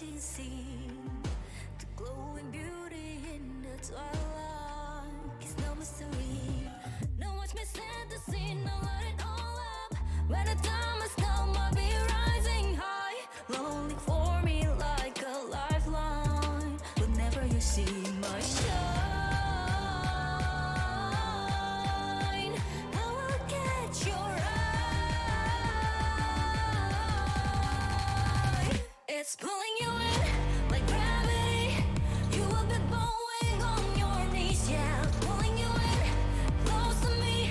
do you see? The glowing beauty in the twilight. It's no mystery. No one's missing the scene. I'll light it all up. When the time has come, I'll be rising high. Lonely for me like a lifeline. Whenever you see my shine, I will catch your eye. It's pulling you in like gravity. You will be bowing on your knees, yeah. Pulling you in close to me.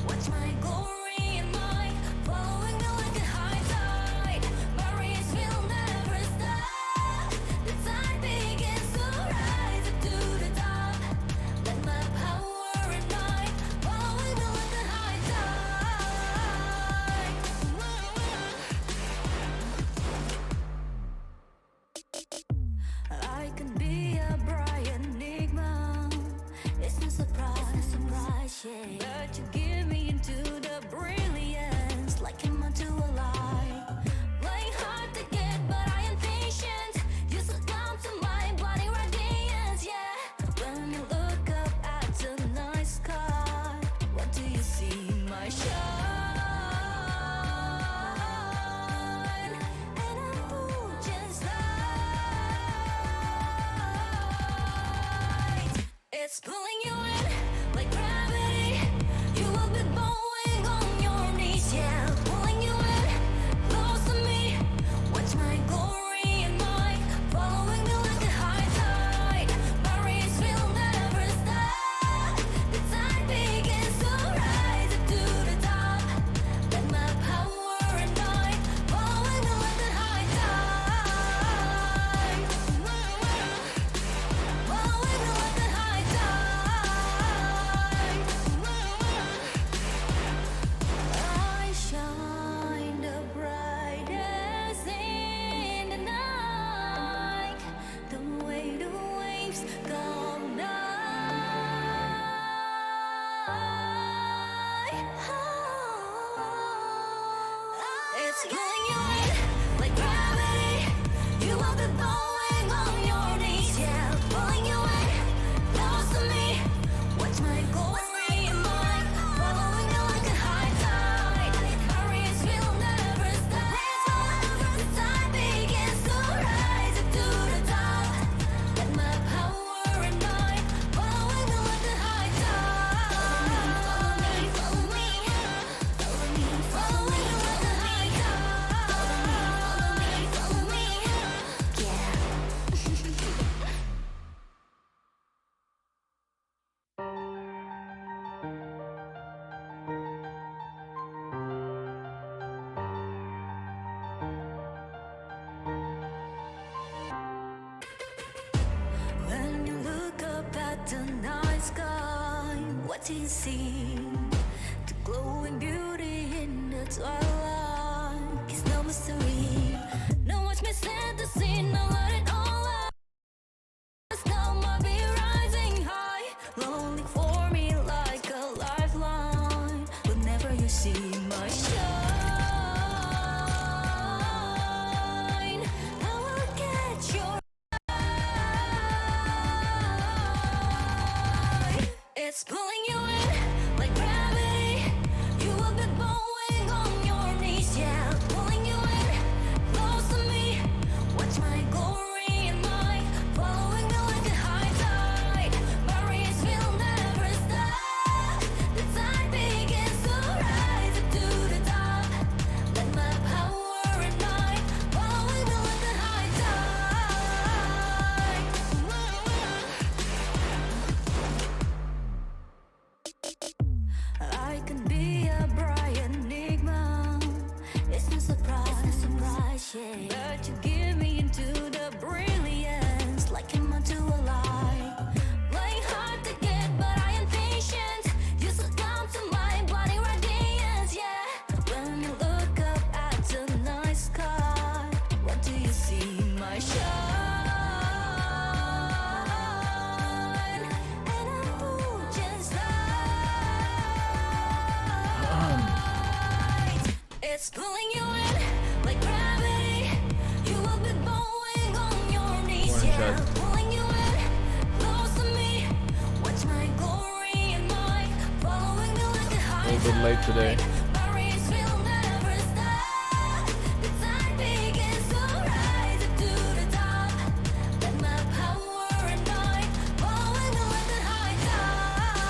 Watch my glory and might following me like a high tide. My race will never stop. The tide begins to rise up to the top. Let my power ignite, following me like a high tide. I can be a bright enigma. It's no surprise, yeah. But you give me into the brilliance, like I'm onto a light. Playing hard to get, but I am patient. You succumb to my body radiance, yeah. When you look up at the night sky, what do you see? My shine, and I move just right. It's pulling you in like gravity. You will be bowing on your knees, yeah. Pulling you in close to me. Watch my glory and might following me like a high tide. My race will never stop. The tide begins to rise up to the top. Let my power ignite, following me like a high tide. Following me like a high tide. I shine the brightest in the night. The way the waves come nigh. It's pulling you in like gravity. You will be bowing on your knees, yeah. Pulling you in close to me. Watch my glory and might following me like a high tide. Our race will never stop. The tide begins to rise up to the top. Let my power ignite, following me like a high tide. Follow me, follow me, following me like a high tide. Follow me, yeah. When you look up at the night sky, what do you see? The glowing beauty in the twilight. It's no mystery. No one's missing the scene. I'll light it all up. Now I'll be rising high. Lonely for me like a lifeline. Whenever you see my shine, I will catch your eye. It's pulling you in like gravity. You will be bowing on your knees, yeah. Pulling you in close to me. Watch my glory and might following me like a high tide. My race will never stop. The tide begins to rise up to the top. Let my power ignite, following me like a high tide. I can be a bright enigma. It's no surprise, yeah. But you give me into the brilliance, like I'm onto a light. Playing hard to get, but I am patient. You succumb to my body radiance, yeah. When you look up at the night sky, what do you see? My shine, and I move just right. It's pulling you in like gravity. You will be bowing on bit late today. Memories will never stop. The time begins to rise up to the top. Let my power ignite, falling like the high tide.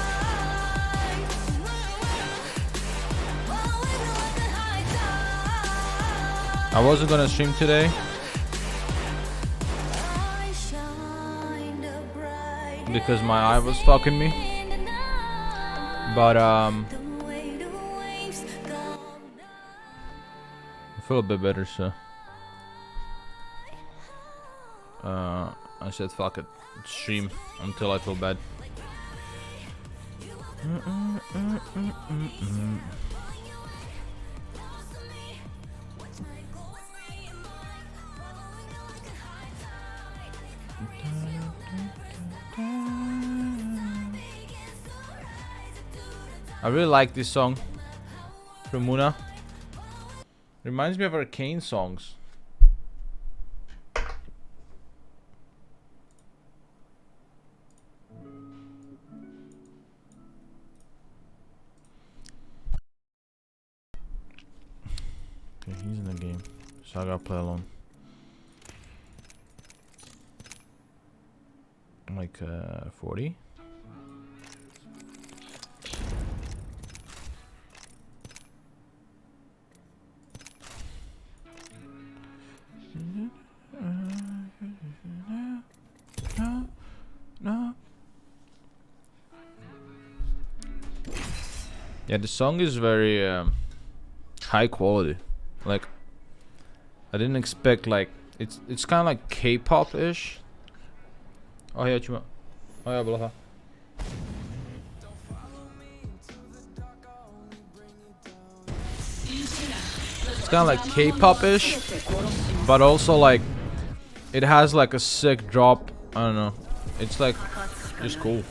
Falling like the high tide. I wasn't gonna stream today I shine the bright because my eye was fucking me. in the night. But The way the waves come I feel a bit better, so I said fuck it, stream until I feel bad. I really like this song from Muna. Reminds me of Arcane songs. Okay, he's in the game, so I gotta play alone. Like 40. No. Yeah, the song is very high quality. Like, I didn't expect, like, it's kind of like K-pop-ish. Oh yeah, cuma. Oh yeah, belaha. It's kind of like K-pop-ish, but also like it has like a sick drop. I don't know. It's like just cool.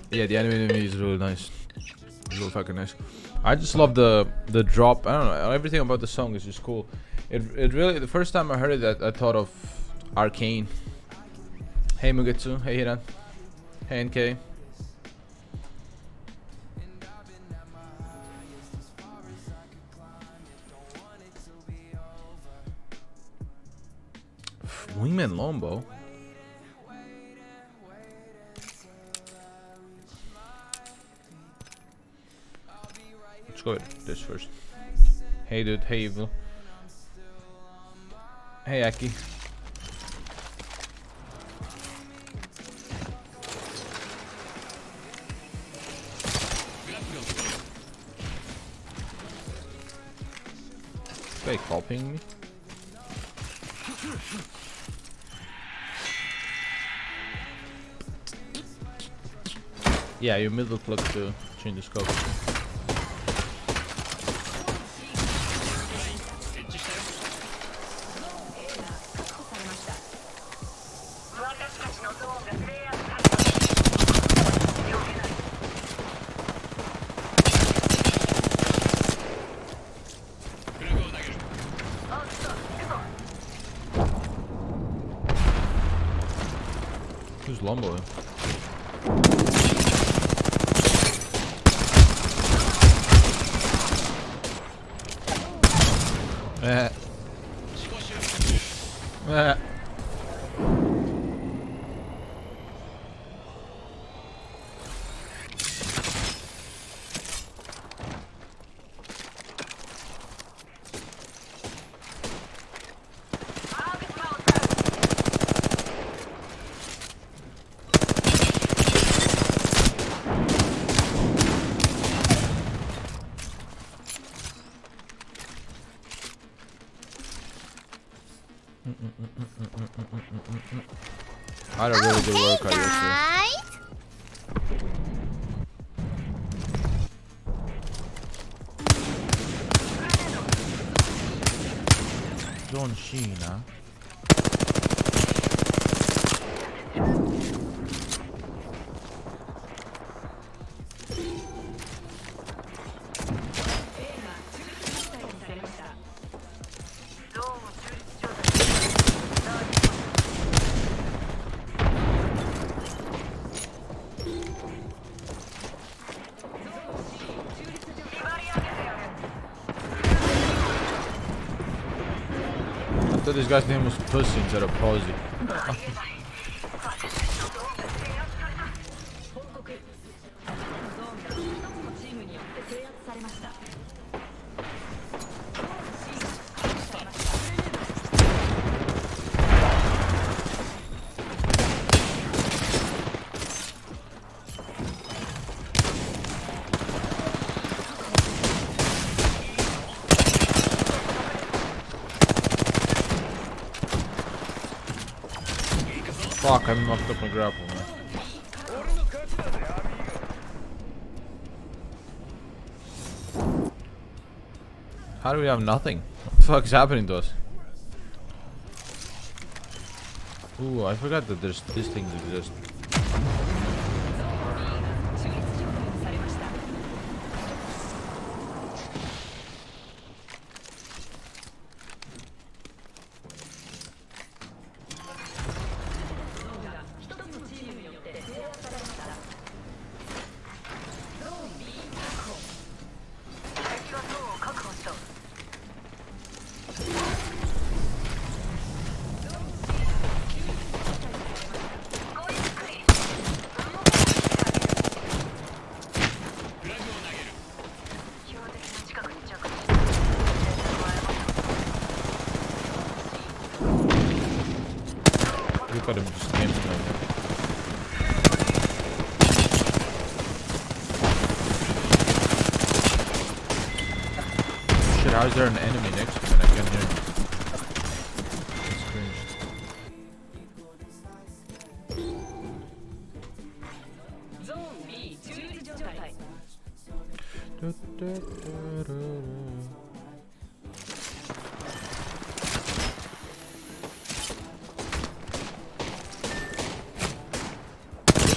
Yeah, the animated is really nice. It's really fucking nice. I just love the drop. I don't know. Everything about the song is just cool. It really, the first time I heard it, I thought of Arcane. Hey Mugetsu. Hey Hiran. Hey NK. Wingman Lombo. Let's go with this first. Hey dude, hey Evil. Hey Aki. They copying me? Yeah, you middle click to change the scope. Who's Lombo? I had a really good workout yesterday. John Sheena. thought this guy's name was Pussy instead of Posy. Fuck, I mucked up my grapple, man. How do we have nothing? What the fuck is happening to us? Ooh, I forgot that these things exist. Look at him just camping over there. Shit, how is there an enemy next to me and I can't hear him? That's cringe.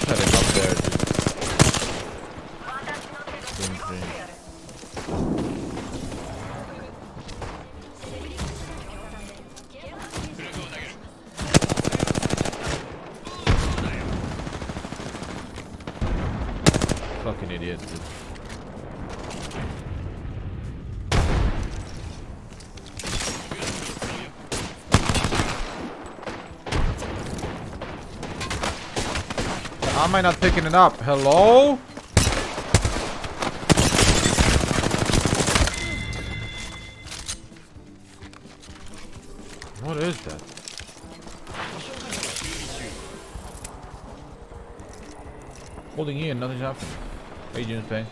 Heading up there, dude. Doing cringe. Fucking idiot, dude. How am I not picking it up? Hello? What is that? Holding in, nothing's happening. Agent's paying.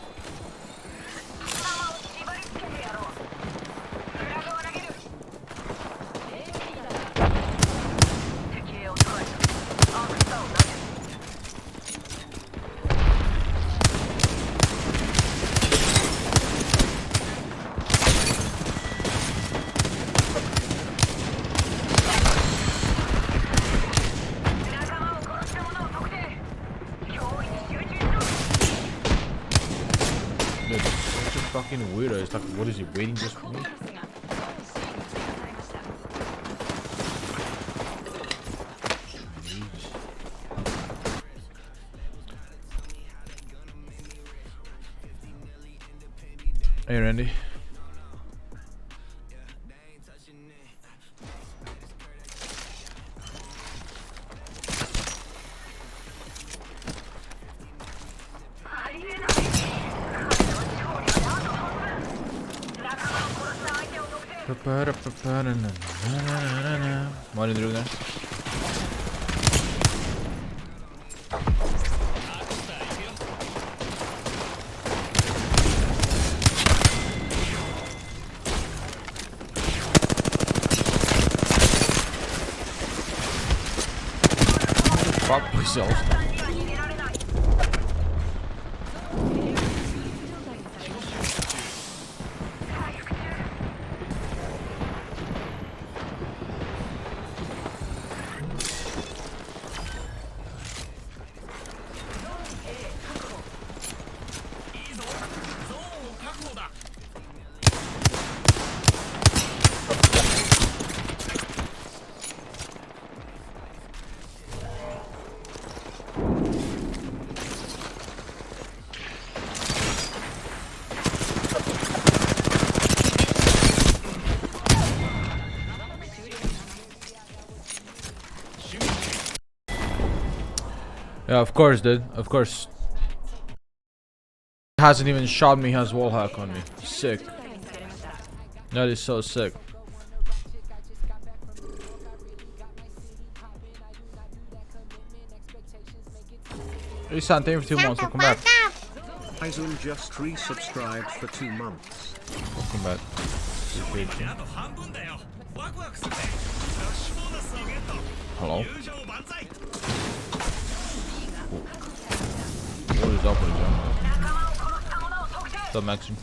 Dude, such a fucking weirdo. It's like, what is he waiting just for me? Hey, Randy. What are you doing there? Fuck myself. Yeah, of course, dude. Of course. Hasn't even shot me. Has wall hack on me. Sick. That is so sick. Isan, thank you for 2 months. Welcome back. Izun just resubscribed for 2 months. Welcome back. Hello. What is up with you? What's up, Maxim?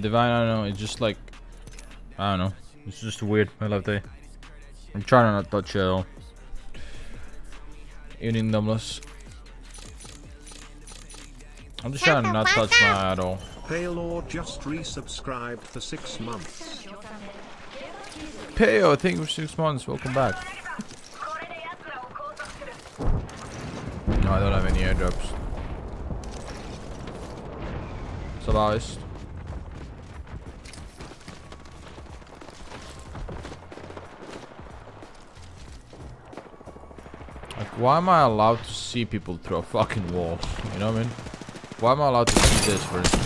Divine, I don't know, it's just like, I don't know, it's just weird, my left day. I'm trying to not touch it at all. Evening numbness. I'm just trying to not touch my eye at all. Paylord just resubscribed for 6 months. Payo, thank you for 6 months, welcome back. No, I don't have any airdrops. Solaris. Like, why am I allowed to see people through a fucking wall? You know what I mean? Why am I allowed to see this, for instance?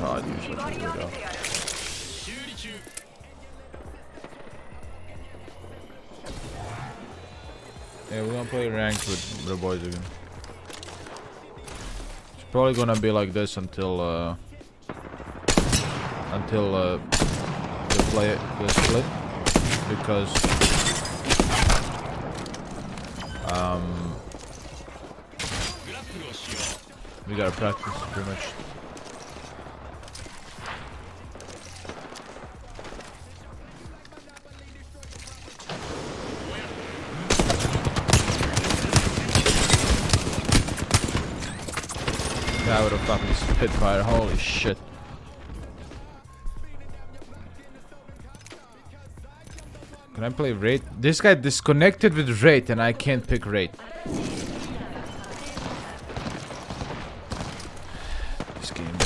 God, you're such a weirdo. Yeah, we're gonna play ranked with the boys again. It's probably gonna be like this until the split, because we gotta practice pretty much. Guy with a fucking Spitfire, holy shit. Can I play Raid? This guy disconnected with Raid and I can't pick Raid. This game.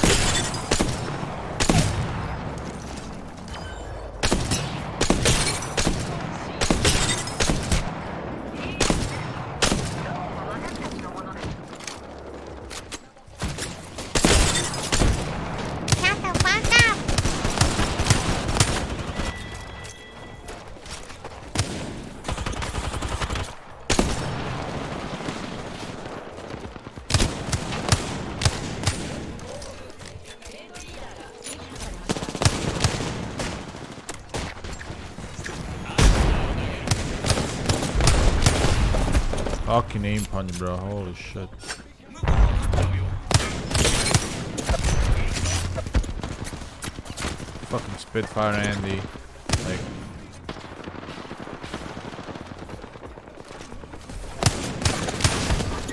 Fucking aim punch, bro. Holy shit. Fucking Spitfire Andy. Like.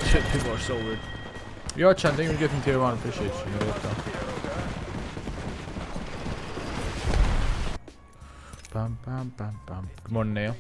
Shit, people are so weird. Yo, Chan, thank you for getting tier 1. Appreciate you. Bam, bam, bam, bam. Good morning, Neil.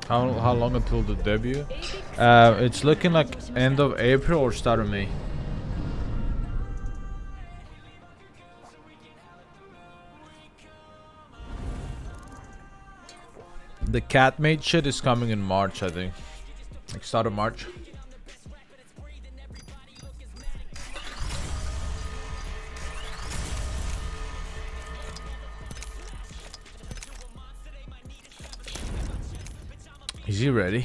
How long until the debut? It's looking like end of April or start of May. The catmate shit is coming in March, I think. Like start of March. Is he ready?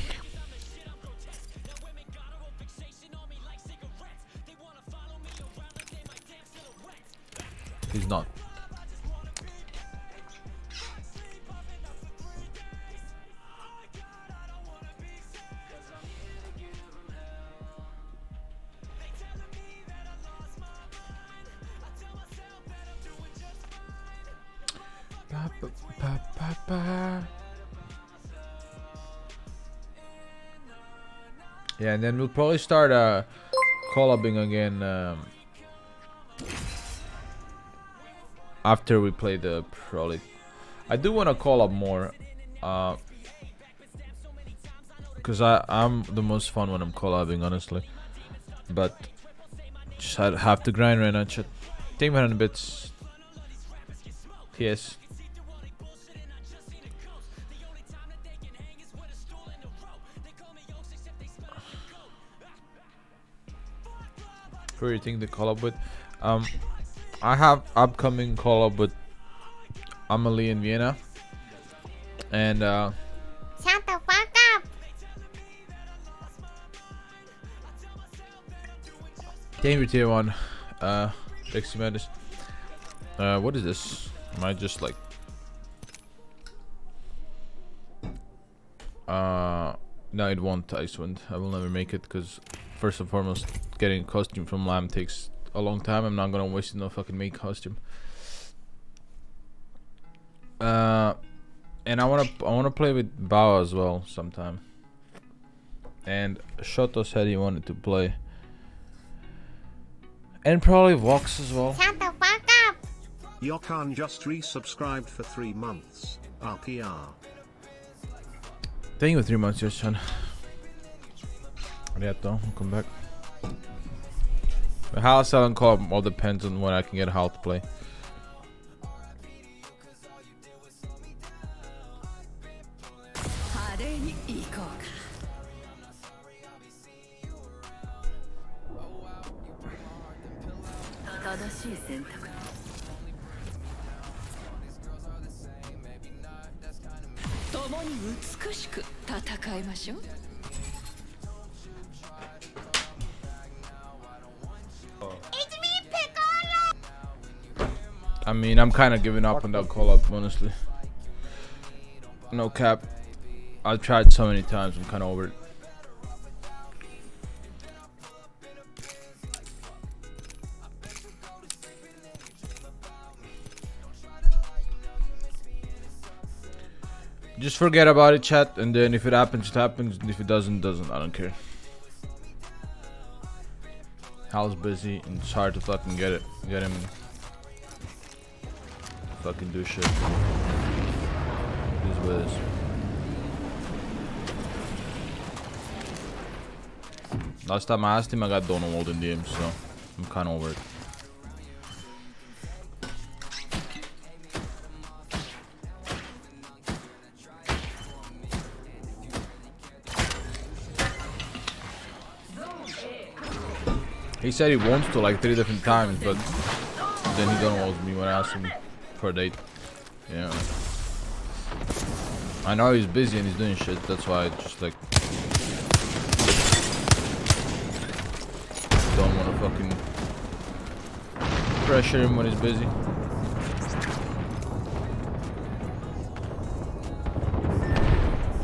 He's not. Ba, ba, ba, ba, ba. Yeah, and then we'll probably start collabing again after we play the Pro League. I do want to collab more because I'm the most fun when I'm collabing, honestly. But just I have to grind right now. Chat. 100 bits. TS. Who do you think the collab with? I have upcoming collab with Amelie in Vienna, and Shut the fuck up! thank you tier 1 Rexy Madness. What is this? Am I just like no, it won't Icewind. I will never make it because first and foremost getting a costume from Lamb takes a long time. I'm not gonna waste no fucking make costume. And I wanna play with Bao as well sometime. And Shoto said he wanted to play. And probably Vox as well. Shut the fuck up! Yokan just resubscribed for 3 months. RPR. Thank you for 3 months, Yoshan. Arigato, welcome back. How I sell and co-op all depends on when I can get how to play. I mean, I'm kind of giving up on that call-up, honestly. No cap. I've tried so many times, I'm kind of over it. Just forget about it, chat, and then if it happens, it happens. If it doesn't, doesn't. I don't care. Hal's busy, and it's hard to fucking get him. Fucking do shit. He's with us. Last time I asked him, I got Donald in DM, so I'm kind of over it. He said he wants to like 3 different times, but then he Donald me when I asked him for a date. Yeah. I know he's busy and he's doing shit, that's why I just like don't wanna fucking pressure him when he's busy.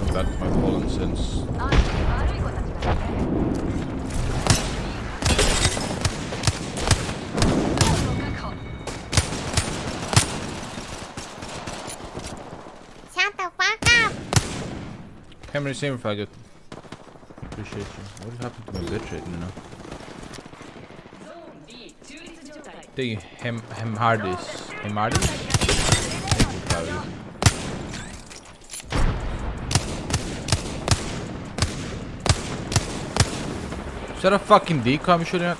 I've got my fallen sense. Camera same faggot. Appreciate you. What happened to my bitrate, you know? Thank you, Hardis. Thank you, faggot. Is that a fucking decoy I'm shooting at?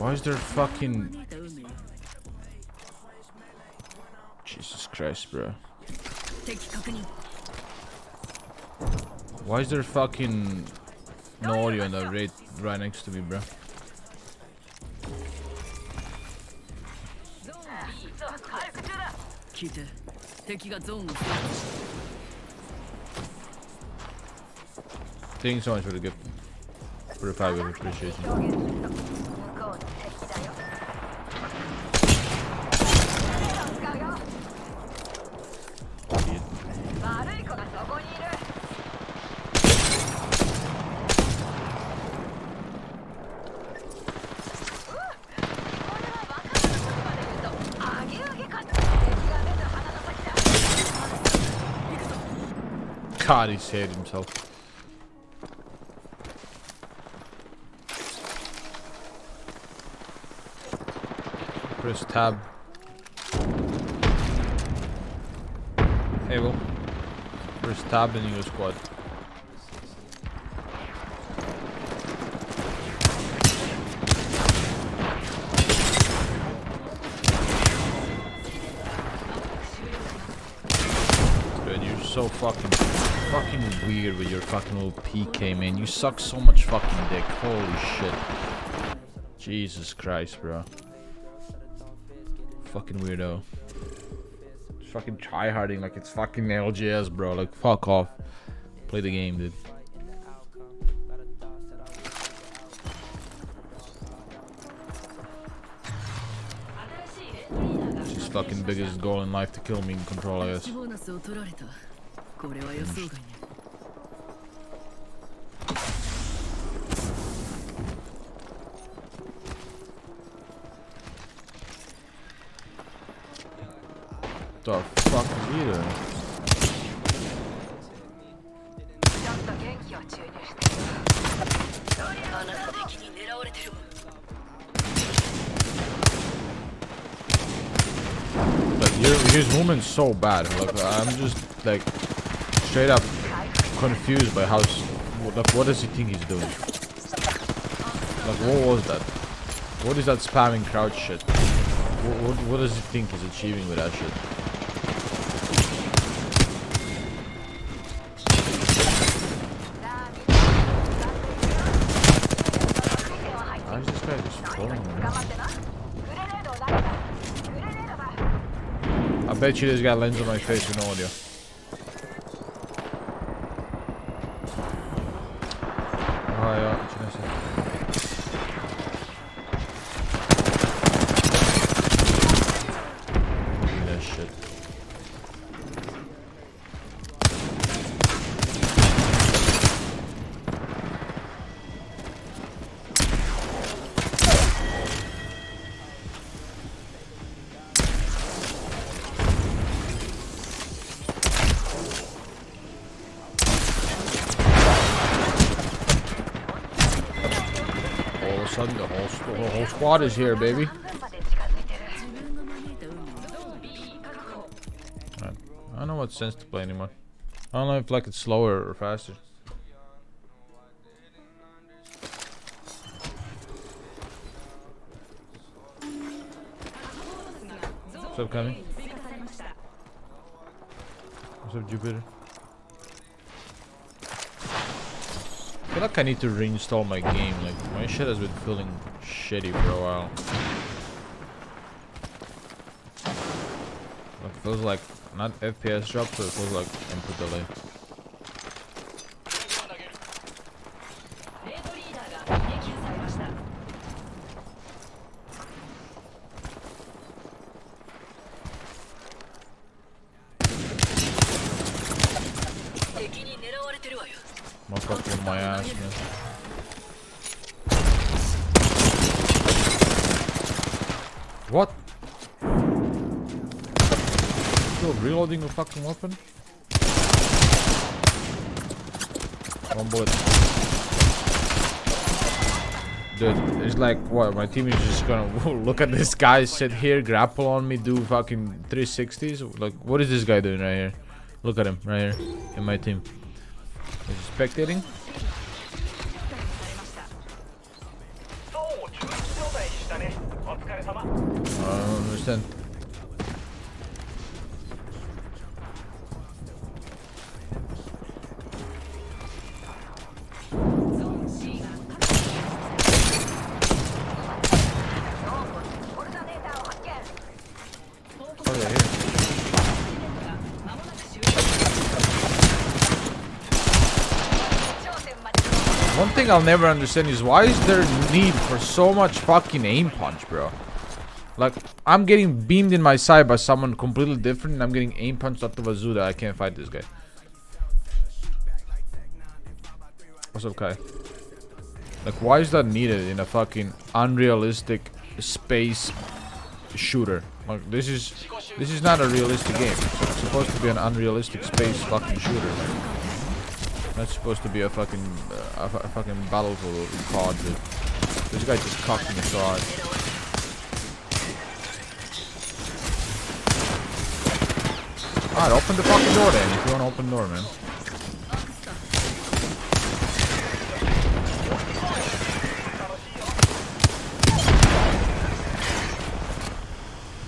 Why is there fucking... Jesus Christ, bro. Why is there fucking no audio on the raid right next to me, bro? Thank you so much for the gift. For the 5, I appreciate you. God, he saved himself. Press tab. Hey, well. Press tab and you go squad. Dude, you're so fucking weird with your fucking little PK, man. You suck so much fucking dick. Holy shit. Jesus Christ, bro. Fucking weirdo. Just fucking tryharding like it's fucking LGS, bro. Like, fuck off. Play the game, dude. It's his fucking biggest goal in life to kill me in control, I guess. The fuck is he doing? Like, his movement's so bad. Like, I'm just like straight up confused by how. Like, what does he think he's doing? Like, what was that? What is that spamming crouch shit? What does he think he's achieving with that shit? Why is this guy just falling, man? I bet you this guy lands on my face with no audio. Oh yeah, what should I say? That shit. All of a sudden, the whole squad is here, baby. I don't know what sense to play anymore. I don't know if like it's slower or faster. What's up, Kami? What's up, Jupiter? I feel like I need to reinstall my game. Like, my shit has been feeling shitty for a while. Like, it feels like not FPS drop, but it feels like input delay. Motherfucker in my ass, man. What? Still reloading a fucking weapon? One bullet. Dude, it's like, what, my team is just gonna look at this guy sit here, grapple on me, do fucking 360s? Like, what is this guy doing right here? Look at him, right here, in my team. Is he spectating? understand. Oh, yeah, here. One thing I'll never understand is why is there need for so much fucking aim punch, bro? Like, I'm getting beamed in my side by someone completely different, and I'm getting aim punched out the wazoo that I can't fight this guy. What's up, Kai? Like, why is that needed in a fucking unrealistic space shooter? Like, this is not a realistic game. It's supposed to be an unrealistic space fucking shooter. That's supposed to be a fucking battlefield COD, dude. This guy just cocked me so hard. Alright, open the fucking door then, if you wanna open the door, man.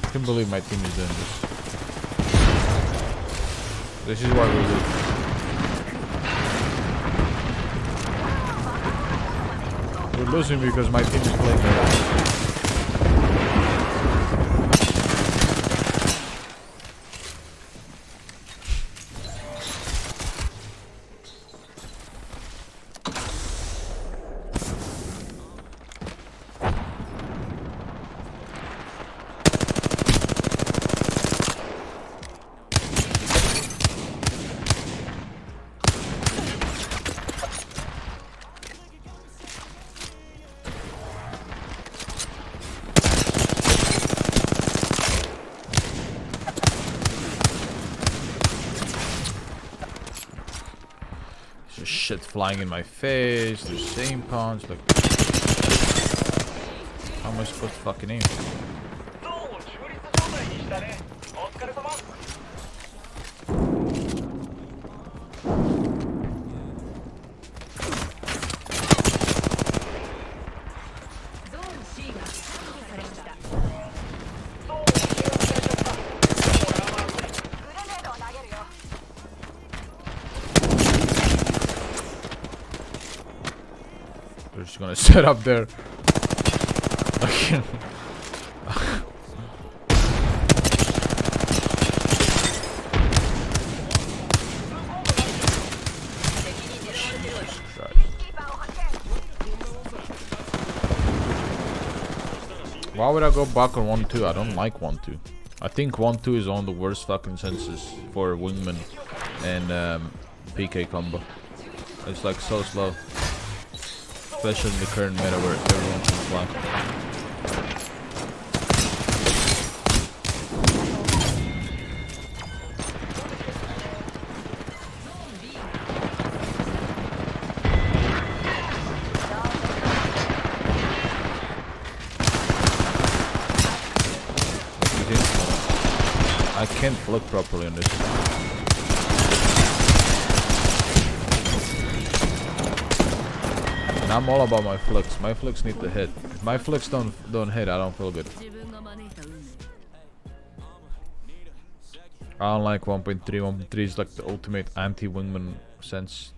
I can't believe my team is doing this. This is what we do. We're losing because my team is playing better. Just shit flying in my face, the same punch, like... How am I supposed to fucking aim? We're just gonna set up there. Why would I go back on 1-2? I don't like 1-2. I think 1-2 is one of the worst fucking senses for wingman and PK combo. It's like so slow. Especially in the current meta where everyone can fly. I can't flick properly on this. And I'm all about my flicks. My flicks need to hit. If my flicks don't hit, I don't feel good. I don't like 1.3. 1.3 is like the ultimate anti-wingman sense.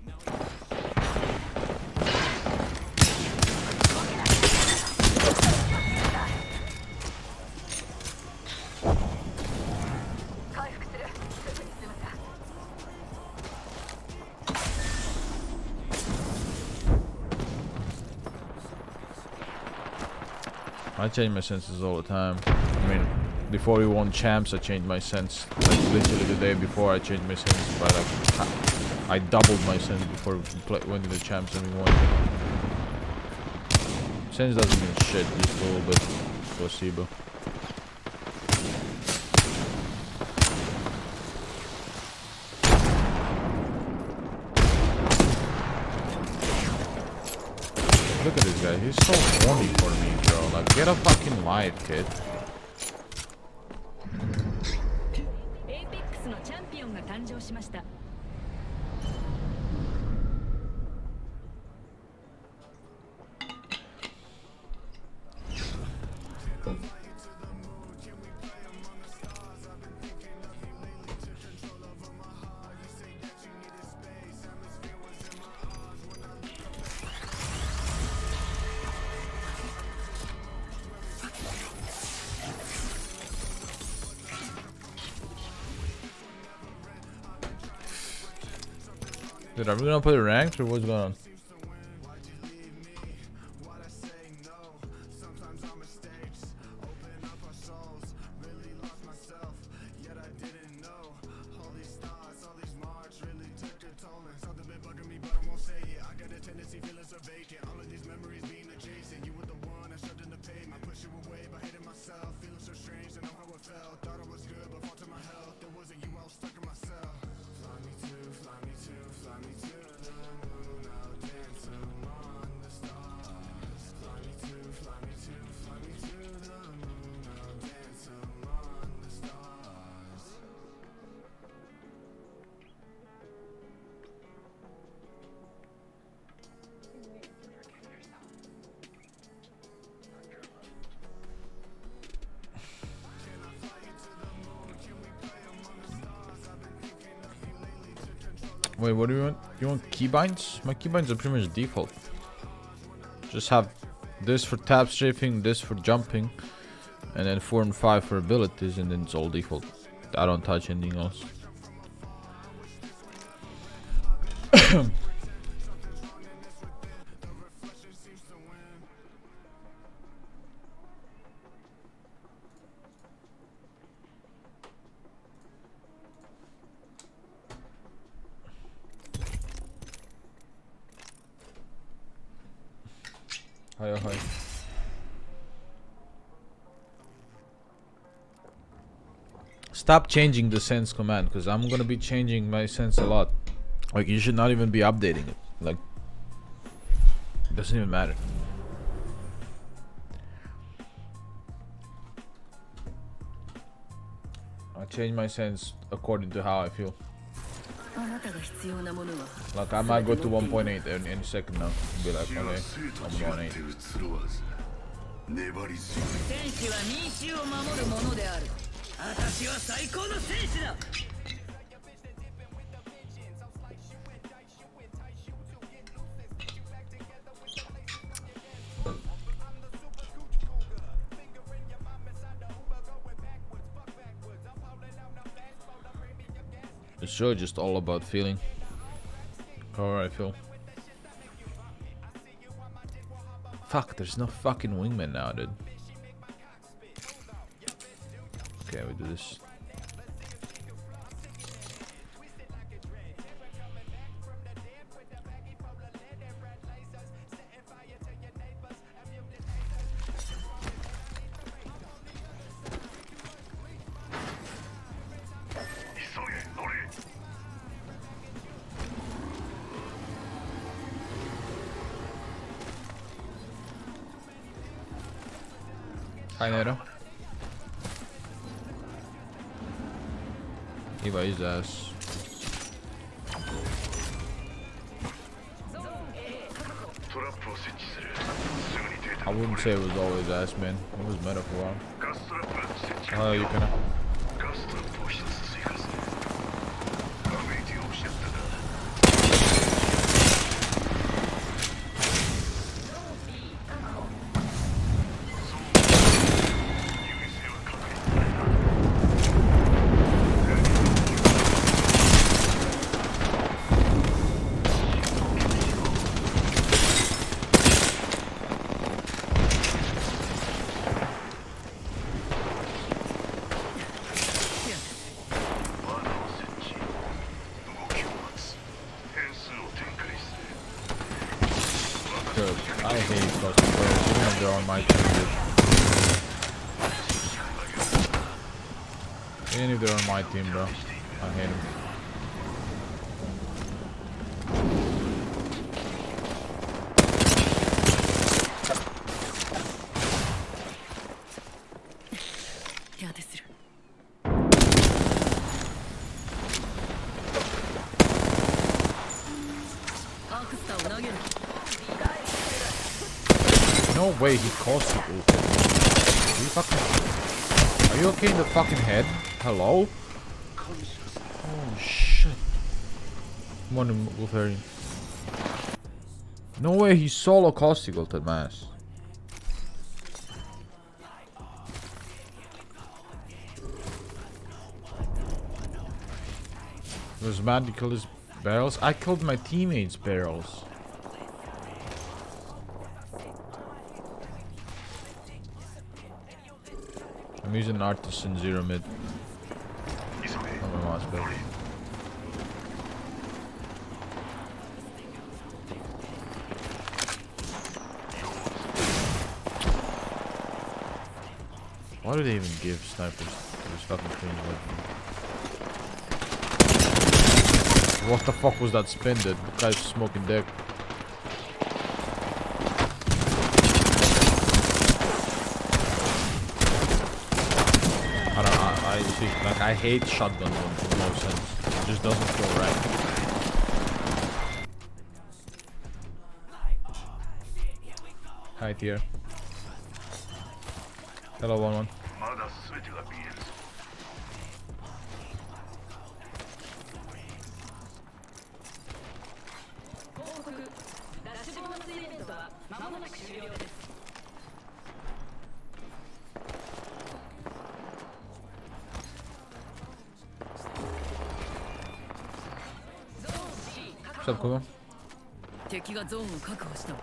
I change my senses all the time. I mean, before we won champs, I changed my sense. Like literally the day before, I changed my sense by like I doubled my sense before we went to the champs and we won. Sense doesn't mean shit, just a little bit placebo. Look at this guy, he's so horny for me, bro. Like, get a fucking life, kid. Dude, are we gonna play ranked or what's going on? Wait, what do you want? You want keybinds? My keybinds are pretty much default. Just have this for tap strafing, this for jumping, and then 4 and 5 for abilities, and then it's all default. I don't touch anything else. Hi, hi. Stop changing the sense command, because I'm gonna be changing my sense a lot. Like, you should not even be updating it. Like, it doesn't even matter. I change my sense according to how I feel. Like, I might go to 1.8 any second now. Be like, okay, I'm going 8. 戦士は民衆を守るものである。私は最高の戦士だ。 It's really just all about feeling. How I feel. Fuck, there's no fucking wingman now, dude. Okay, we do this. Hi, Nero. Eva his ass. I wouldn't say it was always ass, man. It was meta for a while. Oh, you can. Dude, I hate custom players, even if they're on my team, dude. Even if they're on my team, bro. I hate them. No way he caused it. Are you fucking... Are you okay in the fucking head? Hello? Oh shit. Come on, Wolverine. No way he solo caustic ulted my ass. It was mad to kill his Barrels? I killed my teammates' barrels. I'm using Artisan 0 mid. Oh, my mouse build. Why do they even give snipers those fucking things? What the fuck was that spin, dude? The guy's smoking dick. I see, like, I hate shotgun guns in no sense. It just doesn't feel right. Hi, tier. Hello, 1-1. What's up, Kumo? 敵がゾーンを確保した。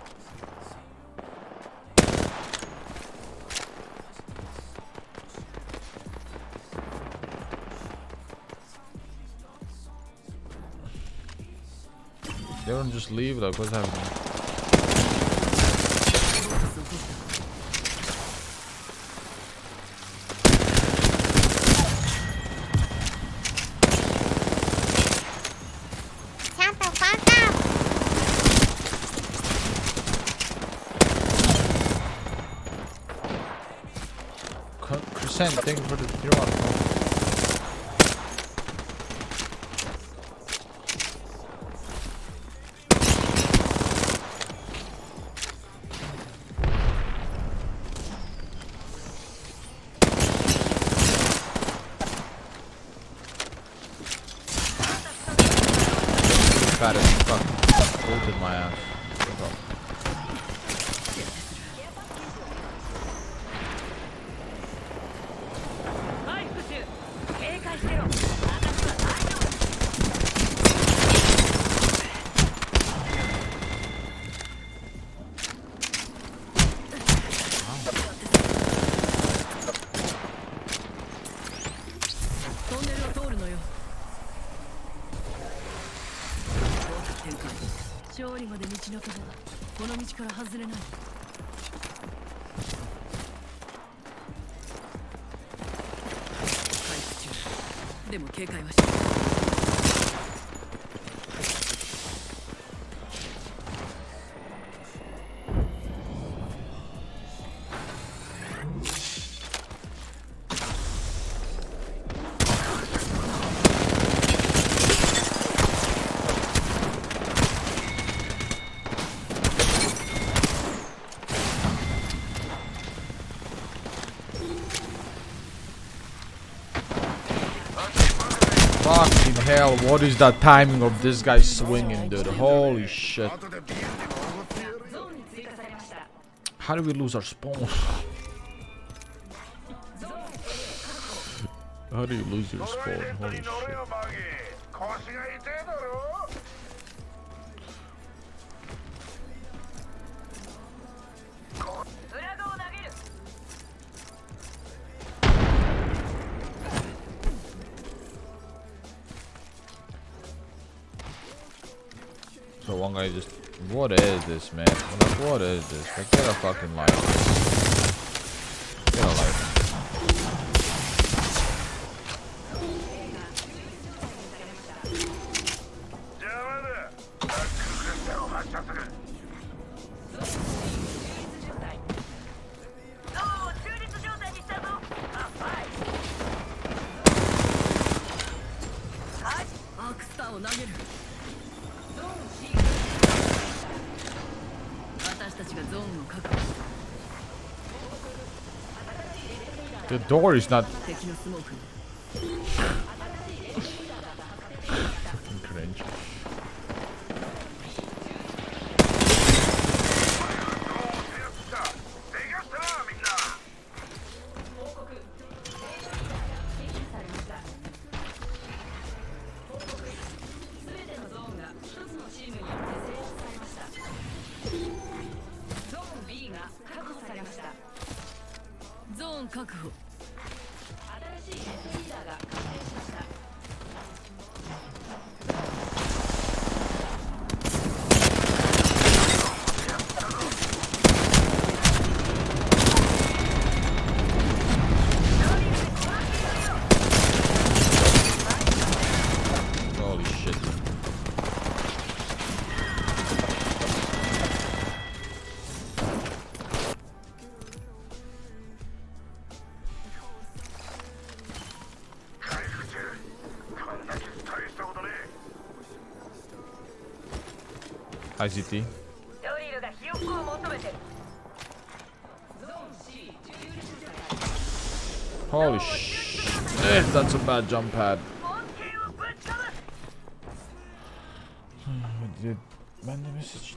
They don't just leave, like, what's happening? Shut the fuck up. Crescent, thank you for the tier 1. Fat as fuck. Ulted my ass. Fucking hell, what is that timing of this guy swinging, dude? Holy shit. How do we lose our spawn? How do you lose your spawn? Holy shit. So one guy just, what is this, man? Like, what is this? Like, get a fucking life. Get a life. The door is not fucking cringe. チームによって制圧されました。ゾーン B が確保されました。ゾーン確保。新しいヘッドリーダーが完成しました。Holy shit. ICT. ドリルがひよっこを求めてる。ゾーン C 重要列車が Holy shit, that's a bad jump pad. 本気をぶちかます。 Did man the message?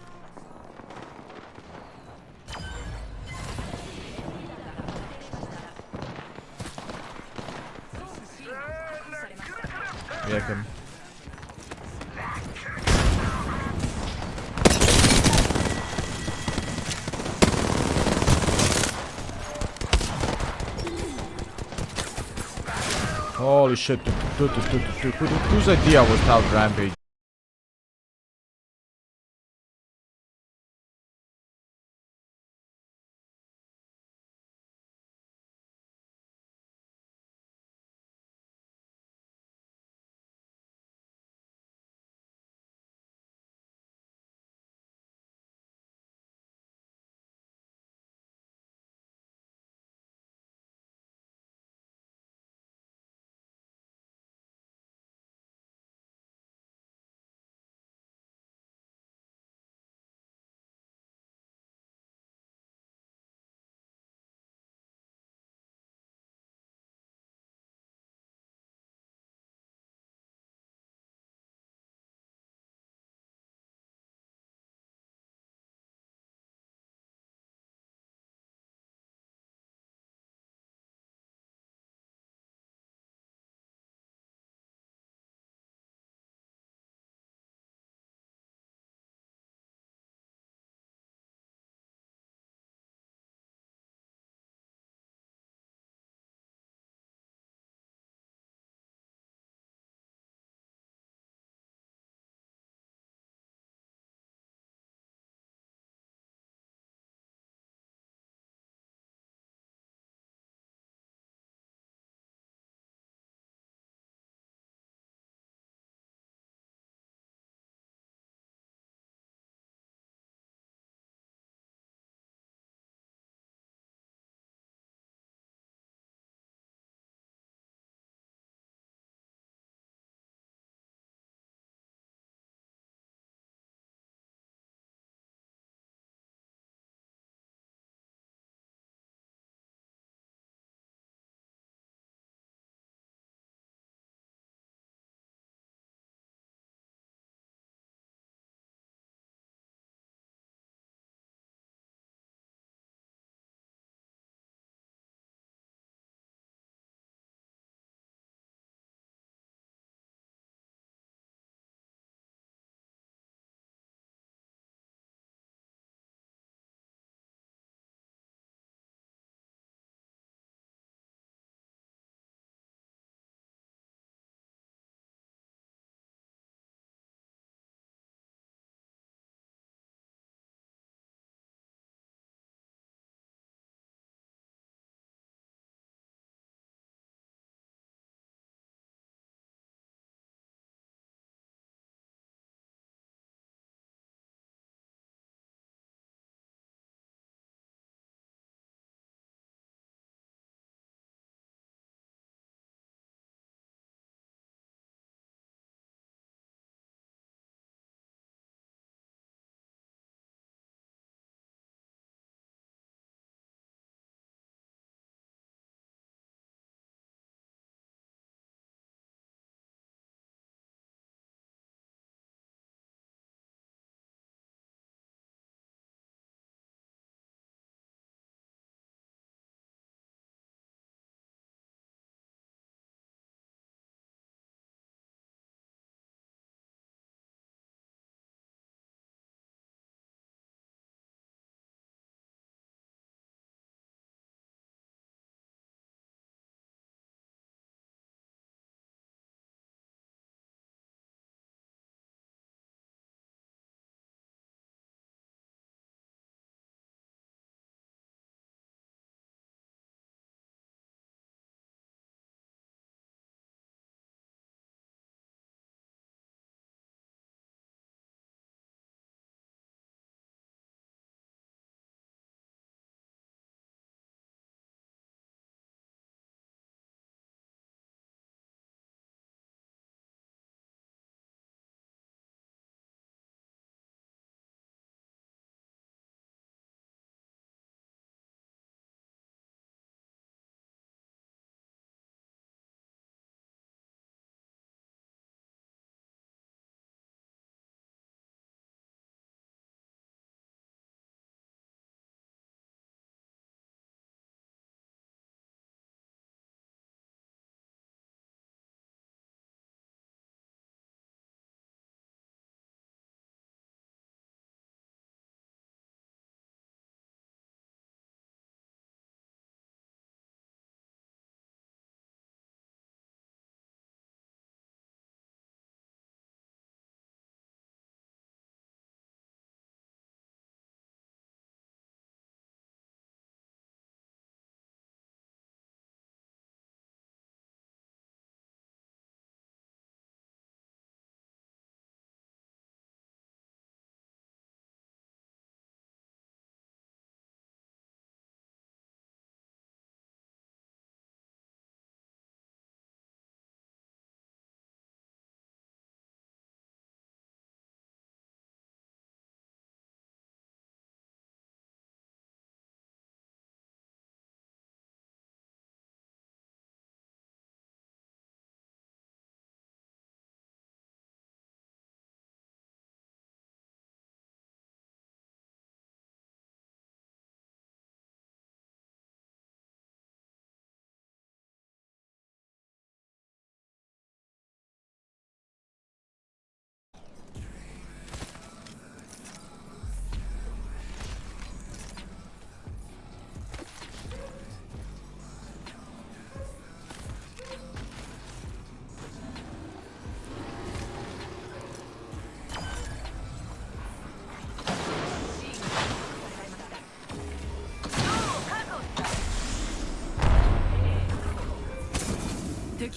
Yeah, I can. Holy shit, whose idea was to have rampage?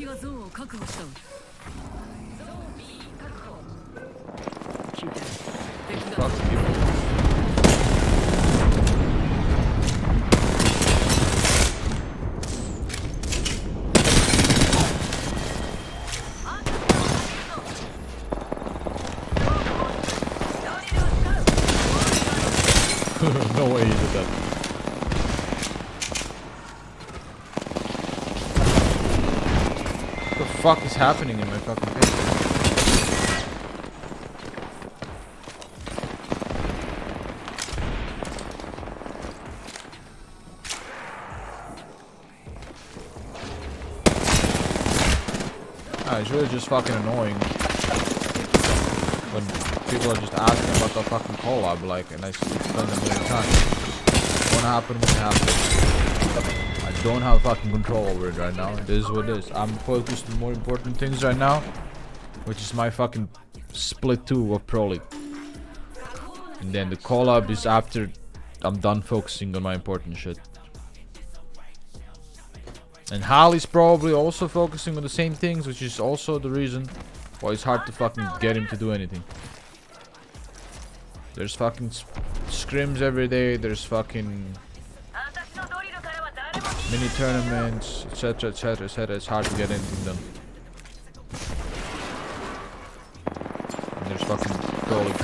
敵がゾーンを確保したわ。ゾーン B 確保。聞いてる。敵が Fuck you. No way he did that. What the fuck is happening in my fucking face? Ah, it's really just fucking annoying when people are just asking about the fucking collab, like, and I explain them every time. Won't happen, won't happen. I don't have fucking control over it right now. It is what it is. I'm focused on more important things right now, which is my fucking split 2 of Pro League. And then the collab is after I'm done focusing on my important shit. And Harley's probably also focusing on the same things, which is also the reason why it's hard to fucking get him to do anything. There's fucking scrims every day, there's fucking mini tournaments, etc, etc, etc. It's hard to get anything done. And there's fucking Pro League.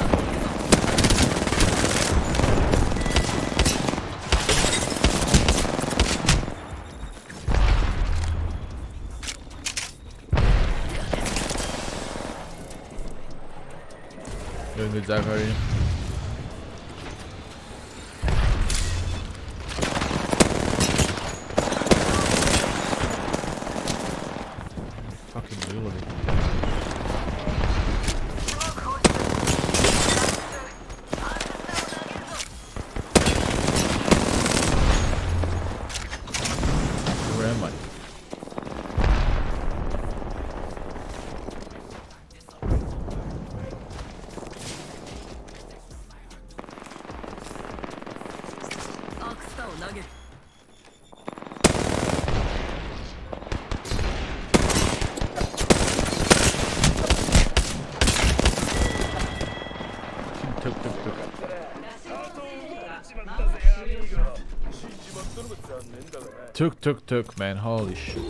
Doing good, Zach, how are you? Fucking reloading. Where am I? Took, man. Holy shit.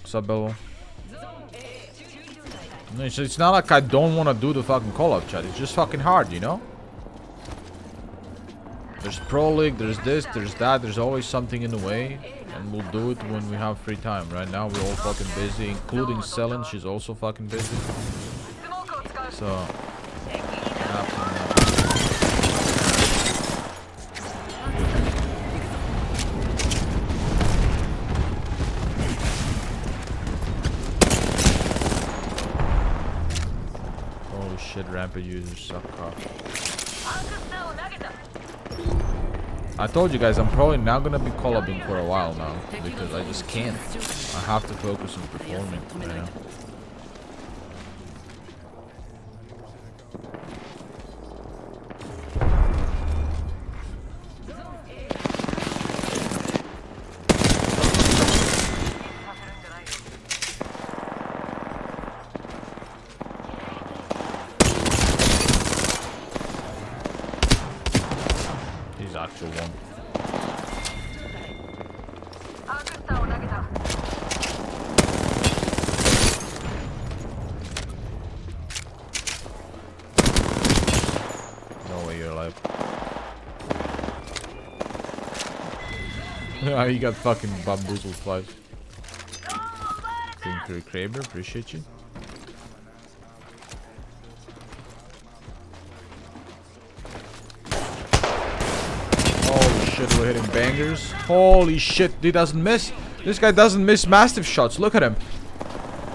What's up, Bello? No, it's not like I don't want to do the fucking call-up chat. It's just fucking hard, you know? There's Pro League, there's this, there's that. There's always something in the way. And we'll do it when we have free time. Right now, we're all fucking busy. Including Selen, she's also fucking busy. So... Holy shit, rampant users suck cock. I told you guys I'm probably not gonna be collabing for a while now because I just can't. I have to focus on performing right now. He's actual one. No way you're alive. He got fucking bamboozled twice. Thank you, Kraber. Appreciate you. Holy shit, we're hitting bangers. Holy shit, he doesn't miss. This guy doesn't miss massive shots. Look at him.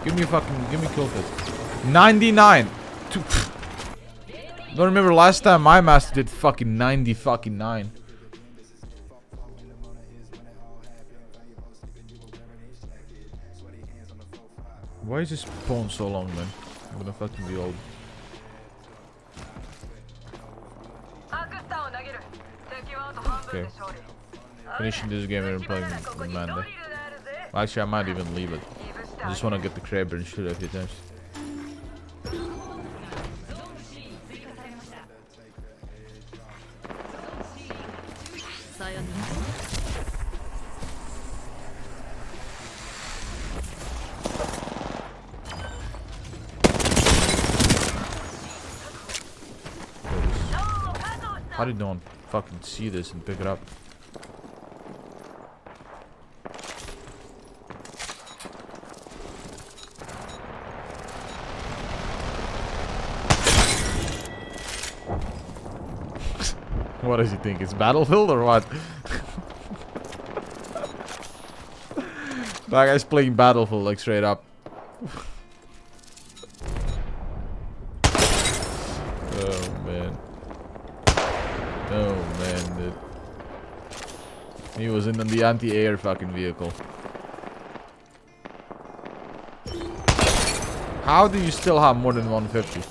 Give me kill fit. 99. Don't remember last time my master did fucking 90 fucking 9. Why is this pawn so long, man? I'm gonna fucking be old. Okay. finishing this game and playing with Manda. Actually, I might even leave it. I just want to get the Kraber and shoot a few times. How did no one fucking see this and pick it up? What does he think? It's Battlefield or what? That guy's playing Battlefield like straight up. Oh man. Oh man, dude. He was in the anti-air fucking vehicle. How do you still have more than 150?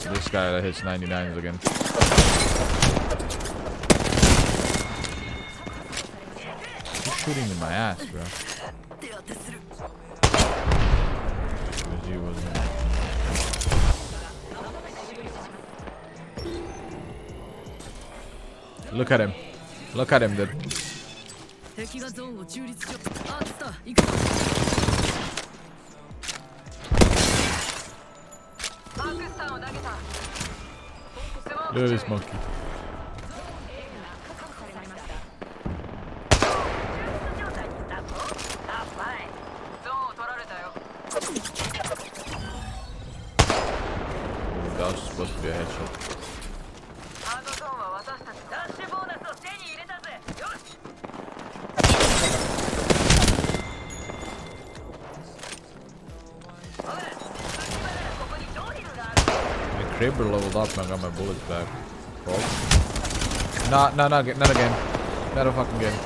This guy that hits 99s again. He's shooting in my ass, bro. Because he wasn't. Look at him. Look at him, dude. Look at this monkey. That was supposed to be a headshot. Kraber leveled up and I got my bullets back. Not again. Not a fucking game.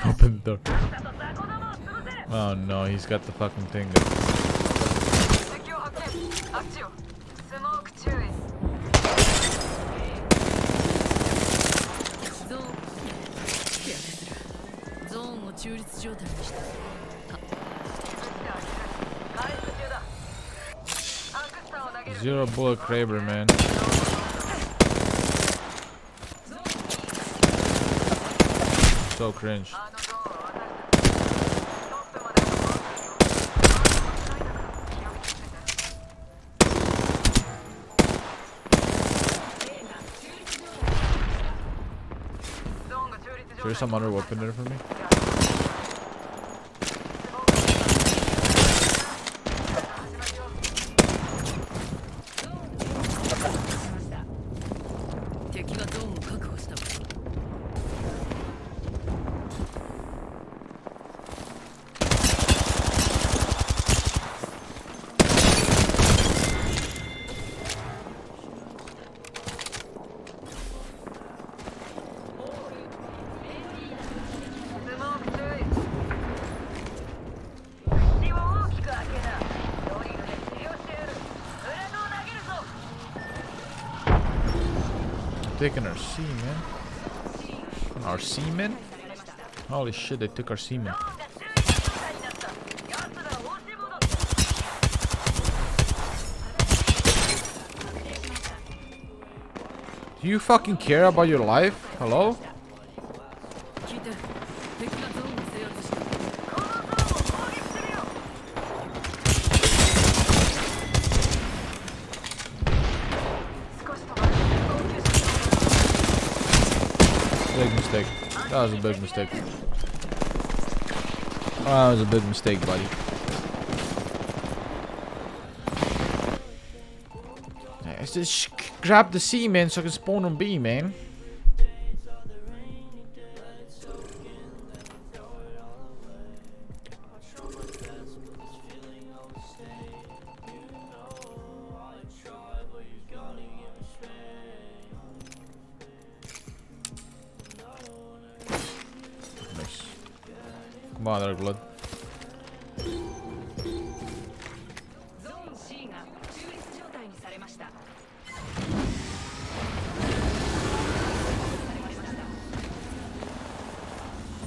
Open the door. Oh no, he's got the fucking thing. Zero bullet Kraber, man. So cringe. Is there some other weapon there for me? Taking our C, man. Our seamen? Holy shit, they took our seamen. Do you fucking care about your life? Hello? Big mistake. That was a big mistake. Oh, that was a big mistake, buddy. Yeah, just grab the C, man, so I can spawn on B, man. Come on, Dark Blood. ゾーン C が中立状態にされました。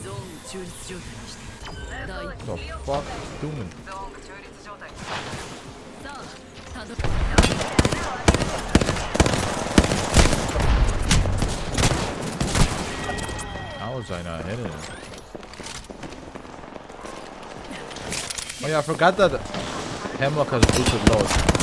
ゾーン中立状態にして第 What the fuck doing? ゾーンが中立状態にさあたど How was I not hitting him? Oh yeah, I forgot that Hemlock has boosted loads.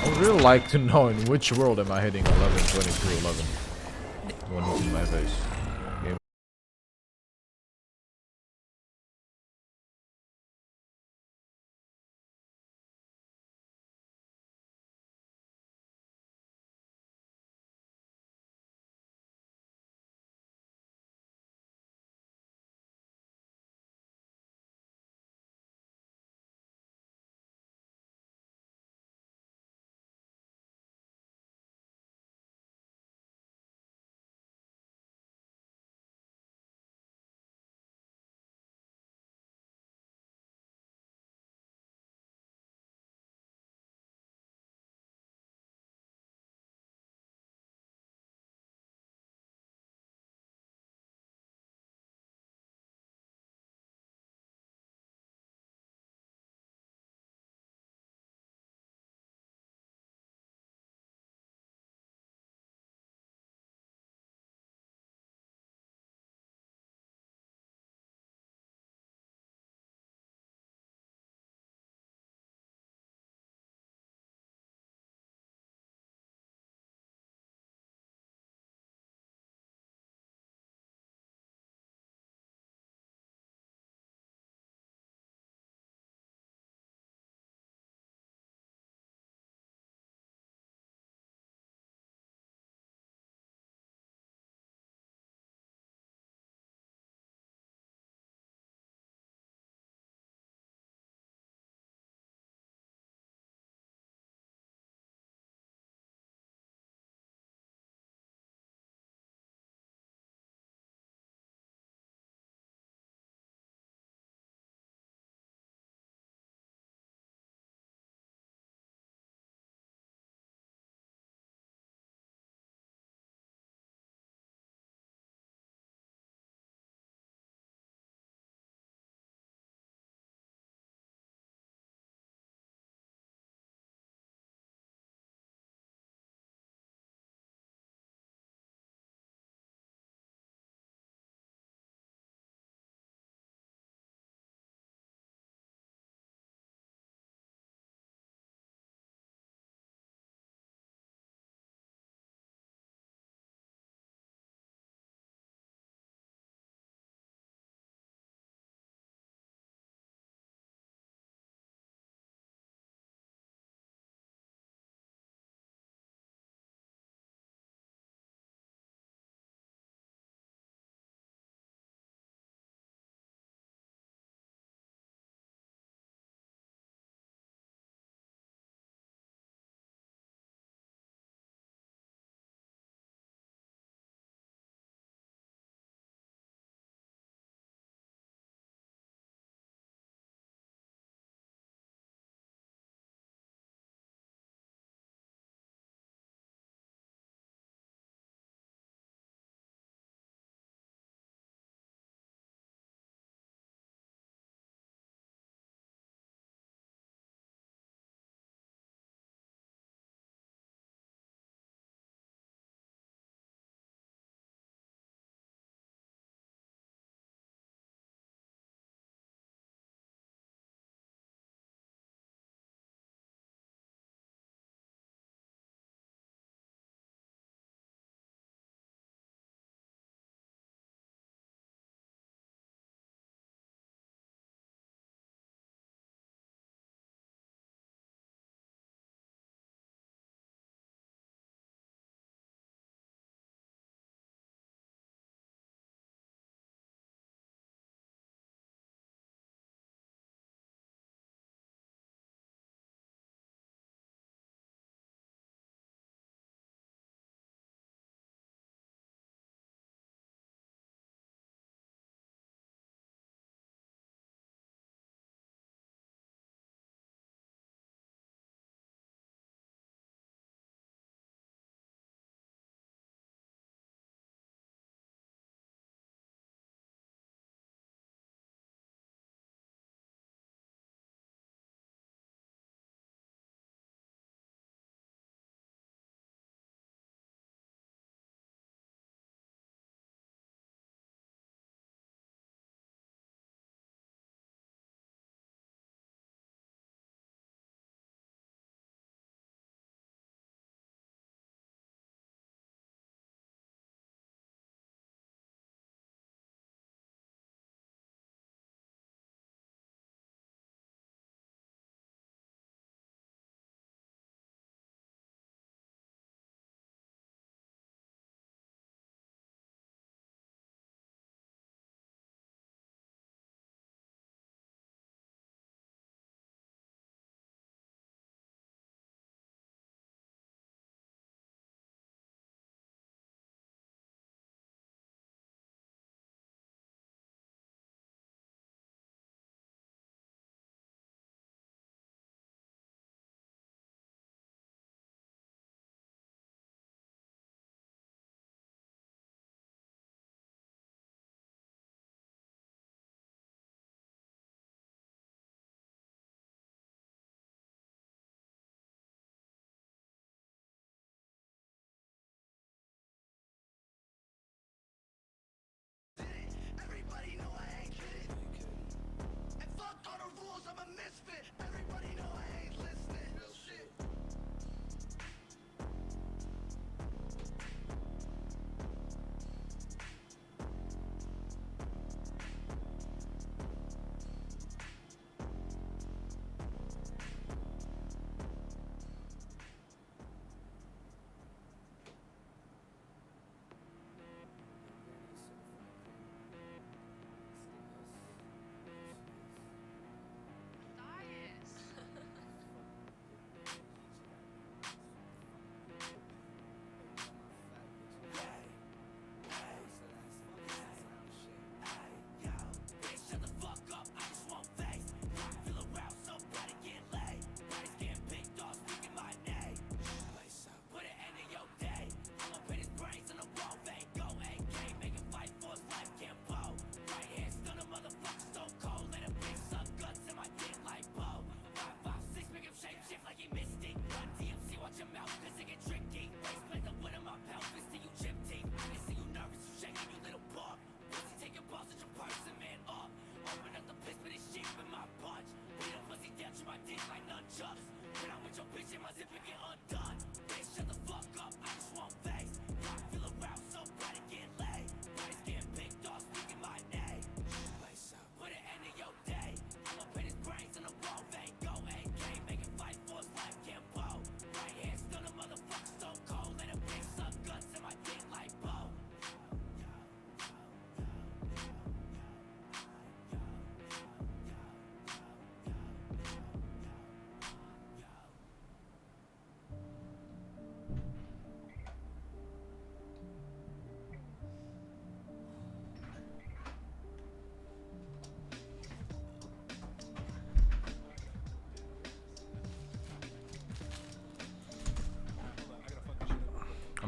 I would really like to know in which world am I hitting 11, 22, 11. The one who's in my face.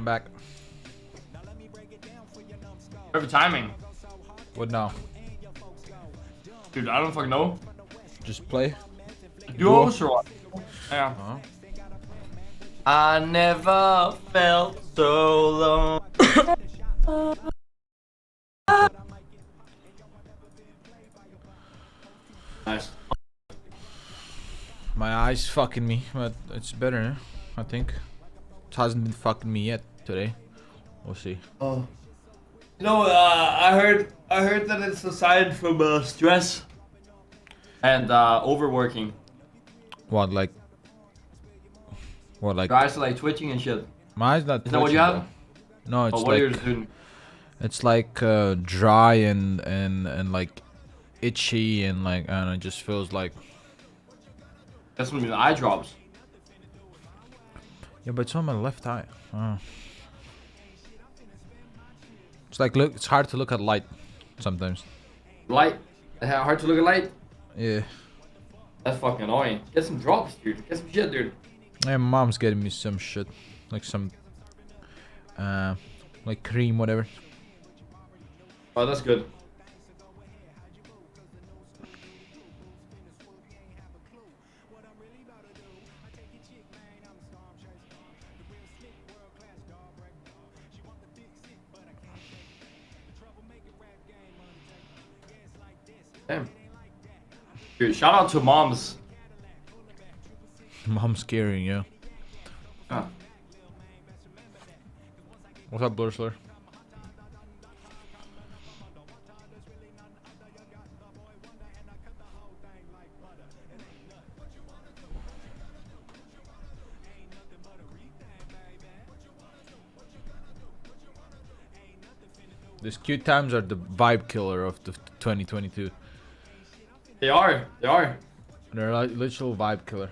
back. Perfect timing. What now? Dude, I don't fucking know. Just play. Duos or what? Yeah. Uh-huh. I never felt so alone. Nice. My eyes fucking me, but it's better, I think. It hasn't been fucking me yet today. We'll see. Oh. You know, I heard that it's a sign from stress and overworking. What, like? What, like? Guys are like twitching and shit. My eyes not Is that what you twitching, have? though. No, it's Oh, what are you like doing? it's like dry and like itchy and like, I don't know, it just feels like. That's when the eye drops. Yeah, but it's on my left eye. Oh. It's like, look, it's hard to look at light sometimes. Light. Hard to look at light. Yeah. That's fucking annoying. Get some drops, dude. Get some shit, dude. Yeah, mom's getting me some shit, like some like cream, whatever. Oh, that's good. Damn. Dude, shout out to moms. Mom's carrying, yeah. Ah. What's up, Blurslur? These cute times are the vibe killer of the 2022. They are. They are. They're like literal vibe killer.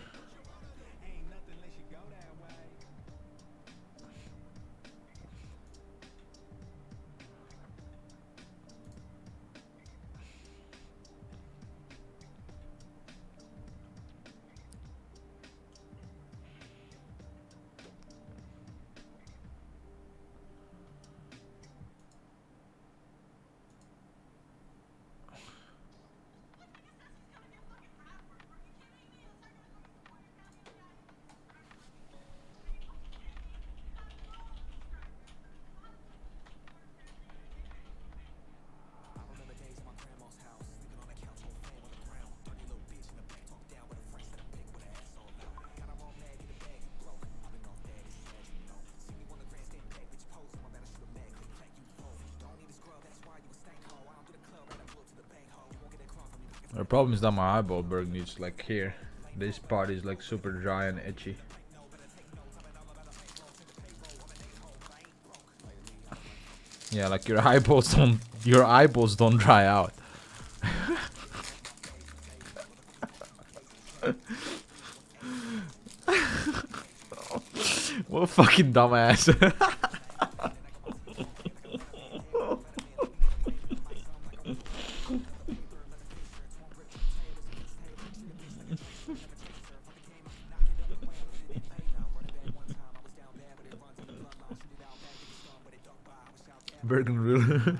The problem is that my eyeball burg needs like here. This part is like super dry and itchy. Yeah, like your eyeballs don't dry out. What a fucking dumbass. Bergen rule.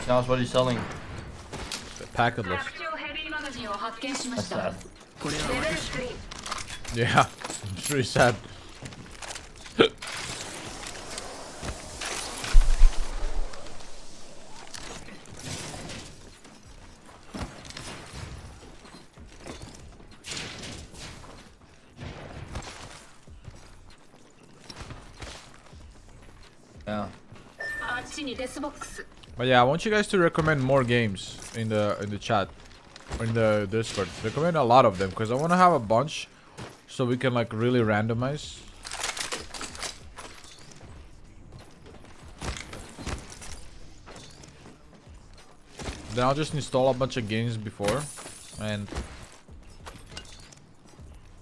Josh, what are you selling? Packetless. 超ヘビーマガジンを発見しま That's した。 sad. レベル3。 Yeah, it's pretty sad. Yeah. あっちにデスボックス。 But yeah, I want you guys to recommend more games in the chat or in the Discord. Recommend a lot of them because I want to have a bunch so we can like really randomize. Then I'll just install a bunch of games before and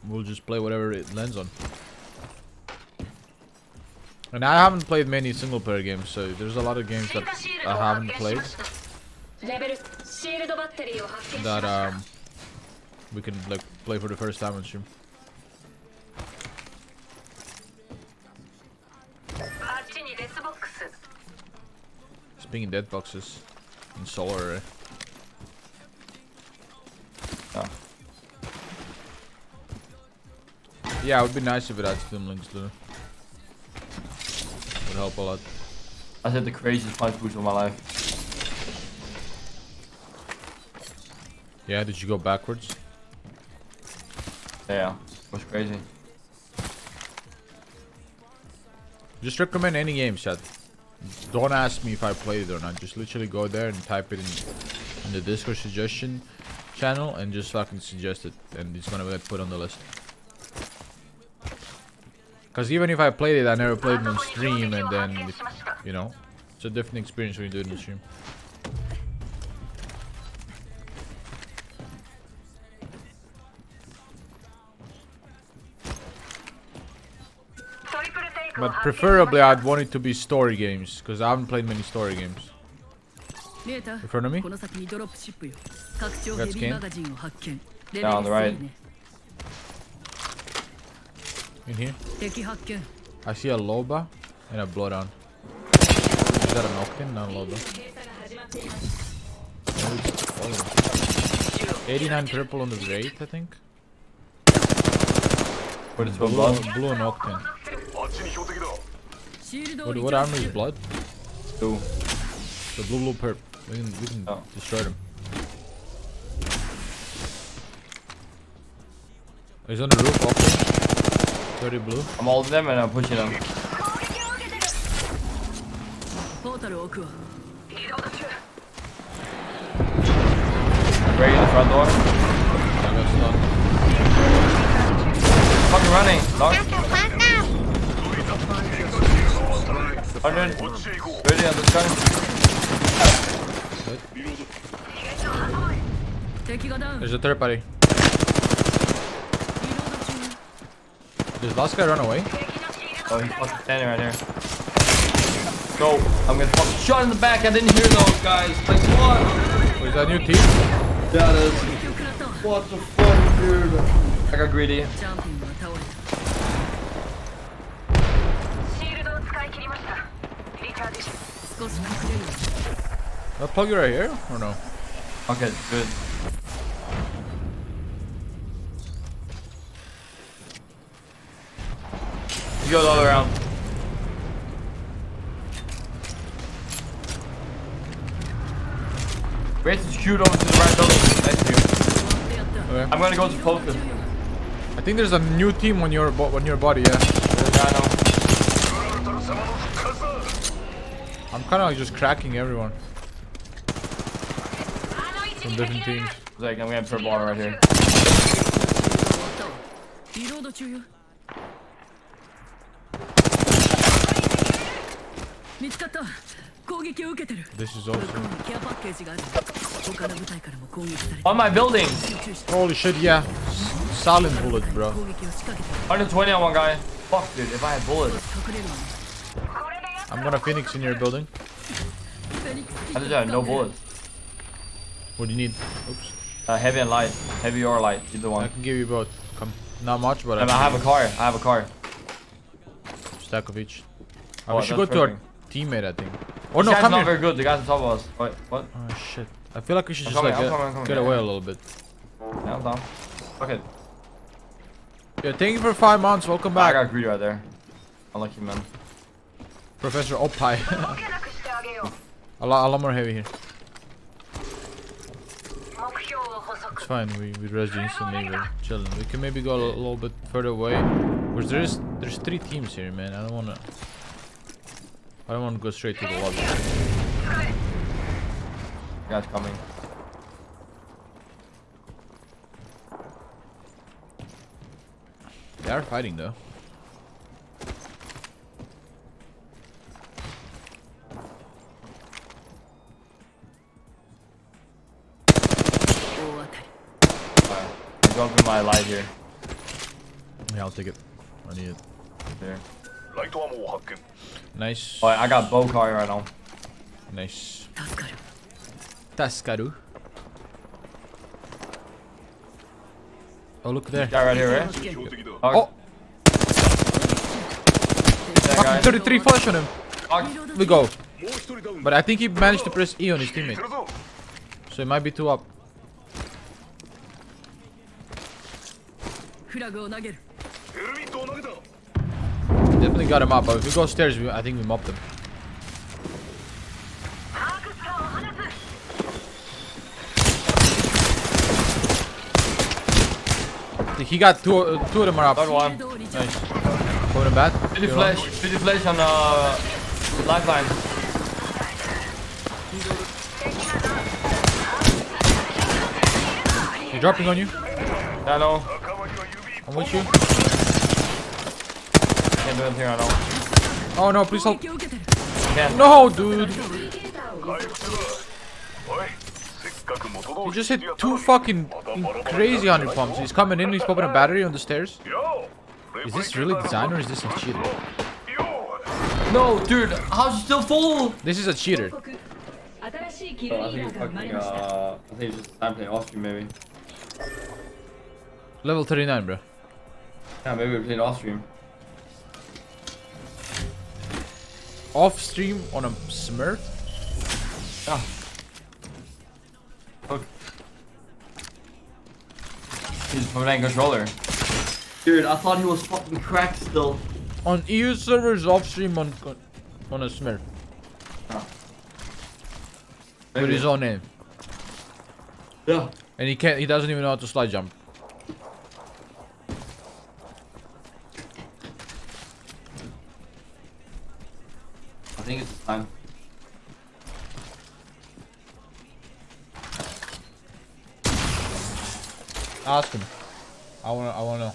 we'll just play whatever it lands on. And I haven't played many single player games, so there's a lot of games that I haven't played レベルシールドバッテリーを発見しまし that た。 we can like play for the first time on stream. あっちにデスボックス。 Speaking dead boxes in solar array. Oh. Yeah, it would be nice if it had film links though. Would help a lot. I said the craziest punch boost of my life. Yeah, did you go backwards? Yeah, it was crazy. Just recommend any game, chat. Don't ask me if I played it or not. Just literally go there and type it in the Discord suggestion channel and just fucking suggest it, and it's gonna get put on the list. Cause even if I played it, I never played it on stream, and then you know, it's a different experience when you do it in the stream. But preferably, I'd want it to be story games, because I haven't played many story games. 見えた In front of me? この先にドロップシップよ。拡張 Got ヘビ scan? ーマガジンを発見。レベル Down the right. 3ね。 In here? 敵発見。 I see a Loba and a Bloodhound. Is that an Octane? Not a Loba. No, it's all of them. 89 purple on the Wraith, I think. What is Blue, blood? blue and Octane. シールドを What, リ what チャー armor ジ is blood? Two. The blue perp. We can Oh. destroy them. He's on the roof, Octane. 30 blue. I'm holding them and I'm pushing them. ポータルを置くわ。 Right in the front door. I got stunned. Fucking running. Knock. Counter fuck up. 100. Ready on this guy. 敵がダウン。 There's a third party. リロード中。 Does last guy run away? Oh, he's fucking standing right here. Go. I'm gonna fucking shot in the back. I didn't hear those guys. Like what? Oh, is that new team? Yeah, it is. 敵を食らったわ。 What the fuck, dude? I got greedy. チャンピオンが倒れた。シールドを使い切りました。リチャージ。少し隠れるわ。 I'll plug you right here or no? Okay, good. You go the other round. We have to shoot over to the right building. Thank you. やった。 Okay. I'm gonna go to focus. I think there's a new team on your body, yeah. Yeah, I know. I'm kind of like just cracking everyone from different teams. Like, I'm gonna put water right here. リロード中よ。見つかった。攻撃を受けてる。 This is 向 also こうにケアパッケージがある。他の部隊からも攻撃されて On my building. 集中して holy shit, yeah. Silent bullet, bro. 攻撃を仕掛けてる。 120 on one guy. Fuck, dude. If I had bullets. 隠れるわね。 I'm gonna Phoenix in your building. フェニックス I just had no bullets. What do you need? Oops. Heavy and light. Heavy or light. Either I one. can give you both. Come. Not much, but And I have a car. I have a car. stack of each. Oh, We should go that's to our perfect. teammate, I think. Oh This no, guy's come not here. very good. The guy's on top of us. Wait, what? Oh shit. I feel like we should I'm just coming, like I'm coming, get away yeah. a little bit. Yeah, I'm down. Fuck it. Yeah, thank you for 5 months. Welcome I back. got greedy right there. Unlucky man. Professor Opai. a lot more heavy here. It's fine, we res instantly, we're chilling. We can maybe go a little bit further away. Because there's 3 teams here, man. I don't wanna go straight to the lobby. Guy's coming. They are fighting though. Alright. I'm dropping my light here. Yeah, I'll take it. I need it. There. Nice. Oh, I got bow car right now. Nice. Taskaru. Oh, look there. Guy right here, right? Oh! That guy. 33 flash on him. Fuck. We go. But I think he managed to press E on his teammate. So it might be 2 up. Definitely got him up, but if we go stairs, I think we mopped him. He got two of them are up. Third one. Nice. Put him back. 50 flash. 50 flash on lifeline. He's dropping on you. Yeah, I know. I'm with you. Can't do anything right now. Oh no, please help. Can't. No, dude. He just hit 2 fucking crazy 100 pumps. He's coming in, he's popping a battery on the stairs. Is this really design or is this a cheater? No, dude. How's he still full? This is a cheater. I think it's just time playing off stream maybe. Level 39, bro. Yeah, maybe we're playing off stream. Off stream on a Smurf? Yeah. Look. He's playing controller. Dude, I thought he was fucking cracked still. On EU servers, off stream on a Smurf. Oh. With his own name. Yeah. And he doesn't even know how to slide jump. I think it's time. Ask him. I wanna know.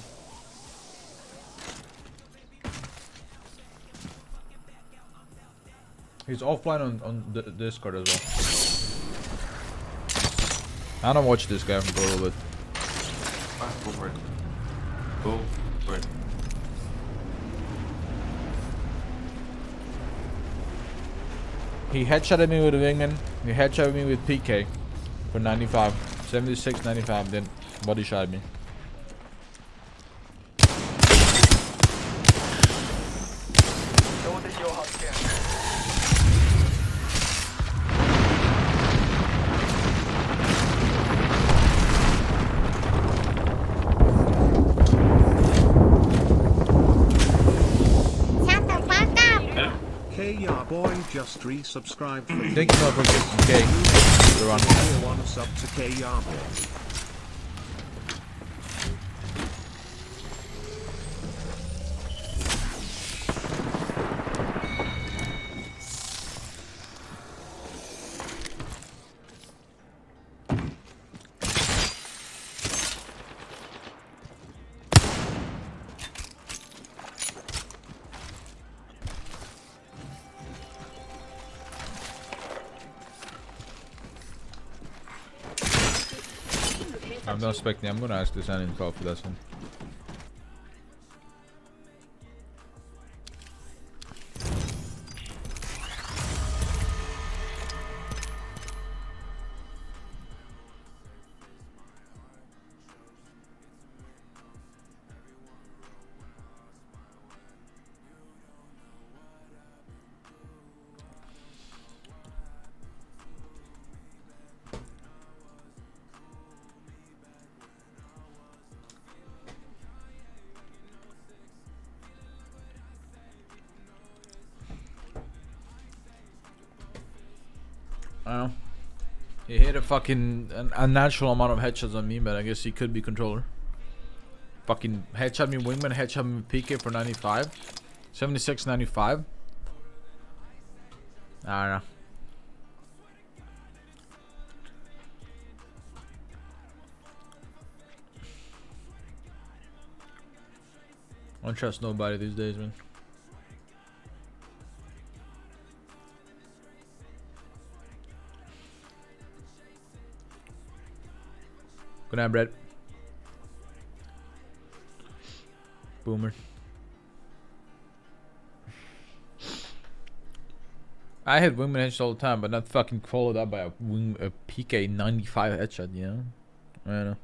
He's offline on the Discord as well. I don't watch this guy for a little bit. Go for it. Go for it. He headshotted me with a wingman. He headshotted me with PK for 95, 76, 95. Then body shot me. Shut the fuck up. KR boy just resubscribed for Thank you for PK. You're on. Tier 1 sub to KR boy. I'm not expecting. I'm gonna ask this info for this one. I don't know. He hit a fucking unnatural amount of headshots on me, but I guess he could be controller. Fucking headshot me wingman, headshot me PK for 95. 76, 95. I don't know. I don't trust nobody these days, man. Good night, Brett. Boomer. I hit wingman headshot all the time, but not fucking followed up by a PK 95 headshot, you know? I don't know.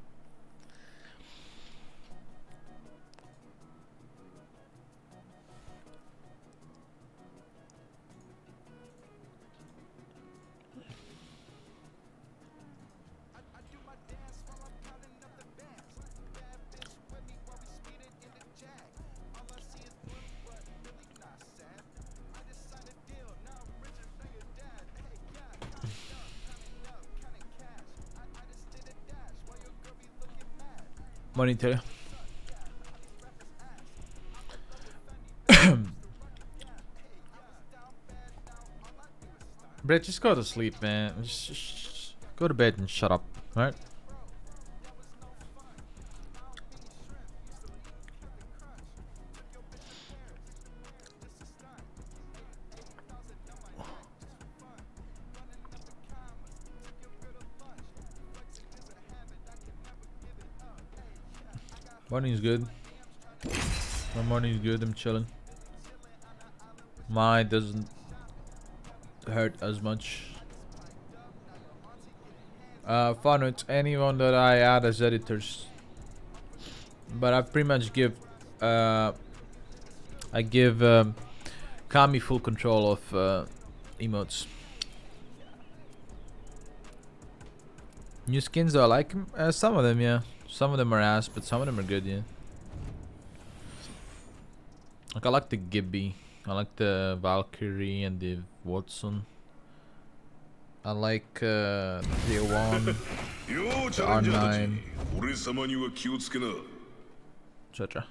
Morning, Taylor. Brett, just go to sleep, man. Just go to bed and shut up, alright? Morning's good. My morning's good. I'm chilling. Mine doesn't hurt as much. Fun with anyone that I add as editors, but I pretty much give I give Kami full control of emotes. New skins though, I like 'em. Some of them, yeah. Some of them are ass, but some of them are good, yeah. Like I like the Gibby, I like the Valkyrie and the Watson. I like the A1, the R9, etc.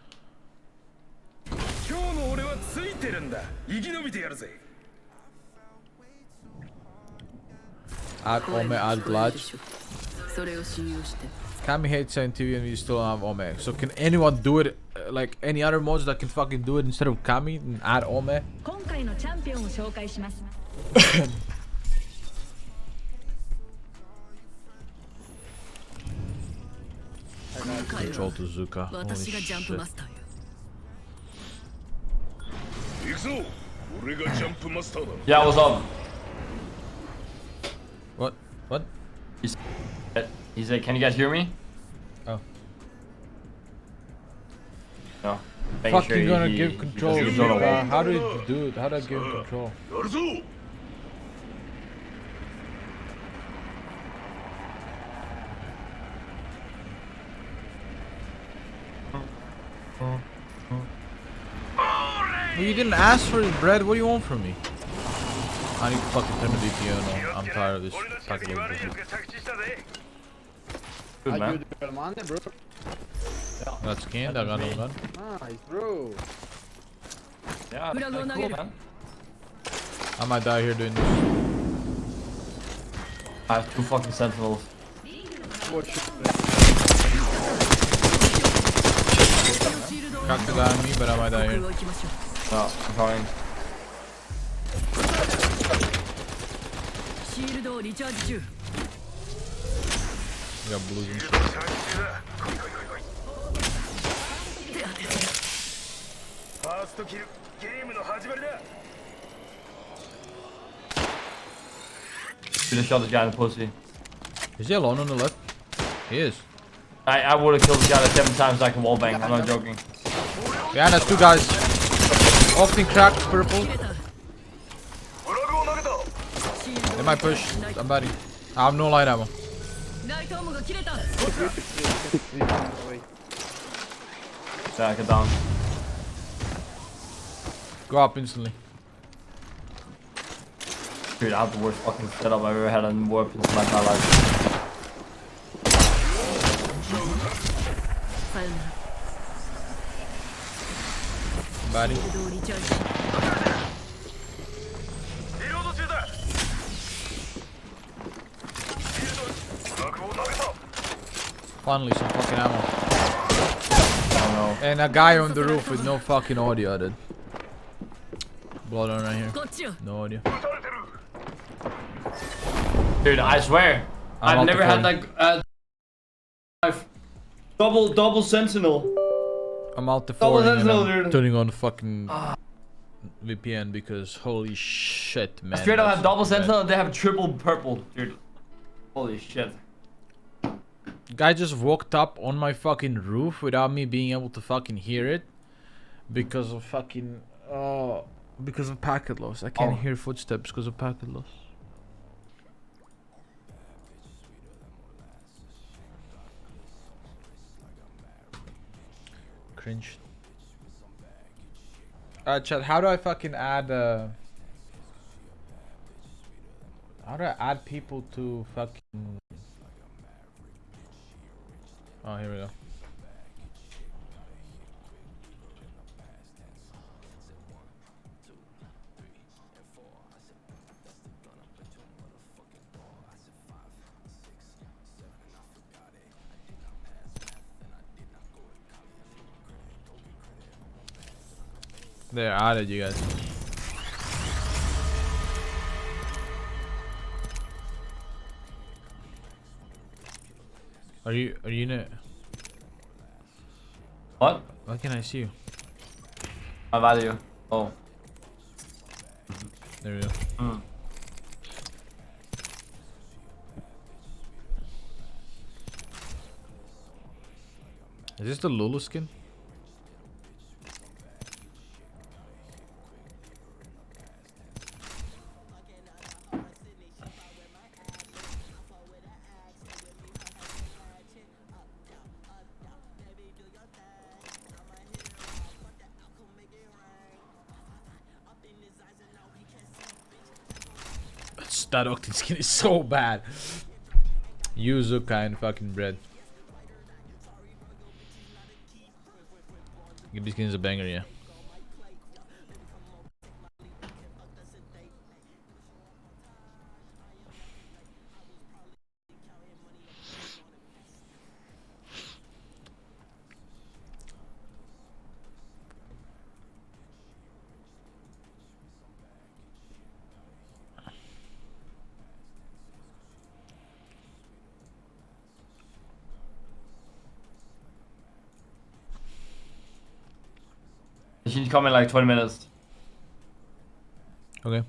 Add Ome, add Glad. Kami hates saying TV and we still don't have Ome. So can anyone do it like any other mods that can fucking do it instead of Kami and add Ome? Control to Zuka. Holy shit. Yeah, what's up? What? What? He said, can you guys hear me? Oh. No. Fucking gonna give control. How do you do it? How do I give control? Well, you didn't ask for it, Brad. What do you want from me? I need to fucking turn the VPN on. I'm tired of this fucking bullshit. Good, man. That's canned. I got no gun. Nice, bro. Yeah, that's kinda cool, man. I might die here doing this. I have 2 fucking sentinels. Got the guy on me, but I might die here. No, I'm coming. We got blues and shit. Should have shot this guy in the pussy. Is he alone on the left? He is. I would have killed this guy like 7 times I can wallbang. I'm not joking. Yeah, that's 2 guys. Often cracked, purple. They might push. Somebody. I have no light ammo. Yeah, get down. Go up instantly. Dude, I have the worst fucking setup I've ever had on warp in my entire life. Buddy. Finally, some fucking ammo. Oh And a guy on the roof with no fucking audio, dude. Blood on right here. No audio. no. Dude, I swear. I'm I've never had multi-phone. like double sentinel. I'm out the Double flooring and sentinel, I'm dude. turning on fucking VPN because holy shit, man. Straight up that's have double fucking bad. sentinel and they have triple purple, dude. Holy shit. Guy just walked up on my fucking roof without me being able to fucking hear it because of fucking because of packet loss. I can't hear footsteps because of packet loss. Cringe. Chat, how do I fucking add how do I add people to fucking... Oh, here we go. There, I added you guys. Are you in it? What? Why can't I see you? My value. Oh. There we go. Mm. Is this the Lulu skin? That Octane skin is so bad. Yuzu kind fucking bread. Give these skins a banger, yeah. She's coming in like 20 minutes. Okay.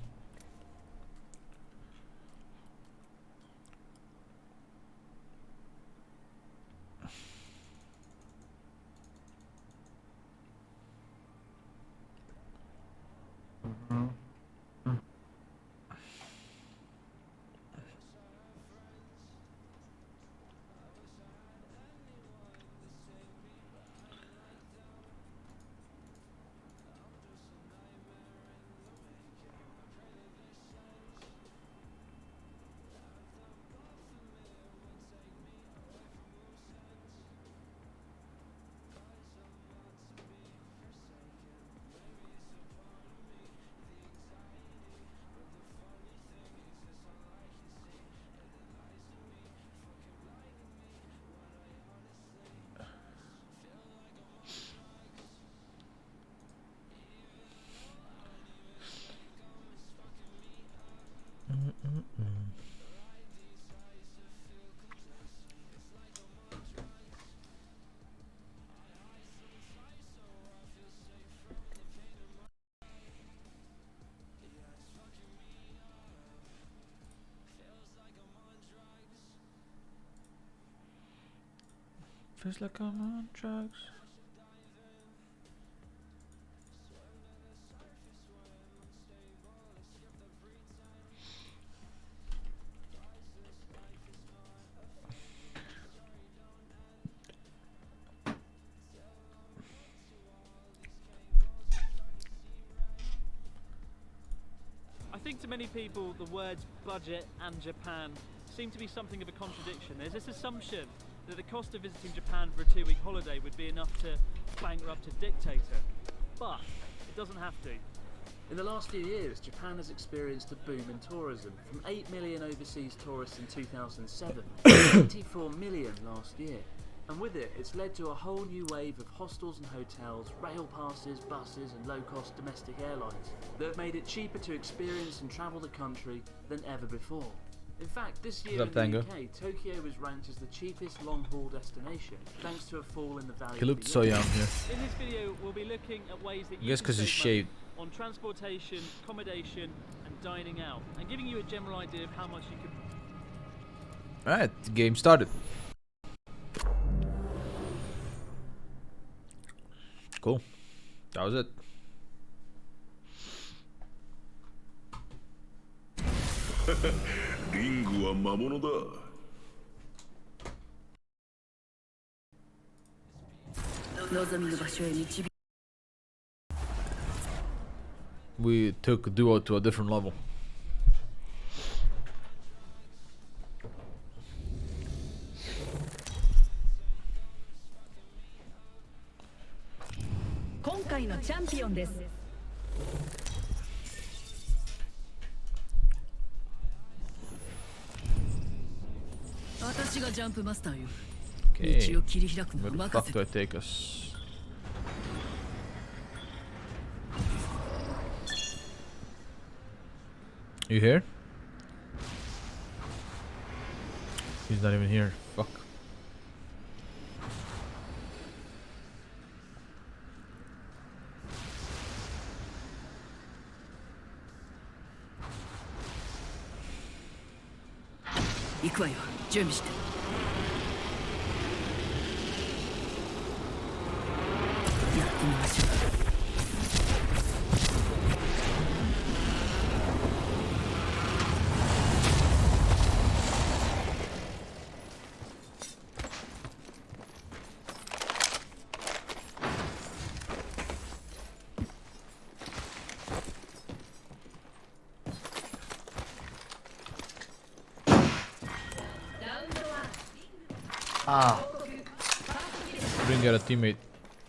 Feels like I'm on drugs. I think think to many people the words budget and Japan seem to be something of a contradiction. There's this assumption that the cost of visiting Japan for a 2-week holiday would be enough to bankrupt a dictator. But it doesn't have to. In the last few years, Japan has experienced a boom in tourism, from 8 million overseas tourists in 2007 to 84 million last year. And with it, it's led to a whole new wave of hostels and hotels, rail passes, buses and low-cost domestic airlines that have made it cheaper to experience and travel the country than ever before. In fact, this year in the UK, Tokyo was ranked as the cheapest long-haul destination, thanks to a fall in the value He of looked the so yen. young here. In this video, we'll be looking at ways that I you guess can because he's save money shaved. on transportation, accommodation, and dining out, and giving you a general idea of how much you could. Alright, the game started. Cool. That was it. We took duo to a different level. Okay. Where the fuck do I take us? You here? He's not even here. Fuck. We didn't get a teammate,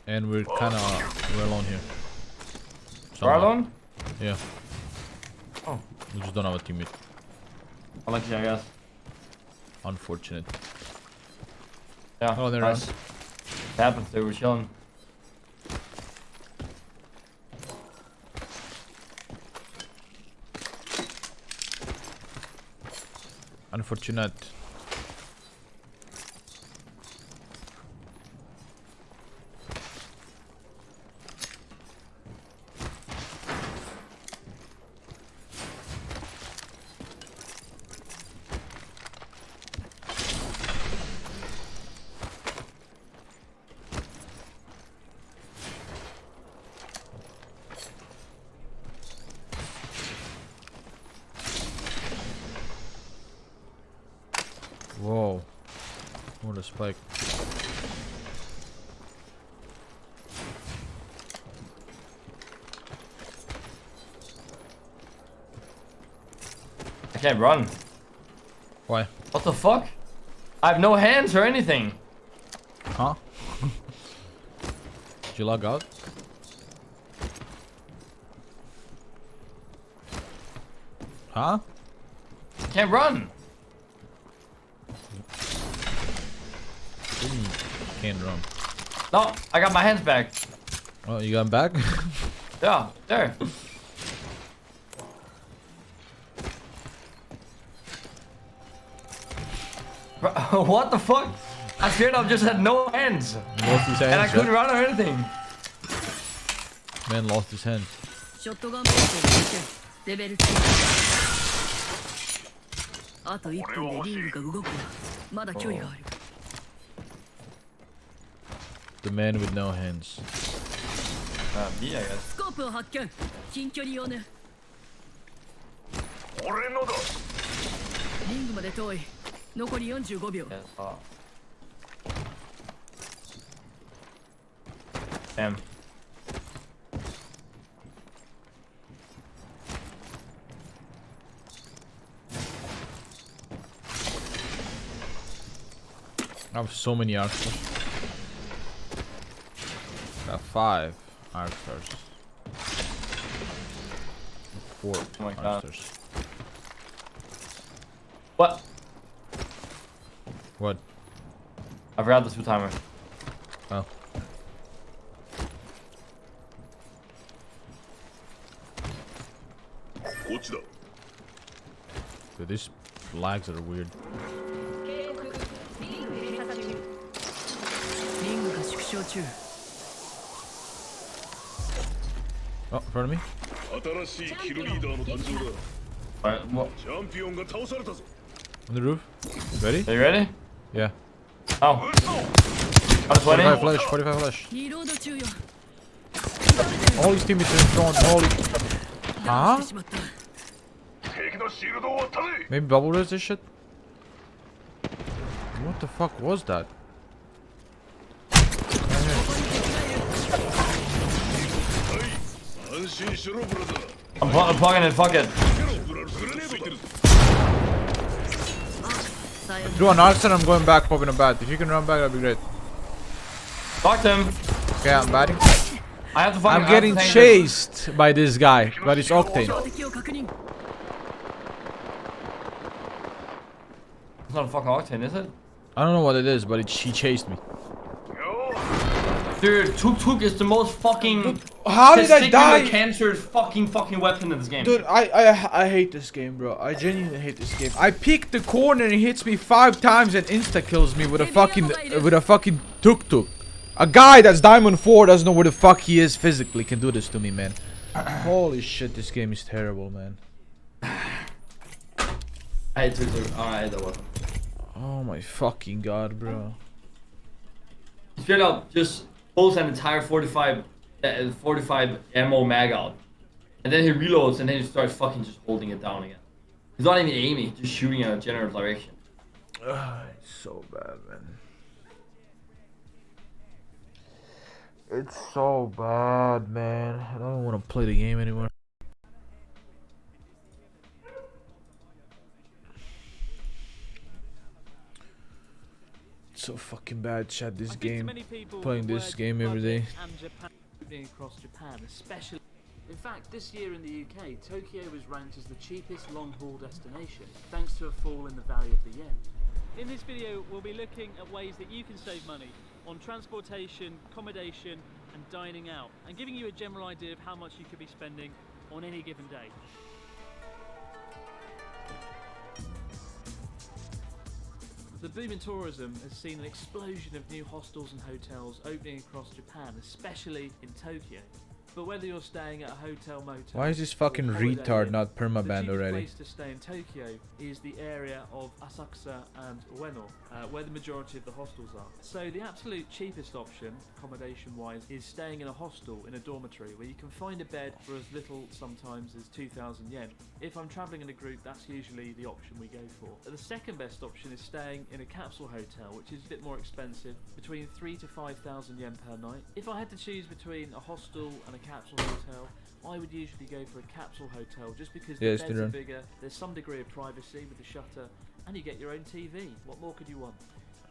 and we're alone here. We're alone? Yeah. Oh. We just don't have a teammate. Unlucky, I guess. Unfortunate. Yeah. Oh, there nice. it is. It happens, they were chilling. Unfortunate. Whoa. What a spike. I can't run. Why? What the fuck? I have no hands or anything. Huh? Did you log out? Huh? I can't run. Can't run. No, I got my hands back. Oh, you got him back? Yeah, there. Bro, what the fuck? I straight up just had no hands. Lost his hands. And I couldn't yeah? run or anything. Man lost his hand. ショットガンポイントをレベル2。あと1分でリングが動くな。まだ距離がある。The man with no hands. Me, I guess. スコープを発見。近距離用ね。リングまで遠い。残り45秒。 Yes, Damn. I have so many arc stars. Got 5 arc stars. 4 Oh my arc God. stars. What? What? I forgot the 2 timer. Oh. Dude, these lags are weird. リングが縮小中 Oh, in front of me. 新しいキルリーダーの誕生だ。 Alright, what? チャンピオンが倒されたぞ。 On the roof. Ready? Are you ready? Yeah. Oh. 45 120? flash, 45 flash. リロード中よ All these teammates are in front. Holy. ダウン Huh? してしまった 敵のシールドを割ったね。 Maybe bubble res this shit? What the fuck was that? Right here. 安心しろブラザー。 I'm plugging it, fuck it. ブラグレネードついてるぞ。 Do an arc star, I'm going back, popping a bat. If you can run back, that'd be great. Talk to him. Okay, I'm batting. I have to fucking. I'm getting chased by this guy, but it's Octane. 敵を確認 It's not a fucking Octane, is it? I don't know what it is, but he chased me. Dude, Tuk is the most fucking. How did I testicular die? cancer fucking weapon in this game. Dude, I hate this game, bro. I genuinely hate this game. I peek the corner and he hits me 5 times and insta kills me with a fucking tuk-tuk. A guy that's Diamond 4 doesn't know where the fuck he is physically can do this to me, man. Holy shit, this game is terrible, man. I hate Tuk. I hate that weapon. Oh my fucking god, bro. Straight up, just pulls an entire 45 ammo mag out. And then he reloads and then he starts fucking just holding it down again. He's not even aiming, just shooting in a general direction. It's so bad, man. It's so bad, man. I don't want to play the game anymore. It's so fucking bad, chat. This game. Playing this game every day. And Japan moving across Japan, especially. In fact, this year in the UK, Tokyo was ranked as the cheapest long-haul destination, thanks to a fall in the value of the yen. In this video, we'll be looking at ways that you can save money on transportation, accommodation, and dining out, and giving you a general idea of how much you could be spending on any given day. The boom in tourism has seen an explosion of new hostels and hotels opening across Japan, especially in Tokyo. But whether you're staying at a hotel, motel, Why is this or fucking holiday retard inn, not permabanned the already? cheapest place to stay in Tokyo is the area of Asakusa and Ueno, where the majority of the hostels are. So the absolute cheapest option, accommodation-wise, is staying in a hostel in a dormitory where you can find a bed for as little sometimes as 2,000 yen. If I'm travelling in a group, that's usually the option we go for. The second best option is staying in a capsule hotel, which is a bit more expensive, between 3,000 to 5,000 yen per night. If I had to choose between a hostel and a capsule hotel, I would usually go for a capsule hotel just because the beds are bigger, there's some degree of privacy with the shutter, and you get your own TV. What more could you want?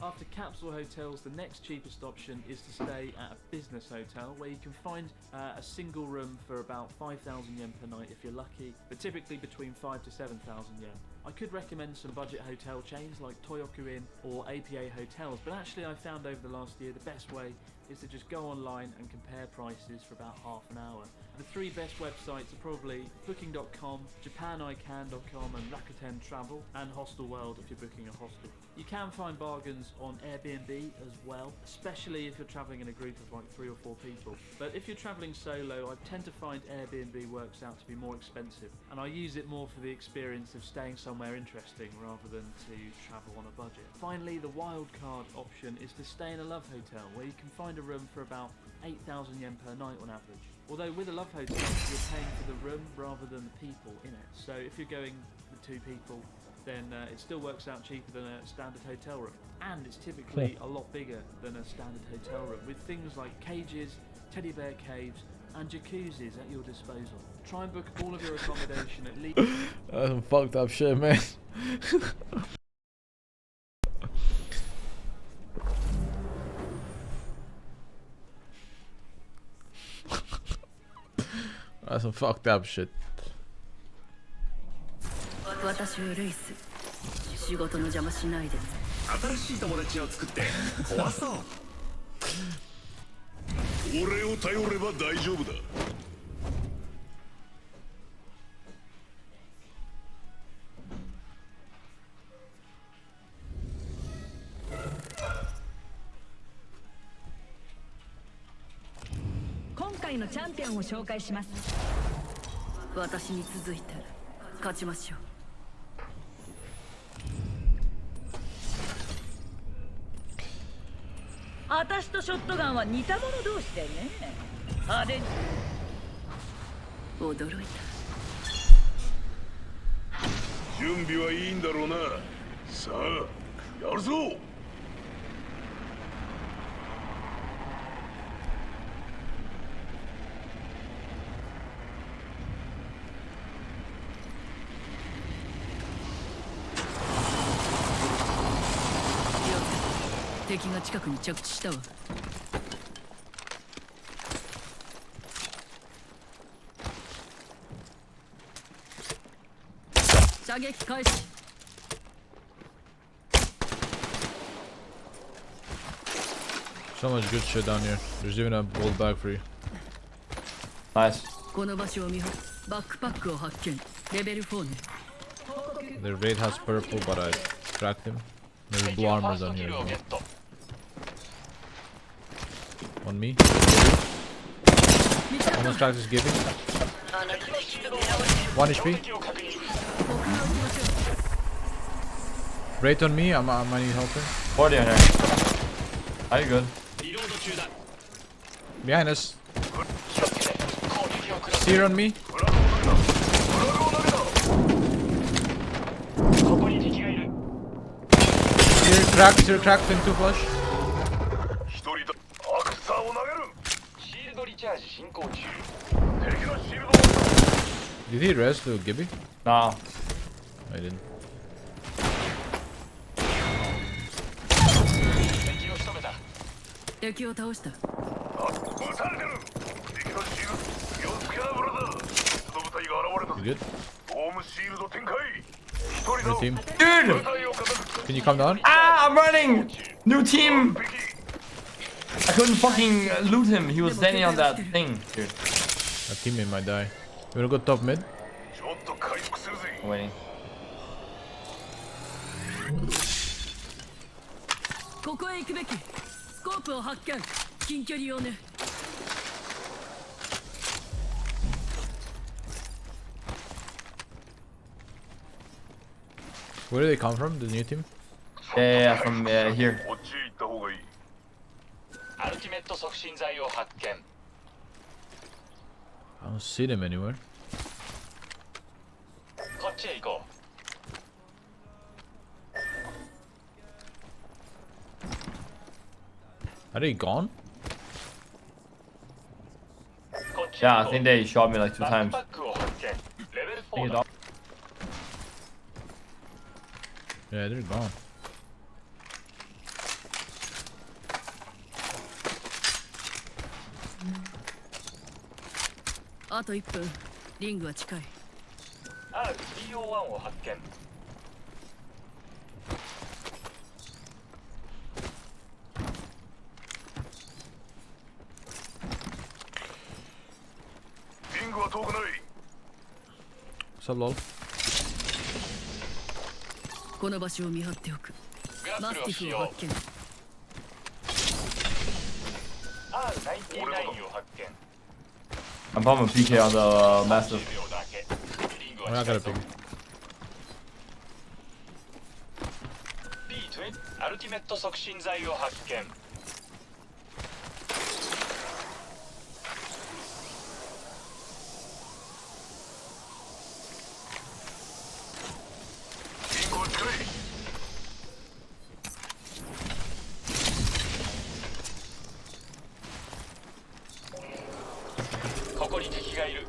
After capsule hotels, the next cheapest option is to stay at a business hotel where you can find a single room for about 5,000 yen per night if you're lucky, but typically between 5,000 to 7,000 yen. I could recommend some budget hotel chains like Toyoku Inn or APA Hotels, but actually I found over the last year the best way is to just go online and compare prices for about half an hour. The 3 best websites are probably booking.com, japanican.com and Rakuten Travel, and Hostel World if you're booking a hostel. You can find bargains on Airbnb as well, especially if you're travelling in a group of like 3 or 4 people. But if you're travelling solo, I tend to find Airbnb works out to be more expensive, and I use it more for the experience of staying somewhere interesting rather than to travel on a budget. Finally, the wildcard option is to stay in a love hotel where you can find a room for about 8,000 yen per night on average. Although with a love hotel, you're paying for the room rather than the people in it. So if you're going with 2 people, then it still works out cheaper than a standard hotel room. And it's typically a lot bigger than a standard hotel room, with things like cages, teddy bear caves, and jacuzzis at your disposal. Try and book all of your accommodation at least. That's some fucked up shit, man. That's some fucked up shit. 私をルイス仕事の邪魔しないでね新しい友達を作って壊そう俺を頼れば大丈夫だ今回のチャンピオンを紹介します私に続いて勝ちましょう私とショットガンは似た者同士でね派手に驚いた準備はいいんだろうなさあやるぞ敵が近くに着地したわ射撃開始 So much good shit down here. There's even a gold bag for you. Nice. この場所を見張るバックパックを発見レベル4ね The raid has purple, but I cracked him. There's blue armors on here as well. On me. Almost cracked his giving. 1 HP. Raid on me. I might need help here. 40 on here. Are you good? Behind us. Seer on me. Seer cracked into flush. 一人だアクサーを投げるシールドリチャージ進行中敵のシールド Did he res to Gibby? Nah. I didn't. 敵を仕留めた敵を倒した撃たれてる敵のシールド気をつけなブラザーその部隊が現れた You good? ホームシールド展開一人 New だ team. Dude! 部隊を片付け Can you come down? Ah, I'm running! New team! I couldn't fucking loot him. He was standing on that thing, dude. That teammate might die. You wanna go top mid? ちょっと回復するぜ I'm waiting. ここへ行くべきスコープを発見近距離用ね Where do they come from? The new team? Yeah, from here. こっちへ行った方がいいアルティメット促進剤を発見 I don't see them anywhere. こっちへ行こ Are they gone? うこっちへ Yeah, 行 I こ think う they shot me like 2バック times. パックを発見レベル Take 4 it だ off. Yeah, they're gone. あと1分リングは近い RTO1 を発見リングは遠くない What's up, lol? この場所を見張っておくグラマスティップルを使用フを発見 R99 を発見 I'm bombing PK on the massive. 10秒だけリング We're は not 近い gonna ぞ pick. P20 アルティメット促進剤を発見リングは近いここに敵がいる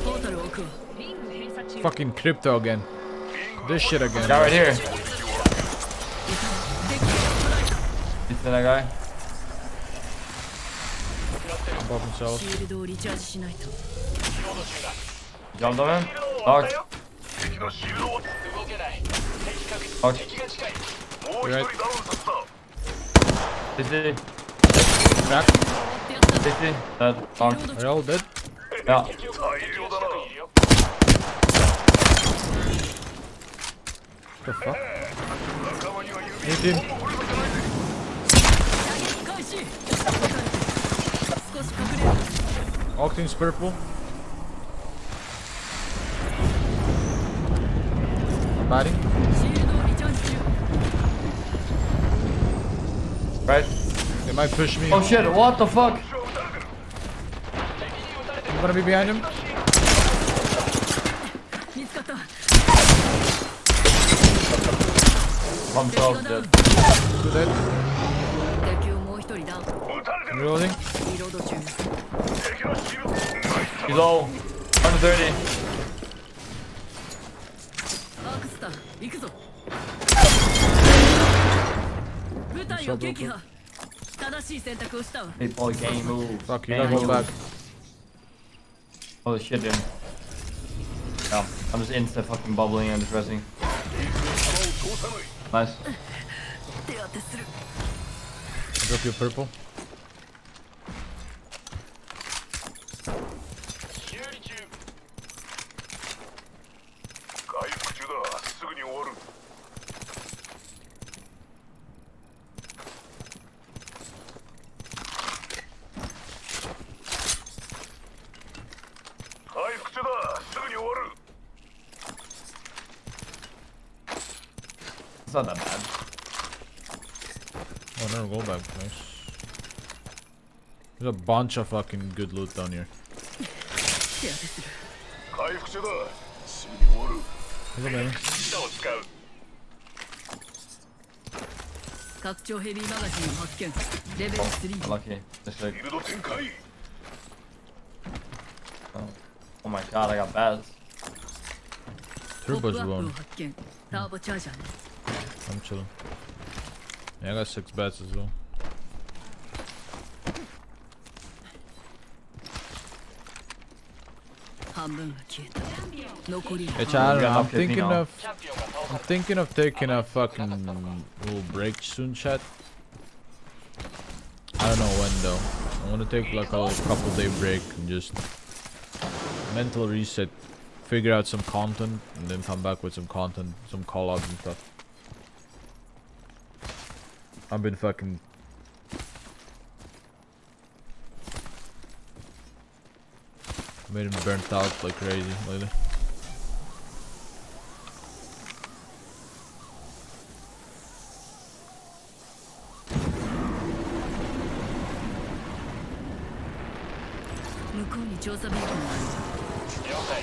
ポータルを置くわ Fucking crypto again. This shit again. Guy right here. You see that guy? Pop himself. シールドをリチャージしないと。 Jumped on him. Knocked. 敵のシールドを動けない。敵確実。 Knocked. 敵が近い。もう一人ダウンさせた 50. Crack. 50. Dead. Knocked. Are they all dead? Yeah. 敵を大量だな。いるよ。 What the fuck? 仲間には指 Hit him. 開始。少し隠れる。 Octane's purple. I'm batting. シールドをリチャージ中。 Right. They might push me. Oh shit, what the fuck? I'm gonna be behind him. 見つかった。 Himself dead. Two dead. 敵をもう一人ダウン。 Reloading. リロード中。 敵のシールドナイス He's low. 130. アークスター、行くぞ。部隊を撃破。正しい選択をしたわ。 Hey, boy, game move. Fuck, you gotta go back. Holy shit, dude. No, I'm just insta fucking bubbling and just resting. 通さない Nice. 手当てする。 Drop your purple. 修理中。回復中だすぐに終わる回復中だすぐに終わる It's not that bad. Oh no, go back. Nice. There's a bunch of fucking good loot down here. 手当てする。回復中だすぐに終わる There's a many. 舌を使う拡張ヘビーマガジンを発見。レベル 3。 Unlucky. Just フィ like, ールド展開 oh my god, I got bats. ポッ Turbo's プアップを one. 発見。ターボチャージャーね。 I'm chilling. Yeah, I got 6 bats as well. 半分が消えた。残り Hey, I don't know. I'm thinking Filipino. of チャンピオンが倒さ I'm れた。 thinking of taking a fucking little break soon, chat. I don't know when though. I want to take like a couple day break and just mental reset, figure out some content, and then come back with some content, some call-outs and stuff. I've been fucking made him burnt out like crazy lately.向こうに調査ビーコンがある。了解。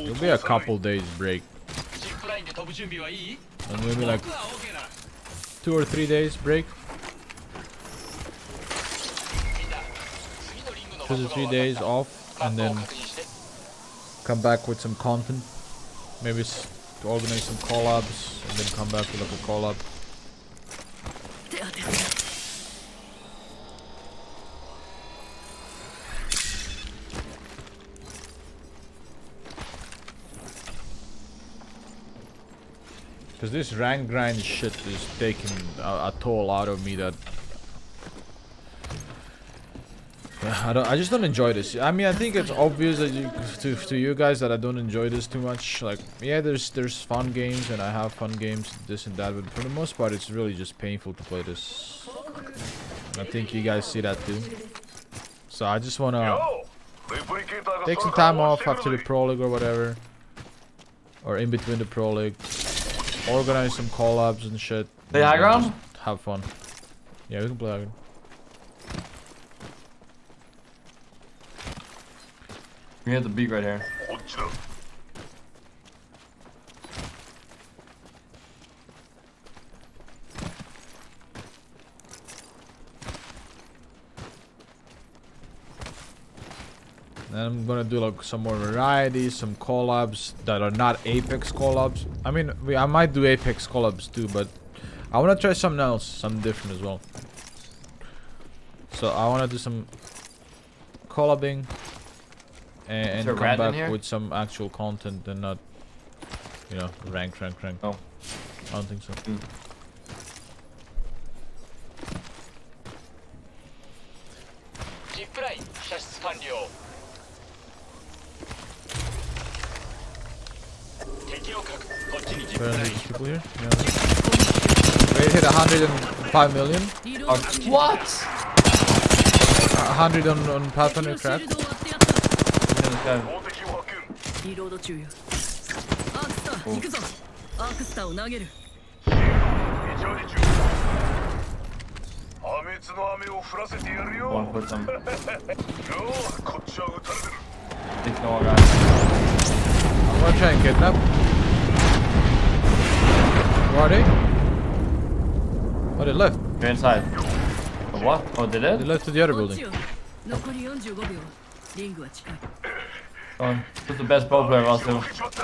It'll be a couple days break, ジップラインで飛ぶ準備はいい？ and maybe like 僕は OK だ。 2 or 3 days break. みんな、次のリングの 2 to 場所が 3 分 days かった。 off, マッ and プを then 確認して。 come back with some content. Maybe to organize some collabs, and then come back with like a collab. 手当てする。 Cause this rank grind shit is taking a toll out of me that I just don't enjoy this. I mean, I think it's obvious that to you guys that I don't enjoy this too much. Like, yeah, there's fun games and I have fun games, this and that, but for the most part, it's really just painful to play this. I think you guys see that too. So I just wanna よレプリケーターが take some 空から time 回 off してく after る the pro league or whatever, or in between the pro league. Organize some collabs and shit. Play high and ground? just have fun. Yeah, we can play high ground. We hit the beat right here. こっちだ I And I'm gonna do like some more varieties, some collabs that are not Apex collabs. I mean, I might do Apex collabs too, but I wanna try something else, something different as well. So I wanna do some collabing and come back with some actual content and not, you know, rank. Oh. I don't think so. Zipline 射出完了。敵を確こっちに Where are Zipline these people here? Yeah. Raid hit 105 million. What? 100 on Pathfinder crack. 標的を発見リロード中よ。アークスター行くぞ。アークスターを投げる。リチャージ中破滅の雨を降らせてやるよ One put some. ようこっちは撃たれてる Take no one, guys. I'm gonna try and kidnap. Where are they? Oh, they left. You're inside. Oh, what? Oh, they They did? left to the other こっち building. よ。残り45秒。リングは近い。 Oh, who's the best bow player of us two? 受けちまった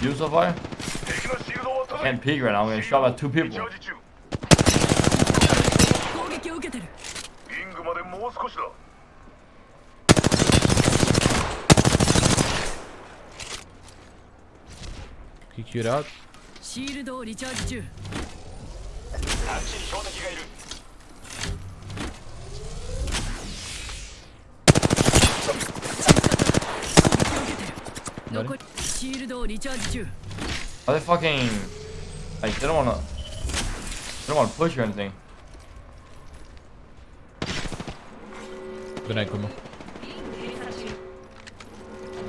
You so far? 敵のシールドを渡せ Can't peek right now. I'm gonna shot at two リ people. チャージ中攻撃を受けてる。リングまでもう少しだ Kick you out. シールドをリチャージ中。あっちに標的がいる 残りシールドをリチャージ中。 Are they fucking like they don't wanna push or anything? Good night, Kuma.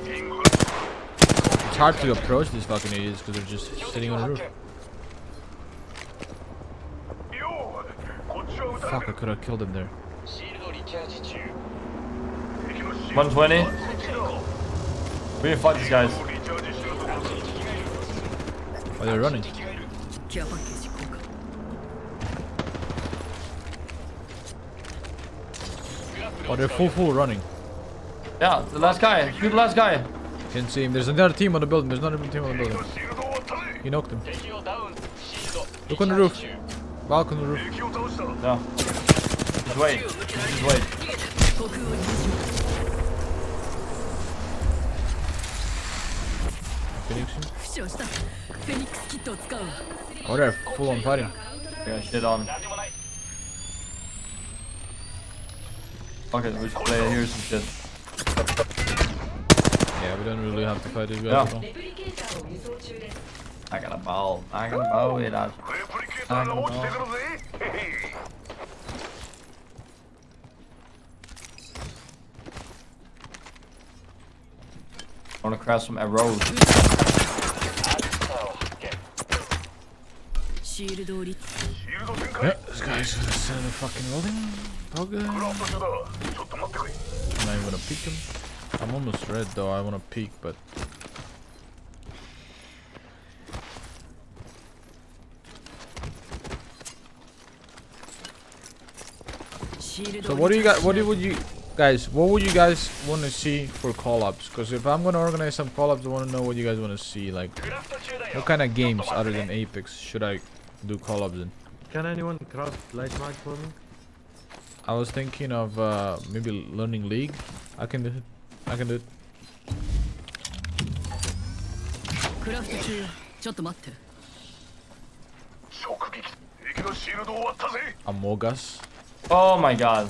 リングが It's hard to approach these fucking idiots because they're just sitting on the roof. ようこっちは撃たれ Fuck, て I る could have killed him there. シールドリチャージ中敵のシールド120. We need to fight these guys. をリチャージしてるところだ Oh, they're running. ケアパッケージ交換。 Oh, they're full running. Yeah, the last guy. Shoot the last guy. Can't see him. There's another team on the building. There's another team on the 敵 building. のシールドを渡せ He knocked him. 敵をダウンシールド Look on the roof. Balcony on the roof. 敵を倒した No. Just wait. Just wait. 航空を入手。 Phoenix him. 負傷した。フェニックスキットを使うわ。 Oh, they're full on fighting. I got shit on. 何でもない Okay, we should play here some shit. Yeah, we don't really have to fight these guys Yeah. at all. I got a bow. I got a bow. It out. レプリケーターが落ちてくるぜへへ I wanna crash some arrows. シールドをリ。シールド展開 Yeah, this guy's gonna send a fucking building. Okay. クラフト中だちょっと待ってくれ I'm not even gonna peek him. I'm almost red though. I wanna peek, but so what do you guys? What would you guys? What would you guys want to see for call-ups? Because if I'm gonna organize some call-ups, I want to know what you guys want to see. Like, クラフト中だよ what kind of games other than Apex should I do call-ups in? Can anyone craft light mag for me? I was thinking of maybe learning League. I can do it. I can do it. クラフト中よ。ちょっと待って。直撃敵のシールドを割ったぜ Among Us. Oh my god.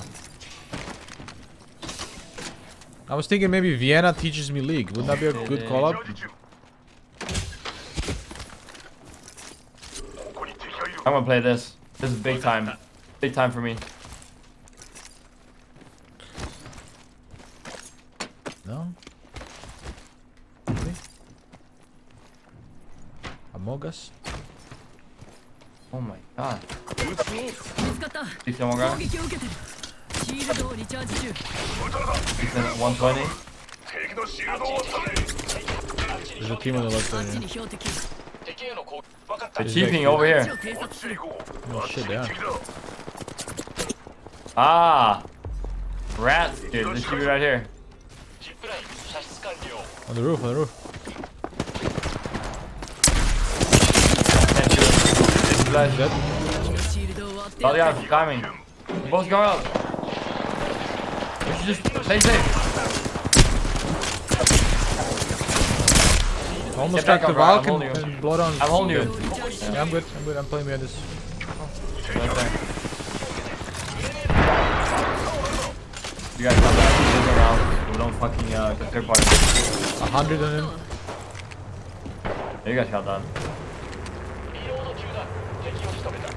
I was thinking maybe Vienna teaches me League. Wouldn't that be a good チャ call-up? ージ中ここに敵がいる I'm gonna play this. This is big time. Big time for me. No. Really? Among Us. Oh my god. 見つかった。 See someone 攻 guy? 撃を受けてる。シールドをリチャージ中。 120. 敵のシールドを割ったぜ There's a team on the left あっ side. ち Yeah. に標的。敵への攻撃分かった They're cheaping over あっち here. を偵察する。 Oh shit, they are. 敵だ Ah. Rats, dude. This should be right here. 完了。 On the roof, on the roof. Can't do it. It's flash. Dead. シールドを割って Oh yeah, climbing. Both go out. We should just play safe. Almost Get back got the up, right? I'm Valk holding and, you. and blood on. I'm holding you. Yeah, I'm good. I'm good. I'm playing behind this. Right there. You guys come back. Move around. We don't fucking get third party. 100 on him. Yeah, you guys got that. リロード中だ。敵を仕留めた。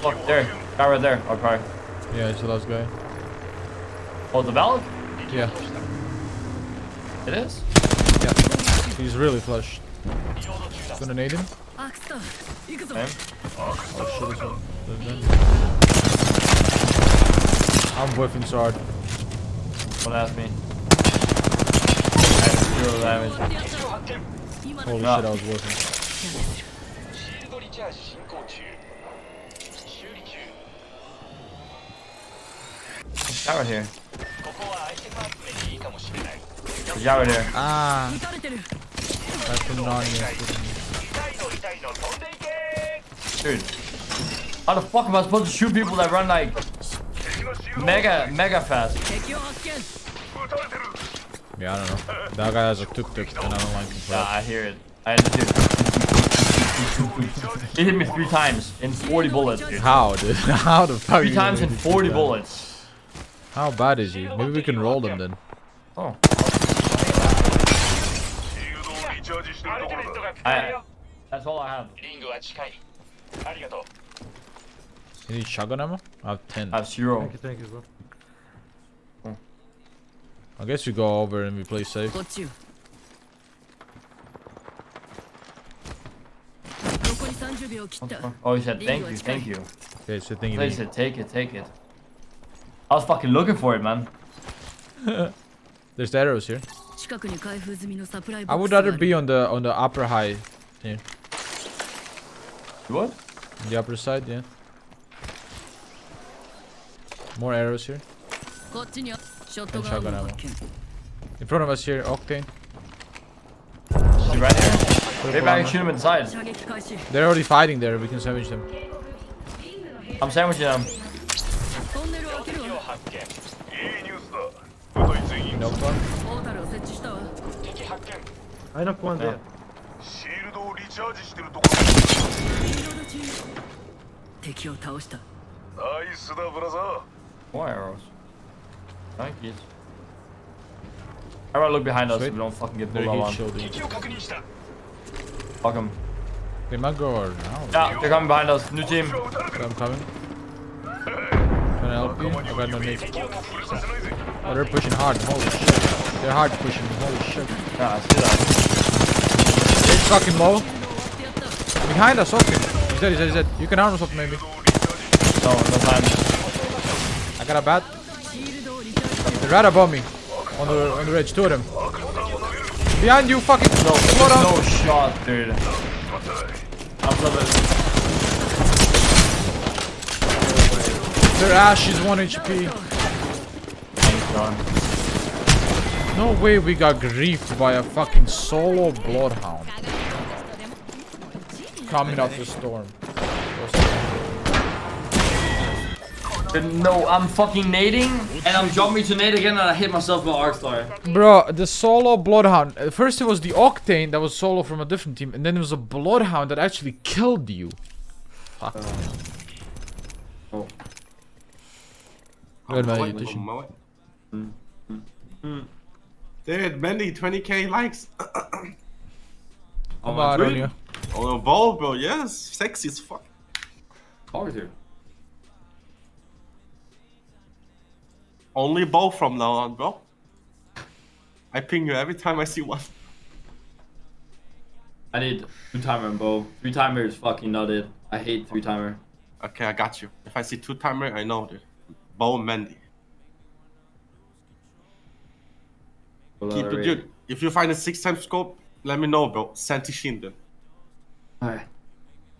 Look, there. Guy right there. I'll try. Yeah, it's the last guy. Oh, the Valk? Yeah. It is? Yeah. He's really flushed. Gonna nade him. アクスター行くぞ Okay. Oh shit, this one. I'm whiffing so hard. Don't ask me. I have 0 damage. 今 Holy No. shit, I was whiffing. シールドリチャージ進行中。修理中。 Guy right here. ここはアイテム集めにいいかもしれない。 There's a guy right here. Ah, 撃たれてる that's from Narnia. 痛いの痛いの飛んでいけ。 Dude. How the fuck am I supposed to shoot people that run like 敵のシールド。 mega fast? 敵を発見 撃たれてる。 Yeah, I don't know. That guy has a tuk-tuk and I don't like him for Yeah, that. I hear it. I just did. He hit me 3 times in 40 bullets, dude. How, dude? How the fuck? 3 you times gonna in do 40 that? bullets. How bad is he? Maybe we can roll them then. Oh. シールドをリチャージしてるアルところだ。ティメットが使えるよ。 That's all I have. リングは近い。ありがとう。 You need shotgun ammo? I have 10. I have 0. Thank you, bro. I guess we go over and we play safe. こっちよ残り30秒切った Oh, he said thank you, thank you. Okay, so thingy. He said take it, take it. I was fucking looking for it, man. There's the arrows here. 近くに開封済みのサプライボ I ック would スがあ rather る be on the upper high. Here. What? On the upper side, yeah. More arrows here. こっちにショットガンを発見 In front of us here, Octane. He's right here. Maybe I can shoot him inside. 射撃開始 They're already fighting there. We can sandwich them. I'm sandwiching them. トンネルを開ける敵をわ発見。いいニュースだ。部隊全員 No fun. ポータルを設置したわ敵発見。 I knocked one there. シールドをリチャージしてるところだ。リロード中敵を倒したナイスだブラザー。 More arrows. Thank you. Everyone look behind us so Sweet. we don't fucking get They're pulled heat on. shielding. 敵を確認した。 Fuck them. They might go around. Yeah, they're coming behind us. New team. I'm coming. Can I help you? I got no nades. 敵を確認した Oh, they're pushing hard. Holy shit. They're hard pushing. Holy shit. Yeah, I see that. It's fucking low. Behind us, okay. He's dead, he's dead, he's dead. You can arm us up maybe. No, no time. I got a bat. They're right above me. On the ridge, 2 of them. Behind you, fucking. No, Slow down. no shot, dude. I'm flipping. Their ash is 1 HP. Thanks, John. No way we got griefed by a fucking solo bloodhound. Coming out the storm. No, I'm fucking nading, and I'm jumping to nade again, and I hit myself with arc star. Bro, the solo bloodhound. First it was the Octane that was solo from a different team, and then there was a bloodhound that actually killed you. Fuck. Oh. Good man, Edition. Dude, Mendy, 20k likes. Come on, on you. Oh, ball, bro, yes. Sexy as fuck. Always here. Only ball from now on, bro. I ping you every time I see one. I need 2-timer and bow. 3-timer is fucking not it. I hate 3-timer. Okay, I got you. If I see 2-timer, I know, dude. Bow Mendy. Keep it, dude. If you find a 6-time scope, let me know, bro. Santi Shin, dude. Alright.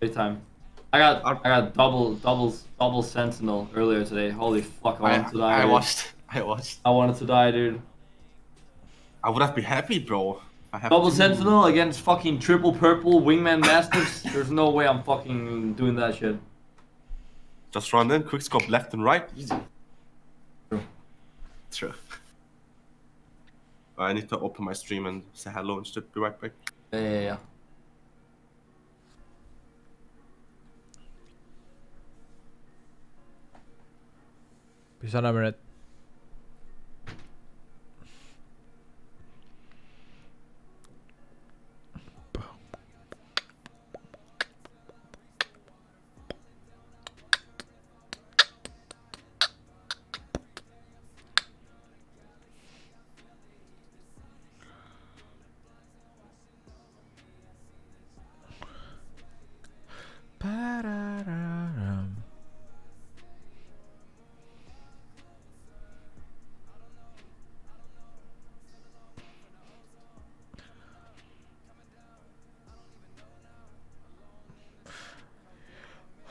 3-time. I got double sentinel earlier today. Holy fuck! I wanted to die. I dude. watched. I wanted to die, dude. I would have been happy, bro. I have Double two- sentinel against fucking triple purple wingman masters. There's no way I'm fucking doing that shit. Just run in, quick scope left and right, easy. True. True. I need to open my stream and say hello and shit. Be right back. Yeah. Bisa na minute. Ba-da-da-dum.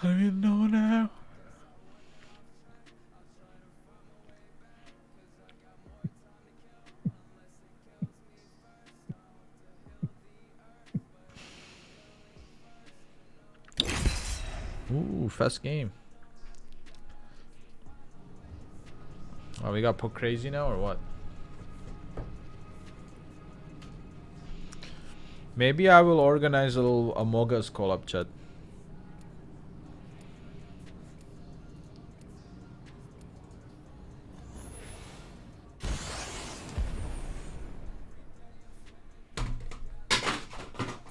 I don't know now. Ooh, fast game. Oh, we got put crazy now or what? Maybe I will organize a little Among Us collab chat.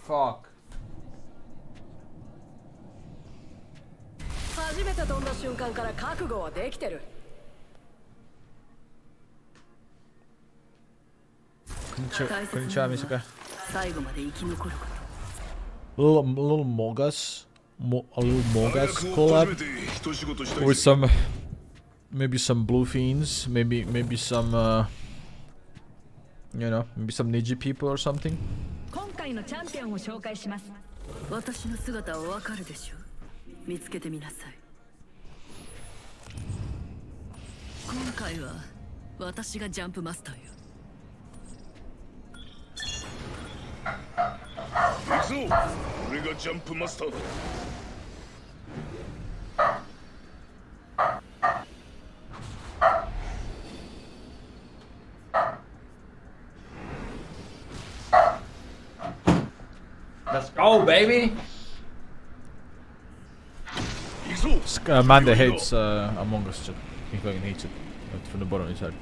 Fuck. 初めて飛んだ瞬間から覚悟はできてる。 Konnichiwa, Misaka. 最後まで生き残ること。 Little Mogas. A little Mogas collab. With some... Maybe some blue fiends. Maybe some... you know, maybe some Niji people or something. 今回のチャンピオンを紹介します。私の姿はわかるでしょう。見つけてみなさい。今回は私がジャンプマスターよ。行くぞ。俺がジャンプマスターだ。Let's go, baby. Amanda hates Among Us chat. He fucking hates it. From the bottom of his head.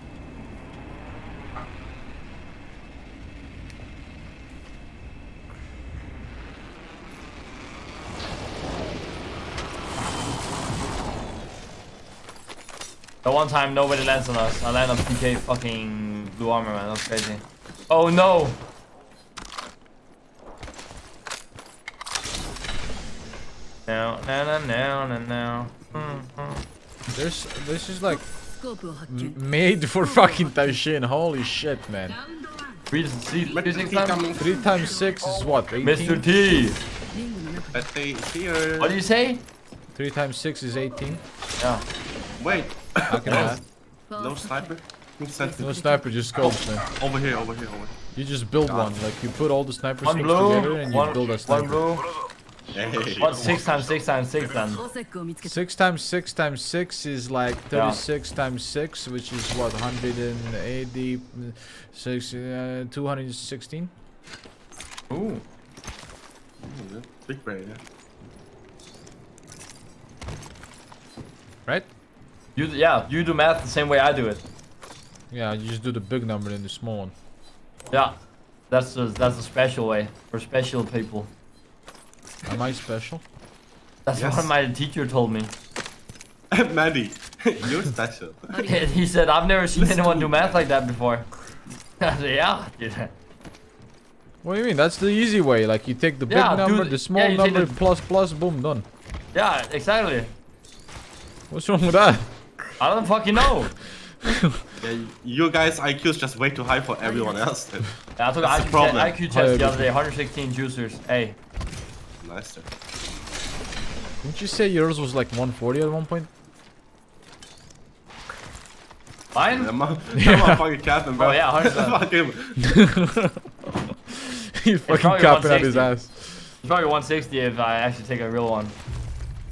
The one time nobody lands on us. I land on PK fucking blue armor, man. That's crazy. Oh no! No. This is like made for fucking Taishin. Holy shit, man. 3 times 6 is what? 18? Mr. T. Let's stay here. What do you say? 3 times 6 is 18. Yeah. Wait. How can that? No sniper? No sniper, just scopes, man. Over here. You just build one. Like you put all the sniper One scopes blue, together and you build a sniper. One blue. Hey. What's 6 times 6 times 6 then? 6 times 6 times 6 is like 36 times 6, which is what, 180, 216? Ooh. Big brain, yeah. Right? You do math the same way I do it. Yeah, you just do the big number and the small one. Yeah. That's the special way. For special people. Am I special? That's what my teacher told me. Maddie, you're special. He said, I've never seen anyone do math like that before. I said, yeah, dude. What do you mean? That's the easy way. Like you take the big number, the small number, plus, boom, done. Yeah, exactly. What's wrong with that? I don't fucking know. Yeah, you guys' IQ is just way too high for everyone else. Yeah, I took an IQ test the other day, 116 juicers. Hey. Nice. Didn't you say yours was like 140 at one point? Mine? I'm fucking capping, bro. Oh yeah, 100%. He's fucking probably capping at his 160. ass. It's probably 160 if I actually take a real one.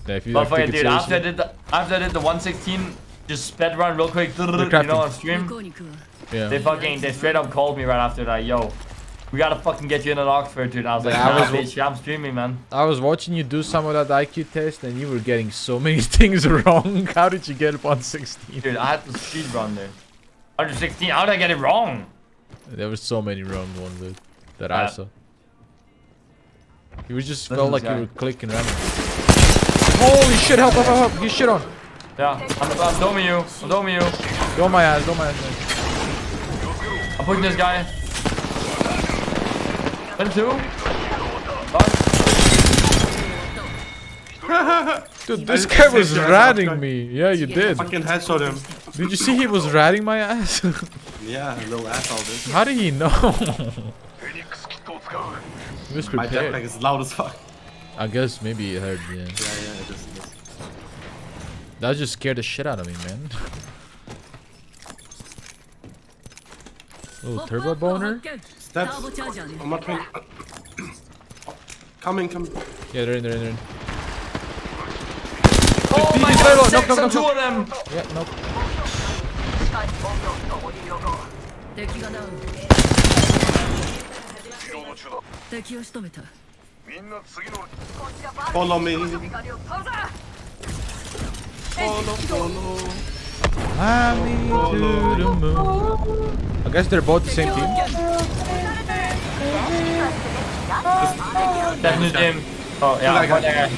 Yeah, if you But like, take fucking it dude, after seriously. I did the 116, just sped run real quick, you know, crafting. on stream. Yeah. They straight up called me right after that, yo. We gotta fucking get you in an Oxford, dude. I was like, Yeah, I nah, was- bitch, I'm streaming, man. I was watching you do some of that IQ test and you were getting so many things wrong. How did you get 116? Dude, I had to speed run there. 116, how did I get it wrong? There were so many wrong ones that I Yeah. saw. You just Listen felt to like this you guy. were clicking random. Holy shit, help, help, help, help. Get shit on. Yeah, I'm doming you. I'm doming you. Go on my ass, go on my ass, man. I'm pushing this guy. 22. Dude, this I guy was said, ratting me. Yeah, you did. Fucking headshot him. Did you see he was ratting my ass? Yeah, a little asshole, dude. How did he know? フェニックスキットを使う He was My jetpack prepared. is loud as fuck. I guess maybe he heard, yeah. Yeah, yeah, it is. That just scared the shit out of me, man. Oh, turbo boner? Steps. I'm not trying. Coming, coming. Yeah, they're in, they're in, they're in. Oh my He's god, low, 6 knock, and 2 knock, of them. Yeah, nope. 敵がダウン。リロード中だ敵を仕留めた。みんな次の Follow me. 敵が両倒せ Follow, follow. Fly me to the moon. I guess they're both the same team. That's new team. Oh yeah, I'm there.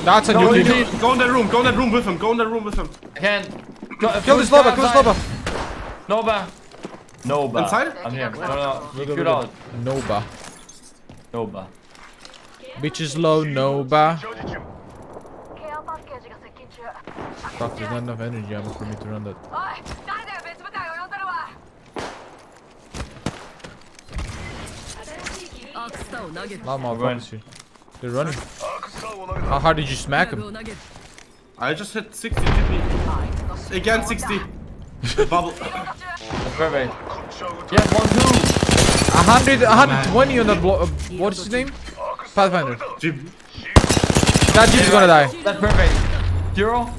That's a Go, new in, team. go in that room. Go in that room with him. Go in that room with him. I can't. Kill this Loba, kill this Loba. Nova. Nova. Inside? I'm here. No, you shoot out. Noba. Nova. Bitch is low, Noba. チャージ中 ケアパッケージが接近中 Fuck, there's not enough energy ammo for me to run that. おい誰だよ別部隊を呼んでるわアークスターを投げる。 Lot of motherfuckers here. They're running. アークスターを投げた How hard did you smack フラグ him? を投げる。 I just hit 60 GP. Again, 60. Bubble. That's perfect. こっちは撃た Yes, 1-2. 120 on that what is his name? Pathfinder. GP. That Jeep's gonna die. That's perfect. 0.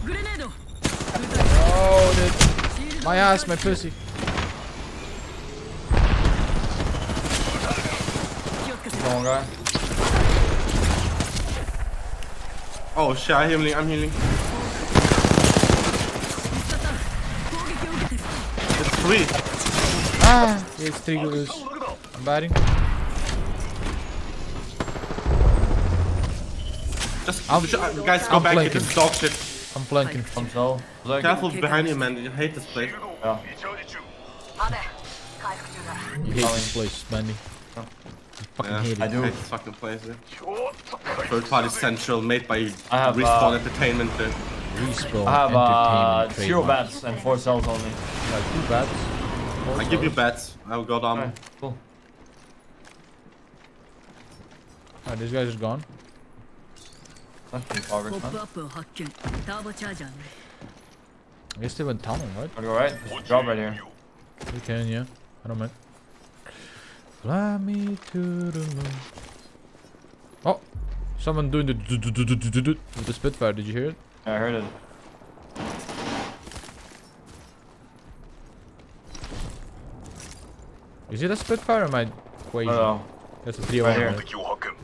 グレネード。 Oh, dude. My ass, my pussy. 気をつけて。 Come on, guy. Oh shit, I'm healing. I'm healing. 攻撃を受けてる。 It's 3. Ah, it's 3 goes. I'm batting. Just guys, go I'm back. flanking. This is dog shit. I'm flanking. I'm so. Look. Careful behind you, man. You hate this place. Yeah. リチャージ中雨回復中だ I hate this place, Mandy. I fucking Yeah, hate I it. do hate this fucking place. Yeah. ちょっと Third party central made by I have, Respawn Entertainment. Respawn I have entertainment 0 trademark. bats and 4 cells only. Like 2 bats. I give you bets. I will go down. Alright, cool. Alright, these guys are gone. That's pretty progress, ポッ man. プアップを発見。ターボチャージャーね。 I guess they went tunnel, right? Wanna go right? There's a drop right here. We can, yeah. I don't mind. Fly me to the moon. Oh! Someone doing the with the Spitfire, did you hear it? Yeah, I heard it. Is it a Spitfire or am I crazy? No. That's a 3 Right here. 敵を発見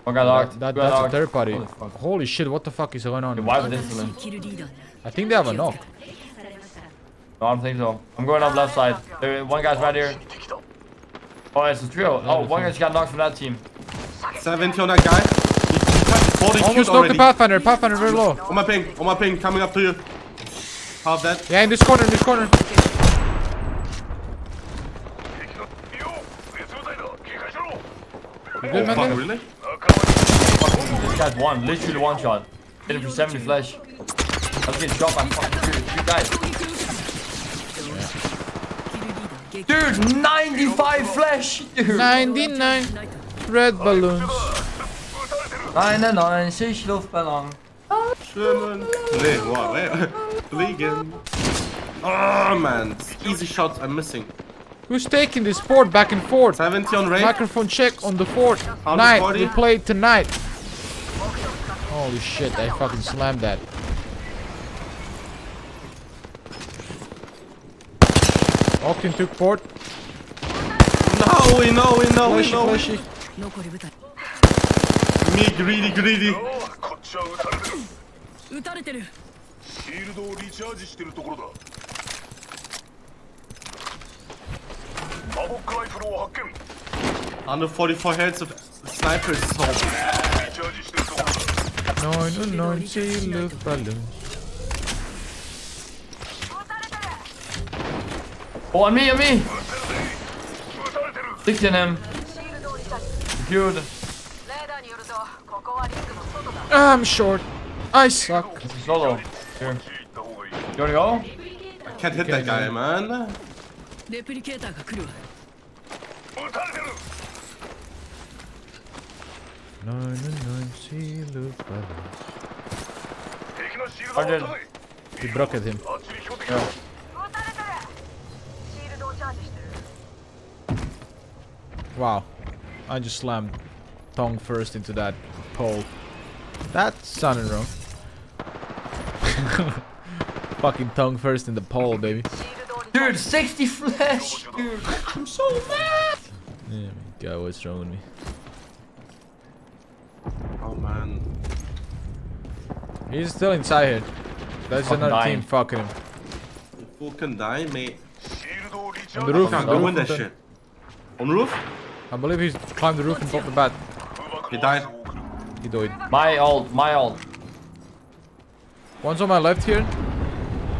One guy locked. That, Two guy that's a locked. third party. Holy fuck. Holy shit, what the fuck is going on? Dude, why would this 新 one? しいキルリーダーね。 I think they have a knock. No, I don't think so. I'm going up left side. One guy's right here. 敵だ Oh, it's a trio. Oh, one guy's got knocked from that team. 70 on that guy. He's 40 Almost cute knocked the already. Pathfinder. Pathfinder very low. On my ping, coming up to you. Half dead. Yeah, in this corner, in this corner. 敵がいいよ別部隊だ警戒しろ You good, man? Fuck, Then? really? 仲間に This guy's one. Literally one shot. Hit him for 70 flash. I was getting shot by fucking three guys. キルリーダー撃 Dude, 95 flash! Dude! 99. Red balloons. 99 Luftballon. Schwimmen. Nee, wow, wait. Fliegen. Oh man, easy shots I'm missing. Who's taking this fort back and forth? 70 on range. Microphone check on the fort. Night, 140. we play tonight. Holy shit, I fucking slammed that. Octin took fort. No, we know. Flashy. Me greedy. こっちは撃たれてる撃たれてるシールドをリチャージしてるところだマボックライフルを発見 144 heads of snipers is home. リチャージしてるところだ 99 Luftballons. Oh, on me. 撃たれてる Stick in him. Secured. I'm short. I suck. Solo. Here. You wanna go? I can't hit that guy, man. レプリケーターが来るわ撃たれてる99 Luftballons. 敵のシールドを撃たれ He broke at him. あっちに標的だ Wow. I just slammed tongue first into that pole. That sounded wrong. Fucking tongue first in the pole, baby. Dude, 60 flesh! Dude, I'm so mad! Yeah, God, what's wrong with me? Oh man. He's still inside here. That's Fucking another dying. team fucking him. You fool can die, mate. シールドをリチャ On ー the ジ roof. Can't On the go roof. in that Fontaine. shit. On the roof? I believe he's climbed the roof and popped the bat. He died. He died. My ult. One's on my left here.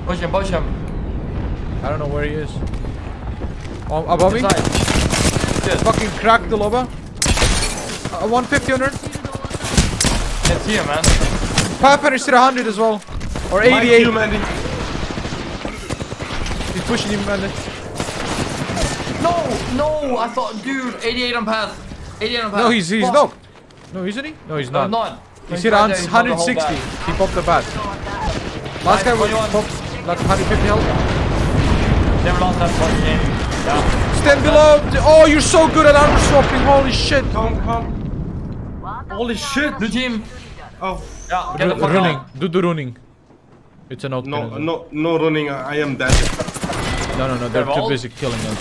Push him. I don't know where he is. Oh, above me. Inside. Shit. Fucking cracked the loba. 150 under. Can't see him, man. Pathfinder's to 100 as well. Or Mike, 88. you, Mandy. He's pushing him, man. No, I thought, dude, 88 on path. 88 on path. No, he's Fuck. knocked. No, isn't he? No, he's No, not. not. He's hit 160. He popped the bat. Last guy was 21. popped like 150 health. Never lost that fucking game. Yeah. Stand below. Oh, you're so good at armor swapping. Holy shit. Come. Holy shit. Blue team. Oh. Yeah, get the fuck Running. out. Do the running. It's an octane. No running. I am dead. No. They're too Revolt? busy killing us.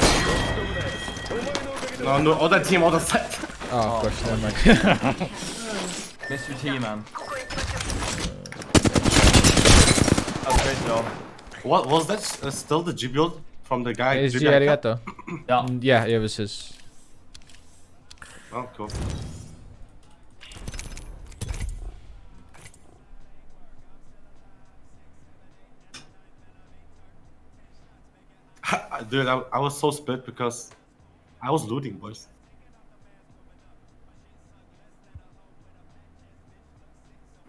No. Other team, other side. Oh, of course. Never mind. Mr. T, man. That's great, though. What was that? Still the G build from the guy? It's Jibi arigato. Yeah. Yeah, it was his. Oh, cool. Dude, I was so split because I was looting, boys.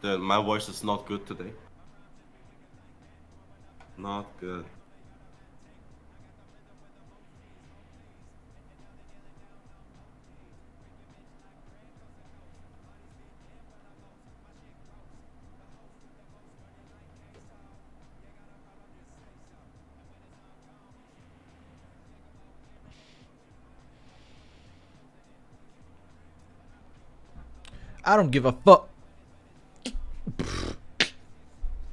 Dude, my voice is not good today. Not good. I don't give a fuck.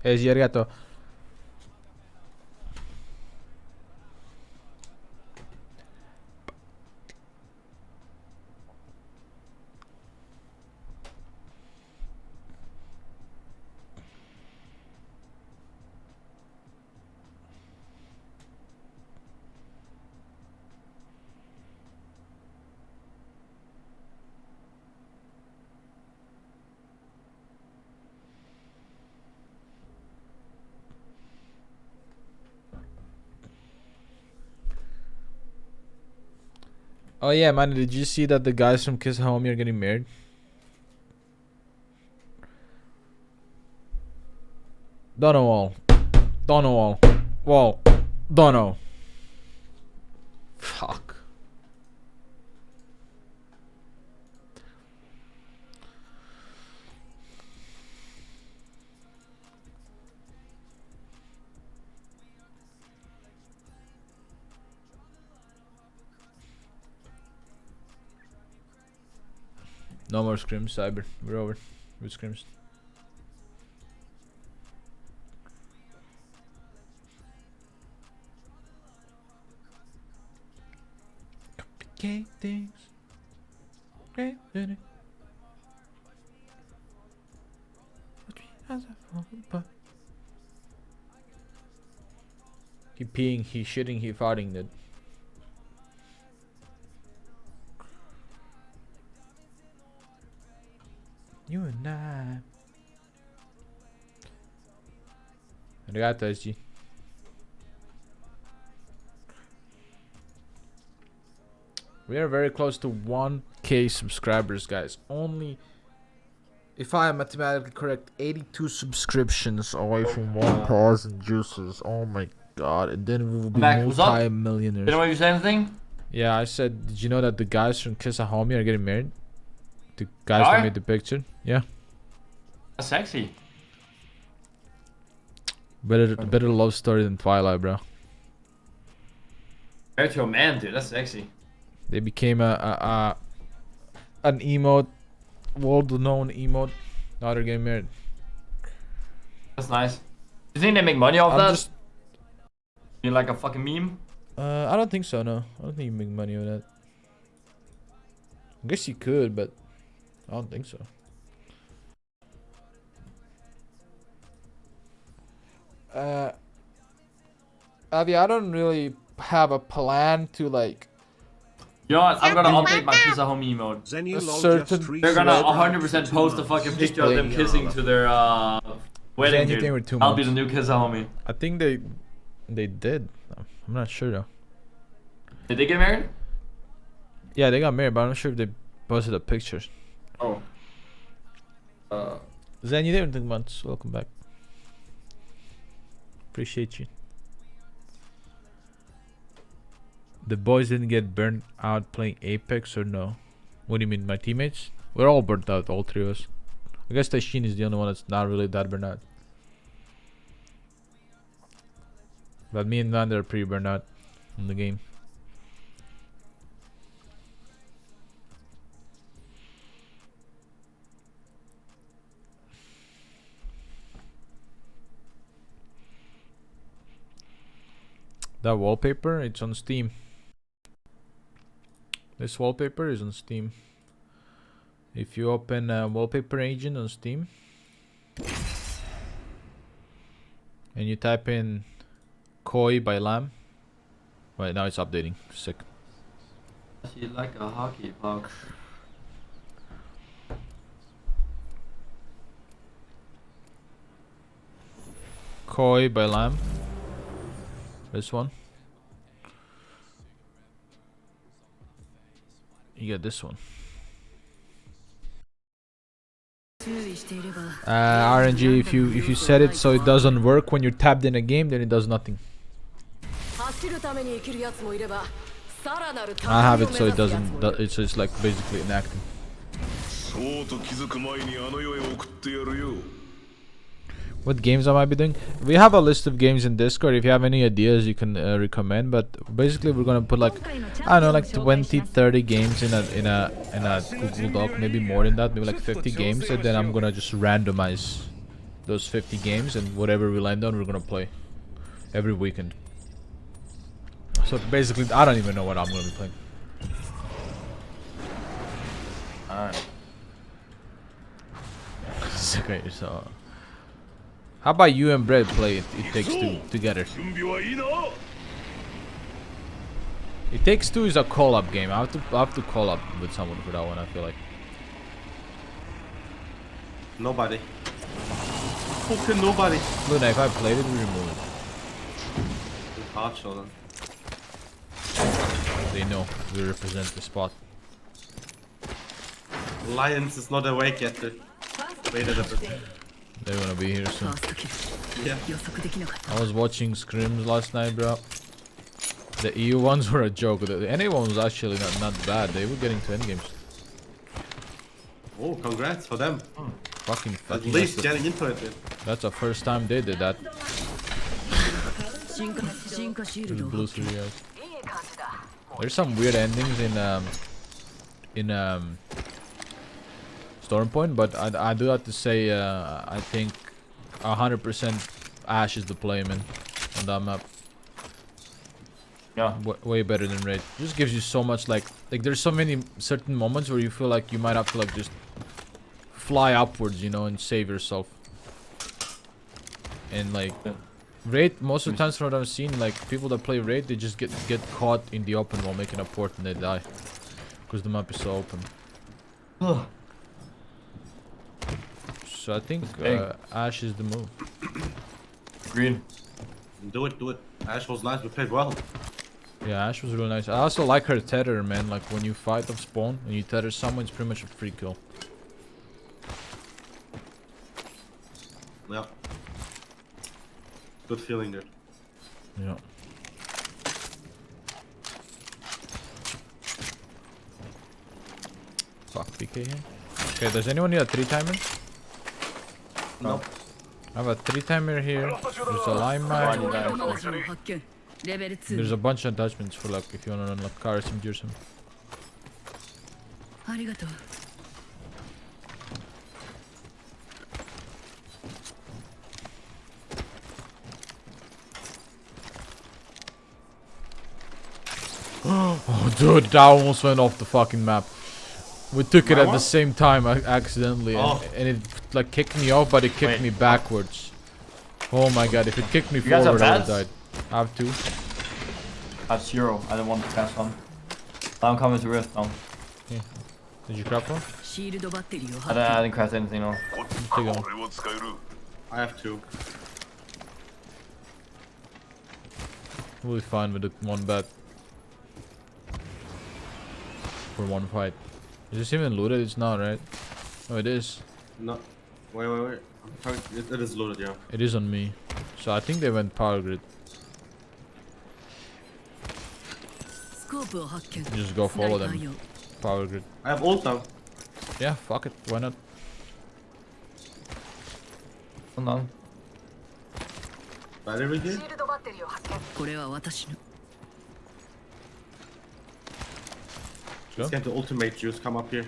Es arigato. Oh yeah, man, did you see that the guys from Kiss Homie are getting married? Don't know. Well, don't know. Fuck. No more scrims, Cyber. We're over with scrims. Complicate things. Okay, did it. He peeing, he shitting, he farting, dude. You and I. Arigato, SG. We are very close to 1K subscribers, guys. Only, if I am mathematically correct, 82 subscriptions away from 1,000 juices. Oh my god. And then we will be multi-millionaires. Didn't want you say anything? Yeah, I said, did you know that the guys from Kiss a Homie are getting married? The guys that made the picture? Yeah. That's sexy. Better love story than Twilight, bro. Married to a man, dude. That's sexy. They became an emote, world-known emote. Now they're getting married. That's nice. Do you think they make money off that? You like a fucking meme? I don't think so, no. I don't think you make money on that. I guess you could, but I don't think so. Avi, I don't really have a plan to like. You know what? I'm gonna update my Kiss a Homie mode. They're gonna 100% post a fucking picture of them kissing to their wedding, dude. I'll be the new Kiss a Homie. I think they did. I'm not sure though. Did they get married? Yeah, they got married, but I'm not sure if they posted the pictures. Oh. Zen, you didn't think much. Welcome back. Appreciate you. The boys didn't get burnt out playing Apex or no? What do you mean, my teammates? We're all burnt out, all three of us. I guess Tashin is the only one that's not really that burnt out. But me and Van are pretty burnt out in the game. That wallpaper, it's on Steam. This wallpaper is on Steam. If you open wallpaper agent on Steam and you type in Koi by Lamb, right now it's updating. Sick. She like a hockey puck. Koi by Lamb. This one. You get this one. RNG, if you set it so it doesn't work when you're tabbed in a game, then it does nothing. I have it so it doesn't. It's just like basically inactive. What games I might be doing? We have a list of games in Discord. If you have any ideas, you can recommend. But basically, we're gonna put like, I don't know, like 20-30 games in a Google Doc, maybe more than that, maybe like 50 games, and then I'm gonna just randomize those 50 games, and whatever we land on, we're gonna play every weekend. So basically, I don't even know what I'm gonna be playing. Alright. Okay, so. How about you and Brett play It Takes Two together? It Takes Two is a call-up game. I have to call up with someone for that one. I feel like nobody. Fucking nobody. Luna, if I played it, we remove it. Hard show them. They know we represent the spot. Lions is not awake yet. Wait a bit. They wanna be here soon. Yeah. I was watching scrims last night, bro. The EU ones were a joke. The NA one was actually not bad. They were getting to endgames. Oh, congrats for them. Fucking at least getting into it. That's the first time they did that. Blue 3 years. There's some weird endings in Storm Point, but I do have to say I think 100% Ashe is the play, man, on that map. Yeah. Way better than Raid. Just gives you so much like there's so many certain moments where you feel like you might have to like just fly upwards, you know, and save yourself. And like Raid, most of the times from what I've seen, like people that play Raid, they just get caught in the open while making a port and they die because the map is so open. So I think Ashe is the move. Green. Do it, do it. Ashe was nice, we played well. Yeah, Ashe was really nice. I also like her tether, man. Like when you fight off spawn and you tether someone, it's pretty much a free kill. Yeah. Good feeling there. Yeah. Fuck PK here. Okay, does anyone need a 3-timer? No. I have a 3-timer here. There's a lime mine. There's a bunch of attachments for like if you wanna run like car SMG or something. Oh dude, that almost went off the fucking map. We took it at the same time accidentally and it like kicked me off, but it kicked me backwards. Oh my god, if it kicked me forward I would've died. I have 2. I have 0. I don't want to cast one. I'm coming to Rift now. Yeah. Did you craft one? I didn't craft anything, no. Take one. I have 2. We'll be fine with the 1 bat. For 1 fight. Is this even looted? It's not, right? Oh, it is. No. Wait. It is loaded, yeah. It is on me. So I think they went power grid. Just go follow them. Power grid. I have ult now. Yeah, fuck it. Why not? Hold on. Battery gate? Let's get the ultimate juice, come up here.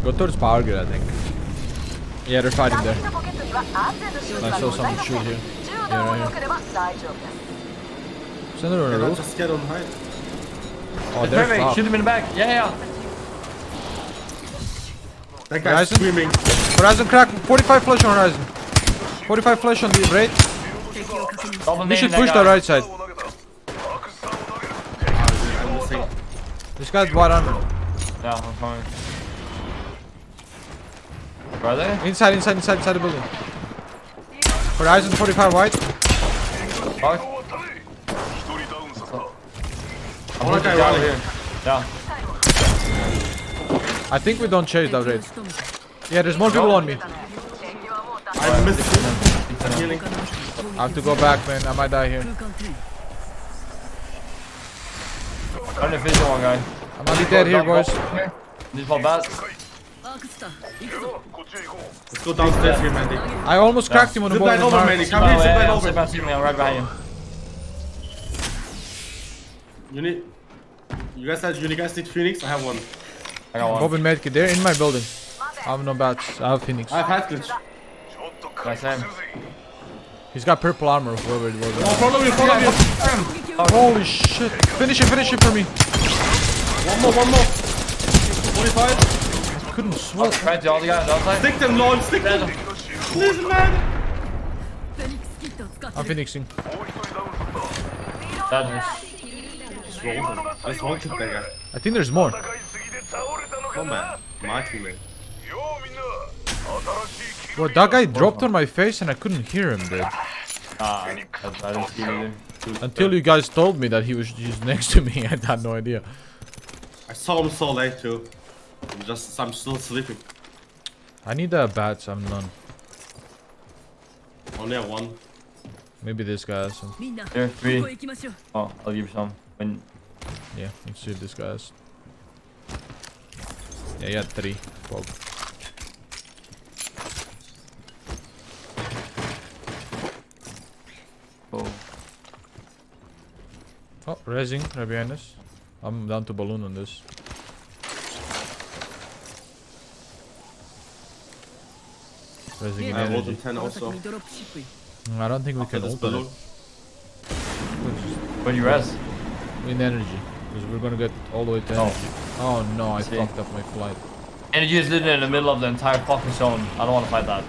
Go towards power grid, I think. Yeah, they're fighting there. I saw someone shoot here. Yeah, right here. Send it on the roof. Just get on height. Oh, they're perfect. Shoot him in the back. Yeah. That guy's screaming. Horizon crack. 45 flash on Horizon. 45 flash on the Raid. We should push the right side. This guy's white armor. Yeah, I'm coming. Where are they? Inside the building. Horizon 45 white. Fuck. I want a guy right here. Yeah. I think we don't chase that Raid. Yeah, there's more people on me. I missed it. Healing. I have to go back, man. I might die here. I'm gonna finish one guy. I might be dead here, boys. Just fall back. Let's go downstairs here, Mandy. I almost cracked him on the Zip line ball. over, Mandy. Come here, zip line over. I'm right behind you. You guys need Phoenix? I have one. I got one. Bob and Medkit, they're in my building. I have no bats. I have Phoenix. I have hat glitch. Nice him. He's got purple armor, whoever it was. Oh, follow me. Holy shit. Finish it for me. One more. 45. Couldn't sweat. Right, all the guys outside. Stick them, Lord. Stick them. Listen, man. I'm Phoenixing. Let's hold that guy. I think there's more. Come on, my teammate. Bro, that guy dropped on my face and I couldn't hear him, dude. I didn't see him either. Until you guys told me that he was just next to me, I had no idea. I saw him so late too. I'm still sleeping. I need bats, I'm none. Only have one. Maybe this guy has some. Here, 3. Oh, I'll give you some. When... Yeah, let's see if this guy has. Yeah, he had 3. Bob. Oh. Oh, resing right behind us. I'm down to balloon on this. Resing in I have energy. 10 also. I don't think we After can this open balloon. it. When you res. In energy. Because we're gonna get all the way to energy. Oh no, I fucked up my flight. Energy is literally in the middle of the entire fucking zone. I don't want to fight that.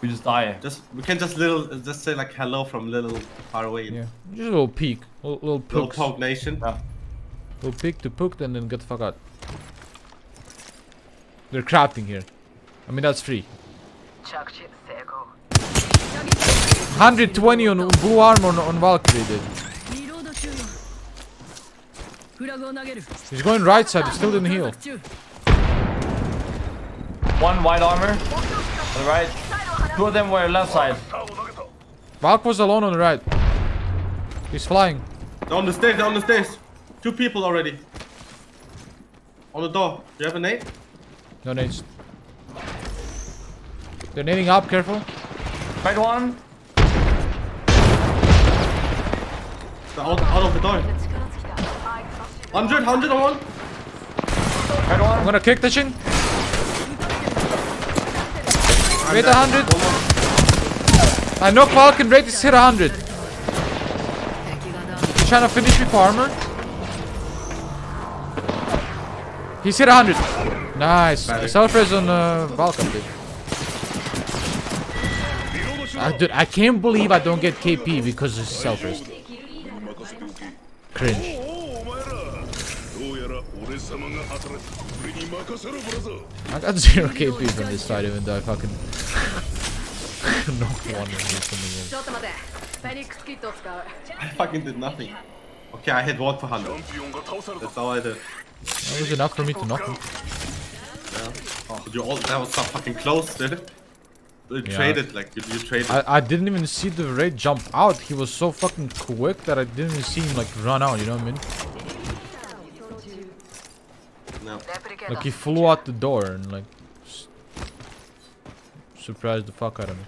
We just die. We can just say like hello from little far away. Yeah, just a little peek, little pooks. Poke nation. Yeah. Little peek to pook and then get the fuck out. They're crafting here. I mean that's free. 120 on blue armor on Valkyrie, dude. He's going right side. He still didn't heal. One white armor. On the right. Two of them were left side. Valk was alone on the right. He's flying. They're on the stairs. They're on the stairs. 2 people already. On the door. Do you have a nade? No nades. They're nading up. Careful. Right one. They're out of the door. 100 on one. Right one. I'm gonna kick the shin. Wait 100. I knock Falcon. Rate is hit 100. He's trying to finish me for armor. He's hit 100. Nice. Self-res on Falcon, dude. Dude, I can't believe I don't get KP because it's self-res. Cringe. I got 0 KP from this side even though I fucking knocked one and hit something in. I fucking did nothing. Okay, I hit walk for 100. That's all I did. That was enough for me to knock him. Yeah. But that was so fucking close, did it? You traded, like, you traded. I didn't even see the raid jump out. He was so fucking quick that I didn't even see him, like, run out, you know what I mean? No. Like, he flew out the door and, like, surprised the fuck out of me.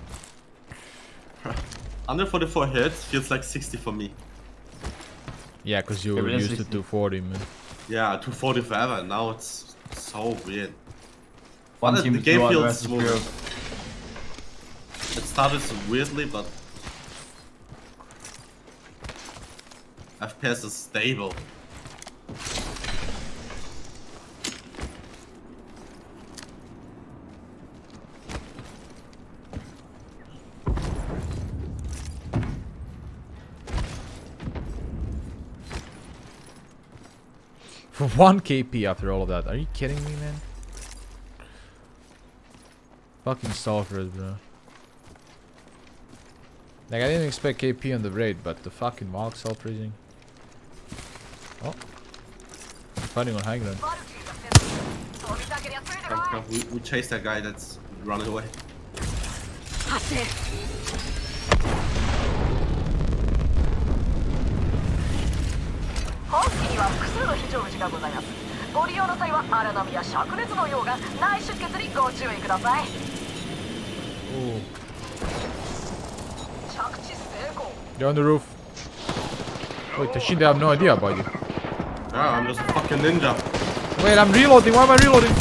Under 44 hits feels like 60 for me. Yeah, because you were used to 240, man. Yeah, 240 forever. Now it's so weird. One the team game feels feels smooth. It started so weirdly, but FPS is stable. For 1 KP after all of that. Are you kidding me, man? Fucking sulfurous, bro. Like, I didn't expect KP on the raid, but the fucking Valk self-raising. Oh. Fighting on high ground. Come, we chase that guy that's running away. Ooh. They're on the roof. Wait, Tashin, they have no idea about you. Yeah, I'm just a fucking ninja. Wait, I'm reloading. Why am I reloading?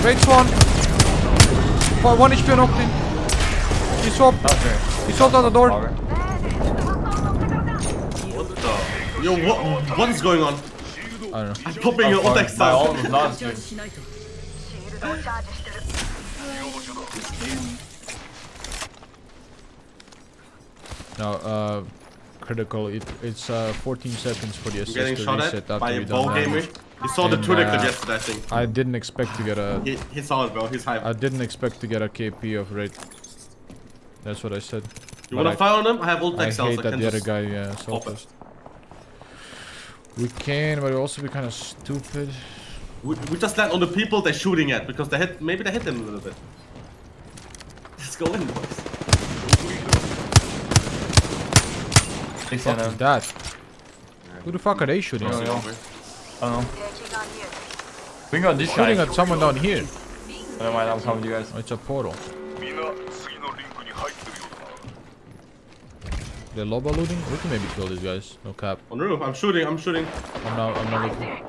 Wait, Swan. 1 HP on Octane. He swapped. He swapped out the door. What the? Yo, what is going on? I don't know. I'm popping your ult style. No, critical. It's 14 seconds for the assist Getting to shot reset at by after a you bow done gamer. damage. You saw the And, Twitter clip yesterday, I think. I didn't expect to get a. He saw it, bro. He's hype. I didn't expect to get a KP of raid. That's what I said. You wanna fire on him? I have ult I cells. hate that the other guy pop it. We can, but it also be kind of stupid. We just land on the people they're shooting at because they hit. Maybe they hit them a little bit. Let's go in, boys. What is that? Who the fuck are they shooting at? I don't know. We got this Shooting guy. at someone down here. Never mind, I'm coming to you guys. Oh, it's a portal. They're lobo looting? We can maybe kill these guys. No cap. On the roof. I'm shooting. I'm not looking.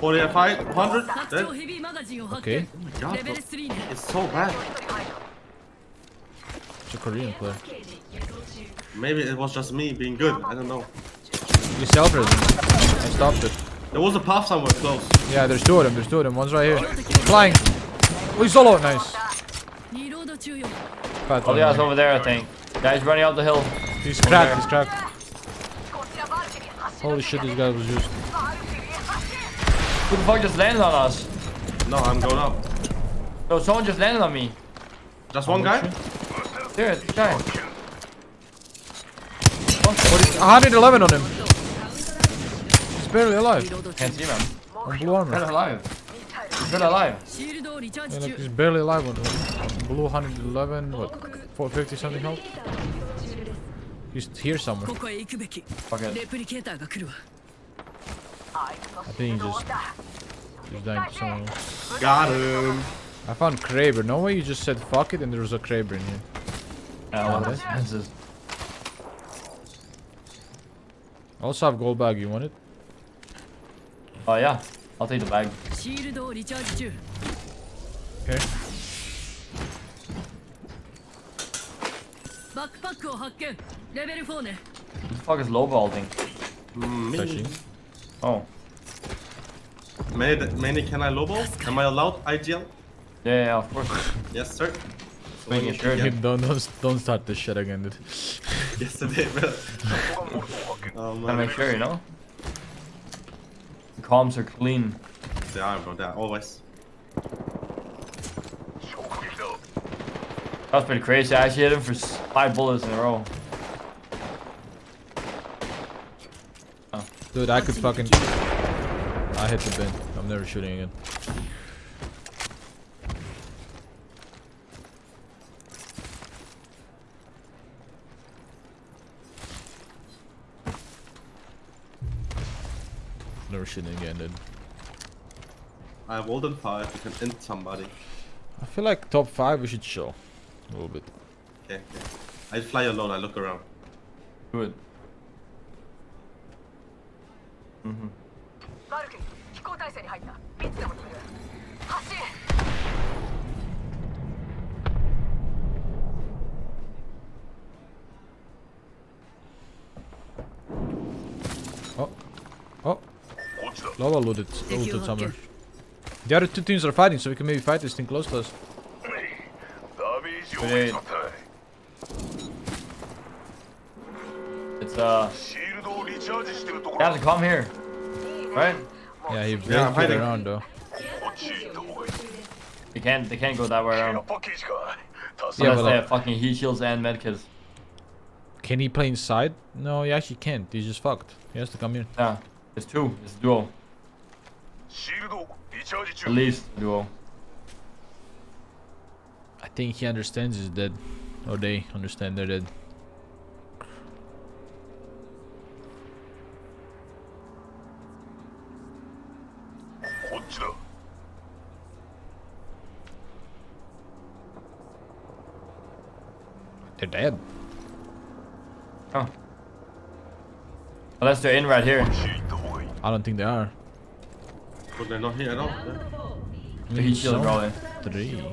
45, 100. 拡 Dead. 張ヘビーマガジンを発 Okay. 見 Oh my god, レベル bro. 3ね It's so bad. It's a Korean player. Maybe it was just me being good. I don't know. You self-res him. I stopped it. There was a path somewhere close. Yeah, there's two of them. One's right here. Flying. Oh, he's solo. Nice. リロード中よ Fat Oh, one. yeah, it's over there, I think. Guys running up the hill. He's Over cracked. there. He's cracked. Holy shit, this guy was used. Who the fuck just landed on us? No, I'm going up. No, someone just landed on me. Just one guy? There, this guy. 111 on him. He's barely alive. Can't see him. On blue He's armor. alive. He's alive. シールドをリチャー Yeah, ジ look, 中 he's barely alive on blue 111. What? 450 something health? He's here somewhere. ここへ行くべき Fuck it. レプリケーターが来るわ I think he's dying to someone else. Got him. I found Kraber. No way you just said fuck it and there was a Kraber in here. Yeah, what this is. I also have gold bag. You want it? Oh, yeah. I'll take the bag. シールドをリチャージ中 Okay. バックパックを発見レベル4ね Who the fuck is low vaulting? Me. Touchy. Oh. Mainly can I lobo? Am I allowed IGL? Yeah, of course. Yes, sir. Swing your shirt. Yeah. Don't start this shit again, dude. Yesterday, bro. Oh Gotta man. make sure, you know? The comms are clean. They are, bro. They are always. That was pretty crazy. I actually hit him for 5 bullets in a row. Dude, I could fucking. I hit the bin. I'm never shooting again. Never shooting again, dude. I have Golden 5. You can int somebody. I feel like top 5 we should show. A little bit. Okay, okay. I fly alone. I look around. Good. バルク飛行体制に入った3つでも止める発進 Oh. Lola looted somewhere. The other two teams are fighting, so we can maybe fight this thing close to us. Great. It's they have to come here. Right? Yeah, he I'm breaks hiding. around though. They can't go that way around. Yeah, Unless but they like, have fucking heat shields and medkits. can he play inside? No, he actually can't. He's just fucked. He has to come here. Yeah. It's 2. It's duo. At least duo. I think he understands he's dead. Or they understand they're dead. They're dead. Oh. Unless they're in right here. I don't think they are. But they're not here at all. Yeah. The heat shield probably. 3.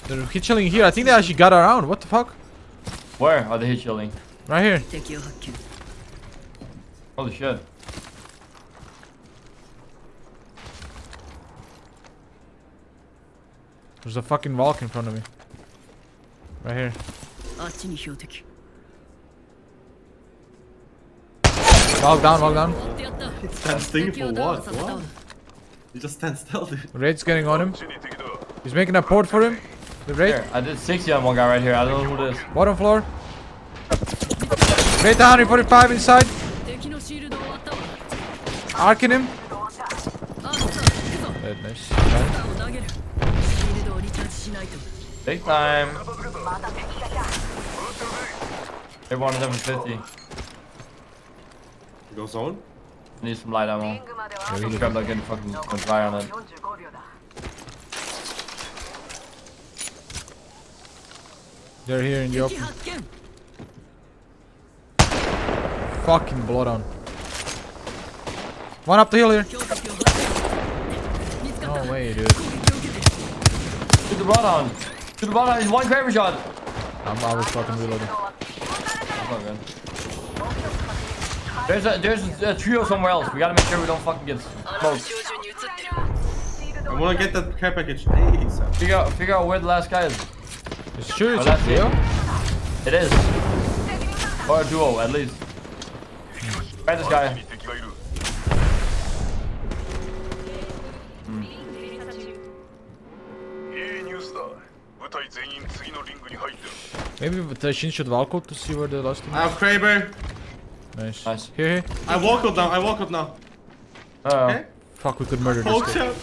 They're hit chilling here. I think they actually got around. What the fuck? Where are they heat shielding? Right here. 敵を発見 Holy shit. There's a fucking Valk in front of me. Right here. あっちに標的 Valk down, Valk down. 追ってやった Stand still 敵 for をダウン what? させたわ What? You just stand still, dude. Raid's getting on him. He's making a port for him. The Raid. Here, I did 60 on one guy right here. I don't know who this is. Bottom floor. Raid 145 inside. 敵のシールド終わったわ Arcing him. あっさ行くぞ Dead, nice. 弾を投げるシールドをリチャージしないと Big time. Everyone is 750. Go zone. Need some light ammo. Just grab like getting fucking dry on it. They're here in the 敵 open. 発見 fucking blowdown. One up the hill here. No way, dude. Shoot the blowdown. Shoot the blowdown. He's one Kraber shot. I was fucking reloading. That's not good. There's a trio somewhere else. We gotta make sure we don't fucking get smoked. I wanna get that care package. ASAP. Figure out where the last guy is. It's true, it's Oh, a that's trio? It is. Or a duo, at least. Right, this guy. 敵がいる いいニュースだ部隊全員次のリングに入ってる Maybe Tashin should walk out to see where the last team I have Kraber. Nice. Nice. Here. I walk out now. I walk out now. Okay. Fuck, we could murder this Poke guy. shot.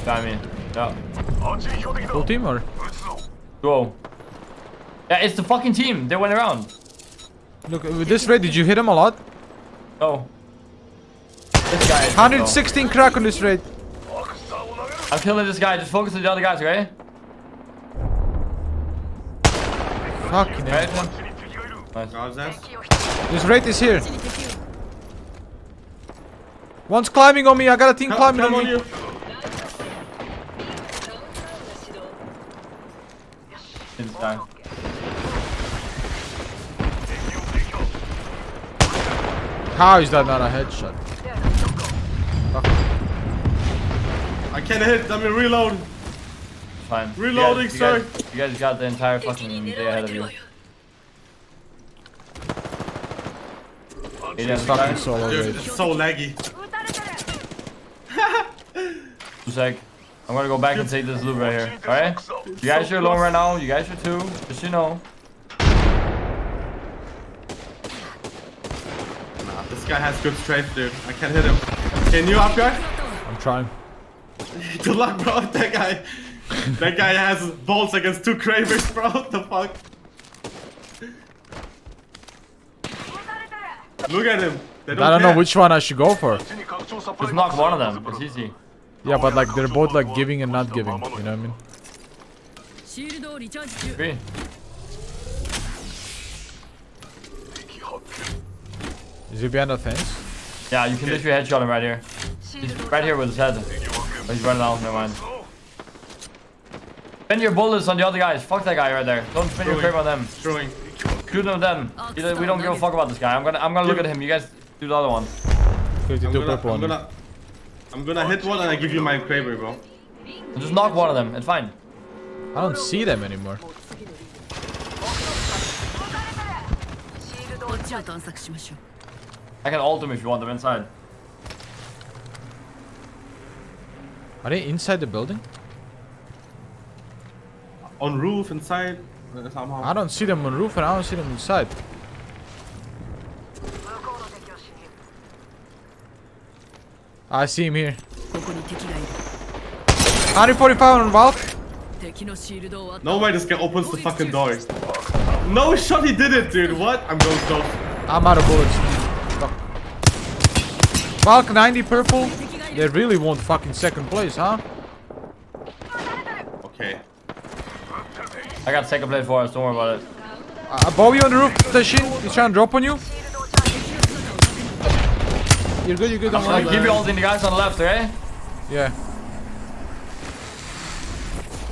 I mean, yeah. あっちに標的だ Full team or? 撃つぞ Duo. Yeah, it's the fucking team. They went around. Look, with this raid, did you hit him a lot? No. This guy. 116 crack on this raid. アクサを投げる I'm killing this guy. Just focus on the other guys, okay? Fucking Right? hell. あっちに敵がいる Nice. How's that? This raid is here. One's climbing on me. I got a team climbing Come on on me. you. This guy. How is that not a headshot? I can't hit. I'm in reload. Fine. Reloading, sir. You guys got the entire fucking day ahead of you. It's fucking solo Dude, raid. it's so laggy. 2 sec. I'm gonna go back and take this loot right here. Alright? You guys are alone right now. You guys are too. Just so you know. Nah, this guy has good strength, dude. I can't hit him. Can you up guy? I'm trying. Good luck, bro. That guy has bolts against 2 Kravers, bro. What the fuck? Look at him. They I don't know which one I should go for. あっちに拡張サプラ Just イ knock one of them. It's easy. Yeah, but like they're both like giving and not giving. You know what I mean? シールドをリチャージ中 Agree. 敵発 Is he behind the fence? Yeah, you can literally headshot him right here. He's right here with his head. Oh, he's running out. Never mind. 見 Spend your bullets on the other guys. Fuck that guy right there. Don't spend your Throwing. crap on them. Throwing. Shoot them them. We don't give a fuck about this guy. I'm gonna look at him. You guys do the other one. 52 purple on me. I'm gonna hit one and I give you my Kraber, bro. And just knock one of them. It's fine. I don't see them anymore. こっちを探索しましょう I can ult them if you want them inside. Are they inside the building? On roof, inside, somehow. I don't see them on roof and I don't see them inside. I see him here. ここに敵がいる 145 on Valk. 敵のシールドを割った No way this guy opens the fucking door. No shot he did it, dude. What? I'm going close. I'm out of bullets. Fuck. Valk 90 purple. They really want fucking second place, huh? Okay. I got second place for us. Don't worry about it. Above you on the roof, Tashin. He's trying to drop on you. You're good, you're good. Don't I'll worry. give you all the guys on the left, okay? Yeah.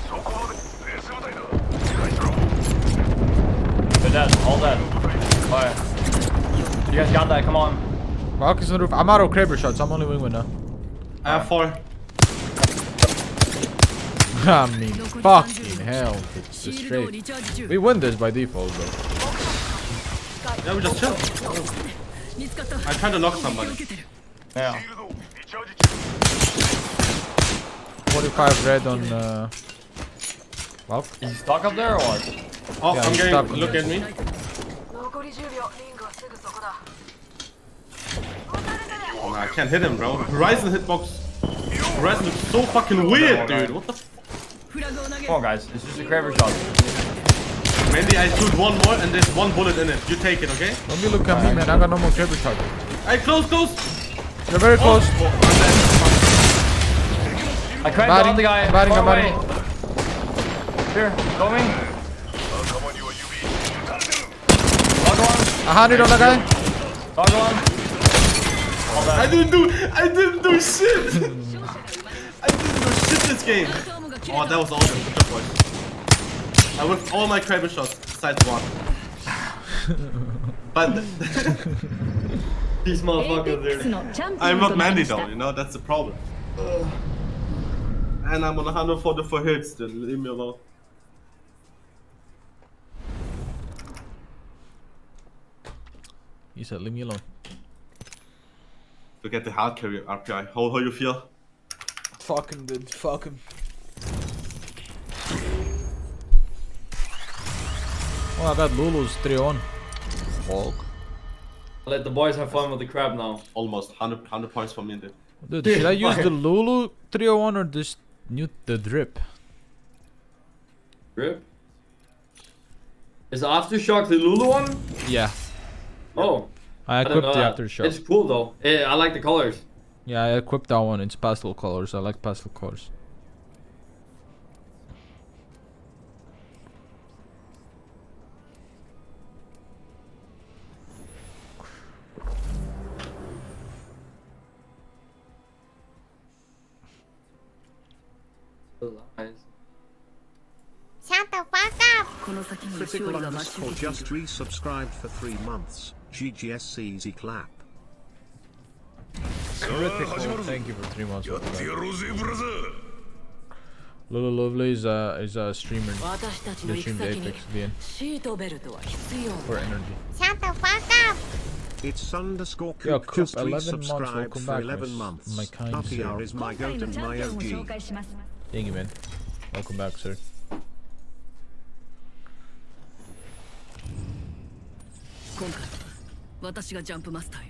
そこまでベース部隊だ They're dead. All dead. Alright. You guys got that. Come on. Valk is on the roof. I'm out of Kraber shots. I'm only wingman now. I have 4. I mean, fucking hell. It's シ just ールドを straight. リチャージ中 We win this by default, though. Yeah, we just chill. 見つかった I tried to knock somebody. 受けてる Yeah. シールドリチャージ中 45 red on Valk. Is he stuck up there or what? Oh, Yeah, I'm he's getting. stuck on Look there. at me. 残り10秒リングはすぐそこだ Oh, no, I can't hit him, bro. Horizon hitbox. Horizon looks so fucking weird, dude. What the? フラグを投げ Come on, guys. It's just a Kraber shot. Maybe I shoot one more and there's 1 bullet in it. You take it, okay? Don't be looking at me, man. I got no more Kraber shot. Hey, close, close. You're very close. Oh, I'm dead. I cracked Batting, on the guy. batting, Far I'm away. batting. Here, going. 仲間には指撃たれて100 on that guy. Go on. I didn't do shit. I didn't do shit this game. Oh, that was awesome. Good job, boys. I whipped all my Kraber shots besides one. But These motherfuckers there. I'm not Mandy though, you know, that's the problem. And I'm on 144 hits still, leave me alone. He said, leave me alone. To get the hard carry RPI, how you feel? Fucking good, fuck him. Oh, I got Lulu's 3-on. Fuck. Let the boys have fun with the crab now. Almost 100 points for me, dude. Dude, should I use the Lulu 301 or this the drip? Drip? Is Aftershock the Lulu one? Yeah. Oh. I didn't equipped the know that. Aftershock. It's cool though. I like the colors. Yeah, I equipped that one. It's pastel colors. I like pastel colors. Shut the fuck up! Critical underscore just resubscribed for 3 months. GGS easy clap. Critical, thank you for 3 months. Lulu Lovely is a streamer. They stream the Apex VN for energy. Shut the fuck up! It's underscore Yo, coop Coop, just 11 months, resubscribed welcome for back, 11 my months. kind RPR sir. is my goat and my OG. Thank you, man. Welcome back, sir. 今回私がジャンプマスターよ。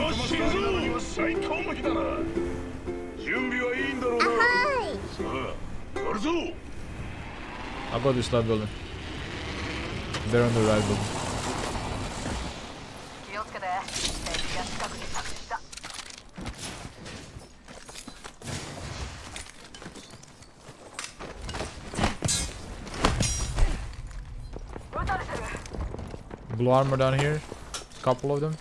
よし心臓には最高の日だな。準備はいいんだろうな。さあやるぞ。 I'll go this left building. They're on the right building. 気をつけて。敵が近くに着地した。 Blue armor down here. Couple of them.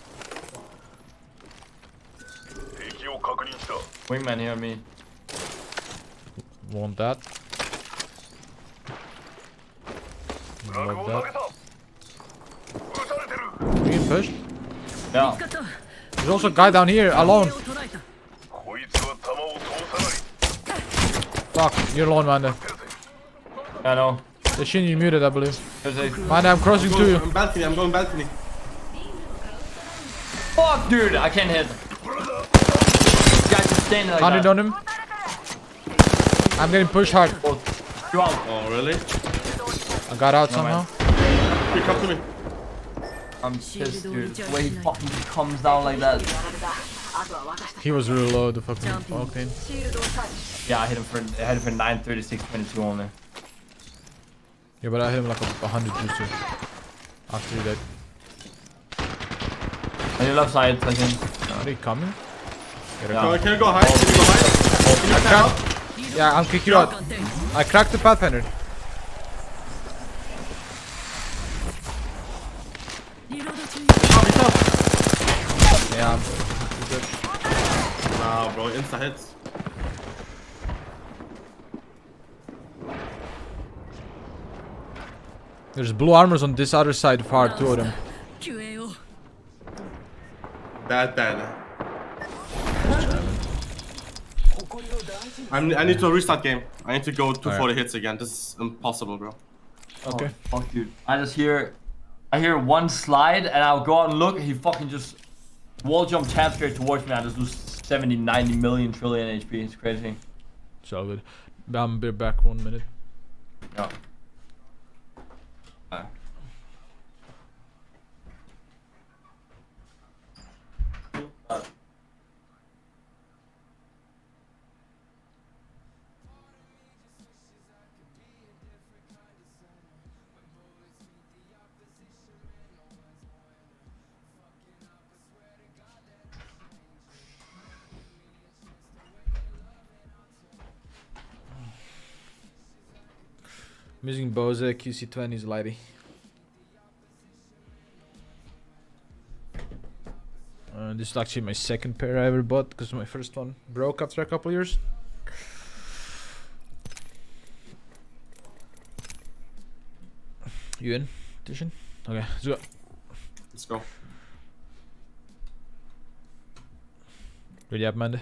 Wingman here, me. Want that. Love that. We can push. Yeah. There's also a guy down here alone. Fuck, you're alone, man. I know. The Shin you muted, I believe. Man, I'm crossing to you. I'm balcony, I'm going balcony. Fuck, dude, I can't hit. Guys are standing like 100 that. on him. I'm getting pushed hard. You out. Oh, really? I got out somehow. Here, come to me. I'm pissed, dude. The way he fucking comes down like that. He was really low, the fucking octane. Yeah, I hit him for 936.22 only. Yeah, but I hit him like 100 booster. After that. On your left side, I think. Are they coming? Yeah. Can you go high? Can you go high? Can you stand up? Yeah, I'll kick you out. I cracked the Pathfinder. Yeah. Nah, bro, insta hits. There's blue armors on this other side far, 2 of them. Bad. I need to restart game. I need to go 240 hits again. This is impossible, bro. Okay. Oh, fuck, dude. I hear one slide and I'll go out and look. He fucking just wall jump tap straight towards me. I just lose 70, 90 million trillion HP. It's crazy. It's all good. I'm be back 1 minute. Yeah. I'm using Bose QC20's Lighty. This is actually my second pair I ever bought because my first one broke after a couple years. You in, Tishan? Okay, let's go. Let's go. Ready up, Amanda?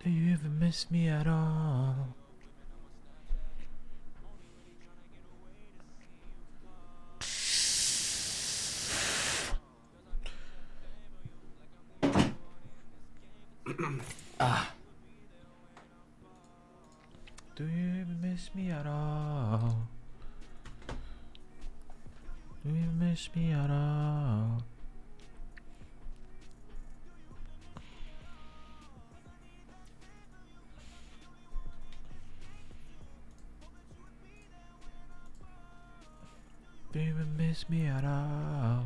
Do you ever miss me at all? Do you ever miss me at all? Do you miss me at all? Do you ever miss me at all?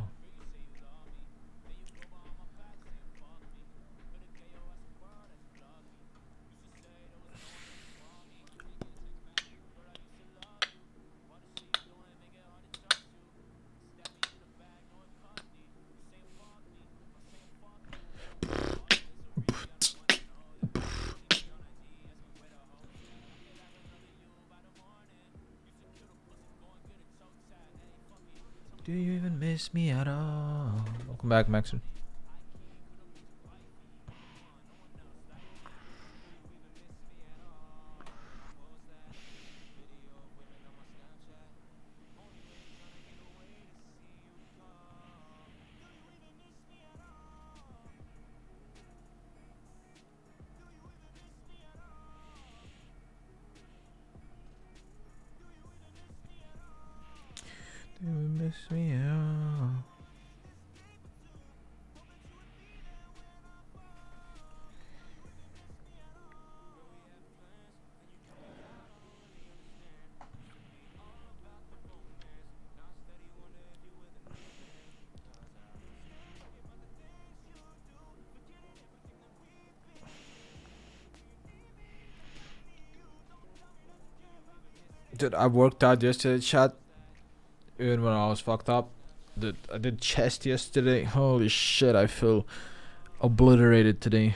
Do you even miss me at all? Welcome back, Maxon. Do you miss me at all? Dude, I worked out yesterday, chat. Even when I was fucked up. Dude, I did chest yesterday. Holy shit, I feel obliterated today.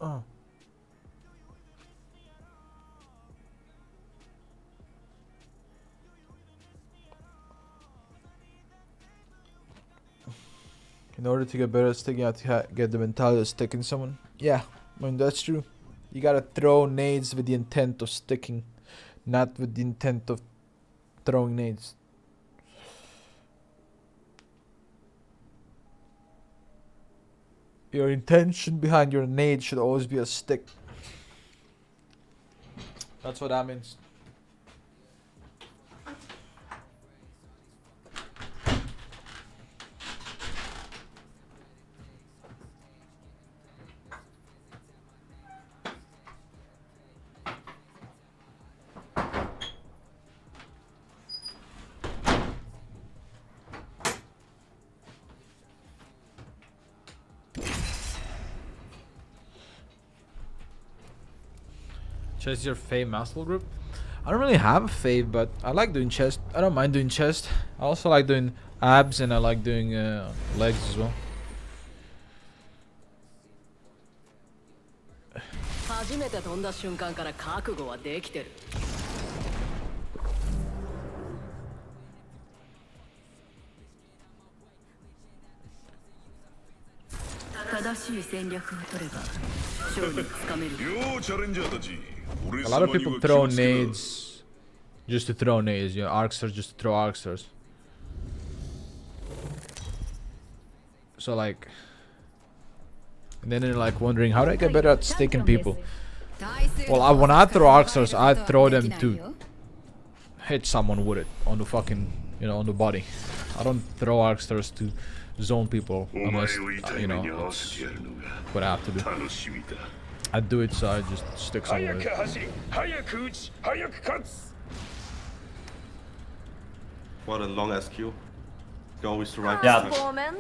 Oh. In order to get better at sticking, you have to get the mentality of sticking someone. Yeah, I mean, that's true. You gotta throw nades with the intent of sticking, not with the intent of throwing nades. Your intention behind your nade should always be a stick. That's what that means. Chest is your fave muscle group? I don't really have a fave, but I like doing chest. I don't mind doing chest. I also like doing abs and I like doing legs as well. 初めて飛んだ瞬間から覚悟はできてる。正しい戦略を取れば勝利つかめる。 A lot of people throw nades just to throw nades, you know, arcsters just to throw arcsters. So like, and then they're like wondering, how do I get better at sticking people? Well, when I throw arcsters, I throw them to hit someone with it on the fucking, you know, on the body. I don't throw arc stars to zone people unless, you know, it's what I have to do. I do it, so I just stick somewhere. What a long ass queue. You always survive. Yeah,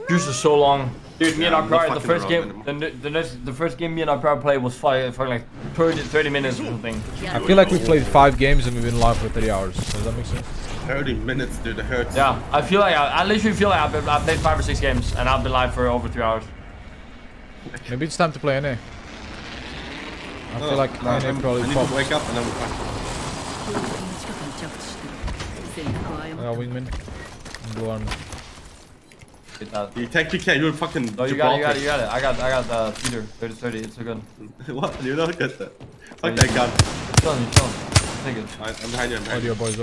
queues are so long. Dude, me and our crowd, the fucking first around game, the first game me and our crowd played was for like 30 minutes or something. I feel like we played 5 games and we've been live for 3 hours. Does that make sense? 30 minutes, dude, it hurts. Yeah, I feel like I literally feel like I've played 5 or 6 games and I've been live for over 3 hours. Maybe it's time to play NA. I feel like NA probably I need to wake up and then we'll fight. Wingman. Go on. Get that. You take PK, you're fucking. No, you got it. I got Peter 30. It's so good. What? You're not good. Fuck that gun. You're chilling. Take it. I'm behind you. Audio boys.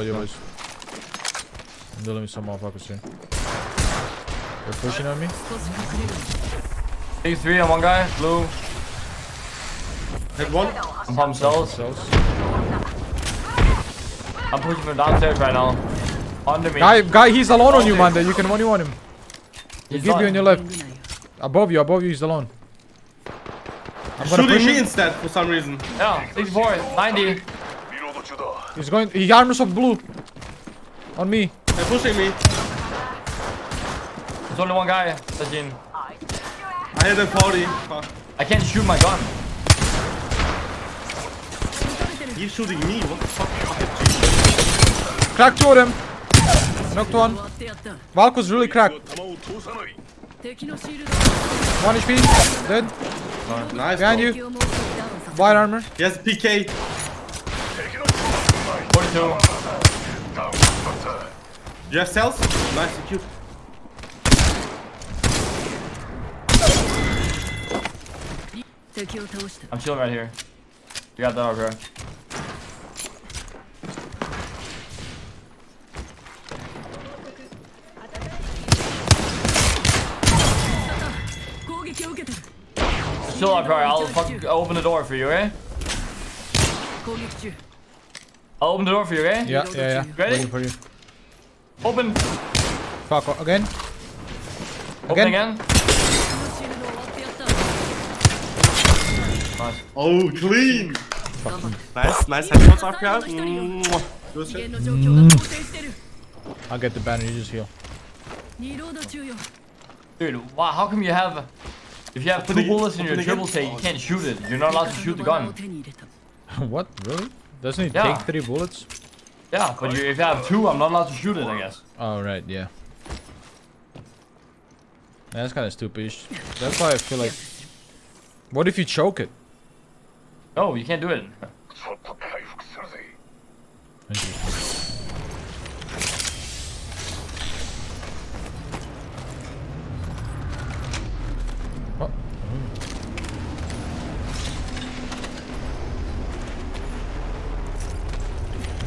I'm dealing with some motherfuckers here. They're pushing on me. Big 3 on one guy. Blue. Hit one. I'm pumping cells. I'm pushing from downstairs right now. Under me. Guy, he's alone on you, man. You can one him. He'll give you on your left. Above you, he's alone. I'm gonna shooting push me him. instead for some reason. Yeah, 64, 90. He's going. He armors of blue. On me. They're pushing me. There's only one guy. That's in. I hit him 40. Fuck. I can't shoot my gun. He's shooting me. What the fuck? Cracked 2 of them. Knocked 1. Valko's really cracked. 1 HP. Dead. Nice. Behind you. White armor. He has PK. 42. You have cells? Nice and cute. I'm chilling right here. You got that over. Chill out, bro. I'll open the door for you, eh? I'll open the door for you, eh? Yeah. Ready? Waiting for you. Open. Fuck again. Open again. Nice. Oh, clean. Nice headshots up here. Good shit. I'll get the banner. You just heal. Dude, wow, how come you have... If you have 2 bullets in your triple say you can't shoot it. You're not allowed to shoot the gun. What? Really? Doesn't it Yeah. take 3 bullets? Yeah, but if you have 2, I'm not allowed to shoot it, I guess. Oh, right, yeah. That's kind of stupidish. That's why I feel like... What if you choke it? No, you can't do it. What?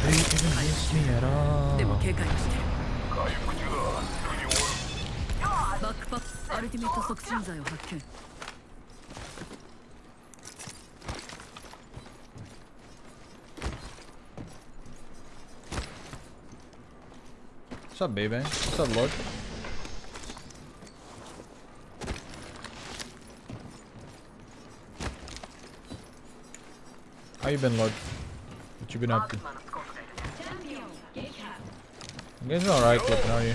They didn't miss me at all. What's up, baby? What's up, Lord? How you been, Lord? What you been up to? You guys are alright, Clippin', are you?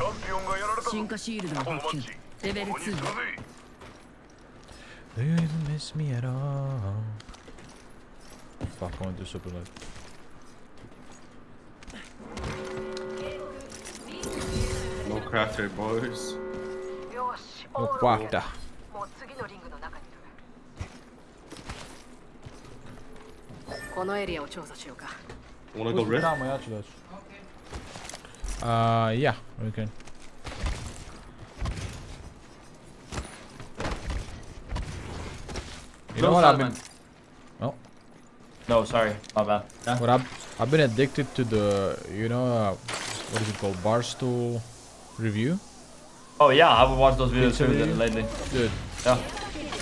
Do you even miss me at all? Fuck, I went to super light. No crafter, boys. No quacta. Wanna go rift? Yeah, we can. You know what I've been... Oh. No, sorry, my bad. Yeah. What I've been addicted to the, you know, what is it called? Barstool review? Oh yeah, I haven't watched those videos Pizza too review? lately. Dude. Yeah.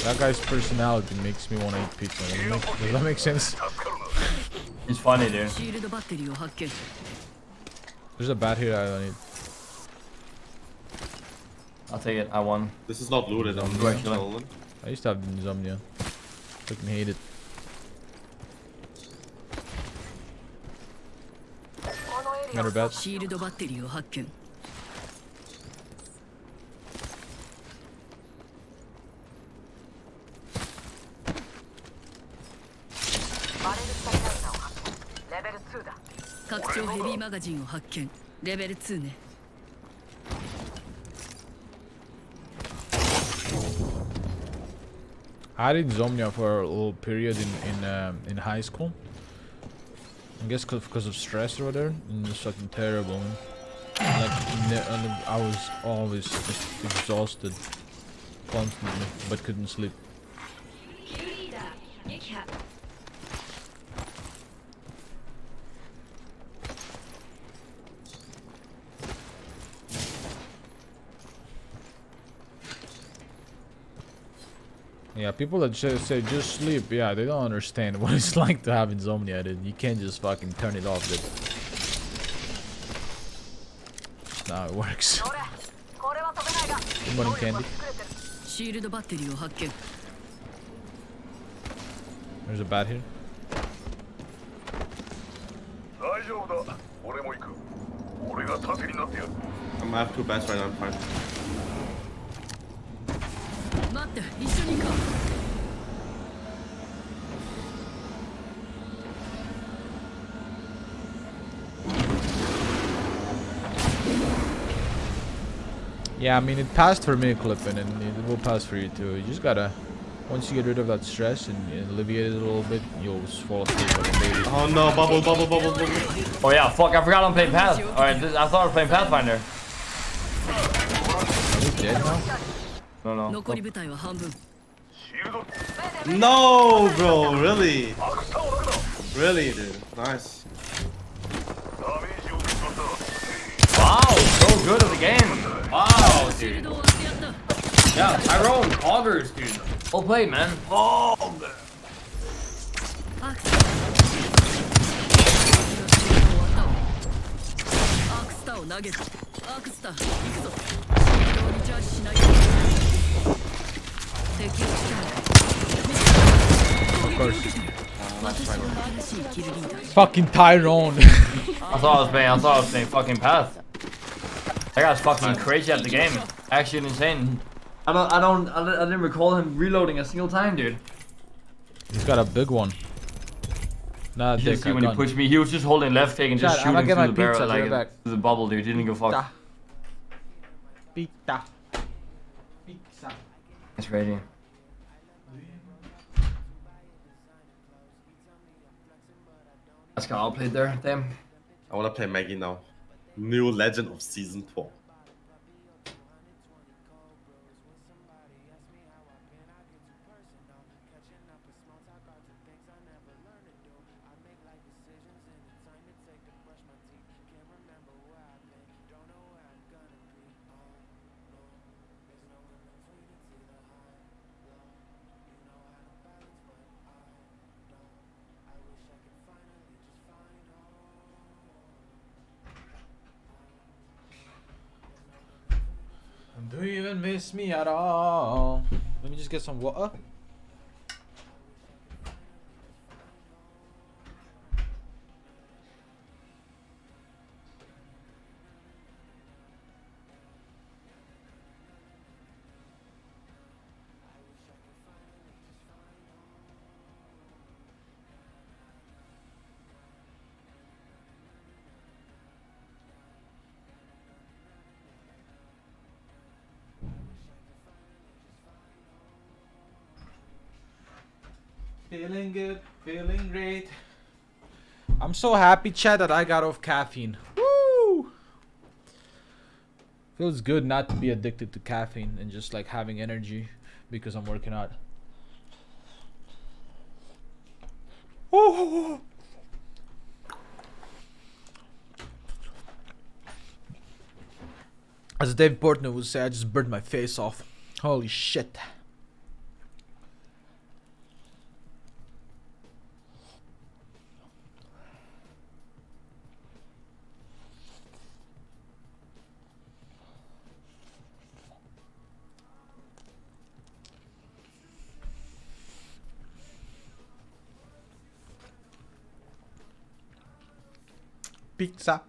That guy's personality makes me want to eat pizza. Does that make sense? He's funny, dude. There's a bat here I don't need. I'll take it. I won. This is not looted. I'm Right, stolen. I used to have insomnia. Fucking hate it. Another bat. シールドバッテリーを発見 拡張ヘビーマガジンを発見レベル2ね I had insomnia for a little period in high school. I guess because of stress or whatever. And it's fucking terrible. Man. Like I was always just exhausted, constantly, but couldn't sleep. Yeah, people that just say just sleep, yeah, they don't understand what it's like to have insomnia, dude. You can't just fucking turn it off, dude. That's not how it works. Good morning, Candy. シールドバッテリーを発見 There's a bat here. 大丈夫だ。俺も行く。俺が盾になってやる。 I'm gonna have 2 bats right now. I'm fine. 待って一緒に行こう Yeah, I mean, it passed for me, Clippin, and it will pass for you too. You just gotta, once you get rid of that stress and alleviate it a little bit, you'll just fall asleep like a baby. Oh no, bubble, bubble, bubble, bubble. Oh yeah, fuck, I forgot I'm playing Path. Alright, I thought I was playing Pathfinder. Are we dead now? No. 残り部隊は半分 No, bro, really? Really, dude. Nice. Wow, so good at the game. Wow, シール dude. ドを割ってやった Yeah, Tyrone, Augers, dude. Well played, man. Oh, アクスタアクスタを投げるアクスタ行くぞシールドをリチャージしないと敵を仕留め Of course. 私の新しいキルリーダー Fucking Tyrone. I thought I was playing fucking Path. That guy's fucking crazy at the game. Actually insane. I didn't recall him reloading a single time, dude. He's got a big one. Nah, You dick, should see when he pushed me, he was just holding left click and just Chad, I'ma shooting get my through the barrel pizza, like right back. through the bubble, dude. He didn't give a fuck. Pizza. Pizza. That's crazy. That's got all played there, damn. I wanna play Maggie now. New Legend of Season 4. Do you even miss me at all? Let me just get some water. Feeling good, feeling great. I'm so happy, Chad, that I got off caffeine. Woo! Feels good not to be addicted to caffeine and just like having energy because I'm working out. Oh! As Dave Portnoy would say, I just burned my face off. Holy shit. Pizza.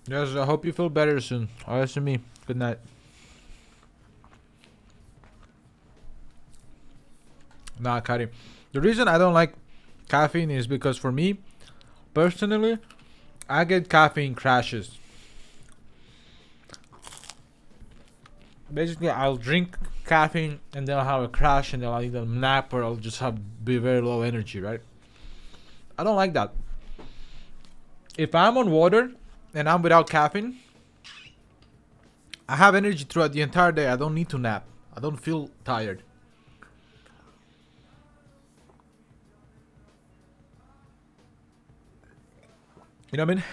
Yes, I hope you feel better soon. Alright, to me. Good night. Nah, Kari. The reason I don't like caffeine is because for me, personally, I get caffeine crashes. Basically, I'll drink caffeine and then I'll have a crash and then I'll either nap or I'll just be very low energy, right? I don't like that. If I'm on water and I'm without caffeine, I have energy throughout the entire day. I don't need to nap. I don't feel tired. You know what I mean?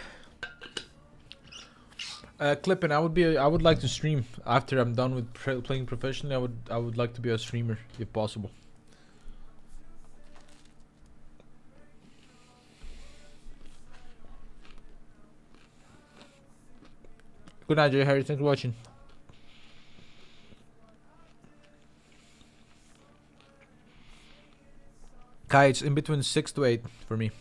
Clipping. I would like to stream after I'm done with playing professionally. I would like to be a streamer if possible. Good night, Jay Harry. Thanks for watching. Kai, it's in between 6 to 8 for me.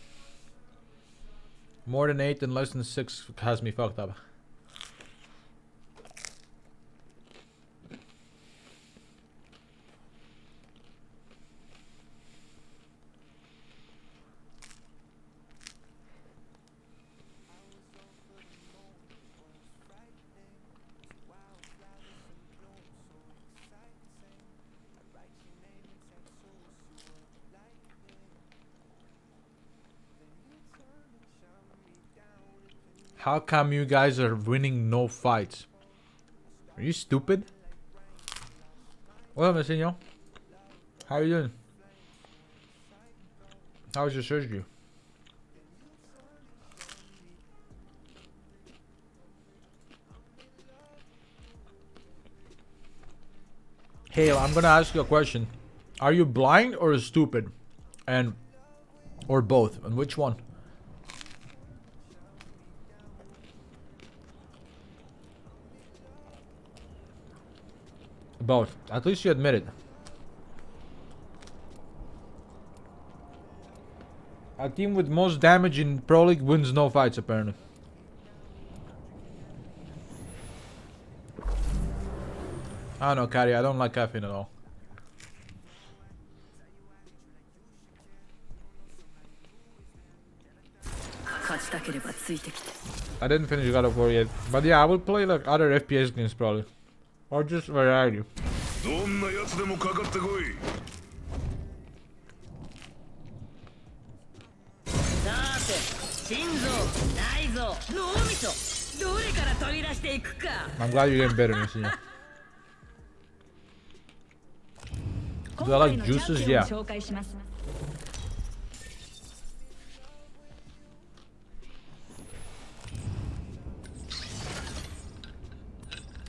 More than 8 and less than 6 has me fucked up. How come you guys are winning no fights? Are you stupid? What up, Messinho? How are you doing? How was your surgery? Hey, I'm gonna ask you a question. Are you blind or stupid? Or both? And which one? Both. At least you admit it. A team with most damage in Pro League wins no fights, apparently. I don't know, Kari. I don't like caffeine at all. I didn't finish God of War yet. But yeah, I will play like other FPS games probably. Or just variety. I'm glad you're getting better, Messina. Do I like juices? Yeah.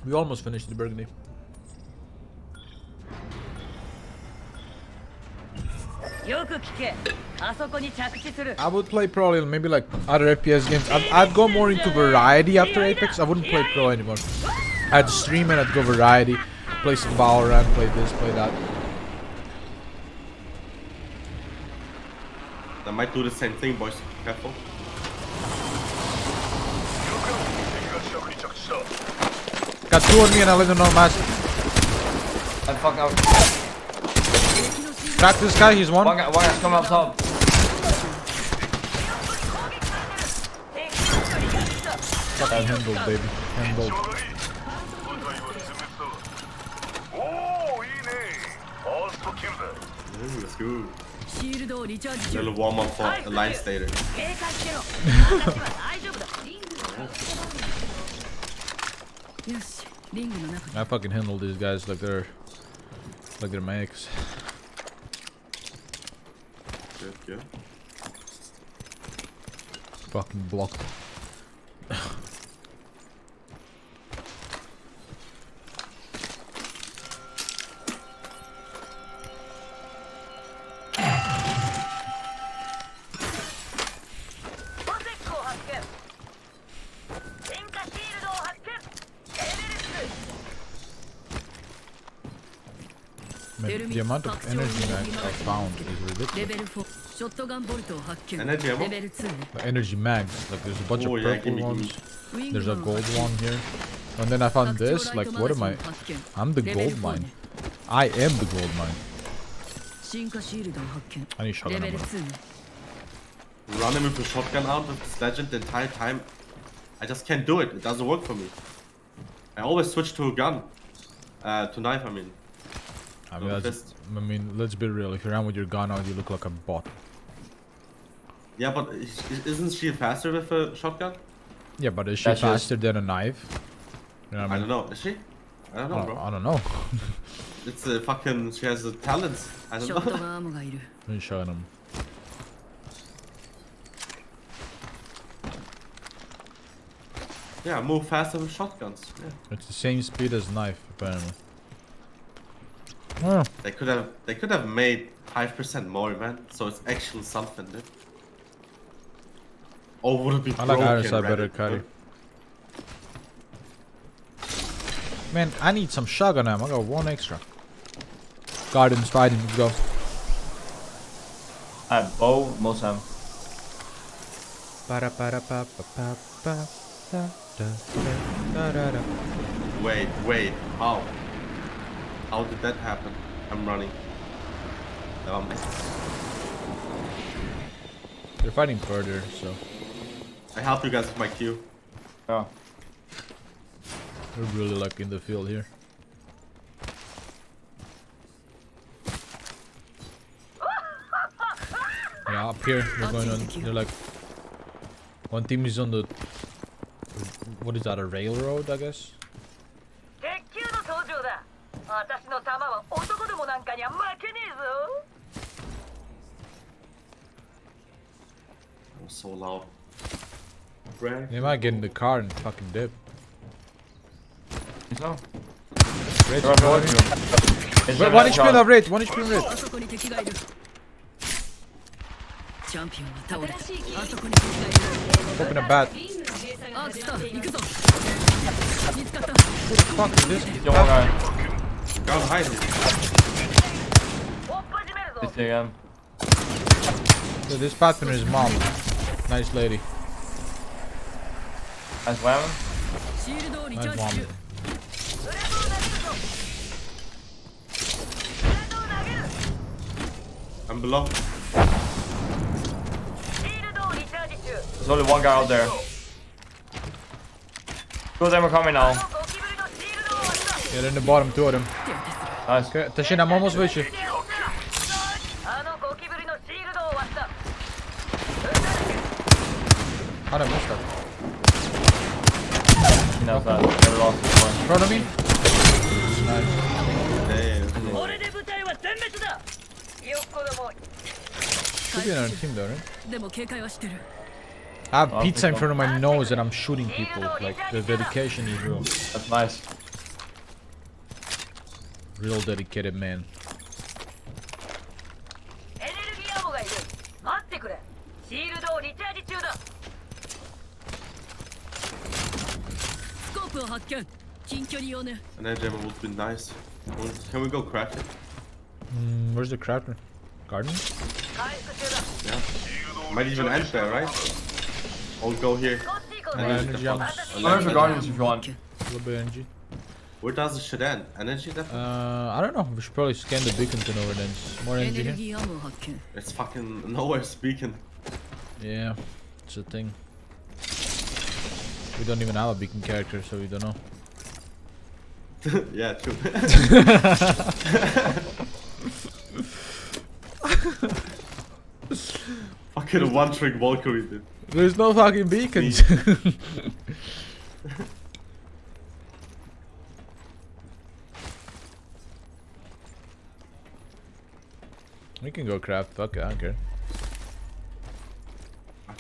We almost finished the burgundy. I would play Pro maybe like other FPS games. I'd go more into variety after Apex. I wouldn't play Pro anymore. I'd stream and I'd go variety. Play some Valorant, play this, play that. I might do the same thing, boys. Careful. Got 2 on me and I let them know master. I fuck out. Crack this guy, he's one. One guy's coming up top. Fucking handled, baby. Handled. Let's go. Little warm up for Alliance later. I fucking handle these guys like they're max. Good. Fucking blocked. Man, the amount of energy mags I found is ridiculous. Energy ammo? The energy mags, like there's a bunch Oh, of yeah, purple gimme, gimme. ones. There's a gold one here. And then I found this, like what am I? I'm the gold mine. I am the gold mine. I need shotgun ammo. Running with a shotgun out with this legend the entire time. I just can't do it. It doesn't work for me. I always switch to a gun. To knife, I mean. I mean, let's be real. If you run with your gun out, you look like a bot. Yeah, but isn't she faster with a shotgun? Yeah, but is she faster than a knife? You know what I I mean? don't know. Is she? I don't know, bro. I don't know. It's a fucking. She has the talents. I don't know. Let me show them. Yeah, move faster with shotguns. Yeah. It's the same speed as knife, apparently. Oh. They could have made 5% more, man. So it's actually something, dude. Or would it be I like broken, Iris, I better Reddit, carry. dude? Man, I need some shotgun ammo. I got one extra. Gardens fighting, let's go. I have bow, most of them. Wait, how? How did that happen? I'm running. They're fighting further, so. I help you guys with my Q. Yeah. We're really like in the field here. Yeah, up here they're going on. They're like, one team is on the. What is that? A railroad, I guess. That was so loud. They might get in the car and fucking dip. So? Rage, one HP of rage, 1 HP of rage. Open a bat. Fuck is this? Go hide it. This again. So this pattern is mom. Nice lady. Nice weapon. Nice mom. I'm below. There's only one guy out there. Two of them are coming now. Yeah, they're in the bottom, 2 of them. Nice. Okay, Tashin, I'm almost with you. How did I miss that? He knows that. Never lost this one. In front of me? Nice. Damn. Could be another team though, right? I have pizza in front of my nose and I'm shooting people. Like, the dedication is real. That's nice. Real dedicated man. An edge ammo would be nice. Can we go craft it? Where's the crafter? Garden? Yeah. Might even end there, right? I'll go here. Energy ammo. There's the guardians if you want. A little bit of energy. Where does the shit end? Energy definitely? I don't know. We should probably scan the beacon to know where it ends. More energy here? It's fucking nowhere speaking. Yeah, it's a thing. We don't even have a beacon character, so we don't know. Yeah, true. Fucking one-trick Valkyrie, dude. There's no fucking beacons. We can go craft. Fuck it, I don't care.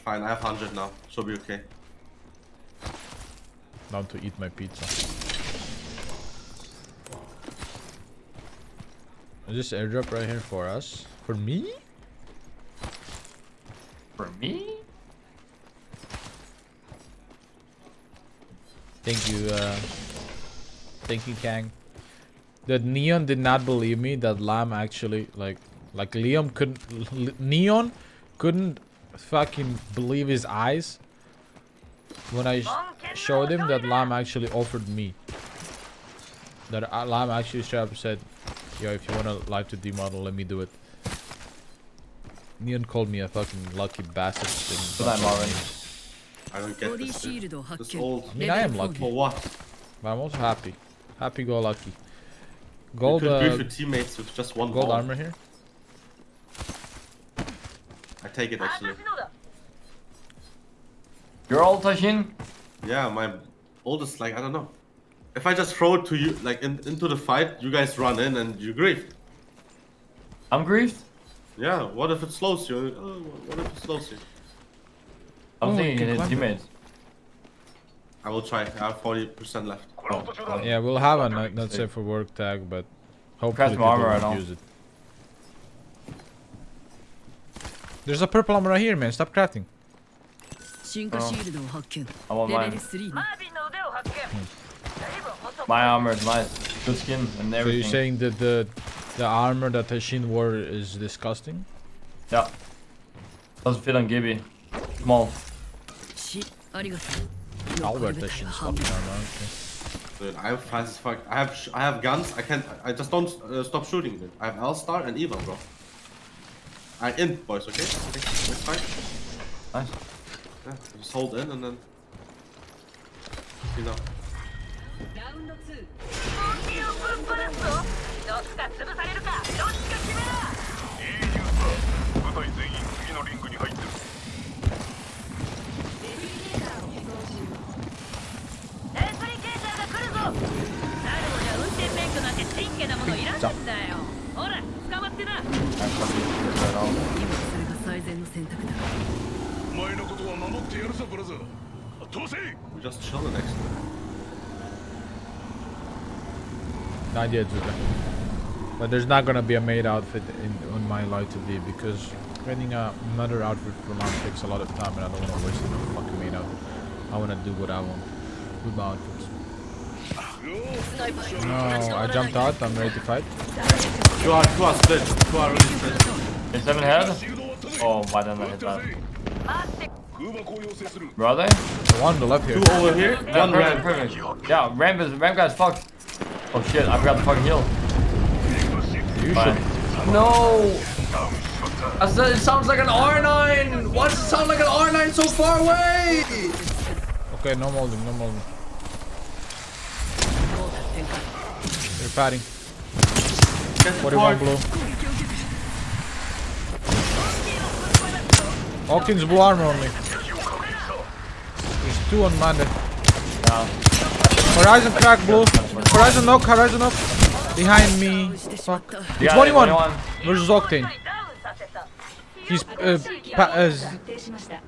Fine, I have 100 now. Should be okay. Down to eat my pizza. Is this airdrop right here for us? For me? For me? Thank you, Kang. that Neon did not believe me that Lam actually like Liam couldn't Neon couldn't fucking believe his eyes when I showed him that Lam actually offered me. That Lam actually straight up said, "Yo, if you wanna live to D-model, let me do it." Neon called me a fucking lucky bastard. Good night, Marvin. I don't get this. Dude. This old. I mean, I am lucky. For what? But I'm also happy. Happy go lucky. You Gold, could beef your teammates with just one gold ball. armor here. I take it actually. You're all Tashin? Yeah, my oldest, like, I don't know. If I just throw it to you, like, into the fight, you guys run in and you grief. I'm griefed? Yeah, what if it slows you? Oh, what if it slows you? I'm thinking his teammates. I will try. I have 40% left. Yeah, we'll have a not safe for work tag, but hopefully Craft people armor, I won't know. use it. There's a purple armor right here, man. Stop crafting. I want mine. My armor is nice. Good skin and So everything. you're saying that the armor that Tashin wore is disgusting? Yeah. Doesn't fit on Gibby. Small. I'll wear Tashin's fucking armor. Okay. Dude, I'm fast as fuck. I have guns. I just don't stop shooting. Dude. I have L-Star and Eva, bro. I in, boys. Okay. Next fight. Nice. Yeah, just hold in and then. You know. We just chilling next to it. Not yet, Zuka. But there's not gonna be a maid outfit on my live today because getting another outfit for long takes a lot of time and I don't want to waste another fucking maid outfit. I want to do what I want with my outfits. No, I jumped out. I'm ready to fight. Two are split. Two are really split. Is 7 head? Oh, why didn't I hit that? Where are they? The one on the left here. Two over here. Yeah, One perfect, red. perfect. Yeah, ramp guy's fucked. Oh shit, I forgot to fucking heal. You Fine. should. No! It sounds like an R9! Why does it sound like an R9 so far away? Okay, no molding, no molding. They're padding. 41 blue. Hawkins blue armor only. There's two on Manda. Yeah. Horizon crack blue. Horizon knock, Horizon knock. Behind me. Fuck. It's 21 versus Octane. He's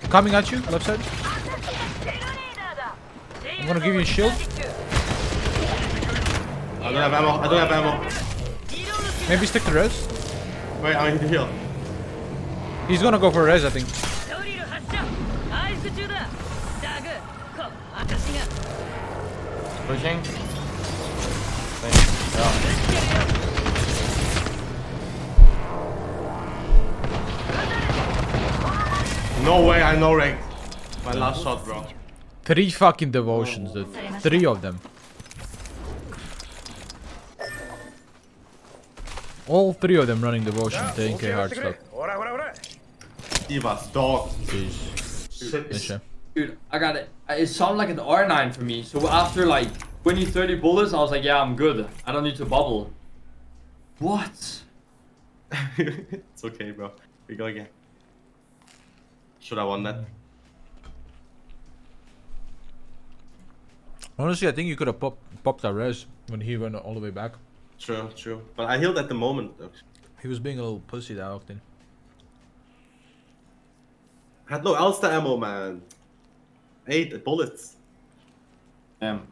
coming at you, left side. I'm gonna give you a shield. I don't have ammo. I don't have ammo. Maybe stick to res. Wait, I need to heal. He's gonna go for res, I think. Pushing. No way, I know rank. My last shot, bro. 3 fucking devotions, dude. 3 of them. All 3 of them running devotion, 10k hard stuff. Eva's dog. Jeez. Dude, I got it. It sounded like an R9 for me. So after like 20, 30 bullets, I was like, yeah, I'm good. I don't need to bubble. What? It's okay, bro. We go again. Should I won that? Honestly, I think you could have popped a res when he went all the way back. True, true. But I healed at the moment, though. He was being a little pussy that often. I had no Alster ammo, man. 8 bullets. Damn.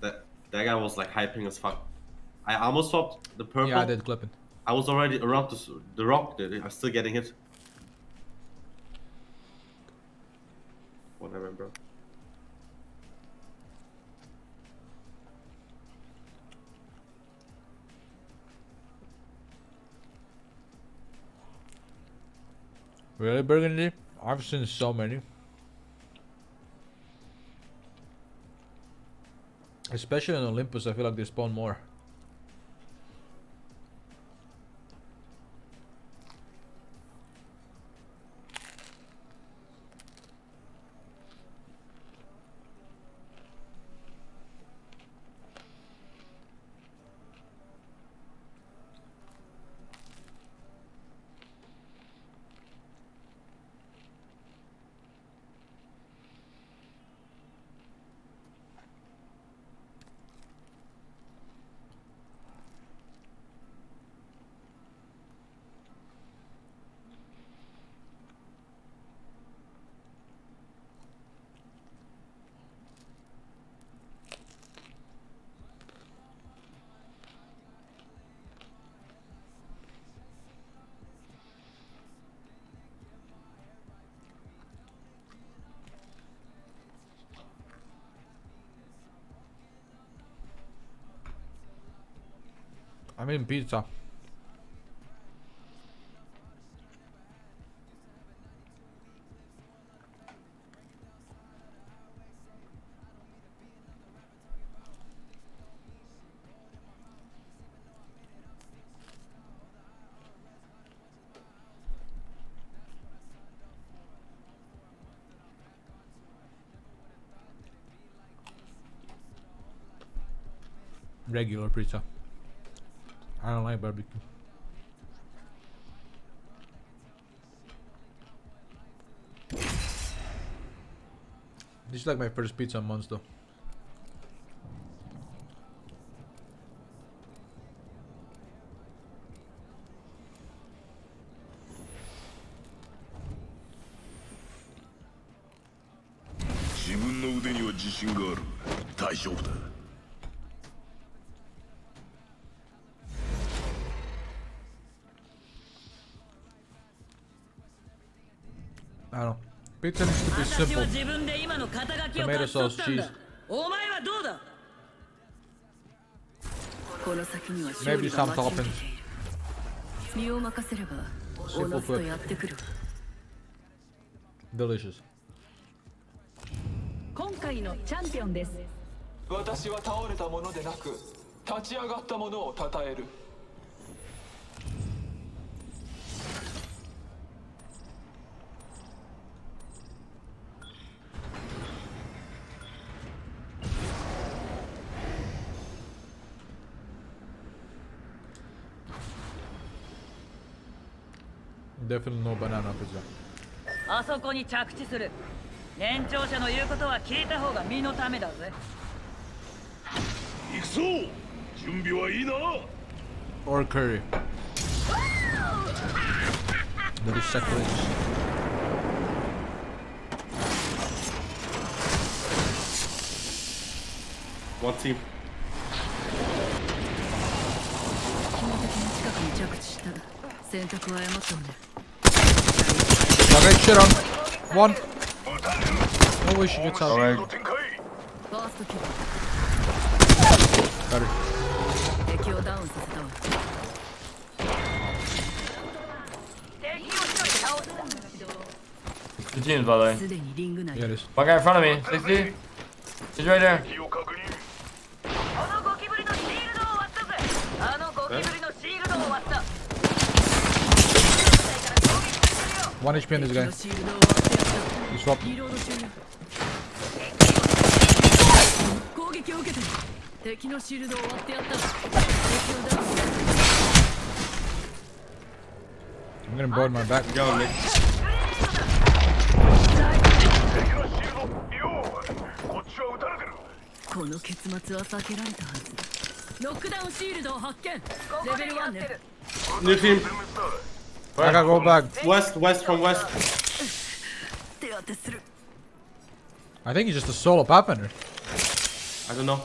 That guy was like hyping as fuck. I almost swapped the purple. Yeah, I did clip it. I was already around the rock, dude. I'm still getting hit. Whatever, bro. Really, Burgundy? I've seen so many. Especially in Olympus, I feel like they spawn more. I mean pizza. Regular pizza. I don't like barbecue. This is like my first pizza in months though. I don't know. Pizza needs to be simple. Tomato sauce, cheese. Maybe some toppings. Simple food. Delicious. 今回のチャンピオンです。私は倒れたものでなく立ち上がったものを称える。Definitely no banana pizza. あそこに着地する。年長者の言うことは聞いた方が身のためだぜ。行くぞ。準備はいいな。 Or curry. That is sacrilege. One team. 標的の近くに着地した。選択を誤ったんだ。Okay, shit on. One. No way she gets out. Alright. First kill. Got her. 敵をダウンさせたわ。敵を一人倒したんだけど。 Two teams, by the way. すでにリング内。 Yeah, it is. One guy in front of me. 60. He's right there. あのゴキブリのシールドを割ったぜ。あのゴキブリのシールドを割った。 1 HP on this guy. He swapped. I'm gonna board my back. Go, Nick. この結末は避けられたはず。ノックダウンシールドを発見。レベル1ね。 New team. I gotta go back. West, from west. I think he's just a solo pathfinder. I don't know.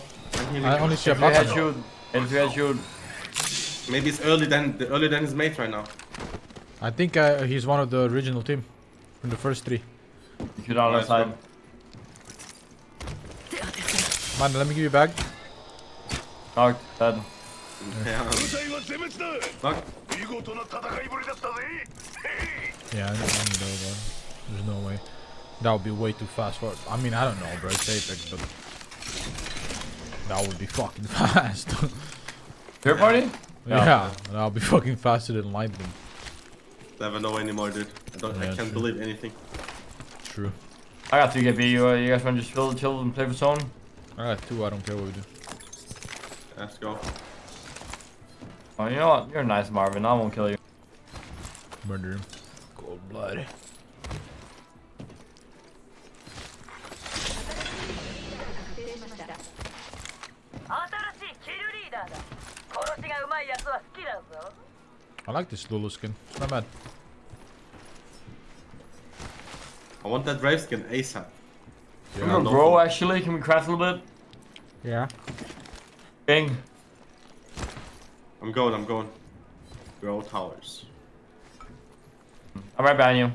I only see a Head pathfinder. shoot. Head shoot. Maybe it's early than his mate right now. I think he's one of the original team from the first 3. Shoot on our side. Man, let me give you back. Knocked. Dead. Yeah. Fuck. Yeah, I know though, but there's no way. That would be way too fast for. I mean, I don't know, bro. It's Apex, but that would be fucking fast. Your party? Yeah, that would be fucking faster than lightning. Never know anymore, dude. I can't believe anything. True. I got 3 KP. You guys want to just chill and play for zone? I got 2. I don't care what we do. Let's go. Oh, you know what? You're nice, Marvin. I won't kill you. Murder him. Cold blood. I like this Lulu skin. It's not bad. I want that Brave skin ASAP. Yeah, I'm gonna grow actually. Can we craft a little bit? Yeah. Bing. I'm going. Grow towers. I'm right behind you.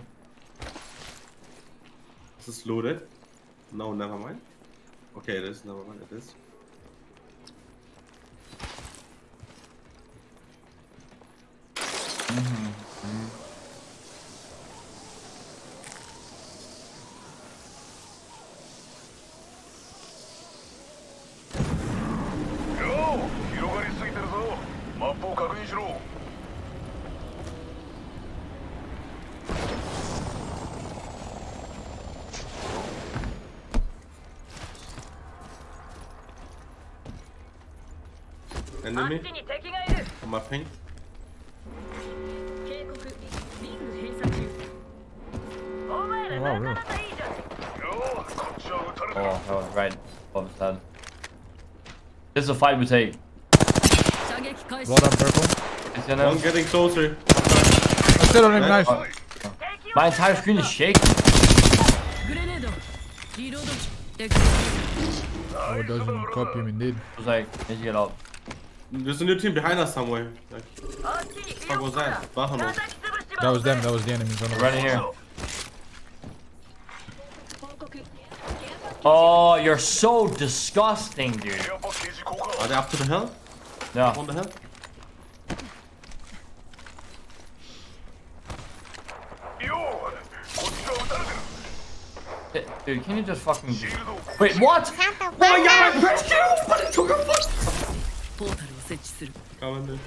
Is this looted? No, never mind. Okay, it is. Never mind, it is. Enemy on my ping. Oh, wow, really? Oh, right. Above his head. This is a fight we take. Blood on purple. It's gonna. I'm getting closer. I still don't even nice. My entire screen is shaking. Oh, it doesn't copy him indeed. I was like, need to get up. There's a new team behind us somewhere. Like, what was that? Bahamut. That was them. That was the enemies. Running here. Oh, you're so disgusting, dude. Are they up to the hill? Yeah. Up on the hill? Dude, can you just fucking... Wait, what? Oh my god, I pressed you! But it took a fuck! Come on, dude.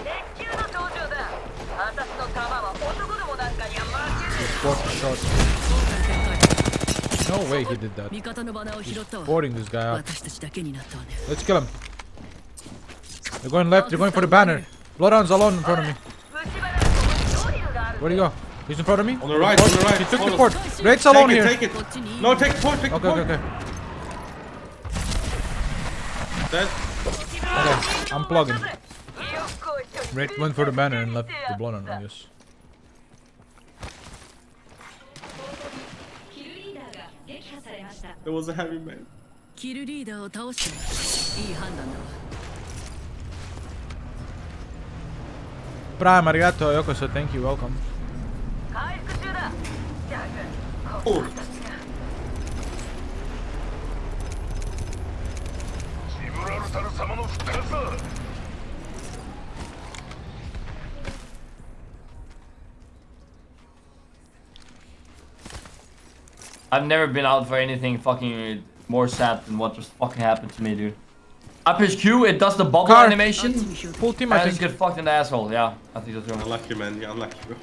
No way he did that. He's boarding this guy up. Let's kill him. They're going left. They're going for the banner. Bloodhound's alone in front of me. Where'd he go? He's in front of me? On the right, on the right. He took the Follow. port. Raid's alone here. Take it. No, take the port, take the Okay, port. okay, okay. Dead. Okay, I'm plugging. Raid went for the banner and left the Bloodhound, I guess. There was a heavy man. Prime, arigato, yokoso, thank you, welcome. Oh. I've never been out for anything fucking more sad than what just fucking happened to me, dude. I push Q, it does the bubble Car. animation. Full team, I I just think. get fucked in the asshole. Yeah, I think that's wrong. Unlucky, man. Yeah, unlucky, bro.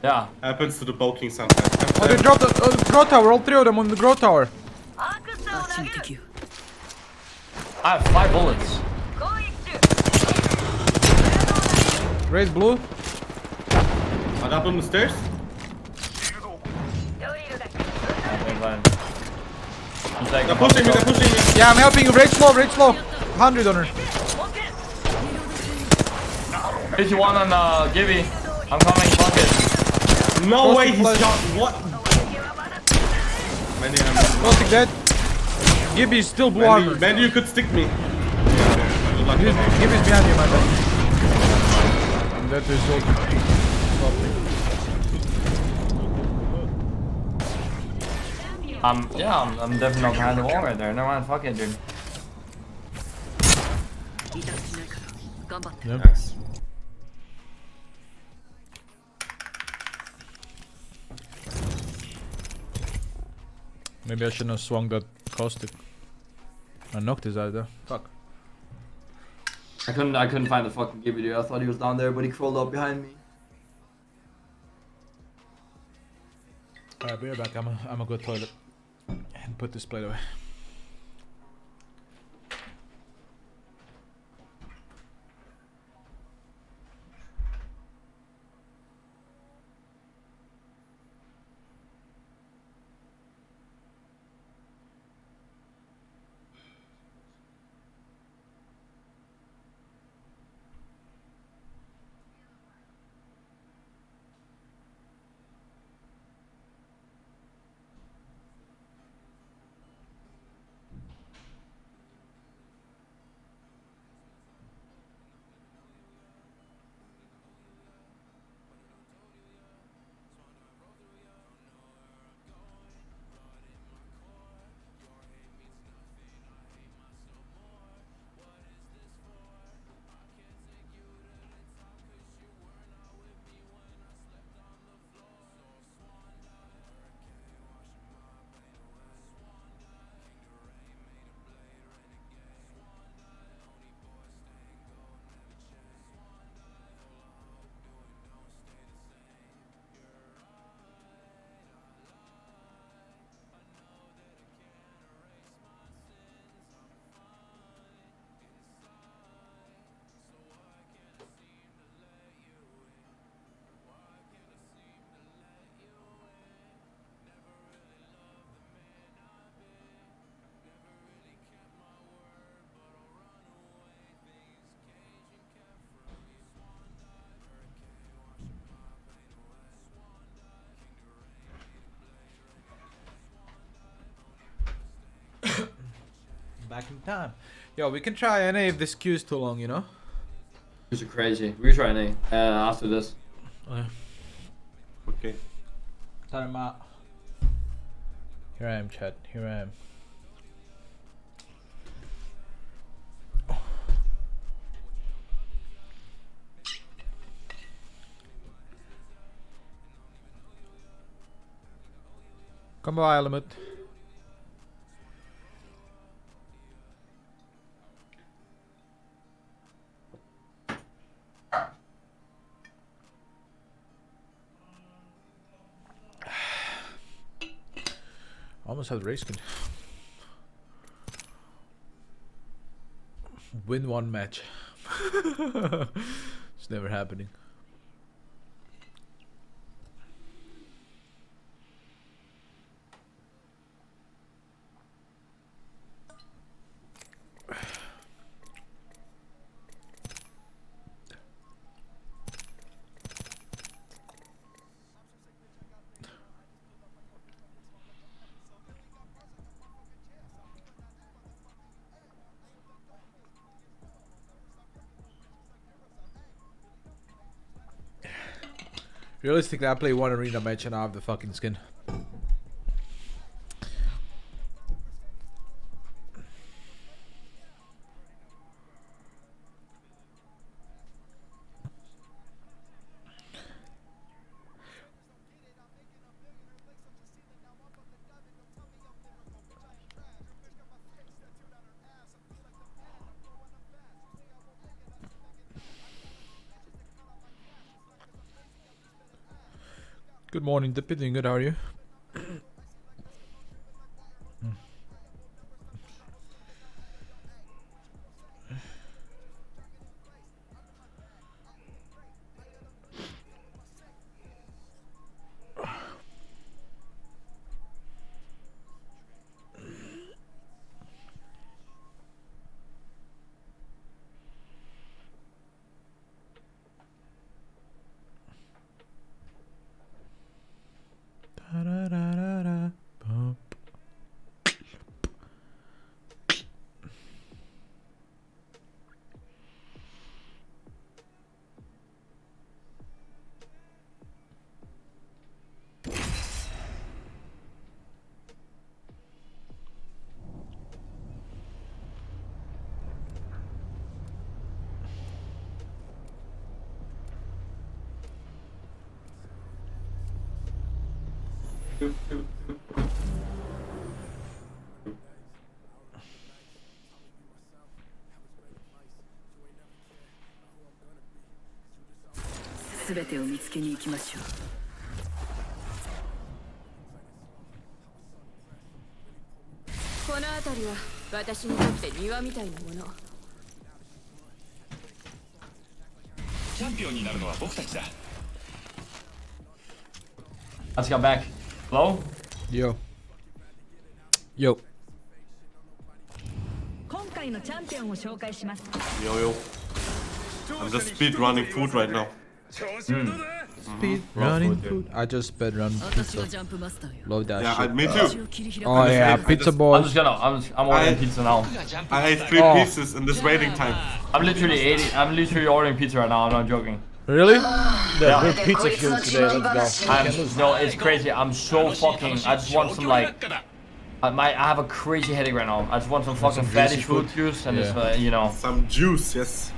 Yeah. Happens to the bulking sometimes. Oh, they dropped the grow tower, all 3 of them on the grow tower. I have 5 bullets. Raid blue. Are they up on the stairs? Okay, fine. I'm taking They're pushing me, they're pushing me. Yeah, I'm helping you. Raid slow, raid slow. 100 on her. 51 on Gibby. I'm coming, fuck it. No way, he's flash. shot. What? Mandy, Plastic dead. Gibby's still blue armor. Mandy, you could stick me. Good luck, man. Gibby's behind you, my bad. And that is all. Yeah, I'm definitely not behind the wall right there. Never mind, fuck it, dude. Yep. Thanks. Maybe I shouldn't have swung that caustic. I knocked his eye there. Fuck. I couldn't find the fucking Gibby dude. I thought he was down there, but he crawled up behind me. Alright, be right back. I'm a go toilet and put this plate away. Back in time. Yo, we can try NA if this queue is too long, you know? These are crazy. We're trying A after this. Okay. Okay. Time out. Here I am, chat. Here I am. Come by, Element. Almost had race skin. Win one match. It's never happening. Realistically, I play one arena match and I have the fucking skin. Good morning, Dippy. Doing good, how are you? 全てを見つけに行きましょう。この辺りは私にとって庭みたいなもの。チャンピオンになるのは僕たちだ。 Let's go back. Hello? Yo. Yo. 今回のチャンピオンを紹介します。 Yo. I'm just speed running food right now. Speed running food. I just speed run 私が pizza. ジャンプマスターよ。 Love that Yeah, shit. me too. Oh yeah, pizza I'm boys. just gonna, I'm ordering pizza now. I ate 3 Oh. pieces in this waiting time. I'm literally ordering pizza right now. I'm not joking. Really? Yeah. Good pizza kill today. Let's go. No, it's crazy. I'm so fucking. I just want some like. I have a crazy headache right now. I just want some fucking fatty juicy food food? juice and Yeah. just you know. Some juice, yes.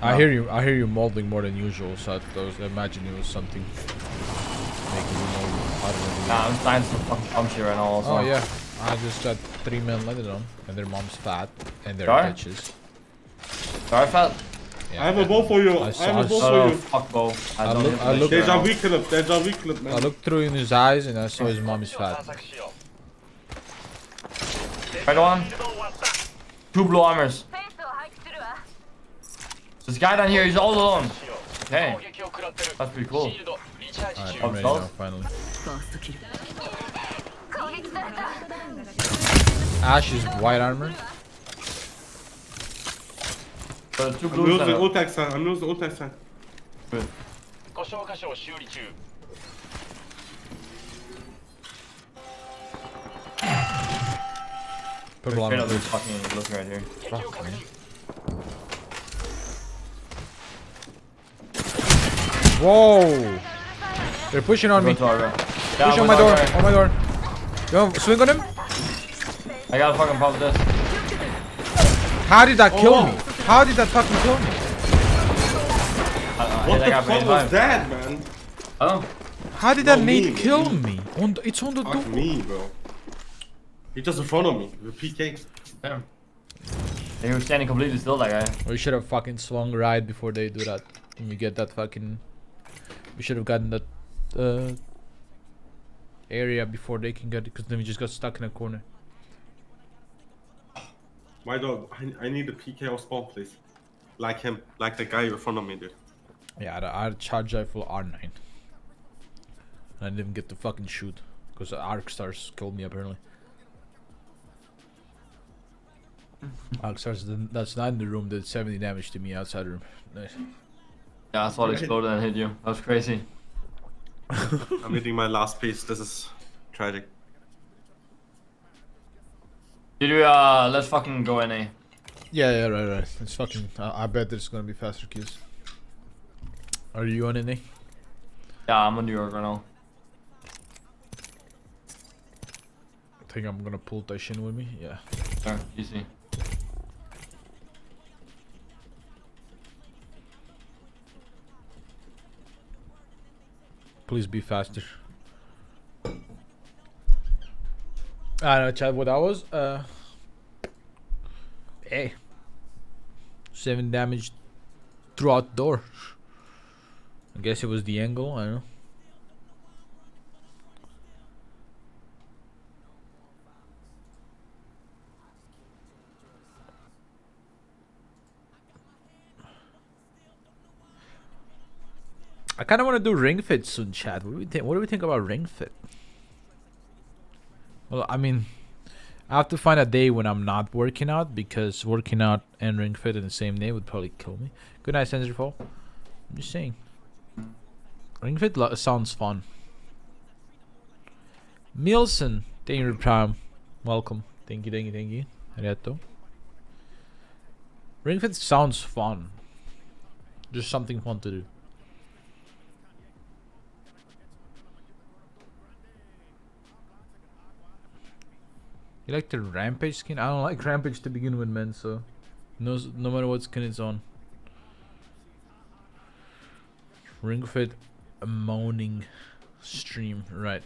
I hear you molding more than usual, so I imagine it was something making you mold. I don't know. Nah, I'm dying some fucking cum shit right now. Also. Oh yeah, I just got 3 men landed on, and their mom's fat, and they're Sorry? bitches. Sorry, fat. Yeah, I have a bow for you. I have a bow Oh, for you. fuck, bro. I don't look- even I like look- shit right Deja now. vu clip, deja vu clip, I man. looked through in his eyes, and I saw his mom is fat. Right on. 2 blue armors. This guy down here, he's all alone. Okay. That's pretty cool. Alright, Oh, I'm ready so? now, finally. ファーストキル。 Ash is white armor. So 2 I'm blues losing and a- ult sign. I'm losing ult sign. 故障箇所を修理中。 Purple straight armor. Oh, up this fucking look right here. Fuck, man. Whoa! They're pushing on me. Go to our- Yeah, Push on with my our door. guy. On my door. Yo, swing on him. I gotta fucking pop this. How did that kill Oh. me? How did that fucking kill me? What the got fuck was that, man? Oh. How did that No, nade me, kill me. me? It's on the door. Fuck me, bro. He just in front of me with PK. Damn. He was standing completely still, that guy. We should have fucking swung right before they do that. When we get that fucking... We should have gotten that area before they can get it, because then we just got stuck in a corner. My dog, I need a PK or spawn, please. Like him, like the guy in front of me did. Yeah, I had a charge rifle R9. I didn't get to fucking shoot, because the arc stars killed me apparently. Arc stars, that's not in the room, did 70 damage to me outside the room. Nice. Yeah, I saw it exploded and hit you. That was crazy. I'm hitting my last piece. This is tragic. Did we, let's fucking go NA. Yeah, right. It's fucking, I bet there's gonna be faster kills. Are you on NA? Yeah, I'm in New York right now. I think I'm gonna pull Taishin with me, yeah. Sure, easy. Please be faster. I don't know, Chad, what that was? Hey. 7 damage throughout door. I guess it was the angle, I don't know. I kind of want to do ring fit soon, Chad. What do we think? What do we think about ring fit? Well, I mean, I have to find a day when I'm not working out, because working out and ring fit in the same day would probably kill me. Good night, Sensorfall. I'm just saying. Ring fit sounds fun. Milson, thank you, Prime. Welcome. Thank you. Arigato. Ring fit sounds fun. Just something fun to do. You like the Rampage skin? I don't like Rampage to begin with, man, so no matter what skin it's on. Ring Fit a moaning stream, right.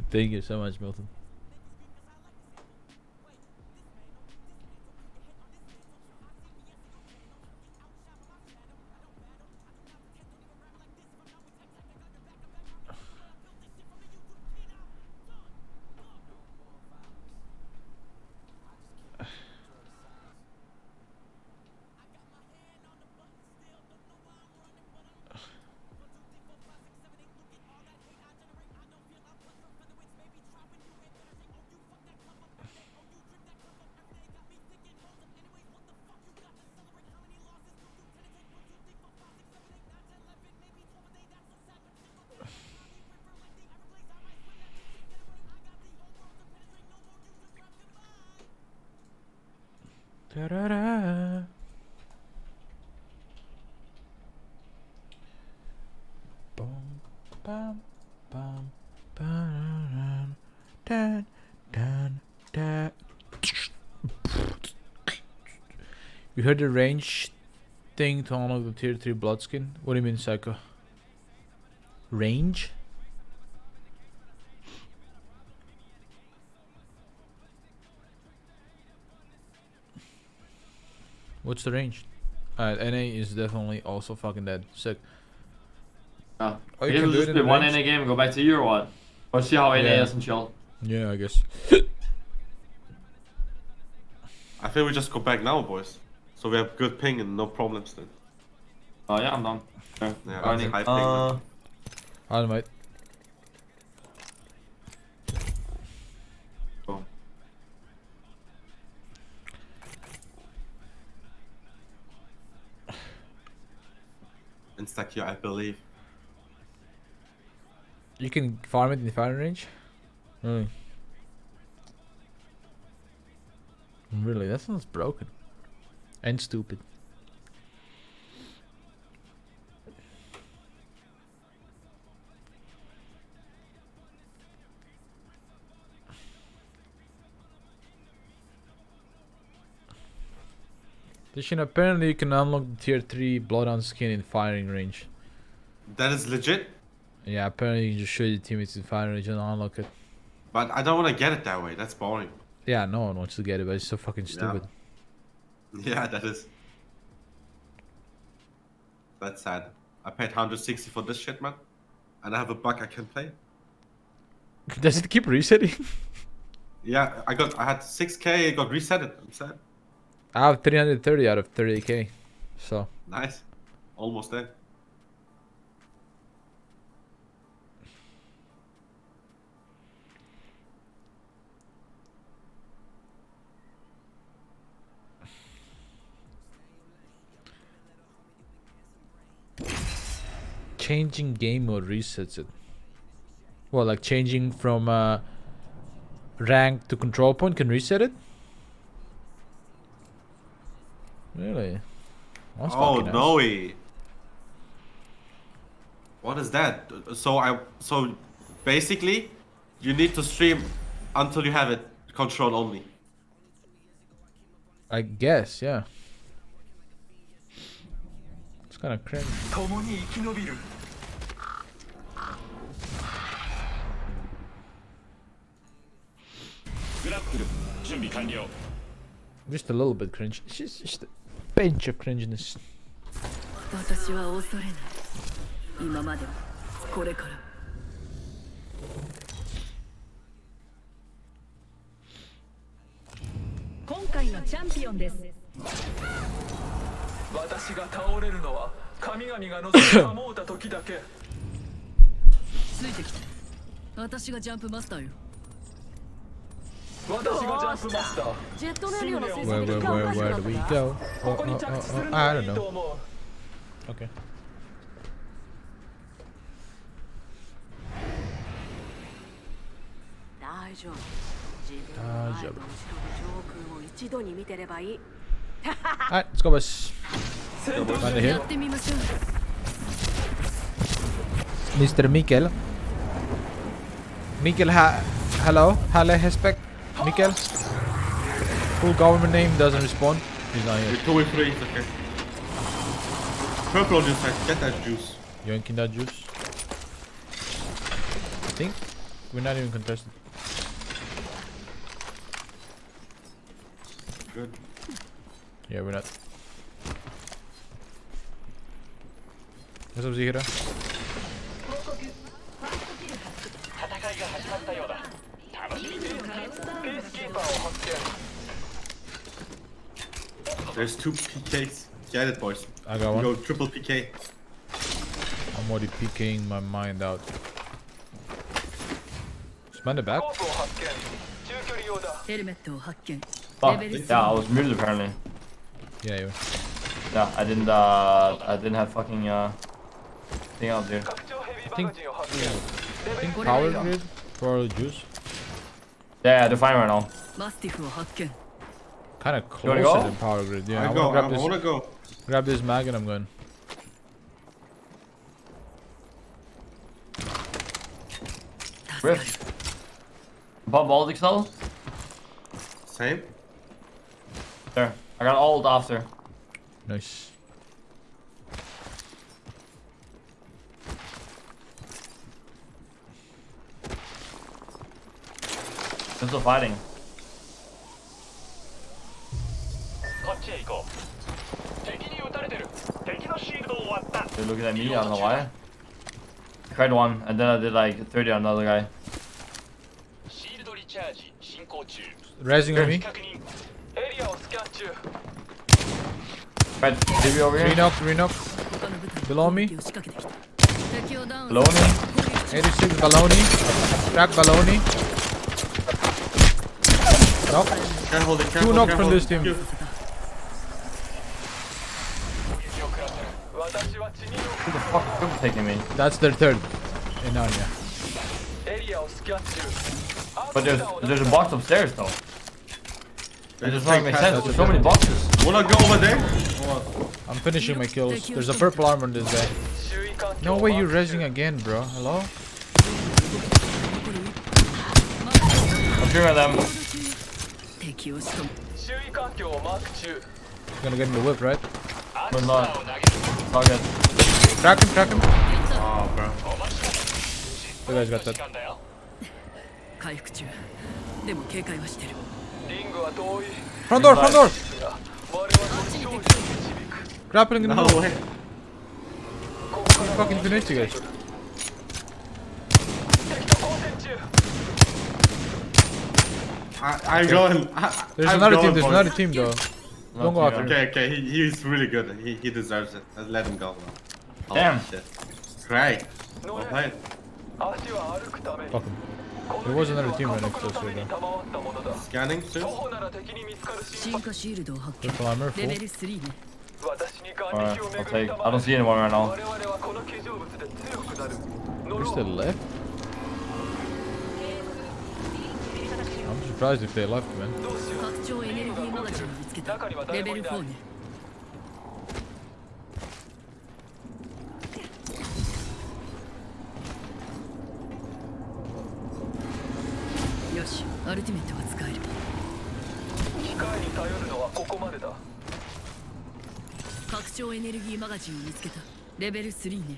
Thank you so much, Milton. Da-da-da. Boom, bam, bam, bam, dun, dun, dun. You heard the range thing to unlock the tier 3 blood skin? What do you mean, Psycho? Range? What's the range? NA is definitely also fucking dead. Sick. Oh, Oh, you you can do just it in play one range? NA game and go back to you or what? Or see how NA Yeah. is and chill. Yeah, I guess. I think we just go back now, boys. So we have good ping and no problems then. Oh yeah, I'm done. Okay. Yeah, Running. that's high ping, man. Hi, mate. Cool. Insta-Q, I believe. You can farm it in the firing range? Really? Really? That sounds broken. And stupid. Dishin, apparently you can unlock the tier 3 bloodhound skin in firing range. That is legit, Yeah, apparently you can just show your teammates in firing range and unlock it. but I don't want to get it that way. That's boring. Yeah, no one wants to get it, but it's so fucking stupid. Yeah, that is. That's sad. I paid 160 for this shit, man. And I have a bug I can play. Does it keep resetting? Yeah, I had 6k, it got reset it. I'm sad. I have 330 out of 30k. So. Nice. Almost there. Changing game mode resets it. Well, like changing from rank to control point can reset it? Really? That's Oh fucking no! nice. What is that? So basically, you need to stream until you have it control only. I guess, yeah. It's kind of cringe. 共に生き延びる グラップル準備完了 Just a little bit cringe. It's just a pinch of cringiness. 私は恐れない今までもこれから今回のチャンピオンです私が倒れるのは神々が望みかもうた時だけついてきて私がジャンプマスターよ私がジャンプマスタージェット燃料の生 Where 産がおかしく where なっ do た we か go? ここに着地するの I が don't いいと know. 思う Okay. 大丈夫自分の前と後ろの上空を一度に見てればいい Alright, let's go, boys. Find や here. ってみましょう Mr. Mikkel. Mikkel, hello? Halle Hespec? Mikkel? Full government name doesn't respond. He's not here. You're 2 with 3, it's okay. Purple juice, get that juice. Yoinking that juice. I think. We're not even contested. Good. Yeah, we're not. What's up, Zihira? 戦いが始まったようだ。楽しみ。ペースキーパーを発見。 There's 2 PKs. Get it, boys. I got We one. go triple PK. I'm already PKing my mind out. Spend it back. コープを発見。中距離用だ。ヘルメットを発見。 Fuck. Yeah, I was muted apparently. Yeah, you. Yeah, I didn't have fucking thing out there. 拡張ヘビーバ think- ガジンを発見。 I think power grid for juice. Yeah, they're fine right now. マスティフを発見。 Kind of You wanna closer go? than power grid. Yeah, I I go. wanna grab I this. wanna go. Grab this mag and I'm going. Rift. Pop ult Excel? Same. There. I got ult after. Nice. They're still fighting. こっちへ行こう。敵に撃たれてる。敵のシールドを割った。 They're looking at me, I don't know why. I cried one, and then I did like 30 on another guy. シールドリチャージ進行中。 Rising on me. 確認。エリアをスキャン中。 Right, TV over Three here. knock, three knock. 他の部隊 Below me. を仕掛けてきた。敵をダウン Below me. 86 baloney. Crack baloney. Knock. Careful, they careful. Two knock careful. from this team. 私は血に Who the fuck is triple taking me? That's their third. In Narnia. エリアをスキャン中。 But there's a box upstairs though. They It just does not take make past sense. us. There's so many boxes. Wanna go over there? I'm finishing my kills. There's a purple armor on this guy. 周囲環境 No を way you マーク中 resing again, bro. Hello? I'm shooting at them. 敵を仕留め。周囲環境をマーク中。 Gonna get in the whip, right? We're not. Target. Crack him, crack him. Oh, bro. You guys got that. 時間だよ。回復中。でも警戒はしてる。リングは遠い。 Front door, front door. 我々を勝利に導く。 Grappling in the No middle. way. Fucking finish you guys. 敵と交戦中。 I'm going. There's I'm another going team, there's for another it. team though. Don't go Not after him. Okay, okay, he's really good. He deserves it. Let him go. Holy Damn. shit. Great. Well played. 足は歩くために。 Fuck him. There was another team right next to us here though. Scanning soon. 徒歩なら敵に見つかる心進化シールドを発見。 Purple armor, レベ full. ル3ね。私に眼 Alright, 力を I'll 巡 take. りた I ま don't see anyone right now. 我々はこの化粧物で強くなる。乗 Who's ろ still う。 left? I'm surprised if they left, man. どうしよう。拡張エネルギーマガジンを見つけた。中にはレベル誰もいない4ね。よし、アルティメットが使える。機械に頼るのはここまでだ。拡張エネルギーマガジンを見つけた。レベル3ね。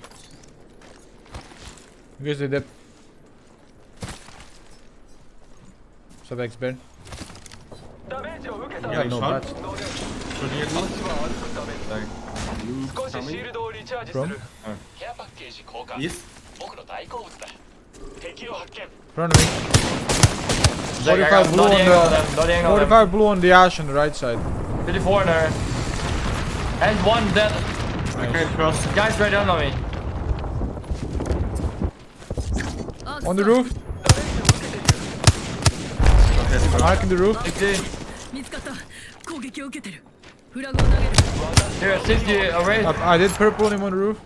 You guys did that. What's up, X-Ben? ダメージを受けた。 Yeah, no shot. bats. 乗れ。 Should he hit 足 me? は歩くために。 You 少しシー coming? ルドをリチャージす From? る。ケアパッケージ交換。 East? 僕の大好物だ。敵を発見。 Front of me. Like, I got 45 blue bloody on angle on the them. Bloody angle on them. 45 blue on the ash on the right side. 54 in there. And one dead. I can't cross. Guy's right down on me. On the roof. Marking the roof. 60. 見つかった。攻撃を受けてる。フラグを投げる。 Here, 60 array. I did purple on him on the roof.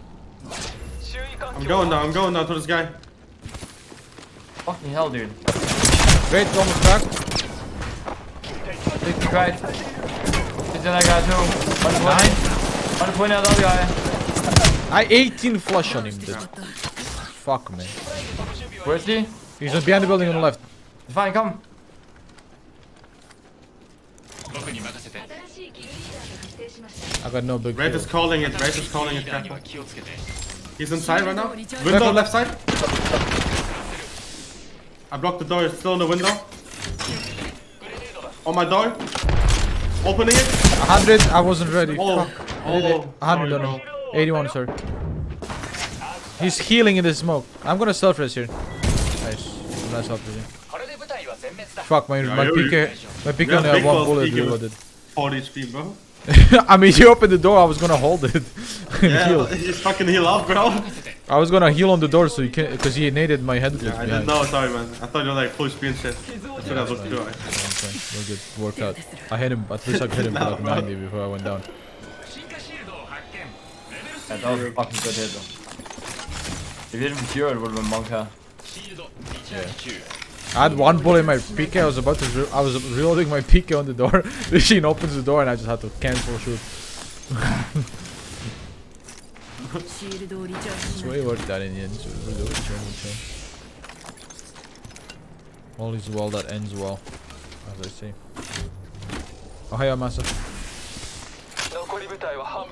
周囲環 I'm 境を going now. I'm going now to this guy. Fucking hell, dude. Wait, almost back. 60 cracked. 60 on that guy too. 120 on the other guy. I 18 flush on him, dude. Fuck, man. Where's he? He's behind the building on the left. Fine, come. 僕に任せて。 I got no big Red kill. is calling it. Red is calling it. リーダーに Careful. は気をつけて。 He's inside right now. Window left side. I blocked the door, it's still in the window. On my door. Opening it. 100. I wasn't ready. Oh, Fuck. oh, 100 on him. 81, sir. He's healing in the smoke. I'm gonna self-res here. Nice. I'm not self-resing. Fuck, my PK only had one bullet reloaded. 40 HP, bro. I mean, you opened the door, I was gonna hold it. Yeah, Heal. you fucking heal up, bro. I was gonna heal on the door so you can, because he naded my head. Yeah, I didn't know, sorry, man. I thought you were like full screen shit. That's what I was looking to. We're good. Worked out. I hit him, at least I hit him for like 90 before I went down. Yeah, that was a fucking good hit though. If you hit him here, it would have been Monka. Yeah. I had one bullet in my PK. I was reloading my PK on the door. The machine opens the door and I just had to cancel shoot. It's way worth that in the end. So really all is well that ends well, as I say. Ohio, Masa.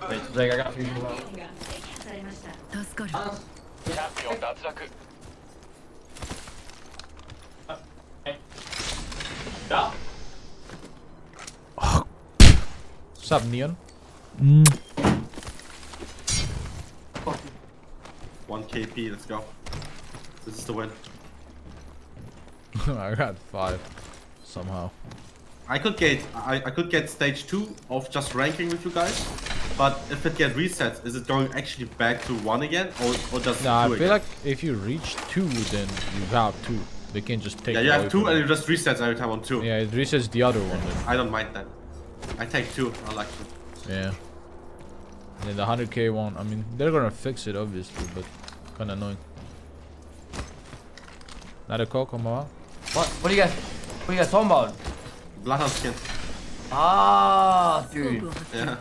Wait, Zach, I got you. Yeah. What's up, Neon? 1 KP, let's go. This is the win. I got 5 somehow. I could get stage 2 of just ranking with you guys, but if it get resets, is it going actually back to 1 again, or just Nah, 2 I feel again? like if you reach 2, then you have 2. They can just take. Yeah, it you away have 2 from and you. it just resets every time on 2. Yeah, it resets the other one then. I don't mind that. I take 2, I like 2. Yeah. And then the 100k one, I mean, they're gonna fix it obviously, but kinda annoying. Not a coke, come on. What are you guys talking about? Bloodhound skin. Ah, dude. Yeah.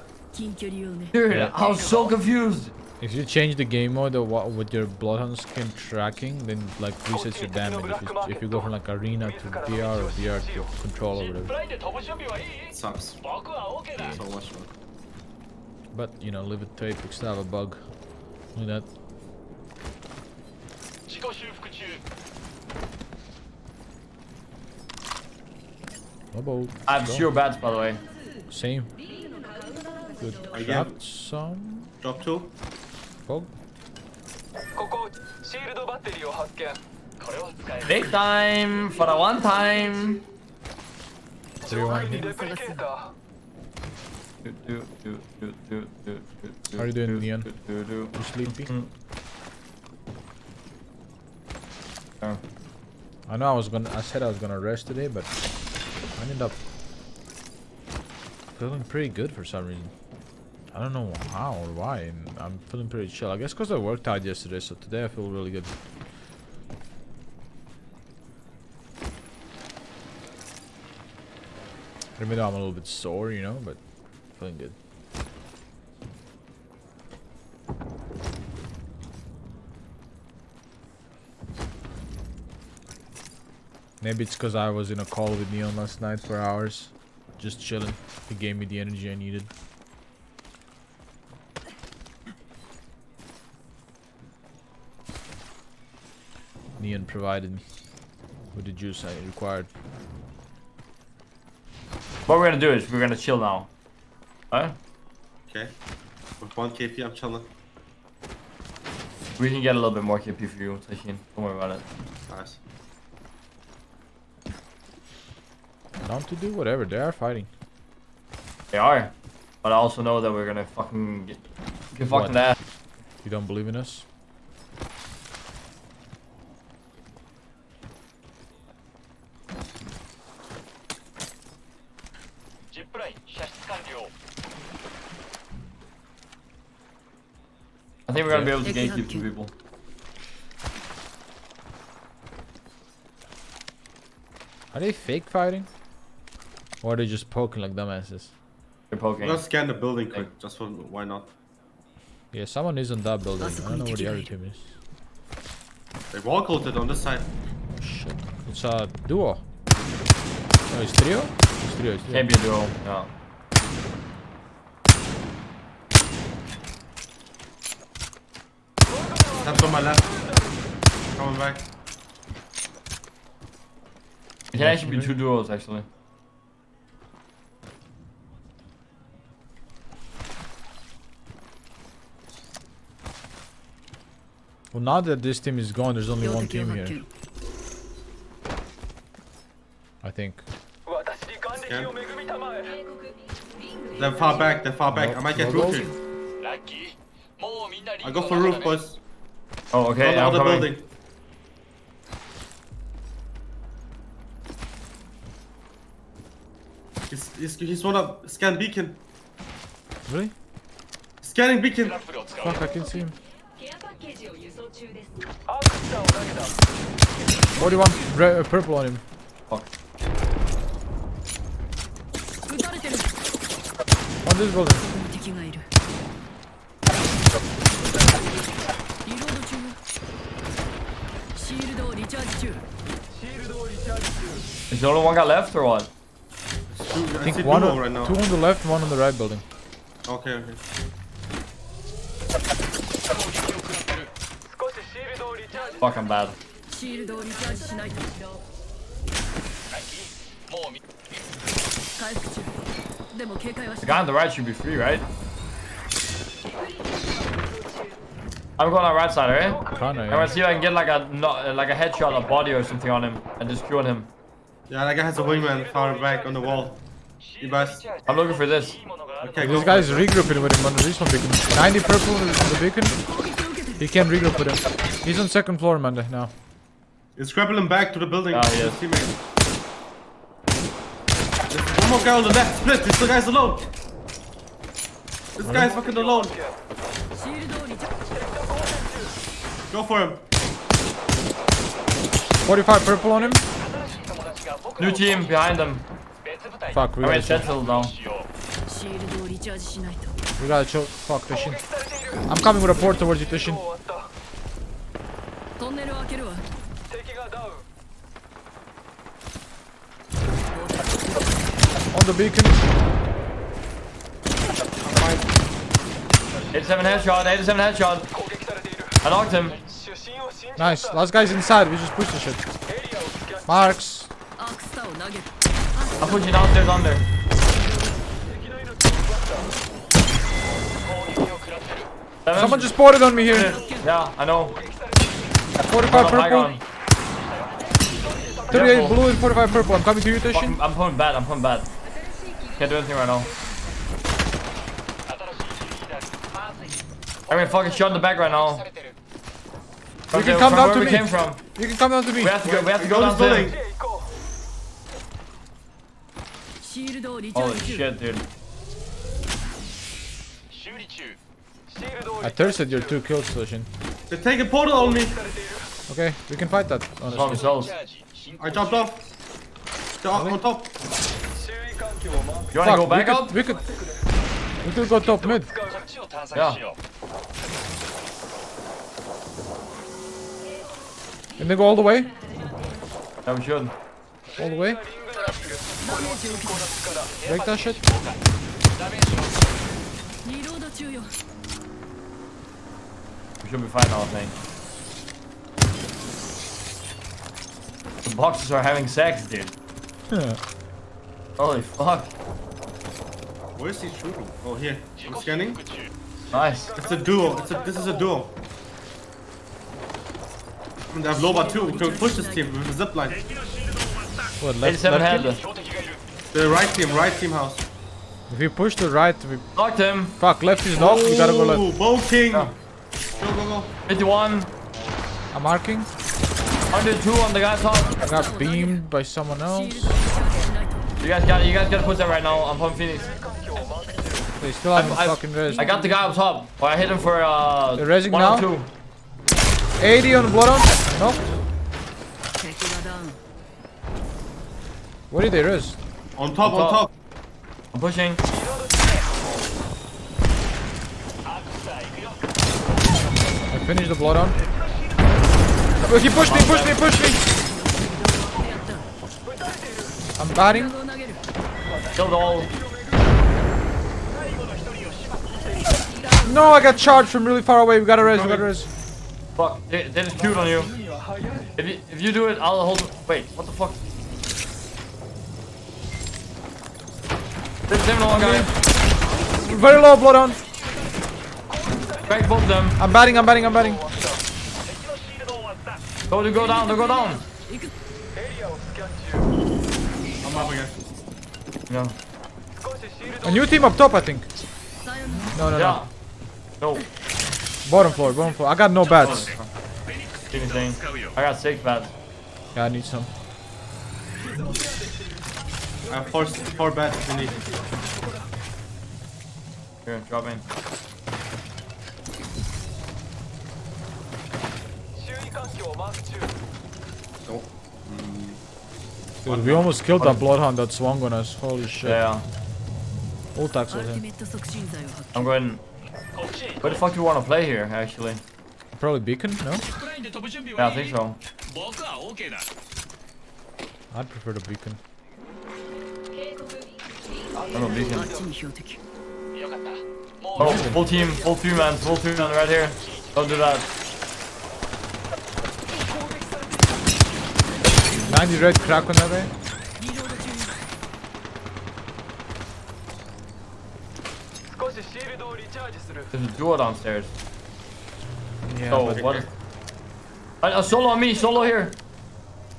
Dude, I was so confused. If you change the game mode with your Bloodhound skin tracking, then like resets your damage. If you go from like arena to VR or VR to control or whatever. It sucks. So much fun. But you know, live it to Apex to have a bug. Look at that. About. I have 0 bats, by the way. Same. Good. Again. Shot some. Drop 2. Bug. Big time for the one time. 3-1 here. How are you doing, Neon? You sleepy? I know I said I was gonna rest today, but I ended up feeling pretty good for some reason. I don't know how or why, and I'm feeling pretty chill. I guess because I worked out yesterday, so today I feel really good. Even though I'm a little bit sore, you know, but feeling good. Maybe it's because I was in a call with Neon last night for hours, just chilling. He gave me the energy I needed. Neon provided me with the juice I required. What we're gonna do is we're gonna chill now. Alright? Okay. With 1 KP, I'm chilling. We can get a little bit more KP for you, Tashin. Don't worry about it. Nice. Down to do whatever, they are fighting. They are. But I also know that we're gonna fucking get fucked What? in the ass. You don't believe in us? I think we're gonna be able to gatekeep 2 people. Are they fake fighting? Or are they just poking like dumbasses? They're poking. Let's scan the building quick, just for why not? Yeah, someone is on that building. I don't know where the other team is. They walk ulted on this side. Shit. It's a duo. Oh, it's trio? It's trio, it's trio. Can't be a duo. No. Steps on my left. Coming back. It can actually be 2 duos actually. Well, now that this team is gone, there's only one team here. I think. They're far back. They're far back. I might get roof here. I go for roof, boys. Oh, okay. On the I'm coming. building. He's one up. Scan beacon. Really? Scanning beacon. Fuck, I can see him. 41 purple on him. Fuck. On this building. Is there only one guy left or what? I think one on, right now. 2 on the left, 1 on the right building. Okay, okay. Fuck, I'm bad. The guy on the right should be free, right? I'm going on right side, right? Kinda, I'm gonna see if I can get like a headshot, a body or something on him, and just kill him. Yeah, that guy has a wingman far back on the wall. You guys. I'm looking for this. Okay, this guy's regrouping with him on the respawn beacon. 90 purple on the beacon. He can't regroup with him. He's on 2nd floor, man, now. It's grappling back to the building. Oh, yes. Teammate. There's one more guy on the left. Split. This guy's alone. This guy's fucking alone. Go for him. 45 purple on him. New team behind them. Fuck, we I gotta mean, chill. Sentinel now. We gotta chill. Fuck, Tushin. I'm coming with a port towards you, Tushin. On the beacon. 87 headshot, 87 headshot. I knocked him. Nice. Last guy's inside. We just push the shit. Marks. I'm pushing downstairs under. Someone just spotted on me here. Yeah, I know. 45 purple. 38 Careful. blue and 45 purple. I'm coming to you, Tushin. I'm pulling bad, I'm pulling bad. Can't do anything right now. I'm getting fucking shot in the back right now. You can come down to where me. we came from. You can come down to me. We have to go Go to this downstairs. building. Holy shit, dude. I thirsted your 2 kills, Tushin. They're taking portal on me. Okay, we can fight that, It's on honestly. themselves. I jumped off. They're on top. You wanna go back up? We could go top mid. Yeah. Can they go all the way? Yeah, we should. All the way? Break that shit. We should be fine now, I think. The boxes are having sex, dude. Holy fuck. Where's he shooting? Oh, here. I'm scanning. Nice. It's a duo. This is a duo. And they have Loba too. We can push this team with a zipline. What, left, 87 left head. team? The right team house. If we push the right, we... Knocked him. Fuck, left is knocked. We gotta go left. Bow King. Yeah. Go. 51. I'm marking. 102 on the guy top. I got beamed by someone else. You guys gotta push that right now. I'm pumping Phoenix. They still haven't fucking res. I got the guy up top. But I hit him for They're resing now? 102. 80 on the blood on. No. Where did they res? On top. I'm pushing. I finished the blood on. Oh, he pushed me. I'm batting. Killed all. No, I got charged from really far away. We gotta res. Fuck, they just queued on you. If you do it, I'll hold. Wait, what the fuck? 7 on one guy. Very low, Bloodhound. Crack both of them. I'm batting. Go down, go down. I'm up again. No. A new team up top, I think. No. Yeah. No. Bottom floor. I got no bats. Anything. I got 6 bats. Yeah, I need some. I have 4 bats if you need. Here, drop in. Dude, we almost killed that Bloodhound that swung on us. Holy shit. Yeah. Ultax was in. I'm going. Where the fuck do you want to play here, actually? Probably Beacon, no? Yeah, I think so. I'd prefer the Beacon. I don't know, Beacon. Oh, full team man right here. Don't do that. 90 red crack on that way. There's a duo downstairs. Yeah, So, but- what? Solo on me, solo here.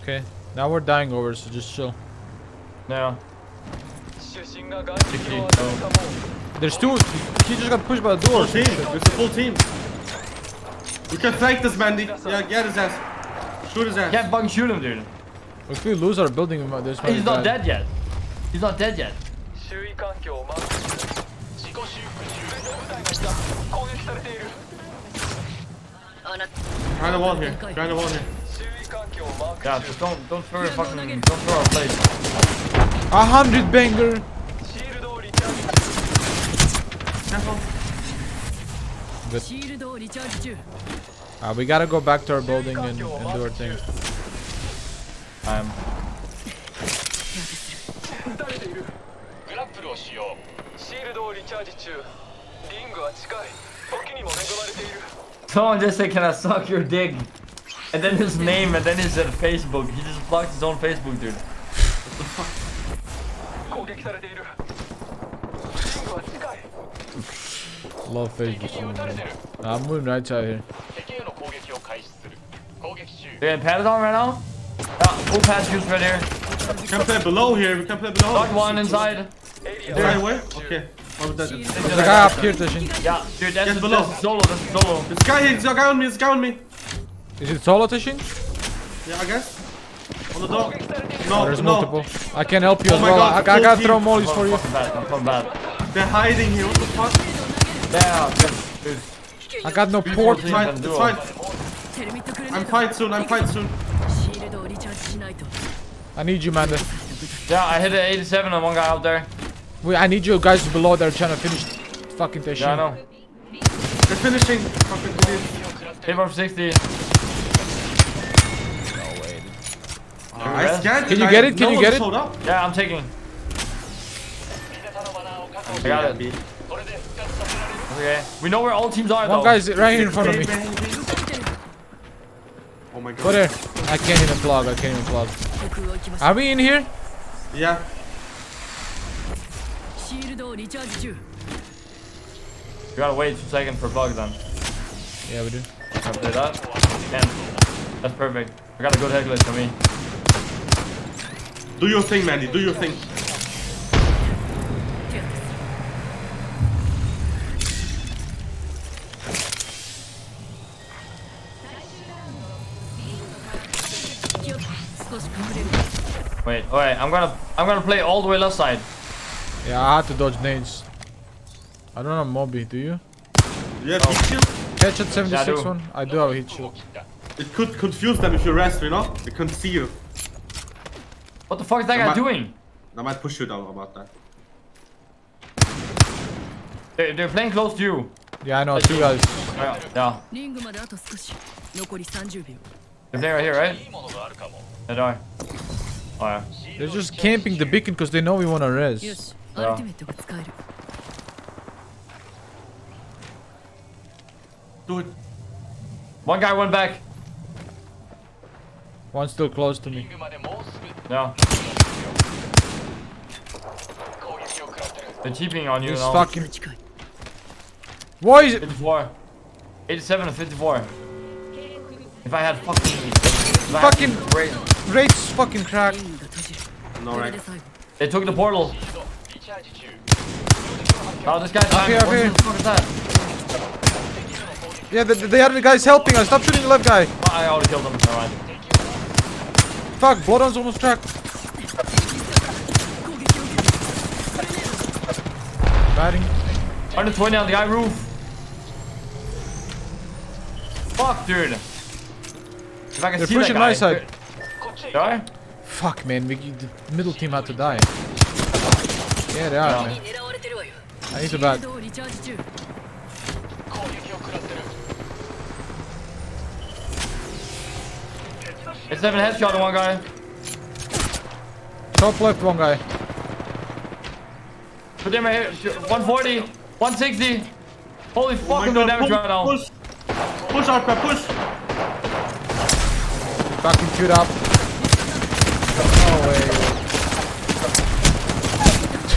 Okay, now we're dying over, so just chill. Yeah. 60, so. There's 2. He just got pushed by the door. Full team. It's a full team. You can flank this Mandy. Yeah, get his ass. Shoot his ass. Can't fucking shoot him, dude. If we lose our building, this might He's be not bad. dead yet. He's not dead yet. Behind the wall here. Behind the wall here. Yeah, just don't throw your fucking, don't throw our place. 100 banger. Careful. We gotta go back to our building and do our thing. I'm. グラップルを使用。シールドをリチャージ中。リングは近い。時にも恵まれている。 Someone just said, "Can I suck your dick?" And then his name, and then he said Facebook. He just blocked his own Facebook, dude. 攻撃されている。リングは近い。 Love Facebook. I'm moving right side here. 敵への攻撃を開始する。攻撃中。 You getting padded on right now? Yeah, full pad juice right here. We can play below here. We can play below. Knocked one inside. Inside where? Okay. Oh, that, There's a guy up here, Tashin. Yeah, dude, Get that's below. a solo. That's a solo. this guy here. There's a guy on me. There's a guy on me. Is it solo, Tashin? Yeah, I guess. On the door. Oh, No, there's no. multiple. I can help you Oh as my well. God, I gotta full throw team. mollies for you. I'm bad. I'm fucking bad. They're hiding here. What the fuck? Yeah, dude. I got no Three, port. four Fine, teams it's and fine. duo. I'm fine soon. I'm fine soon. I need you, man. Yeah, I hit an 87 on one guy out there. Wait, I need you guys below there trying to finish fucking Tashin. Yeah, I know. They're finishing. Fucking idiot. Hit him for 60. I scanned Can it. you get it? Can you No get one it? showed up. Yeah, I'm taking. I got it. B. Okay. We know where all teams are, though. One guy's right here in front of me. Oh my Go god. there. I can't even plug. Are we in here? Yeah. We gotta wait 2 seconds for plug then. Yeah, we do. Can I play that? Can. That's perfect. I got a good head glitch for me. Do your thing, Mandy. Do your thing. Wait, alright, I'm gonna play all the way left side. Yeah, I had to dodge nades. I don't have Moby, do you? You have heat shield? Catch at 76 Yeah, I do. one? I do have a heat shield. It could confuse them if you rest, you know? They couldn't see you. What the fuck is that guy doing? I might push you down about that. They're playing close to you. Yeah, I know, 2 guys. Yeah. If they're right here, right? They are. Oh yeah. They're just camping the beacon because they know we want to res. Yeah. Do it. One guy went back. One's still close to me. Yeah. They're TPing on you He's now. fucking. Why is it? 54. 87 and 54. If I had fucking... Fucking rates fucking crack. No rank. They took the portal. Oh, this guy's Up here, up here. What the fuck is that? Yeah, the other guy's helping us. Stop shooting the left guy. I already killed him. Never mind. Fuck, Bloodhound's almost cracked. Batting. 120 on the guy roof. Fuck, dude. If I can They're see that pushing guy. my side. Die? Fuck, man. The middle team had to die. Yeah, they are, man. I need to bat. It's 7 headshot on one guy. Top left, one guy. Put him here. 140. 160. Holy fuck, I'm doing damage right now. Push! Push, Arca, push! Fucking shoot up. No way.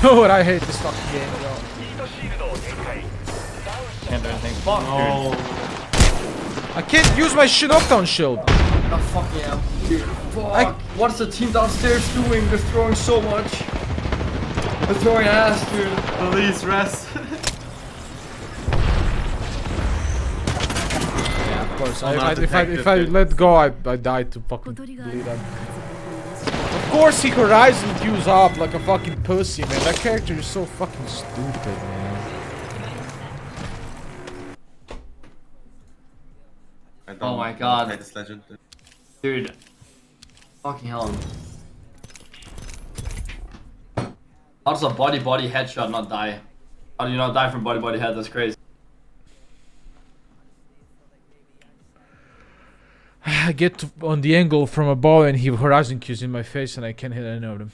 Dude, I hate this fucking game, yo. Can't do anything. Fuck, Oh. dude. I can't use my knockdown shield. Oh, fuck yeah. Dude, fuck. What's the team downstairs doing? They're throwing so much. They're throwing ass, dude. Please rest. Of course, I'm not if I detective, let go, I die to fucking bleed out. Of course he horizon queues up like a fucking pussy, man. That character is so fucking stupid, man. Oh my god. Hate this legend. Dude. Fucking hell. How does a body headshot not die? How do you not die from body head? That's crazy. I get on the angle from above and he horizon queues in my face and I can't hit any of them.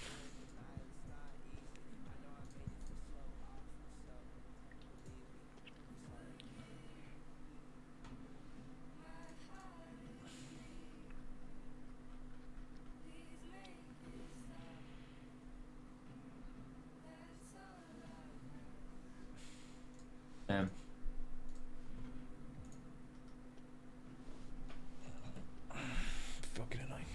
Damn. Fucking annoying.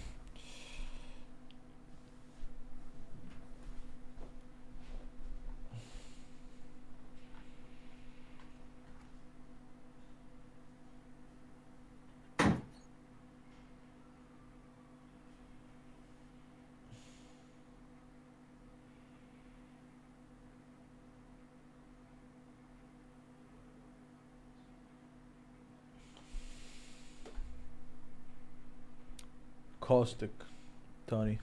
Caustic, Tony.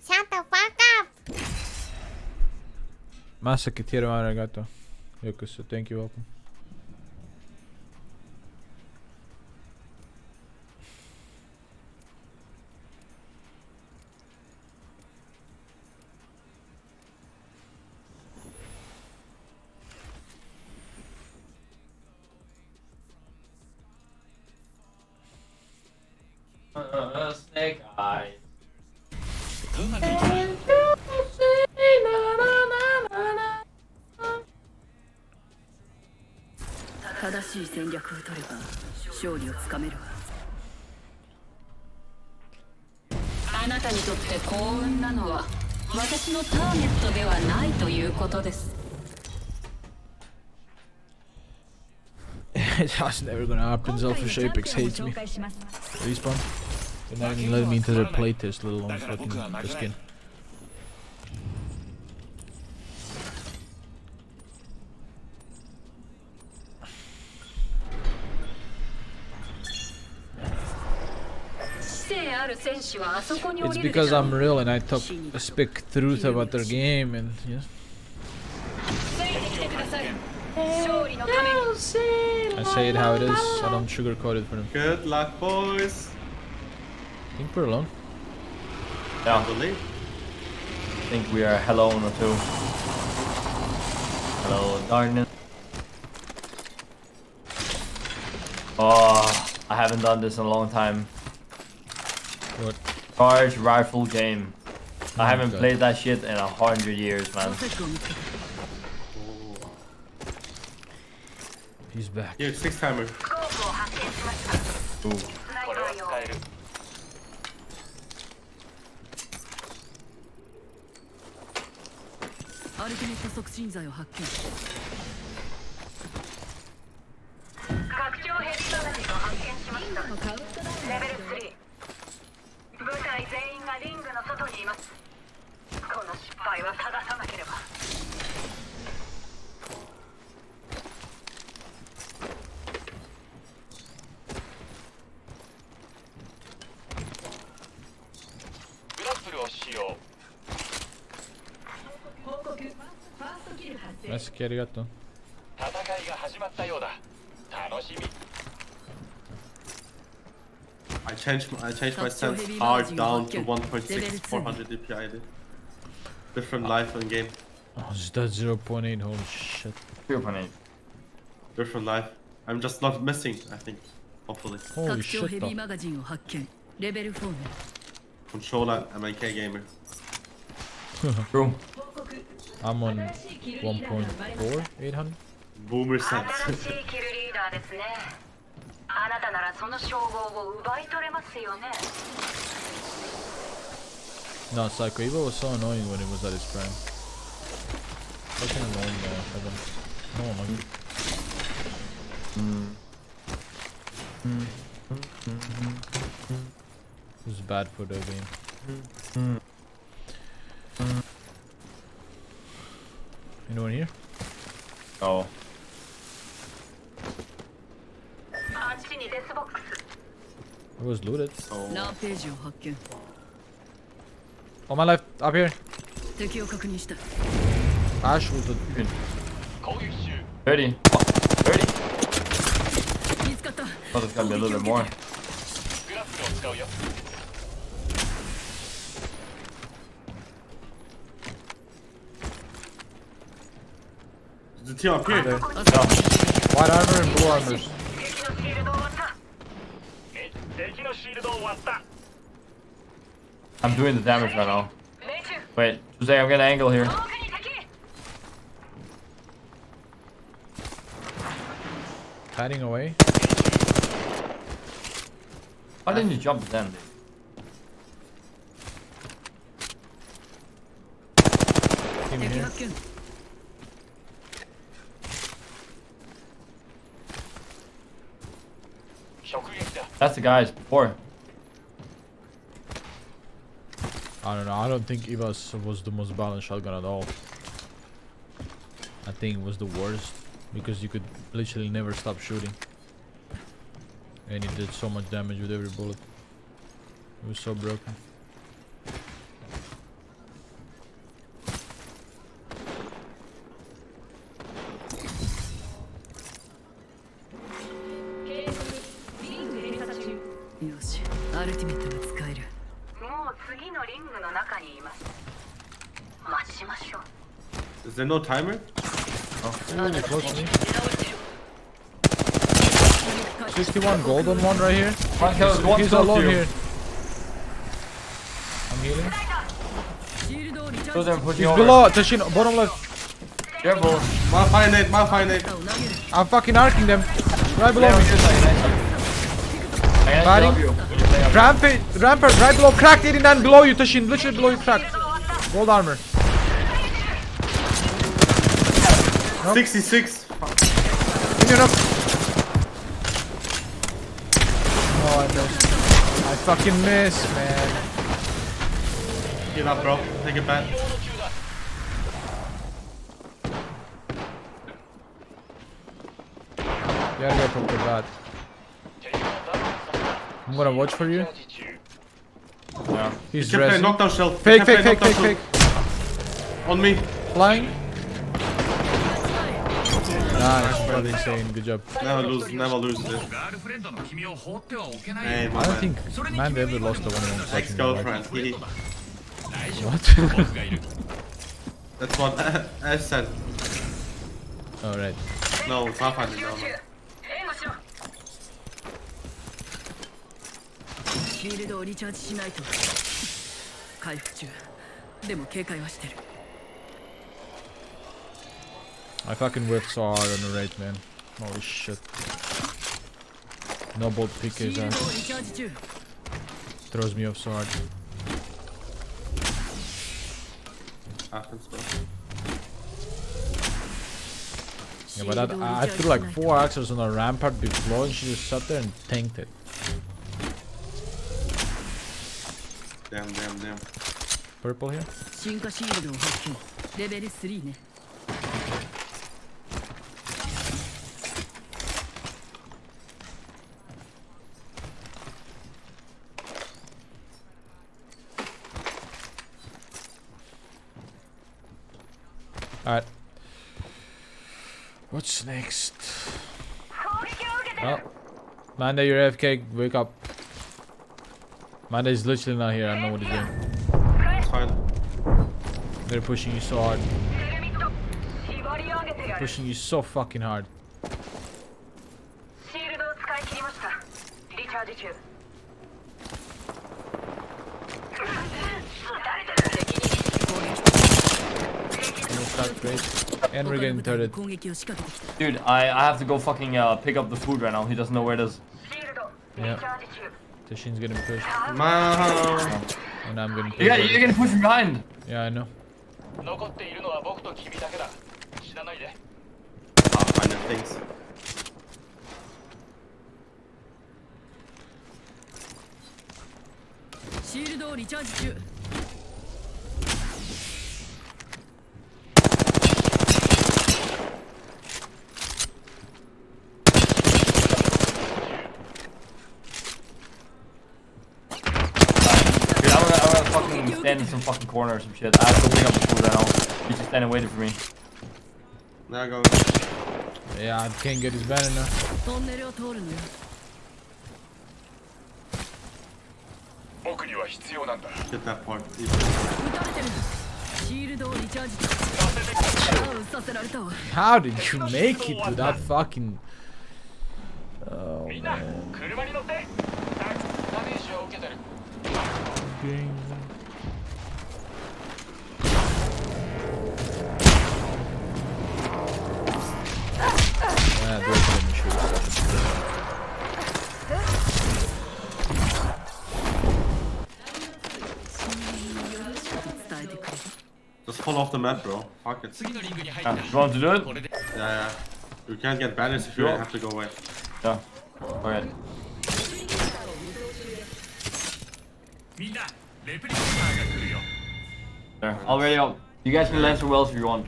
Shut the fuck up! Massa che tiro arigato. Yokosu, thank you, welcome. Snake eyes. 正しい戦略を取れば勝利をつかめるわ。あなたにとって幸運なのは私のターゲットではないということです。Josh never gonna opt himself for Apex hates me. Respawn. They're not even letting me into their playtest, let alone fucking the skin. It's because I'm real and I speak truth about their game and yes. I say it how it is, I don't sugarcoat it for them. Good luck, boys. I think we're alone. Yeah. I believe. I think we are hello on too. Hello, darkness. Oh, I haven't done this in a long time. What? Charge rifle game. I haven't God. played that shit in 100 years, man. He's back. Here, 6 timer. Ooh. これは使える。アルティメット促進剤を発見。拡張ヘビマガジンを発見しました。レベル3。部隊全員がリングの外にいます。この失敗は正さなければ。グラップルを使用。 Nice, arigato. 戦いが始まったようだ。楽しみ。 I changed my sense hard down to 1.6 400 DPI. Different life in game. Oh, is that 0.8? Holy shit. 0.8. Different life. I'm just not missing, I think. Hopefully. Holy 拡張ヘ shit ビー though. マガジンを発見。レベル4ね。 Controller, MIK gamer. True. I'm on 1.4, 800. Boomer sense. 新しいキルリーダーですね。あなたならその称号を奪い取れますよね。 No, Psycho Evo was so annoying when it was at its prime. Fucking annoying, Evan. No one liked it. It was bad for the game. Anyone here? Oh. あっちにデスボックス。 It was looted. ラーページを発見。 On my left, up here. 敵を確認した。 Ash ulted. 攻撃中。 30. 30. 見つかった。 Oh, there's gotta be a little bit more. グラップルを使うよ。 The team up here. Yeah. White armor and blue armors. 敵のシールドを割った。 I'm doing the damage right now. Wait, Jose, I'm getting an angle here. Hiding away. Why didn't you jump then, dude? Team 敵 here. 発見。 直撃だ。 That's the guys before. I don't know. I don't think Evas was the most balanced shotgun at all. I think it was the worst because you could literally never stop shooting, and it did so much damage with every bullet. It was so broken. Yoshi, アルティメットが使える。もう次のリングの中にいます。待ちましょう。 Is there no timer? Ooh, close to me. 61 gold on one right here. One kill, one He's kill alone to you. here. I'm healing. シールドをリチャー So ジ。 they're pushing He's over. below. Tashino, bottom left. Careful. Modify nade, modify nade. I'm fucking arcing them. Right below me. Fighting. Rampart right below. Cracked 89 below you, Tashin. Literally below you, cracked. Gold armor. Nope. 66. Give me enough. Oh, I missed. I fucking missed, man. Get up, bro. Take it back. Yeah, get from the bat. I'm gonna watch for you. Yeah. He's You can play resin. knockdown shell. Fake, You can fake, play fake, fake, knockdown fake. shell. On me. Flying. Nice, fucking insane. Good job. Never lose this. Hey, my I don't man. think man ever lost a 1-1 fight. Ex-girlfriend. What? That's what I said. Alright. No, Pathfinder, no. シールドをリチャージしないと。回復中。でも警戒はしてる。I fucking whiffed so hard on the raid, man. Holy shit. No bolt pick シ his ールドを ass. リチャージ中。 Throws me off so hard. Happens, bro. Yeah, but I threw like 4 axes on a rampart before and she just sat there and tanked it. Damn. Purple here? 進化シールドを発見。レベル3ね。Alright. What's next? Oh. Manda, you're AFK. Wake up. Manda is literally not here. I don't know what he's doing. It's fine. They're pushing you so hard. Pushing you so fucking hard. シールドを使い切りました。リチャージ中。 And we're getting turret. Dude, I have to go fucking pick up the food right now. He doesn't know where it is. Yeah. Tashin's getting pushed. Man. And I'm getting pushed. You're getting pushed from behind. Yeah, I know. 残っているのは僕と君だけだ。知らないで。 Pathfinder things. シールドをリチャージ中。 Dude, I'm gonna fucking stand in some fucking corner or some shit. I have to pick up the food right now. He's just standing waiting for me. There I go. Yeah, I can't get his banner now. トンネルを通るのよ。僕には必要なんだ。 Get that part. 撃たれてる。シールドをリチャージ中。ダウンさせられたわ。 How did you make it without fucking... Oh, みんな man. 車に乗って。ダメージを受けてる。 Yeah, do it for me, sure. Just fall off the map, bro. Fuck it. You want to do it? Yeah. You can't get banners if you have to go away. Yeah. Alright. みんなレプリカターが来るよ。 There. I'll ready up. You guys can land for wells if you want.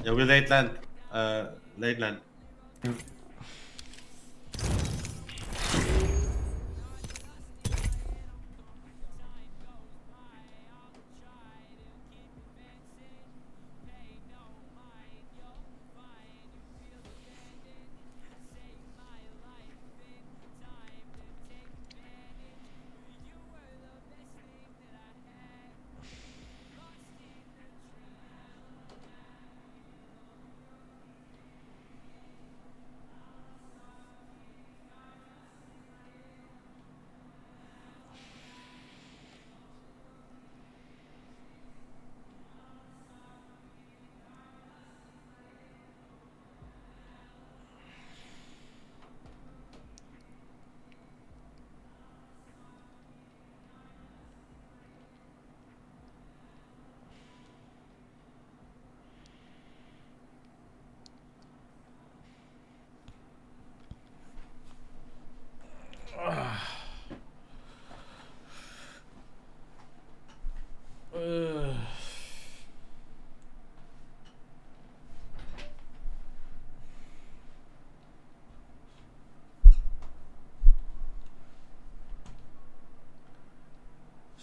Yeah, we late land. Late land.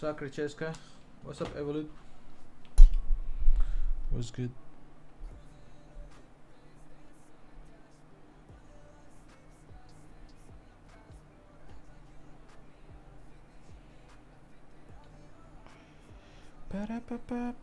Sakura Cheska. What's up, Evolute? What's good? Ba-da-ba-ba.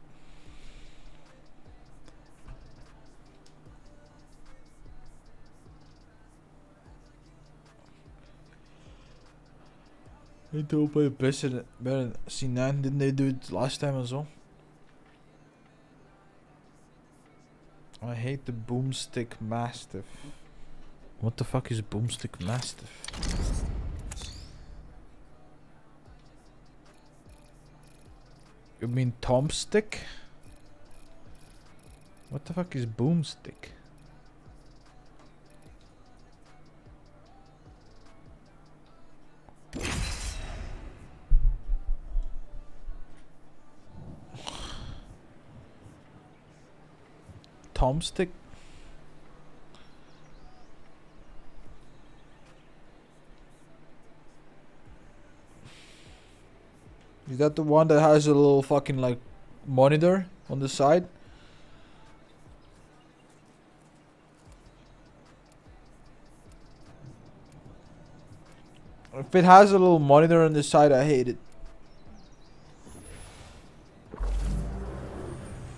They do play better than C9. Didn't they do it last time as well? I hate the boomstick mastiff. What the fuck is boomstick mastiff? You mean Tomstick? What the fuck is boomstick? Tomstick? Is that the one that has a little fucking like monitor on the side? If it has a little monitor on the side, I hate it.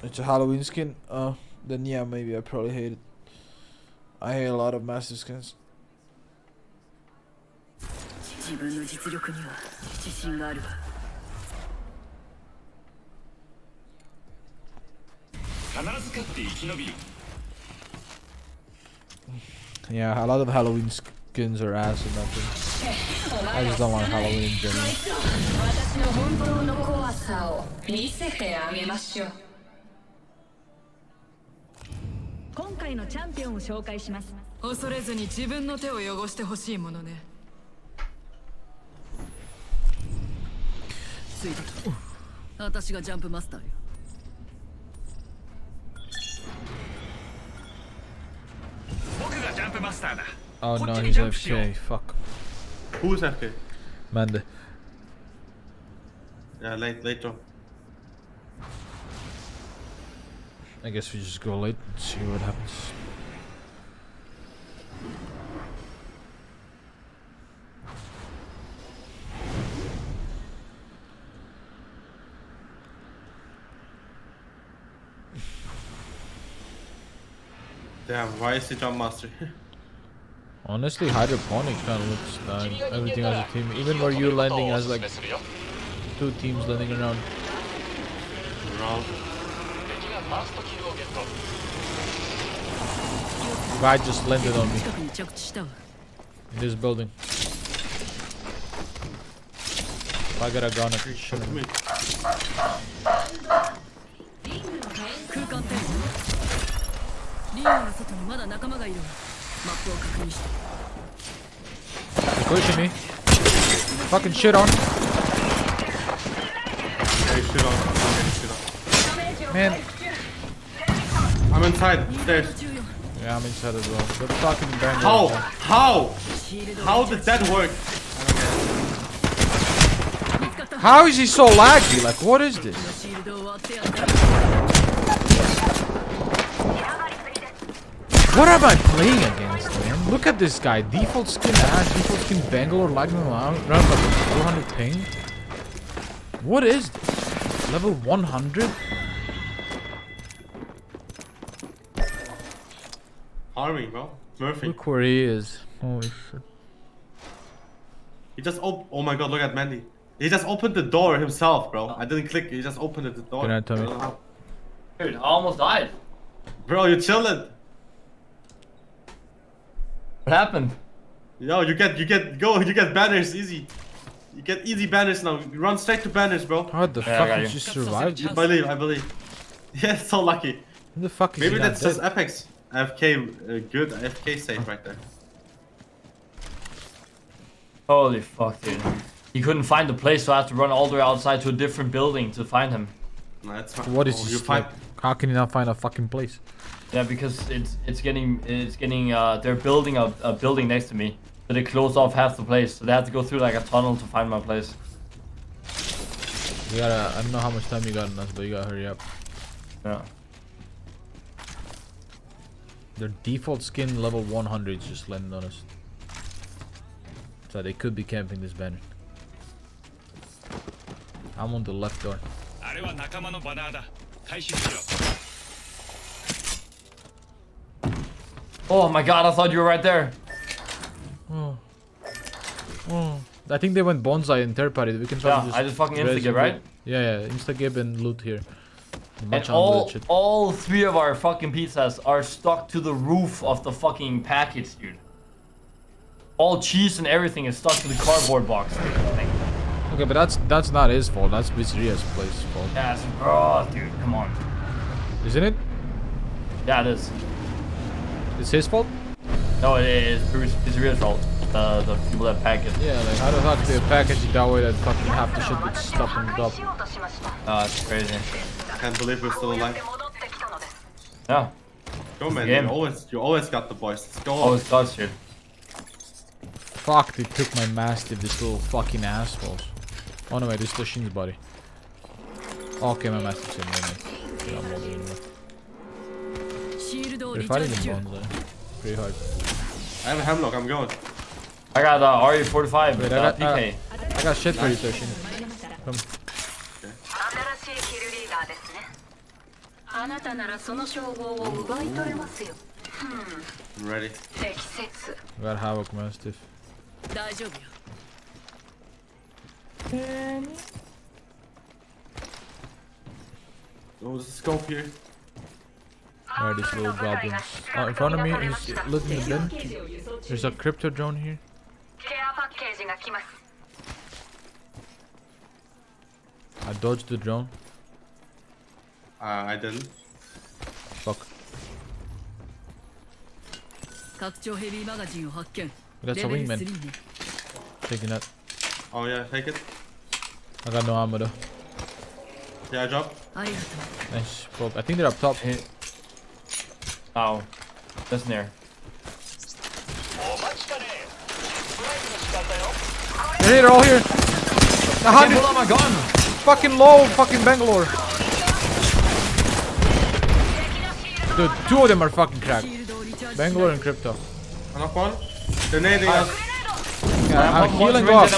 It's a Halloween skin? Then yeah, maybe I probably hate it. I hate a lot of massive skins. Yeah, a lot of Halloween skins are ass and nothing. I just don't want Halloween in general. 今回のチャンピオンを紹介します。恐れずに自分の手を汚してほしいものね。ついてきた。私がジャンプマスターよ。僕がジャンプマスターだ。Oh no, he's AFK. Fuck. Who's AFK? Mande. Yeah, late drop. I guess we just go late and see what happens. Damn, why is he jump master? Honestly, hydroponic kind of looks like everything as a team. Even where you're landing as like 2 teams landing around. Guy just landed on me. In this building. If I got a gun, I could shoot him. He's pushing me. Fucking shit on. Man. I'm inside. Stairs. Yeah, I'm inside as well. Good fucking banger. How did that work? How is he so laggy? Like, what is this? What am I playing against, man? Look at this guy. Default skin Ash, default skin Bangalore, lagging around like 400 ping. What is this? Level 100? Harming, bro. Murphy. Look where he is. Holy shit. He just oh my god, look at Mandy. He just opened the door himself, bro. I didn't click, he just opened the door. Good night, Tommy. Dude, I almost died. Bro, you're chilling. What happened? Yo, you get banners easy. You get easy banners now. You run straight to banners, bro. How the fuck did you survive? I believe. Yeah, so lucky. Who the fuck is Maybe he that's not just dead? Apex. AFK, good AFK save right there. Holy fuck, dude. He couldn't find the place, so I had to run all the way outside to a different building to find him. No, that's fine. What is this? Like, how can you not find a fucking place? Yeah, because it's getting they're building a building next to me, so they closed off half the place, so they had to go through like a tunnel to find my place. We gotta. I don't know how much time you got on us, but you gotta hurry up. Yeah. Their default skin level 100 is just landing on us. So they could be camping this banner. I'm on the left door. Oh my god, I thought you were right there. Oh. I think they went bonsai in third party. We can probably I just fucking instigate, right? Yeah, instagib and loot here. And all three of our fucking pizzas are stuck to the roof of the fucking package, dude. All cheese and everything is stuck to the cardboard box. Okay, but that's not his fault. That's Pizzeria's place fault. Yeah, oh, dude, come on. Isn't it? Yeah, it is. It's his fault? No, it is Pizzeria's fault. The people that pack it. Yeah, like how the fuck they package it that way that fucking half the shit gets stuck and up. Oh, it's crazy. I can't believe we're still alive. Yeah. Go, man. You always got the boys. Let's go. Always does, dude. Fuck, they took my mastiff, this little fucking assholes. Oh no, wait, this is Toshin's body. Okay, my mastiff's in there. I'm not doing that. They're fighting in bonsai. Pretty hard. I have a hemlock, I'm going. I got RE45 with PK. I got shit for you, Toshin. Come. I'm ready. I got Havoc Mastiff. Oh, there's a scope here. Alright, these little goblins. Oh, in front of me is looking in the bin. There's a crypto drone here. I dodged the drone. I didn't. Fuck. That's a wingman. Taking that. Oh yeah, take it. I got no ammo though. Yeah, I dropped. Nice. Well, I think they're up top. Oh, that's near. They're here, they're all here. I can't pull out my gun. Fucking low, fucking Bangalore. Dude, two of them are fucking cracked. Bangalore and Crypto. Knock one. They're nading us. Yeah, I'm healing off.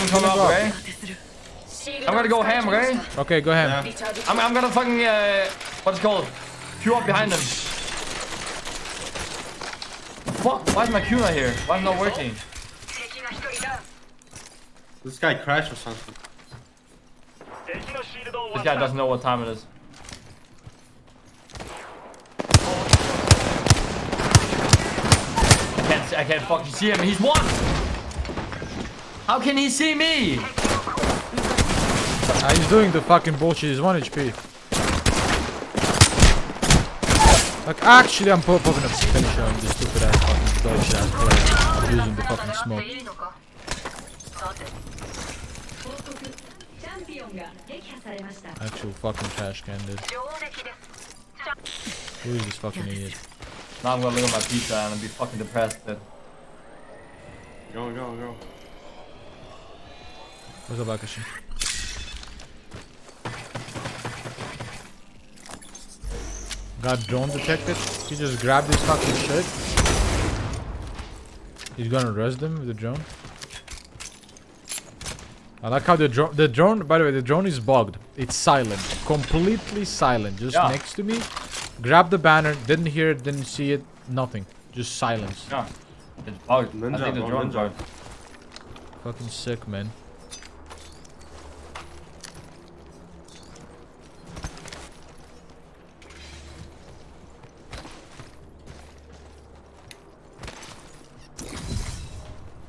I'm gonna go ham, okay? Okay, go ham. Yeah. I'm gonna fucking what's it called? Queue up behind them. Fuck, why is my Q not here? Why is it not working? This guy crashed or something. This guy doesn't know what time it is. I can't fucking see him. He's one. How can he see me? He's doing the fucking bullshit. He's 1 HP. Like, actually, I'm popping a finisher on this stupid ass fucking dodge ass player. I'm using the fucking smoke. Actual fucking trash can, dude. Who is this fucking idiot? Now I'm gonna look at my pizza and I'll be fucking depressed, dude. Go. What's up, Akashi? Got drone detected. He just grabbed his fucking shit. He's gonna arrest them with the drone. I like how the drone, by the way, the drone is bugged. It's silent. Completely silent. Just next to me. Grabbed the banner, didn't hear it, didn't see it, nothing. Just silence. Yeah. It's bugged. I think the drone's bugged. Fucking sick, man.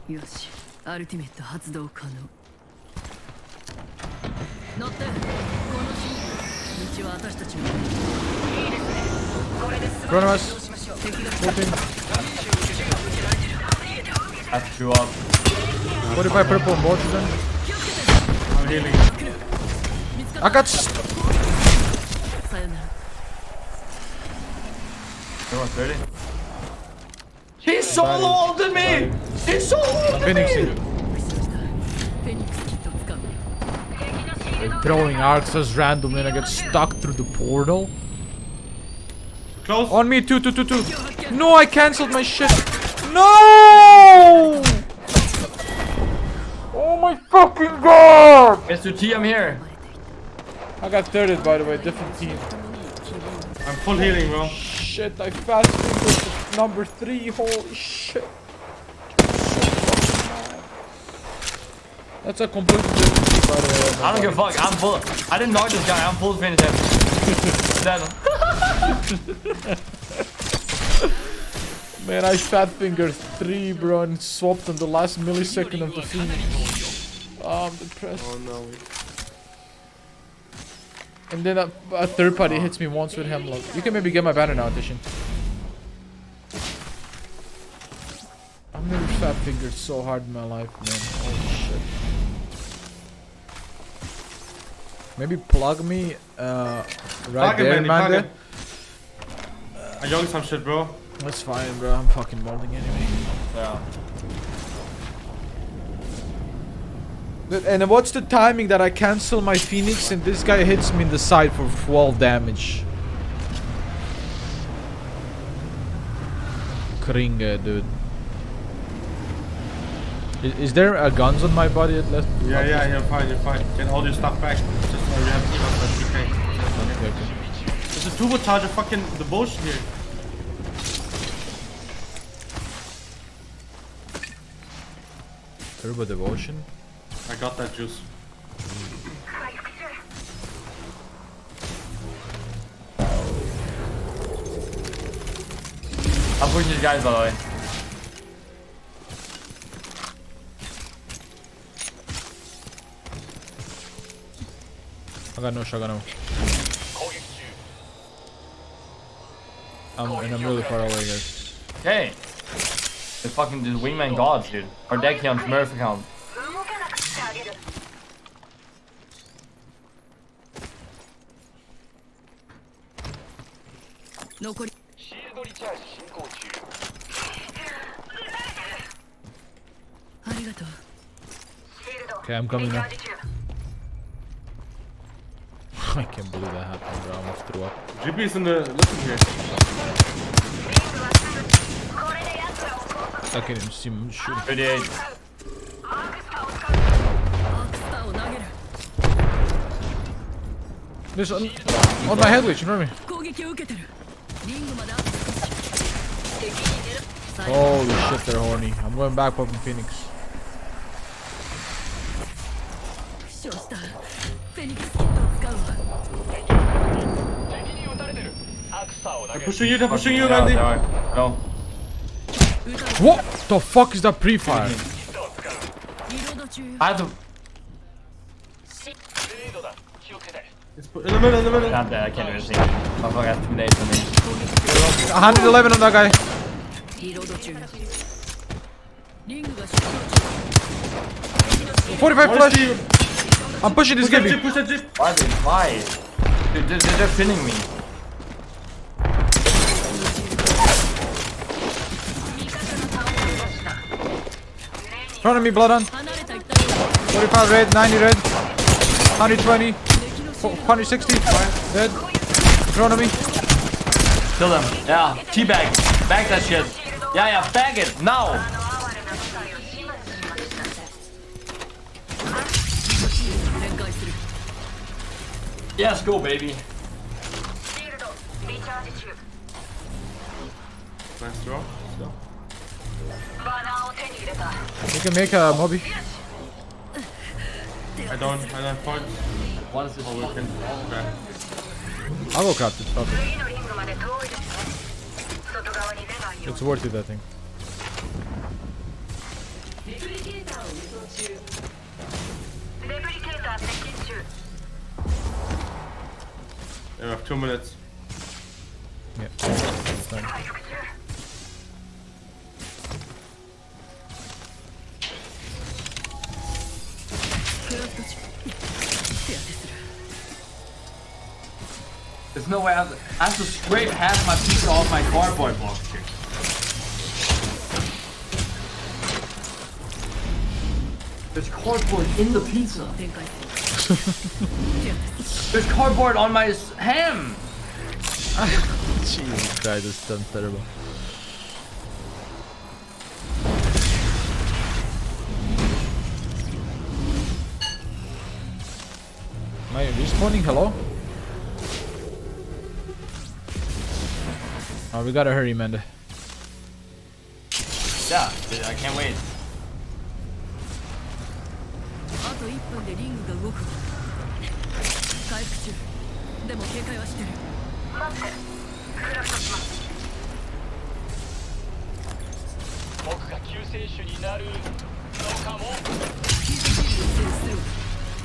Yoshi, ultimate 発動可能。乗って。この道は私たちの。いいですね。これで素晴らしい。 Have to up. 45 purple on both of them. I'm healing. I got. Everyone's ready? He's so old than me! He's so old than me! They're throwing arcs as randomly and I get stuck through the portal. Close. On me, two. No, I cancelled my shit. No! Oh my fucking god! Mr. T, I'm here. I got thirded, by the way, different team. I'm full healing, bro. Shit, I fast fingered number 3. Holy shit. That's a completely different team, by the way. I don't give a fuck. I'm full. I didn't knock this guy. I'm full finish him. Man, I fat fingered 3, bro, and swapped on the last millisecond of the Phoenix. Oh, I'm depressed. Oh no. And then a third party hits me once with Hemlock. You can maybe get my banner now, Edition. I've never fat fingered so hard in my life, man. Holy shit. Maybe plug me right there, man. I young some shit, bro. That's fine, bro. I'm fucking molding anyway. Yeah. And what's the timing that I cancel my Phoenix and this guy hits me in the side for 12 damage? Kringa, dude. Is there guns on my body at least? Yeah, you're fine. Get all your stuff back. Just we have TK. Okay. There's a turbocharger fucking the bullshit here. Turbo Devotion? I got that juice. I'm pushing these guys, by the way. I got no shotgun. And I'm really far away, guys. Okay. The fucking just wingman gods, dude. Our deck count, Smurf account. Okay, I'm coming now. I can't believe that happened, bro. I almost threw up. GP's in the listen here. I can't even see him shoot. 38. There's on my head glitch in front of me. Holy shit, they're horny. I'm going back up in Phoenix. They're pushing you, Randy. No. What the fuck is that pre-fire? I have to. It's in the middle. God damn, I can't do anything. Motherfucker has 2 days for me. 111 on that guy. 45 flash. I'm pushing this Gibby. Push that jeep. Why? Dude, they're pinning me. In front of me, blood on. 45 red, 90 red, 120, 160, red. In front of me. Kill them. Yeah, teabag. Bag that shit. Yeah, bag it now. Yes, go, baby. Nice throw. Let's go. You can make a mobby. I don't have points. What is this? Oh, we can. Okay. I'll go craft it. Fuck it. It's worth it, I think. We have 2 minutes. Yeah. It's fine. There's no way I have to scrape half my pizza off my cardboard box. There's cardboard in the pizza. There's cardboard on my ham. Jesus Christ, this sounds terrible. Am I respawning? Hello? Oh, we gotta hurry, man. Yeah, dude, I can't wait. あと1分でリングが動く。回復中。でも警戒はしてる。僕が救世主になるのかも。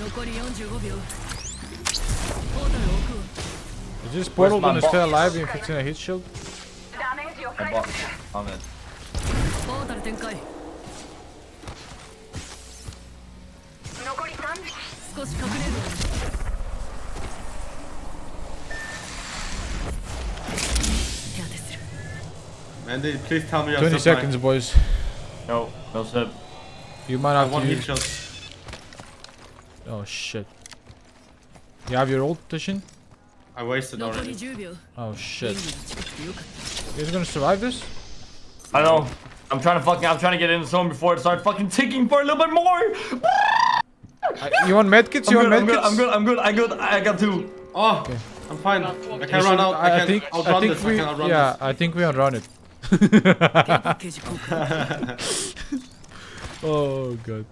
残り45秒。ポータルを置くわ。Is this portal gonna stay alive if it's in a heat shield? I bought on it. ポータル展開。少し隠れる。手当てする。 Mandy, please tell me you're 20 still seconds, boys. No, no sip. You might I have want to heat use... shield. Oh shit. You have your ult, Tishin? I wasted 残り already. 10秒。 Oh リン shit. グが近くてよかっ You guys gonna survive this? I don't know. I'm trying to get in the zone before it starts fucking ticking for a little bit more. You want medkits? You want I'm medkits? good. I got 2. Oh, I'm fine. I can run out. I can outrun this. I can outrun yeah, this. I think we outrun it. た。ケアパッケージ交換。 Oh god.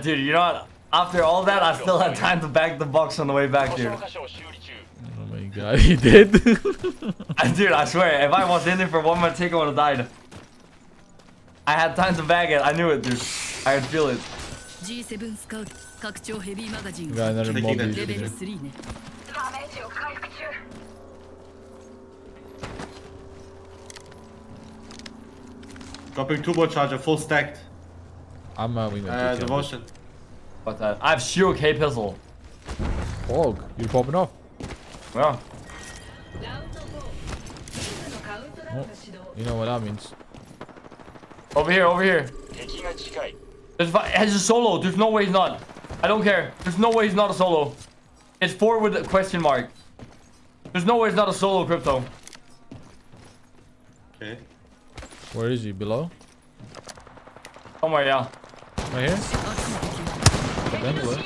Dude, you know what? After all that, I still had time to back the box on the way back, dude. Oh my god, he did. Dude, I swear, if I was in there for one more tick, I would have died. I had time to bag it. I knew it, dude. I could feel it. G7 スカウト拡張ヘビーマガジン Got another Taking mob that. レベル here. 3ね。 Dropping turbo charger, full stacked. I'm wingman. Devotion. What's that? I have Shiro K pistol. Fog, you're popping off. Yeah. Oh, you know what that means. Over here. 敵が近い。 Has a solo. There's no way he's not. I don't care. There's no way he's not a solo. It's 4 with a question mark. There's no way it's not a solo, Crypto. Okay. Where is he? Below? Somewhere, yeah. Right here? Then where?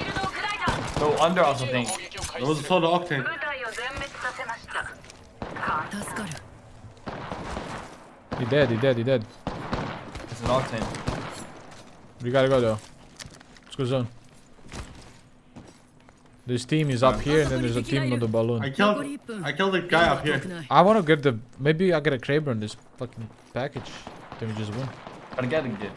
No, under also think. There was a solo octane. 助かる。 He dead. It's an octane. We gotta go though. Let's go zone. This team is up here and then there's a team on the I balloon. killed the guy up here. I wanna get the... Maybe I get a Kraber on this fucking package. Then we just win. Gotta get it, dude.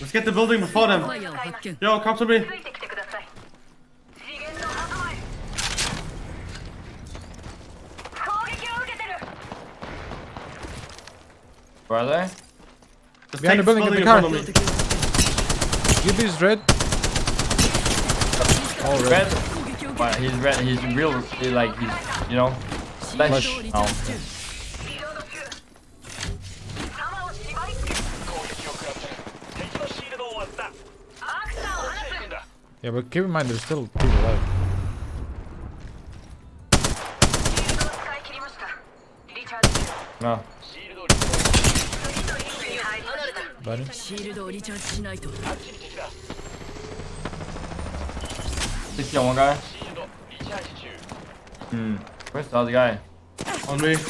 Let's get the building before them. ファイヤーを発見。 Yo, come to me. Where are they? Just Behind take the this building, building in in the car. front of me. Gibby is red. Oh, red. But he's red. He's real. He's like he's, you know, flesh. Flesh. Oh. 攻撃を食らってる。敵のシールドを割った。行くんだ。 Yeah, but keep in mind there's still people alive. No. シールドリコ Buddy. シールドをリチャージしないと。あっちに敵だ。 60 on one guy. シールドリチャージ中。 Where's the other guy? On me. 敵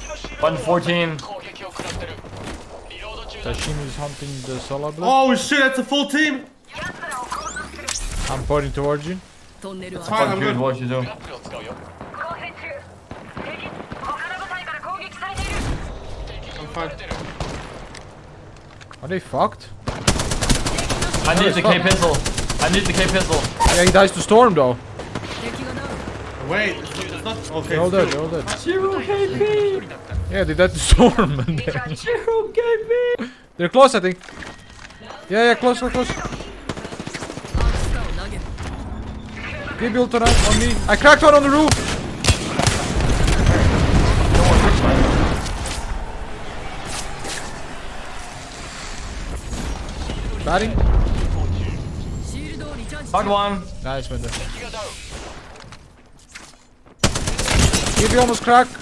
のシールドを割った。 114. 攻撃を食らってる。リロード中だ。 Tashin is hunting the solar blood. Oh shit, that's a full team. I'm pointing towards you. トンネルは Fine, I'm Fuck you, good. what you do? グラップルを使うよ。 I'm fine. Are they fucked? I need the K pistol. I need the K pistol. Yeah, he dies to storm though. 敵がダウン。 Wait, it's not okay. They're all it's dead. good. They're all dead. 0 KP. Yeah, they died to storm. Man. 0 KP. They're close, I think. Yeah, close. アークスターを投げる。He built on me. I cracked one on the roof. Batting. Hard one. Nice, man. He almost cracked.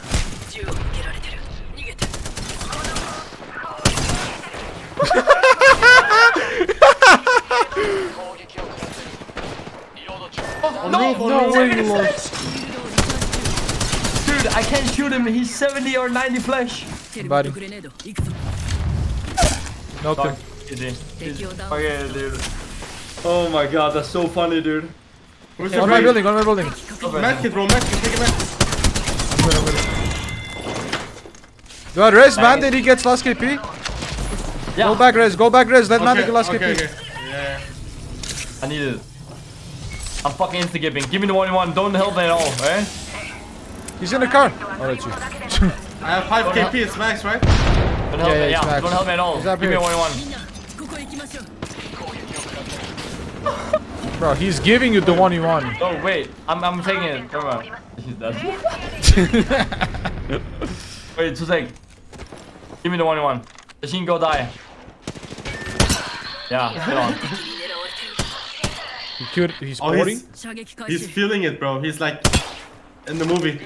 No way you lost. Dude, I can't shoot him. He's 70 or 90 flash. Body. Knocked him. Easy. Okay, dude. Oh my god, that's so funny, dude. Where's On my building, on my building. Medkit, bro, medkit, take a medkit. Do I res, man? Did he get last KP? Yeah. Go back res, let man get last KP. Okay. Yeah. I need it. I'm fucking insta-gipping. Give me the 1v1. Don't help me at all, right? He's in the car. Oh, that's you. I have 5 KP, it's max, right? Don't help me, it's max. don't help me at all. He's up Give me here. a 1v1. Bro, he's giving you the one you want. Oh, wait. I'm taking it. Come on. He's dead. Wait, 2 seconds. Give me the 1v1. Machine go die. Yeah, get on. He's Oh, boarding. he's feeling it, bro. He's like in the movie.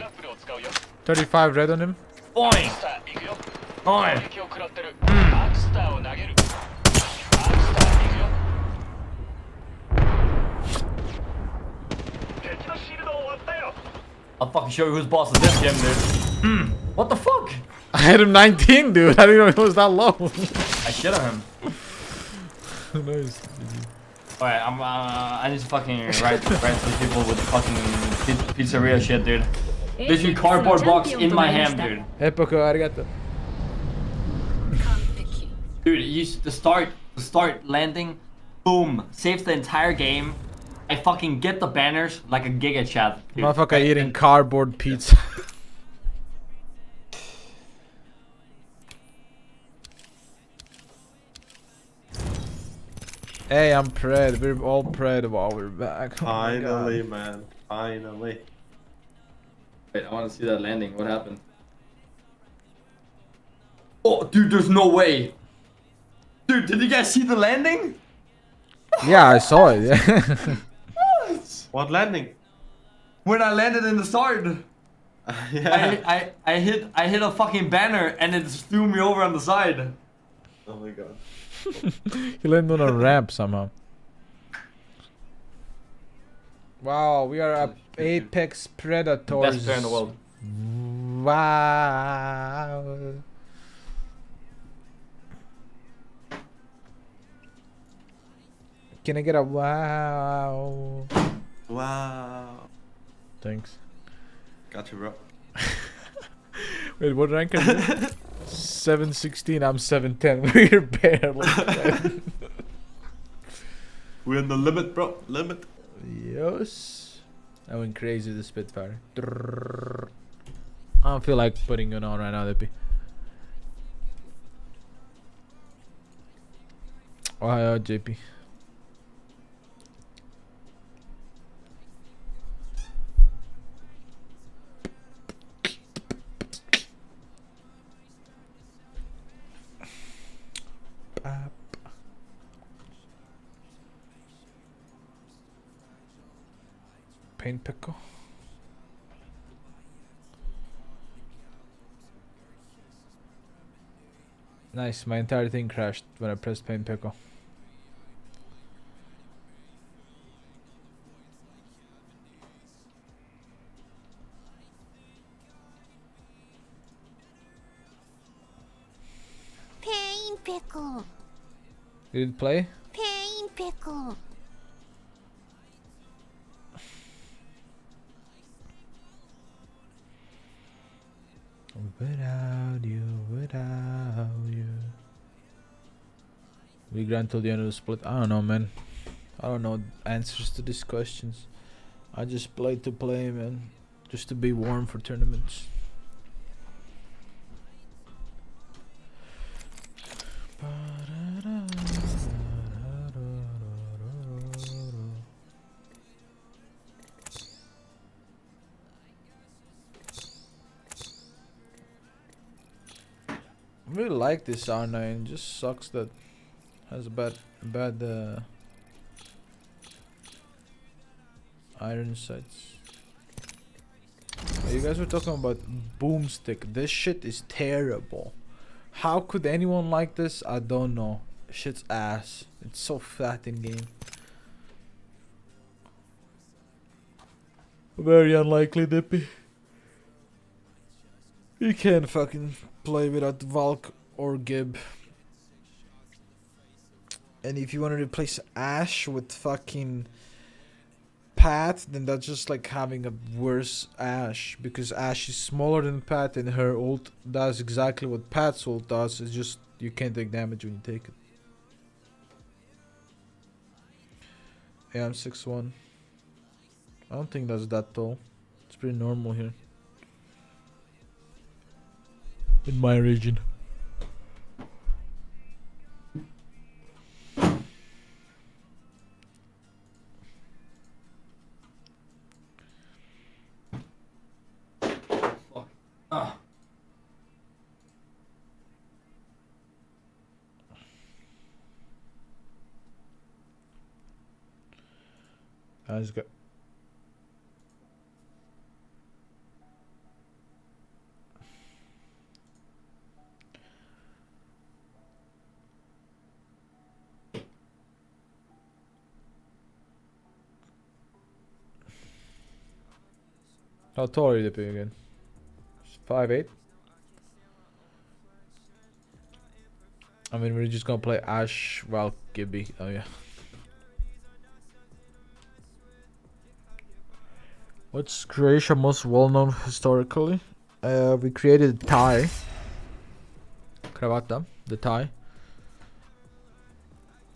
35 red on him. Boing! Boing! I'll fucking show you who's boss in this game, dude. What the fuck? I had him 19, dude. I didn't know it was that low. I shit on him. Nice. Alright, I need to fucking write to these people with the fucking pizzeria shit, dude. Literally cardboard box in my hand, dude. Epoko, arigato. Dude, the start landing, boom, saves the entire game. I fucking get the banners like a giga chat. Dude. Motherfucker eating cardboard pizza. Hey, I'm Pred. We're all Pred while we're back. Oh Finally, man. Finally. Wait, I want to see that landing. What happened? Oh, dude, there's no way. Dude, did you guys see the landing? Yeah, I saw it. Yeah. What landing? When I landed in the start. Yeah. I hit a fucking banner and it just threw me over on the side. Oh my god. He landed on a ramp somehow. Wow, we are apex predators. Best player in the world. Wow. Can I get a wow? Wow. Thanks. Got you, bro. Wait, what rank are you? 716, I'm 710. We're barely. We're in the limit, bro. Limit. Yes. I went crazy with the Spitfire. I don't feel like putting it on right now, Lippy. Oh, hi, JP. Paint pickle. Nice, my entire thing crashed when I pressed paint pickle. Pain pickle. You didn't play? Pain pickle. Without you. We grind till the end of the split. I don't know, man. I don't know answers to these questions. I just play to play, man. Just to be warm for tournaments. really like this R9. Just sucks that has a bad iron sights. You guys were talking about boomstick. This shit is terrible. How could anyone like this? I don't know. Shit's ass. It's so fat in game. Very unlikely, Dippy. You can't fucking play without Valk or Gib. And if you want to replace Ashe with fucking Pat, then that's just like having a worse Ashe, because Ashe is smaller than Pat and her ult does exactly what Pat's ult does. It's just you can't take damage when you take it. Yeah, I'm 6'1". I don't think that's that tall. It's pretty normal here in my region. Ah. Guys got. How tall are you, Dippy, again? 5'8". I mean, we're just gonna play Ashe while Gibby. Oh yeah. What's Croatia most well known historically? We created a tie. Kravata, the tie.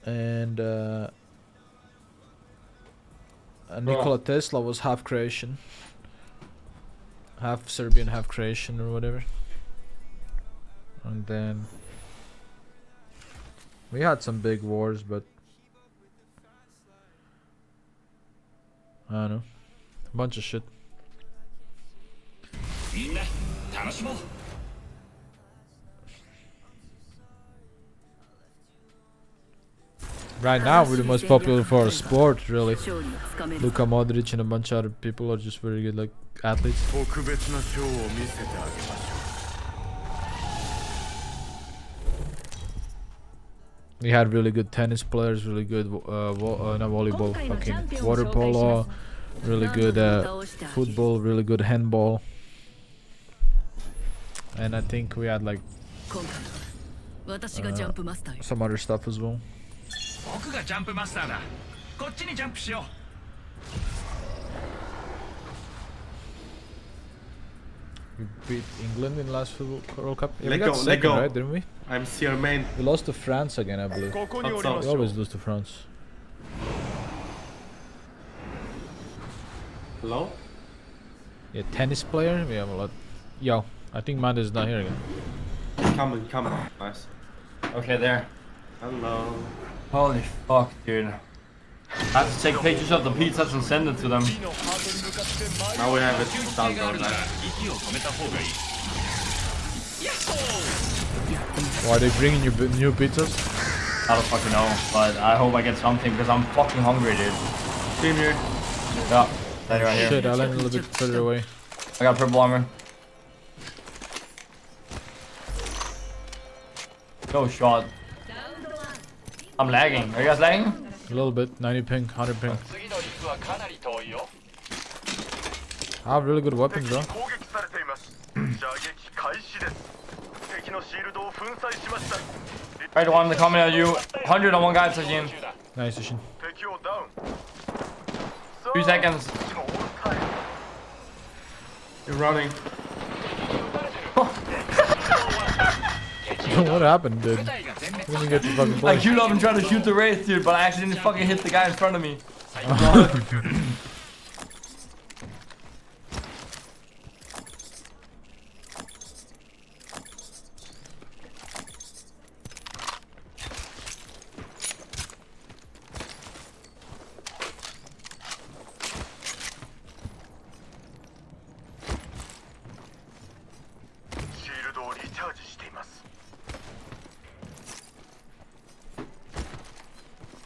And Nikola Tesla was half Croatian. Half Serbian, half Croatian or whatever. And then we had some big wars, but I don't know. A bunch of shit. Right now, we're the most popular for our sport, really. Luka Modric and a bunch of other people are just very good, like, athletes. We had really good tennis players, really good, not volleyball, fucking water polo, really good football, really good handball. And I think we had, like, some other stuff as well. We beat England in the last World Cup. Yeah, we got second, right, didn't we? I'm CR main. We lost to France again, I believe. We always lose to France. Hello? Yeah, tennis player. We have a lot. Yo, I think Manda's not here again. Coming. Nice. Okay, there. Hello. Holy fuck, dude. I have to take pictures of the pizzas and send it to them. Now we have it done, bro. Why are they bringing you new pizzas? I don't fucking know, but I hope I get something because I'm fucking hungry, dude. Team here. Yeah, right here. Shit, I landed a little bit further away. I got purple armor. No shot. I'm lagging. Are you guys lagging? A little bit. 90 ping, 100 ping. I have really good weapons, bro. Right, one coming at you. 100 on one guy, Sajin. Nice, Ishin. 2 seconds. You're running. What happened, dude? We didn't get to fucking play. I queued up and tried to shoot the race, dude, but I accidentally fucking hit the guy in front of me.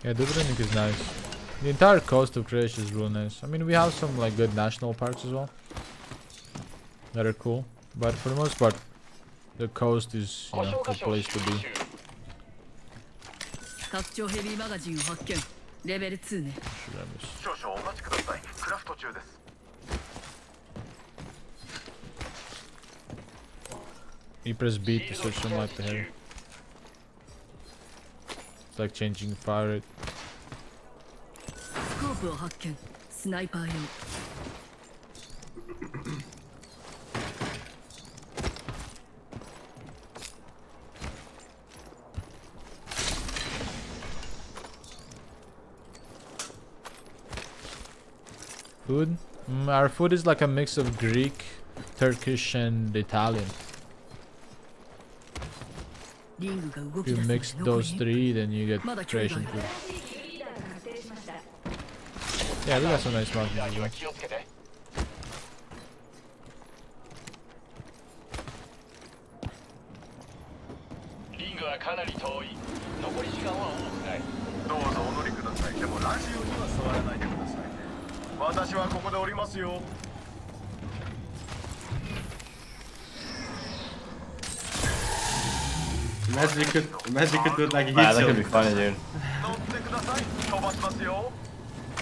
Yeah, Dubrovnik is nice. The entire coast of Croatia is real nice. I mean, we have some like good national parks as well that are cool, but for the most part, the coast is, you know, the place to be. 拡張ヘビーマガジンを発見。レベル2ね。少々お待ちください。クラフト中です。 You press B to switch from light to heavy. It's like changing fire rate. スコープを発見。スナイパー用。Food? Our food is like a mix of Greek, Turkish, and Italian. リングが動 If き you 出すまで mix 残り those three, then you get Croatian food. Yeah, we got some nice mountains as well. 気をつけて。リングはかなり遠い。残り時間は多くない。どうぞお乗りください。でもラジオには触らないでくださいね。私はここでおりますよ。 Imagine you could do it like a heat That shield. could be funny, dude. 乗ってください。飛ばしますよ。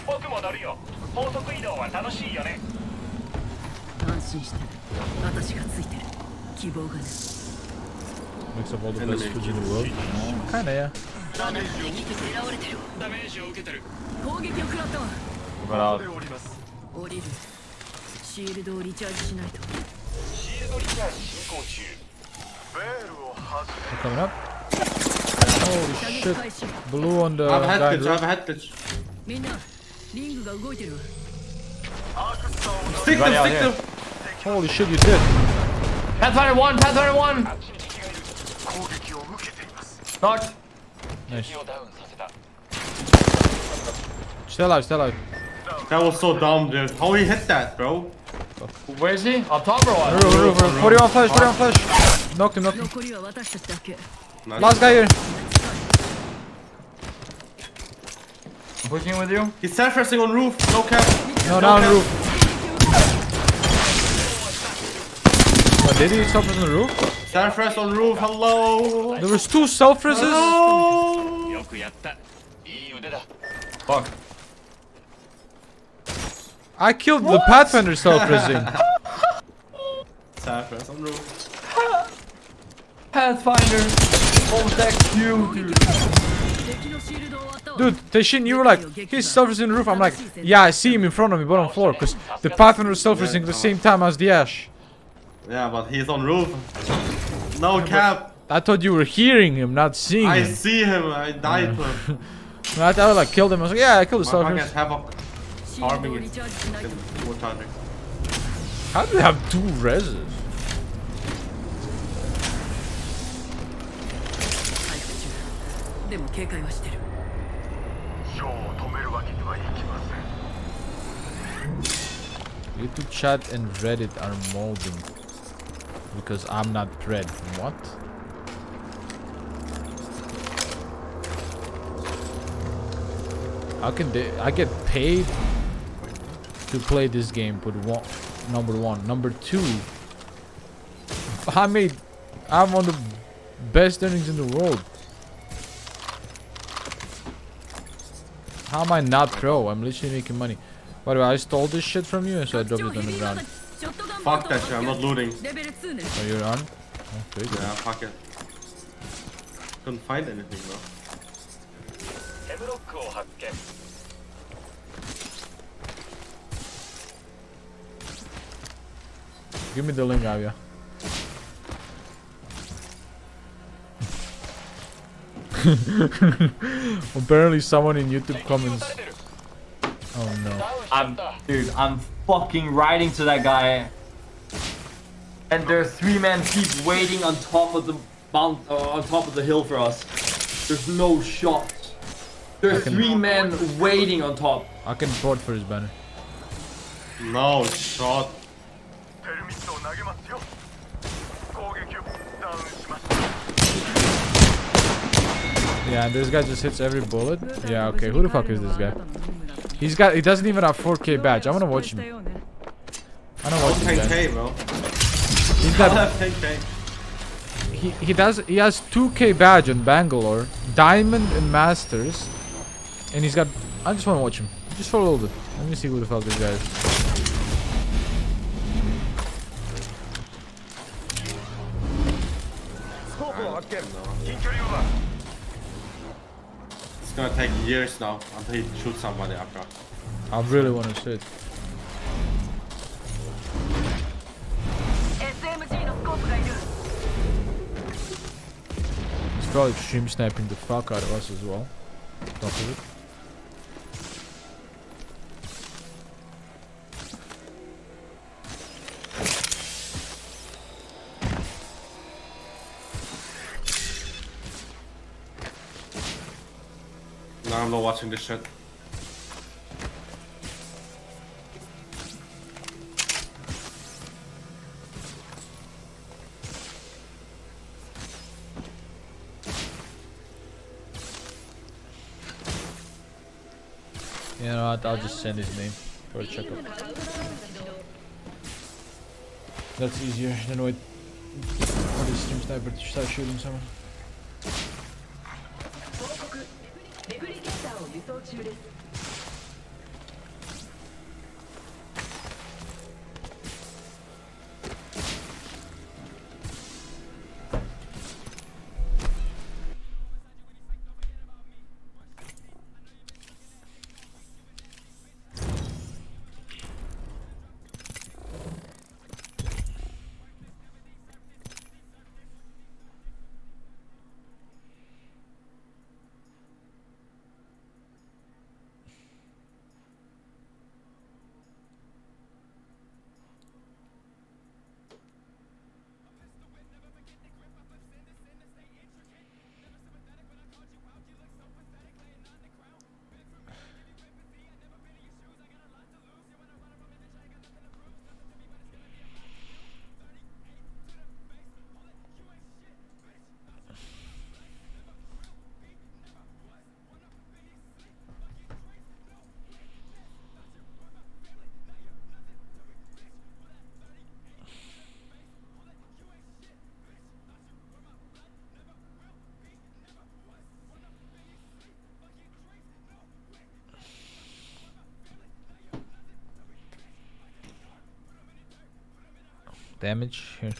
僕も乗るよ。高速移動は楽しいよね。安心して。私がついてる。希望がね。 Mix of all the best foods in the world. Kinda, yeah. ダメージを狙われてる。ダメージを受けてる。攻撃を食らったわ。 But でおります。降りる。シールドをリチャージしないと。シールドリチャージ進行中。ベールを外 They're coming up. Holy shit. Blue on the I have a head guy. glitch, I have a head glitch. みんな、リングが動いてるわ。 Stick them, out stick here. them! Holy shit, you did. Pathfinder 1! Pathfinder 1! 攻撃を受けています。 Knocked! Nice. 敵をダウンさせた。 Stay alive, stay alive. That was so dumb, dude. How he hit that, bro? Where is he? Up top or what? Roof, roof, roof. 41 flash, 41 flash. Knocked him, knocked him. 残りは私たちだけ。 Last guy here. I'm pushing with you. He's self-resting on roof, no cap. No, down roof. What, did he stop on the roof? Self-rest on roof, hello! There was two self-reses? Hello! よくやった。いい腕だ。 Fuck. I killed the Pathfinder self-resing. Self-rest on roof. Pathfinder! Almost XQ, dude. 敵のシールドを割ったわ。 Dude, Teshin, you were like, he's self-resing the roof. I'm like, yeah, I see him in front of me, bottom floor. Because the Pathfinder was self-resing at the same time as the Ash. Yeah, but he's on roof. No cap. I thought you were hearing him, not seeing I him. see him, I died to him. I thought I like killed him. I was like, yeah, I killed the My fucking self-res. havoc. シールドをリチャージしないと。 More charging. How do you have two reses? 回復中。でも警戒はしてる。ショーを止めるわけにはいきません。 YouTube chat and Reddit are molding. Because I'm not Red. What? How can they? I get paid to play this game. Put one, number one. Number two. I'm one of the best earnings in the world. How am I not pro? I'm literally making money. By the way, I stole this shit from you, and so I dropped it on the ground. Fuck that shit, I'm not looting. レベル2ね。 Oh, you're on? Okay, good. Yeah, fuck it. Couldn't find anything, bro. ヘムロックを発見。 Give me the link, Avia. Apparently someone in YouTube comments. Oh no. Dude, I'm fucking riding to that guy. And their 3-man keep waiting on top of the on top of the hill for us. There's no shots. There's 3 men waiting on top. I can vote for his banner. No shot. テルミットを投げますよ。攻撃をダウンしました。Yeah, and this guy just hits every bullet. Yeah, okay. Who the fuck is this guy? He doesn't even have 4K badge. I wanna watch him. I don't watch this guy. 10k, bro. He's I got. have 10k. He has 2K badge on Bangalore, Diamond and Masters, and he's got. I just wanna watch him, just for a little bit. Let me see who the fuck this guy is. It's gonna take years now until he shoots somebody after. I really wanna see it. SMG のスコープがいる。 He's probably stream sniping the fuck out of us as well. Don't forget. Now I'm not watching this shit. You know what? I'll just send his name for a checkup. That's easier than wait for the stream sniper to start shooting someone. レプリケーターを輸送中です。 Damage here.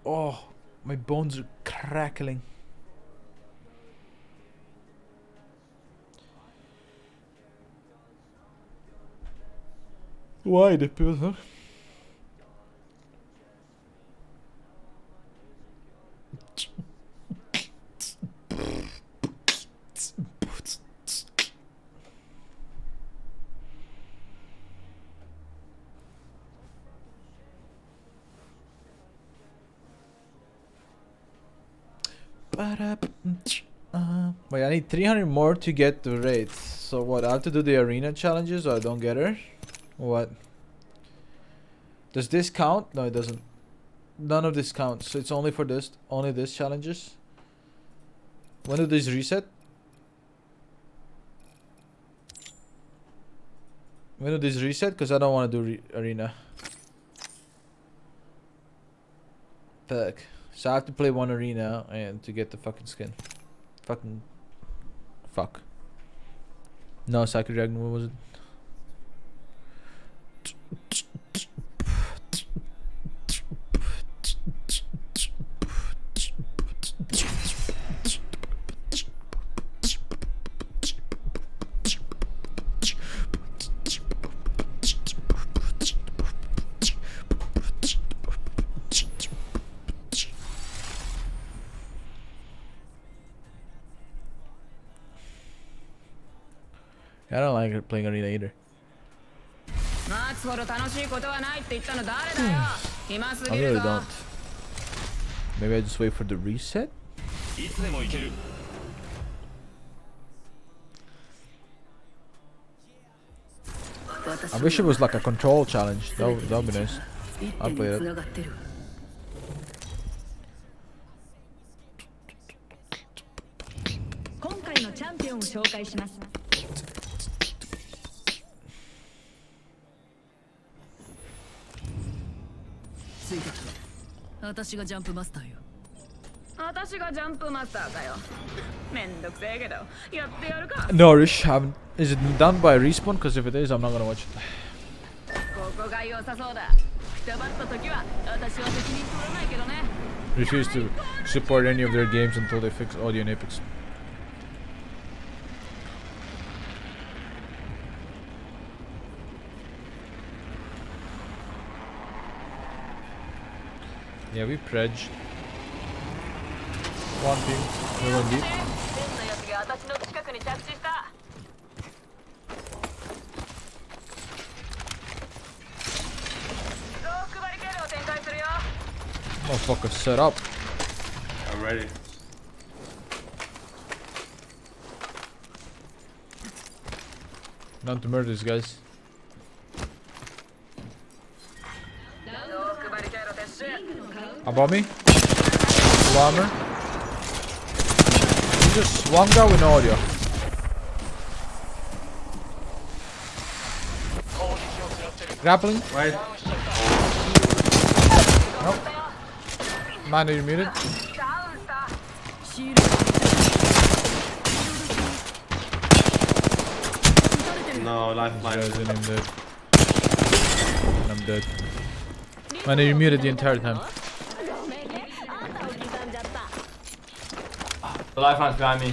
Oh, my bones are crackling. Why the pills, huh? Wait, I need 300 more to get the rates. So what? I have to do the arena challenges or I don't get her? What? Does this count? No, it doesn't. None of this counts. So it's only for this. Only this challenges. When do these reset? When do these reset? Because I don't want to do arena. Fuck. So I have to play one arena and to get the fucking skin. Fucking. Fuck. No, Sacred Dragon, what was it? I don't like playing arena either. I really don't. Maybe I just wait for the reset? I wish it was like a control challenge. That would be nice. I'll play it. 今回のチャンピオンを紹介します。ついてきて。私がジャンプマスターよ。私がジャンプマスターかよ。めんどくせえけど、やってやるか。No, Rish, haven't. Is it done by Respawn? Because if it is, I'm not gonna watch it. ここが良さそうだ。くたばった時は、私は責任取らないけどね。Refuse to support any of their games until they fix audio in Apex. Yeah, we predged. One team, we're on deep. Motherfucker, set up. I'm ready. Not to murder these guys. Above me? Full armor. He just swung down with no audio. Grappling? Right. Nope. Man, are you muted? No, lifeline. And I'm dead. And I'm dead. Man, are you muted the entire time? The lifeline's behind me.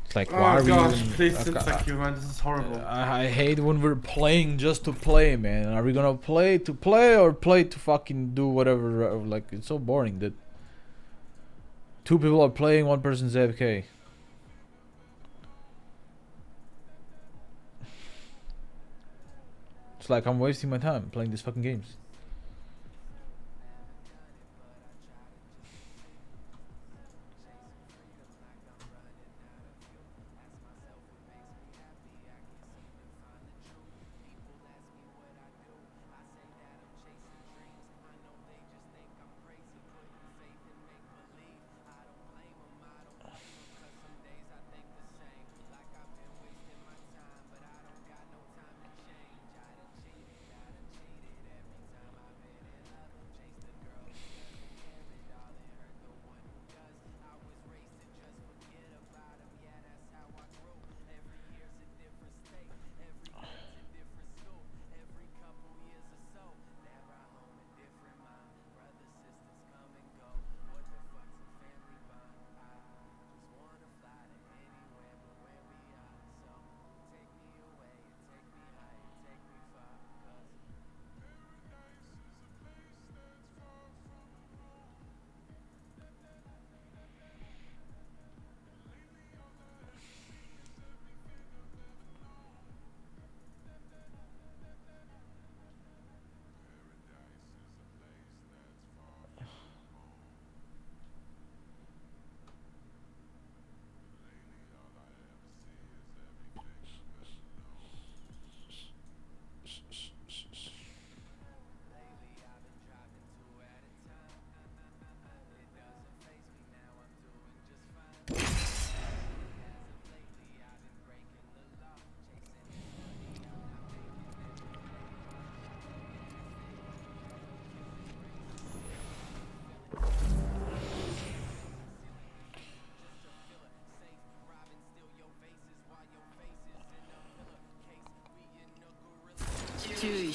It's like, Oh why are we gosh, even... please insect you, man. This is horrible. I hate when we're playing just to play, man. Are we gonna play to play or play to fucking do whatever? Like, it's so boring, dude. Two people are playing, one person's AFK. It's like I'm wasting my time playing these fucking games.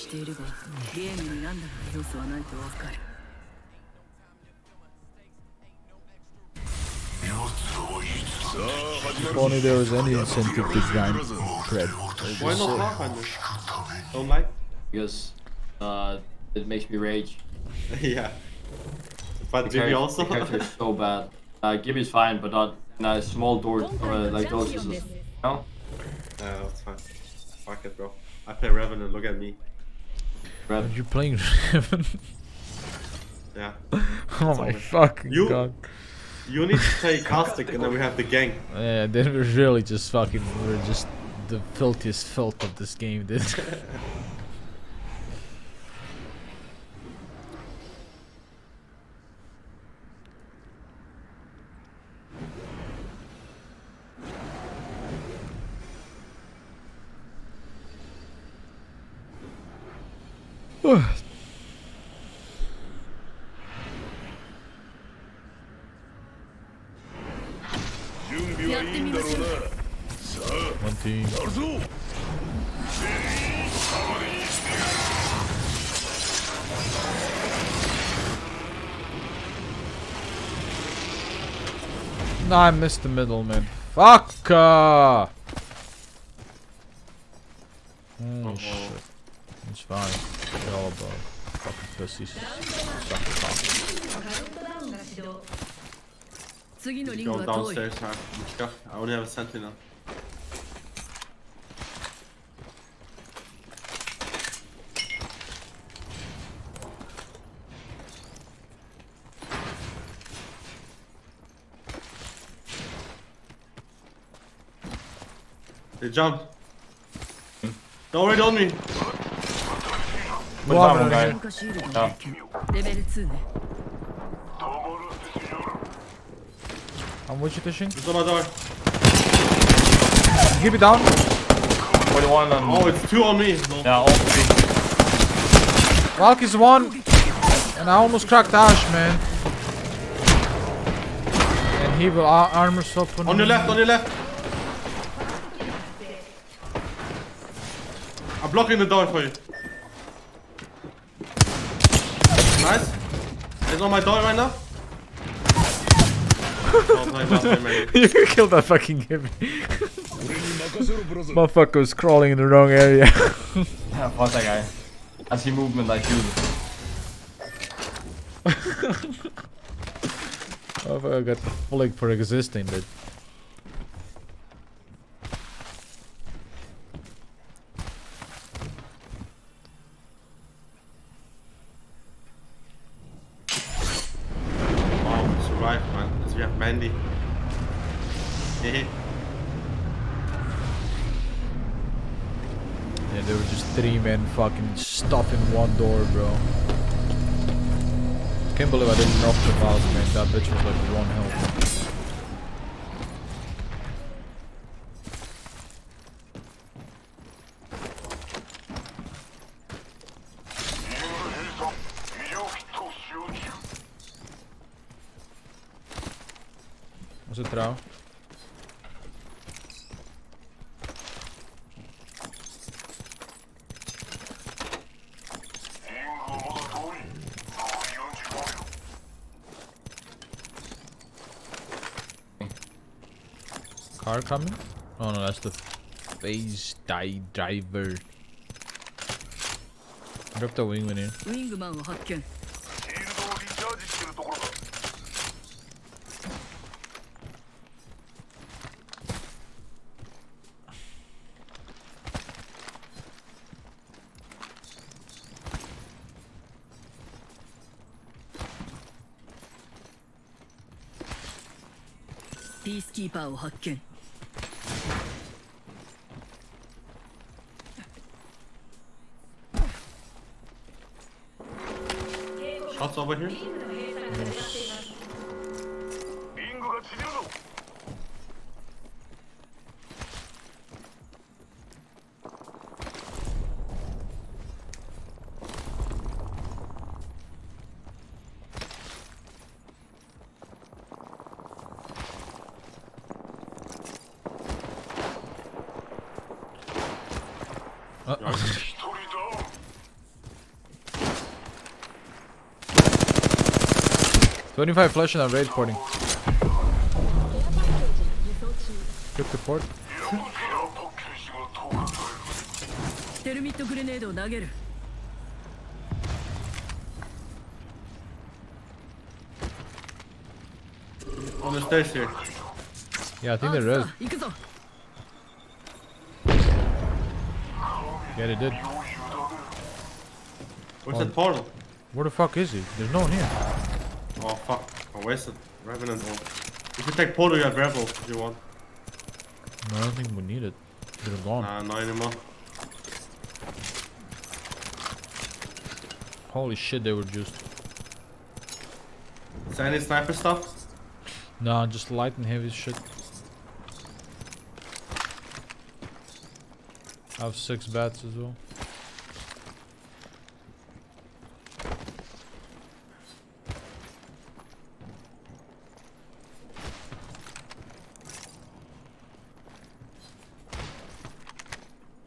していればゲームになんだか要素はないとわかる。 If only there was any incentive to grind cred. Why not Pathfinder? Don't like? Because it makes me rage. Yeah. But The Gibby character- also? the character is so bad. Gibby's fine, but not small doors like those. Is just, no? Yeah, that's fine. Fuck it, bro. I play Revenant, look at me. Are you playing Raven? Yeah. Oh my fucking god. You need to play Caustic and then we have the gang. Yeah, then we're really just fucking, we're just the filthiest filth of this game, dude. One team. No, I missed the middle, man. Fuck! Oh shit. It's fine. They're all about fucking pussies. Sucker cock. Go downstairs, huh? Let's go. I only have a sentinel. They jumped. Don't worry on me. What happened, guy? レベル2ね。 I'm with you fishing. It's on my door. Keep it down. 41 and Oh, it's two on me. No. yeah, all three. Valky's one. And I almost cracked Ash, man. And he will armor swap On your left, on your left. I'm blocking the door for you. Nice. He's on my door right now. You killed that fucking Gibby. Motherfucker was crawling in the wrong area. Yeah, fuck that guy. I see movement, I shoot. Motherfucker got flicked for existing, dude. Survive, man. Because we have Mandy. Yeah, there were just 3 men fucking stuffing one door, bro. Can't believe I didn't knock the valve, man. That bitch was like 1 health. Was it trouw? Car coming? Oh no, that's the phase driver. Drop the wingman in. ウィングマンを発見。 ピースキーパーを発見。 Shots over here. 25 flash and I'm raid porting. Took the port. テルミットグレネードを投げる On the stairs here. Yeah, I think they're red. 行くぞ Yeah, they did. Where's that portal? Where the fuck is he? There's no one here. Oh fuck. I wasted Revenant ult. You can take portal, you have Rebel if you want. No, I don't think we need it. They're gone. Nah, not anymore. Holy shit, they were juiced. Is there any sniper stuff? Nah, just light and heavy shit. I have 6 bats as well.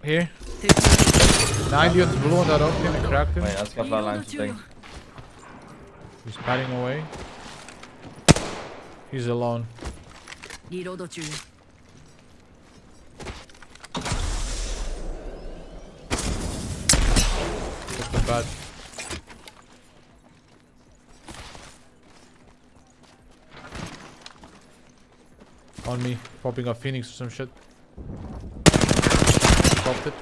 Here. 90th blue on that opening and cracked him. Wait, let's get flatline thing. He's padding away. He's alone. リロード中 Took the bat. On me, popping a phoenix or some shit. Popped it.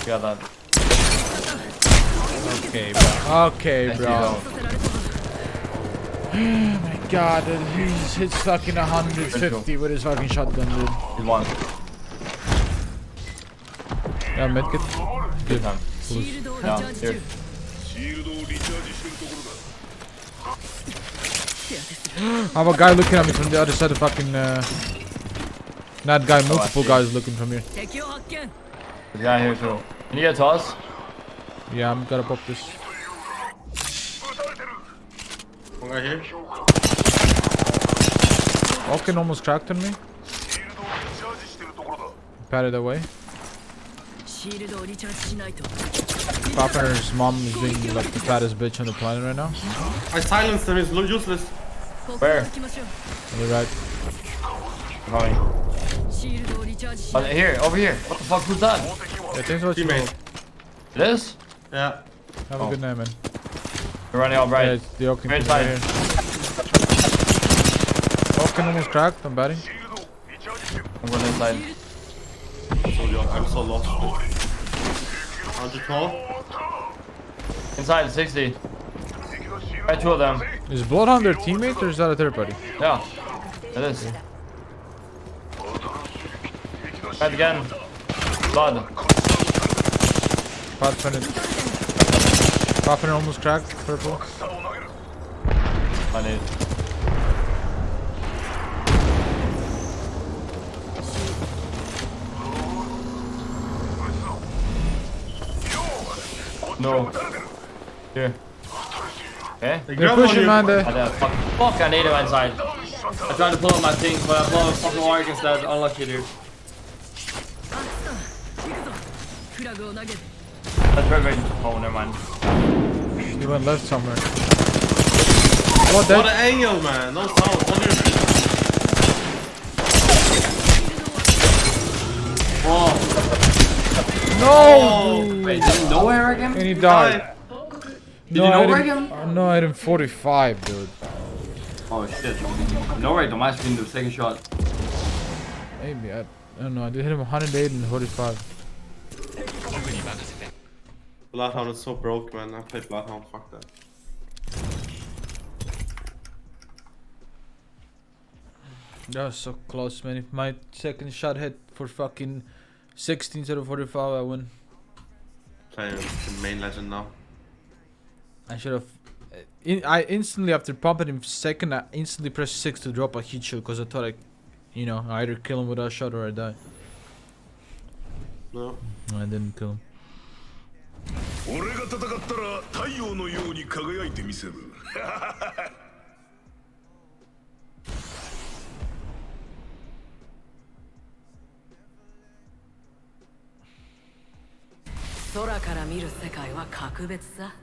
Got that. Okay, bro. Okay, Thank bro. you, Oh my god, dude, he's hits fucking 150 with his fucking shotgun, dude. He won. Yeah, medkit. Good time. シールドをリチ Yeah, ャージ here. 中 I have a guy looking at me from the other side of fucking that guy, multiple guys looking from here. 敵を発見 There's a guy here too. Can you get to us? Yeah, I'm gonna pop this. One guy here. Oaken almost cracked on me. Patted away. シールドをリチャージしないと Papa's mom is being like the fattest bitch on the planet right now. I silenced him, he's useless. ここ Where? に行きましょう On the right. Coming. シールドをリチャージし Oh, ない here, over here. What the fuck? Who's that? Yeah, thanks for Teammate. It is? Yeah. Have a good night, man. We're running all Yeah, bright. it's the Oaken We're team right inside. here. Oaken almost cracked, I'm batting. I'm going inside. So young, I'm so lost. 112. Inside, 60. Right, 2 of them. Is Bloodhound their teammate or is that a third party? Yeah. It is. Right again. Blood. Pathfinder almost cracked, purple. I need. No. Here. Okay. They're pushing, man. Fuck, I need him inside. I tried to pull up my thing, but I pulled up fucking Warwick instead. Unlucky, dude. フラグを投げて That's very, very. Oh, never mind. He went left somewhere. What What the? an angle, man. No sound. No! Wait, did he nowhere again? And he died. Did you know again? No, I hit him 45, dude. Oh shit. Nowhere, the match in the second shot. Maybe, I don't know. I did hit him 108 and 45. Bloodhound is so broke, man. I played Bloodhound. Fuck that. That was so close, man. If my second shot hit for fucking 16 instead of 45, I win. Playing the main legend now. I should have. I instantly, after pumping him second, I instantly pressed 6 to drop a heat shield because I thought I either kill him with a shot or I die. No. No, I didn't kill him. 俺が戦ったら太陽のように輝いてみせる。空から見る世界は格別さ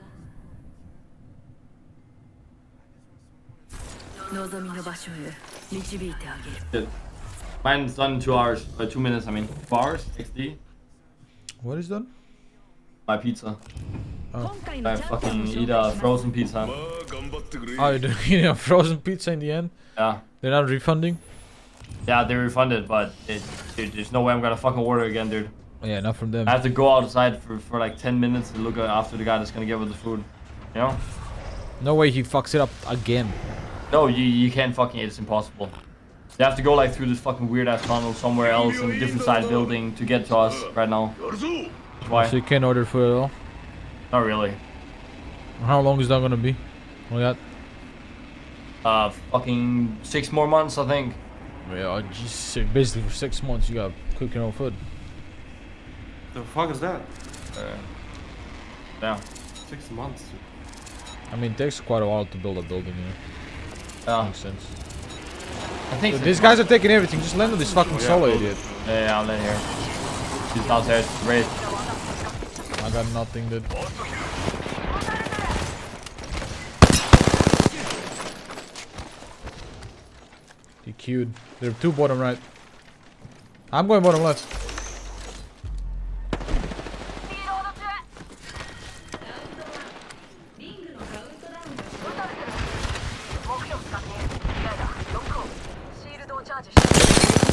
望みの場所へ導いてあげる。 Shit. Mine's done in 2 hours. 2 minutes, I mean. 2 hours? XD? What is done? My pizza. 今回の I チャンピオン fucking を紹 eat 介 a します。 frozen pizza. まあ頑張ってくれ Oh, you're doing eating a frozen pizza in the end? Yeah. They're not refunding? Yeah, they refunded, but dude, there's no way I'm gonna fucking order again, dude. Yeah, not from them. I have to go outside for like 10 minutes and look after the guy that's gonna get with the food. You know? No way he fucks it up again. No, you can't fucking, it's impossible. You have to go like through this fucking weird ass tunnel somewhere else in a different side building to get to us right now. やるぞ That's why. So you can't order food at all? Not really. How long is that gonna be? Only that? Fucking 6 more months, I think. Yeah, just basically for 6 months you gotta cook your own food. The fuck is that? Yeah. 6 months. I mean, it takes quite a while to build a building, you know. Yeah. Makes sense. I think These guys are taking everything. Just land on this fucking solo idiot. Yeah, I'll let here. He's downstairs. Great. I got nothing, dude. He queued. There are 2 bottom right. I'm going bottom left.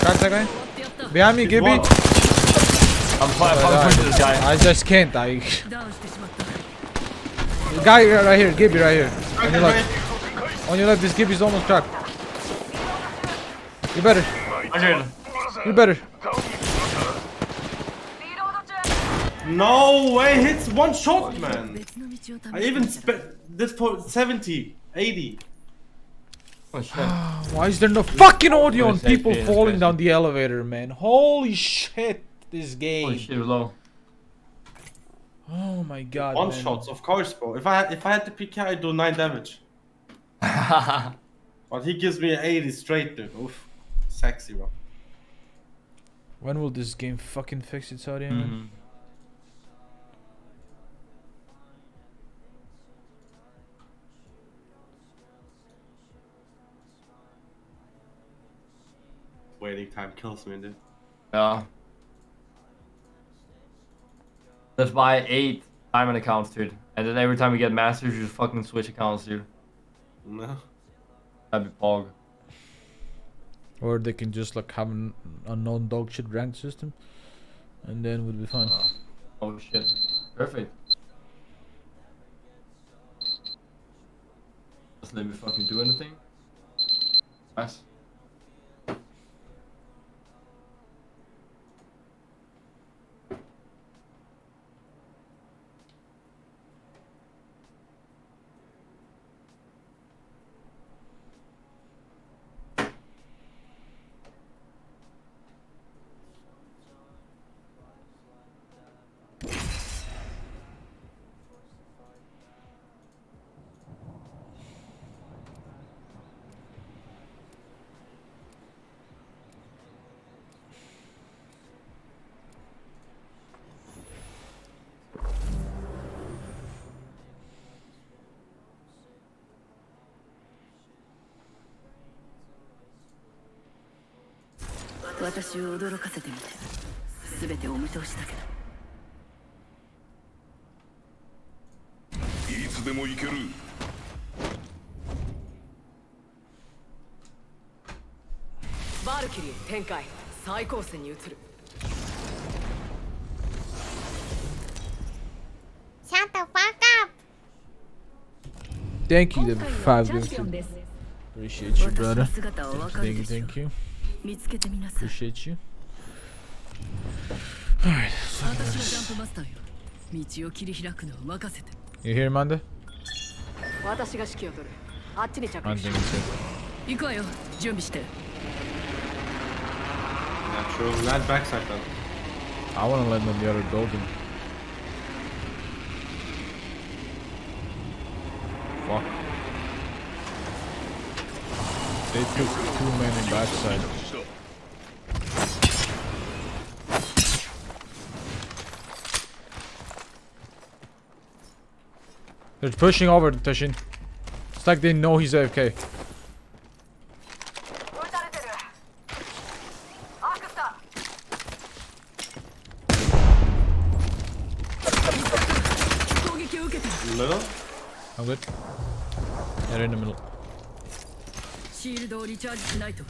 Crack that guy. Behind me, Gibby. I'm pushing this guy. I just can't. I. ダウンしてしまった。 The guy right here, Gibby right here. On your left. On your left, this Gibby's almost cracked. You better. 100. You better. No way, hits one shot, man. 別の道を試 I して even みたら spent this for 70, 80. Oh shit. Why is there no fucking audio on What is that people game? falling down the elevator, man? Holy shit, this game. Holy shit, it was low. Oh my god, One man. shots, of course, bro. If I had the PK, I'd do 9 damage. But he gives me 80 straight, dude. Oof. Sexy, bro. When will this game fucking fix its audio, man? Waiting time kills me, dude. Yeah. Let's buy 8 diamond accounts, dude. And then every time we get masters, you just fucking switch accounts, dude. No. That'd be pog. Or they can just like have an unknown dog shit rank system, and then we'll be fine. Oh shit. Perfect. Just let me fucking do anything. Nice. "私を驚かせてみて全てお見通しだけど」いつでも行けるバルキリー展開最高線に移る Shut the fuck up! Thank you, the 今回の five チャン gifts. ピオンです Appreciate you, 私の brother. 姿をお分かり Thank you, でしょう thank you. 見つけてみなさい Appreciate you. Alright, 私がジャンプマスターよ道を切り開くのを任せて you hear, Manda? 私が指揮を取るあっちに着 I 陸し think ろ it's it. 行くわよ準備して Natural. Land backside then. I wanna land on the other building. Fuck. They took 2 men in backside. They're pushing over to Tashin. It's like they know he's AFK. little. I'm good. They're in the middle. シールドをリチャージしないと。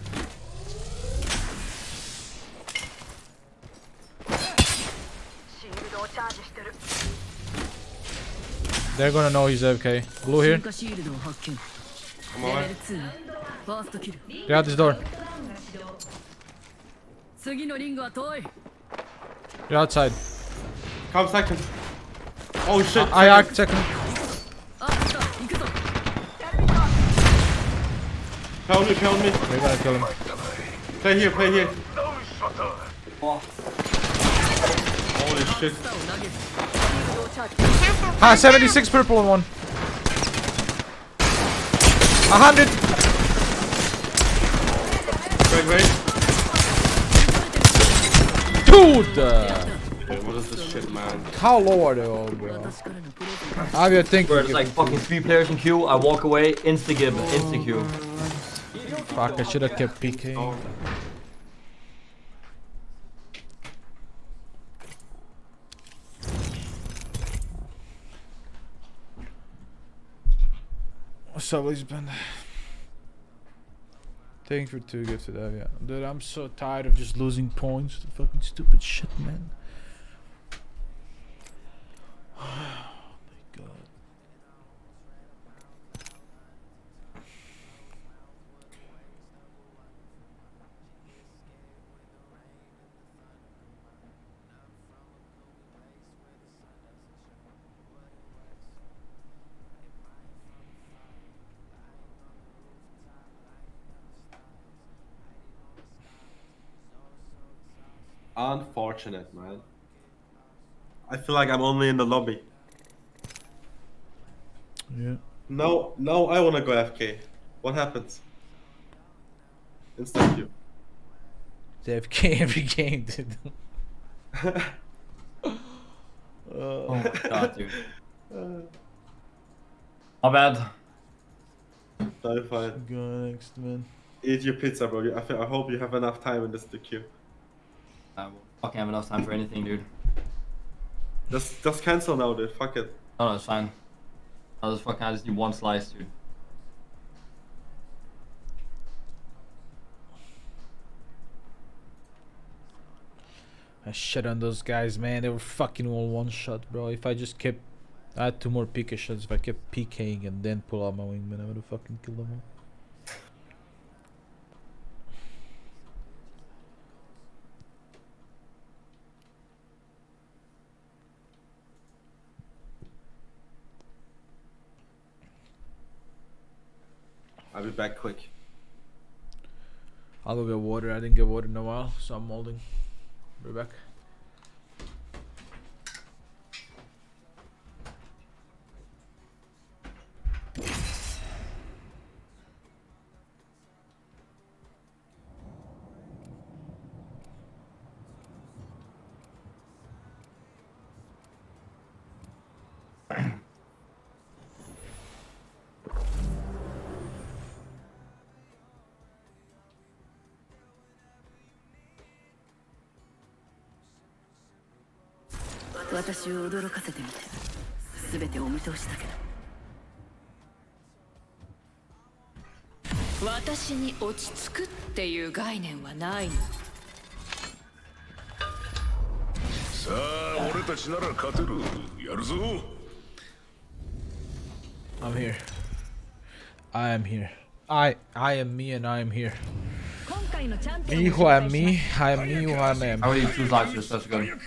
They're gonna know he's AFK. Blue here. シールドを発見。 I'm レベ alright. ル2ね。ファーストキル。 Get out this door. 次のリングは遠い。 You're outside. Come second. Oh shit. I arc second. あった、行くぞ。 Pound me, pound me. We're gonna kill him. Play here, play here. Holy shit. スターを投げる。 Ah, 76 purple on one. 100. Wait, wait. Dude! Wait, what is this shit, man? How low are they all, bro? 私からのプレゼント。 I think Where it's like fucking 3 players in queue, I walk away, insta-gib, insta-queue. fuck, I should have kept PK. Oh. What's up, Lisbon? Thanks for 2 gifted that, yeah. Dude, I'm so tired of just losing points to fucking stupid shit, man. Oh my god. Unfortunate, man. I feel like I'm only in the lobby. Yeah. No, I wanna go FK. What happens? Instant queue. They AFK every game, dude. Oh my god, dude. My bad. No, fine. Go next, man. Eat your pizza, bro. I hope you have enough time in this queue. I won't fucking have enough time for anything, dude. Just cancel now, dude. Fuck it. No, it's fine. I just need 1 slice, dude. I shit on those guys, man. They were fucking all 1-shot, bro. If I just kept... I had 2 more PK shots. If I kept PKing and then pull out my wingman, I would have fucking killed them all. I'll be back quick. I'll go get water. I didn't get water in a while, so I'm molding. Be back. "私を驚かせてみて、すべてお見通しだけど。私に落ち着くっていう概念はないの。さあ、俺たちなら勝てる。やるぞ。I'm here. I am here. I am me and I am here. 今回のチャンピオン Me who I am me, I am me who I am. I already 2 slices, that's good.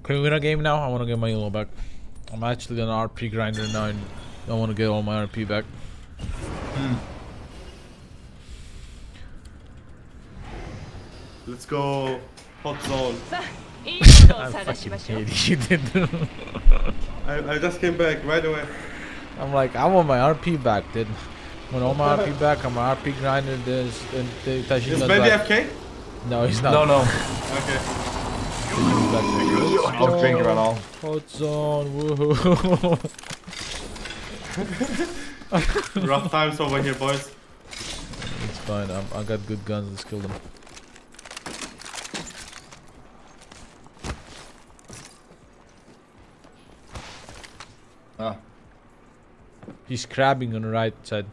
Can we win a game now? I want to get my yellow back. I'm actually an RP grinder now and I want to get all my RP back. Let's go hot zone. I fucking hate you, dude. I just came back right away. I'm like, I want my RP back, dude. When all my RP back, I'm an RP grinder. This and Is Tajina's baby back. FK? No, he's not. No. Okay. I'll drink it right now. Hot zone, woohoo. Rough times over here, boys. It's fine. I got good guns. Let's kill them. He's crabbing on the right side.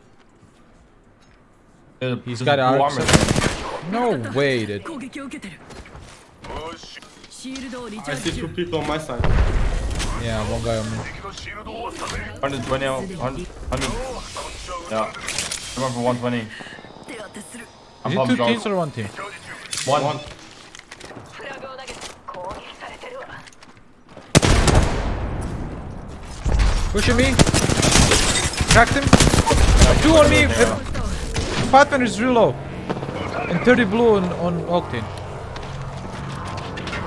He's There's got blue arcs. armor. No way, dude. 攻撃を受けてるシールドをリチャ I ージ see 中 two people on my side. Yeah, one guy on me. 120, 100. Yeah. I'm going for 120. 手当てする I'm Is it pumped two up. teams or one team? One. フラグを投げて攻撃されてるわ Pushing me. Cracked him. Two on me. Pathfinder is real low. And 30 blue on Octane.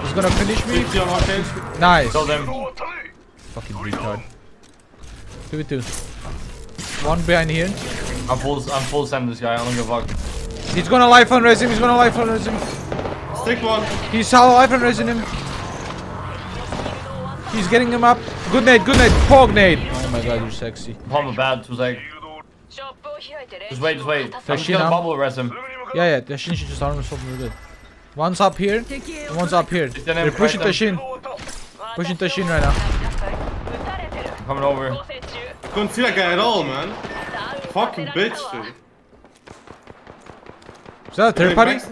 He's gonna finish me. 50 on Octane. Nice. Kill them. Fucking retard. 2v2. One behind here. I'm full send this guy. I don't give a fuck. He's gonna life unres him. He's gonna life unres him. Stick one. He's hollow life unresing him. He's getting him up. Good nade, good nade. Pog nade. Oh my god, you're sexy. Pump bad. 2 seconds. ショップを開いて Just wait, just wait. I'm Does she gonna now? bubble res him. Yeah, yeah. Tashin should just arm himself real good. One's up here. And one's up here. Just They're pushing Tashin. Pushing Tashin right now. I'm coming over. Couldn't see that guy at all, man. Fucking bitch, dude. Is that a third party? Max-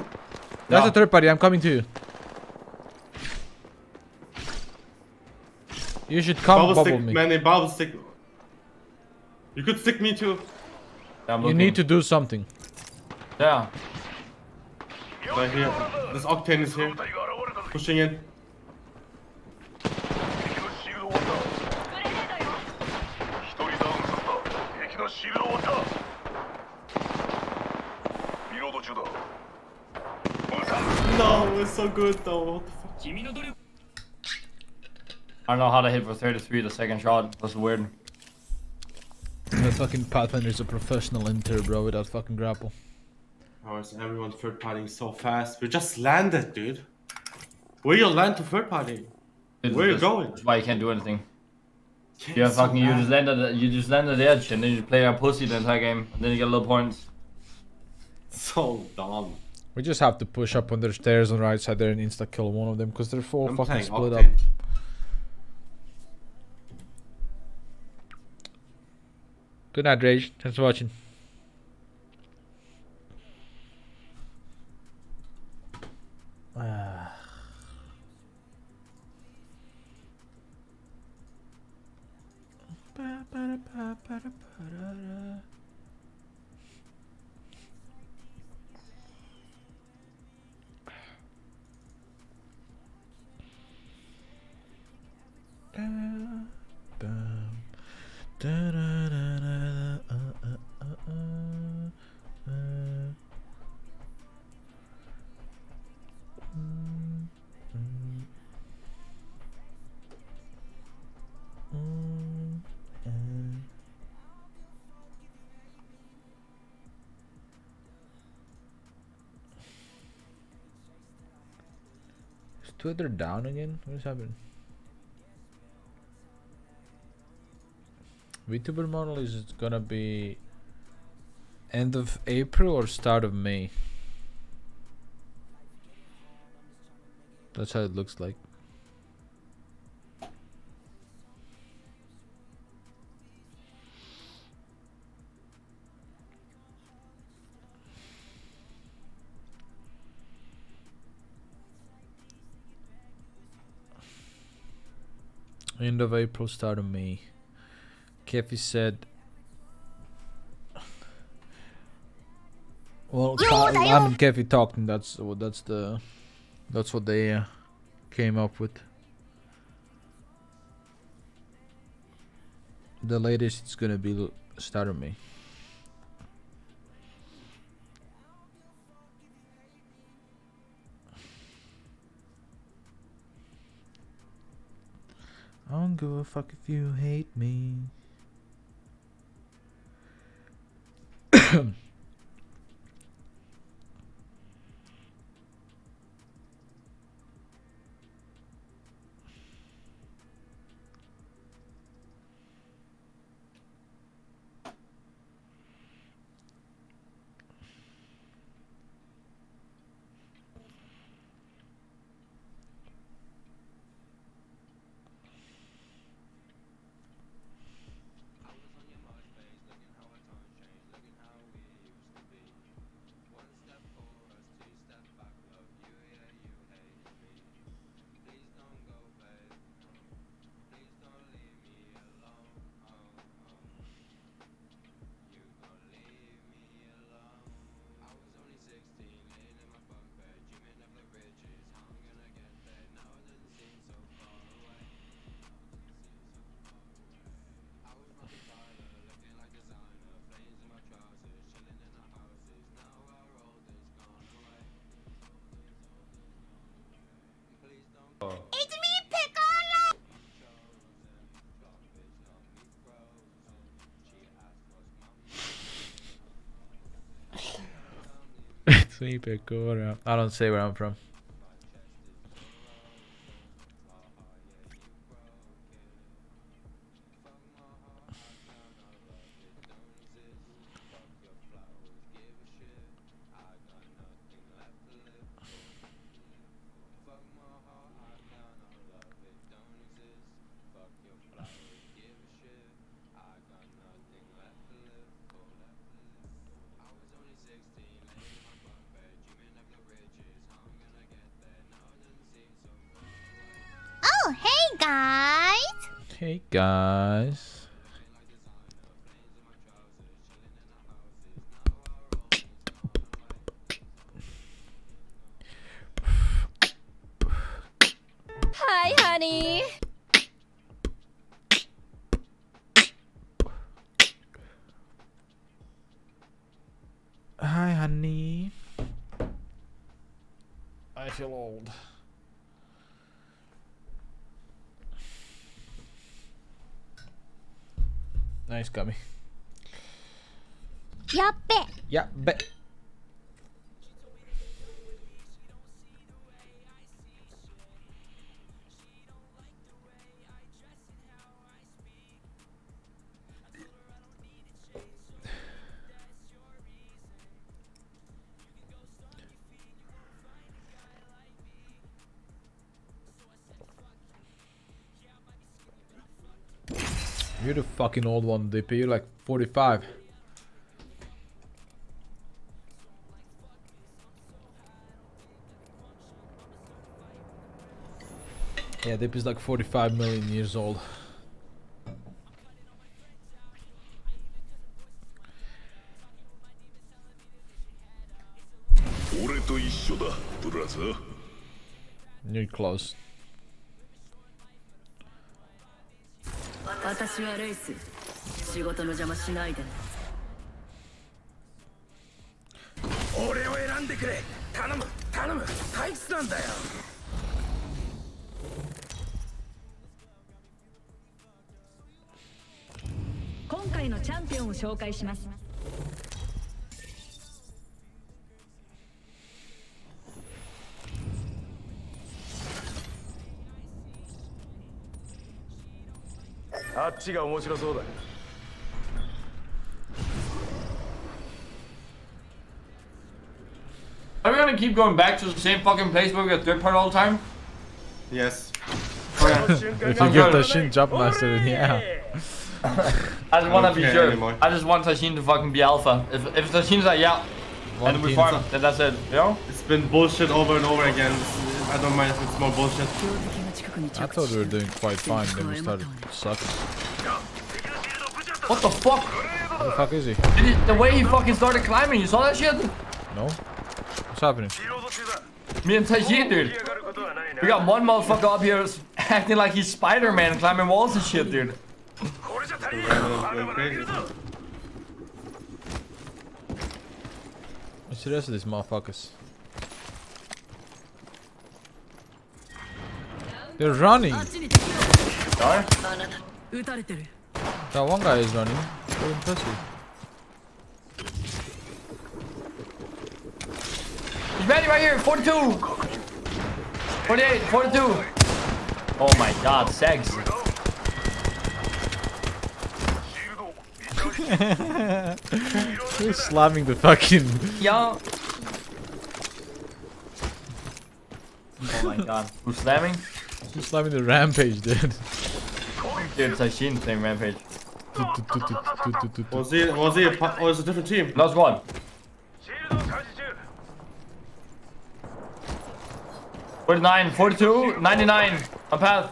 That's Yeah. a third party. I'm coming to you. You should come Bubble bubble stick, me. man. They bubble stick. You could stick me too. Yeah, I'm You looking. need to do something. Yeah. Right here. This Octane is here. Pushing in. シールド終わった一人ダウンさせた敵のシールド終わったリロード中だ No, it's so good though. What the fuck? 君の努力 I don't know how to hit for 33 the second shot. That's weird. The fucking Pathfinder's a professional inter, bro, with that fucking grapple. How is everyone third partying so fast? We just landed, dude. Where you land to third party? Dude, Where you that's- going? That's why you can't do anything. Can't Yeah, so fucking you bad. just land at the edge and then you play a pussy the entire game and then you get little points. So dumb. We just have to push up on their stairs on the right side there and insta kill one of them because they're full I'm fucking playing split up. Octane. Good night, Rage. Thanks for watching. Is Twitter down again? What is happening? VTuber model is gonna be end of April or start of May. That's how it looks like. End of April, start of May. Kefi said. Well, Lam and Kefi talked, and that's what they came up with. The latest it's gonna be start of May. I don't give a fuck if you hate me. Sleep at Korea. I don't say where I'm from. Oh, hey guys! Hey guys. Hi, honey. Hi, honey. I feel old. Nice gummy. やっべ Yeah, bet. You're the fucking old one, DP. You're like 45. Yeah, DP's like 45 million years old. You're close. 私はレイス。仕事の邪魔しないでね。俺を選んでくれ。頼む頼む。退屈なんだよ。今回のチャンピオンを紹介します。あっちが面白そうだ。Are we gonna keep going back to the same fucking place where we get third part all the time? Yes. If you get the Shin Jump Master, then yeah. I just wanna be care sure. anymore. I just want Tashin to fucking be alpha. If Tashin's like, yeah, One and we team farm, is- then that's it, you know? It's been bullshit over and over again. I don't mind if it's more bullshit. I thought we were doing quite fine, then we started sucking. What the fuck? Where the fuck is he? The way he fucking started climbing, you saw that shit? No? What's happening? Me and Tashin, dude. We got one motherfucker up here acting like he's Spider-Man climbing walls and shit, dude. Going crazy. What's the rest of these motherfuckers? They're running! Sorry? 撃たれてる。 That one guy is running. So impressive. He's ready right here, 42! 48, 42! Oh my god, sex. He's slamming the fucking... Yeah. Oh my god. Who's slamming? He's slamming the rampage, dude. Dude, Tashin playing Rampage. Was he a oh, it's a different team. Last one. 49, 42, 99. On path.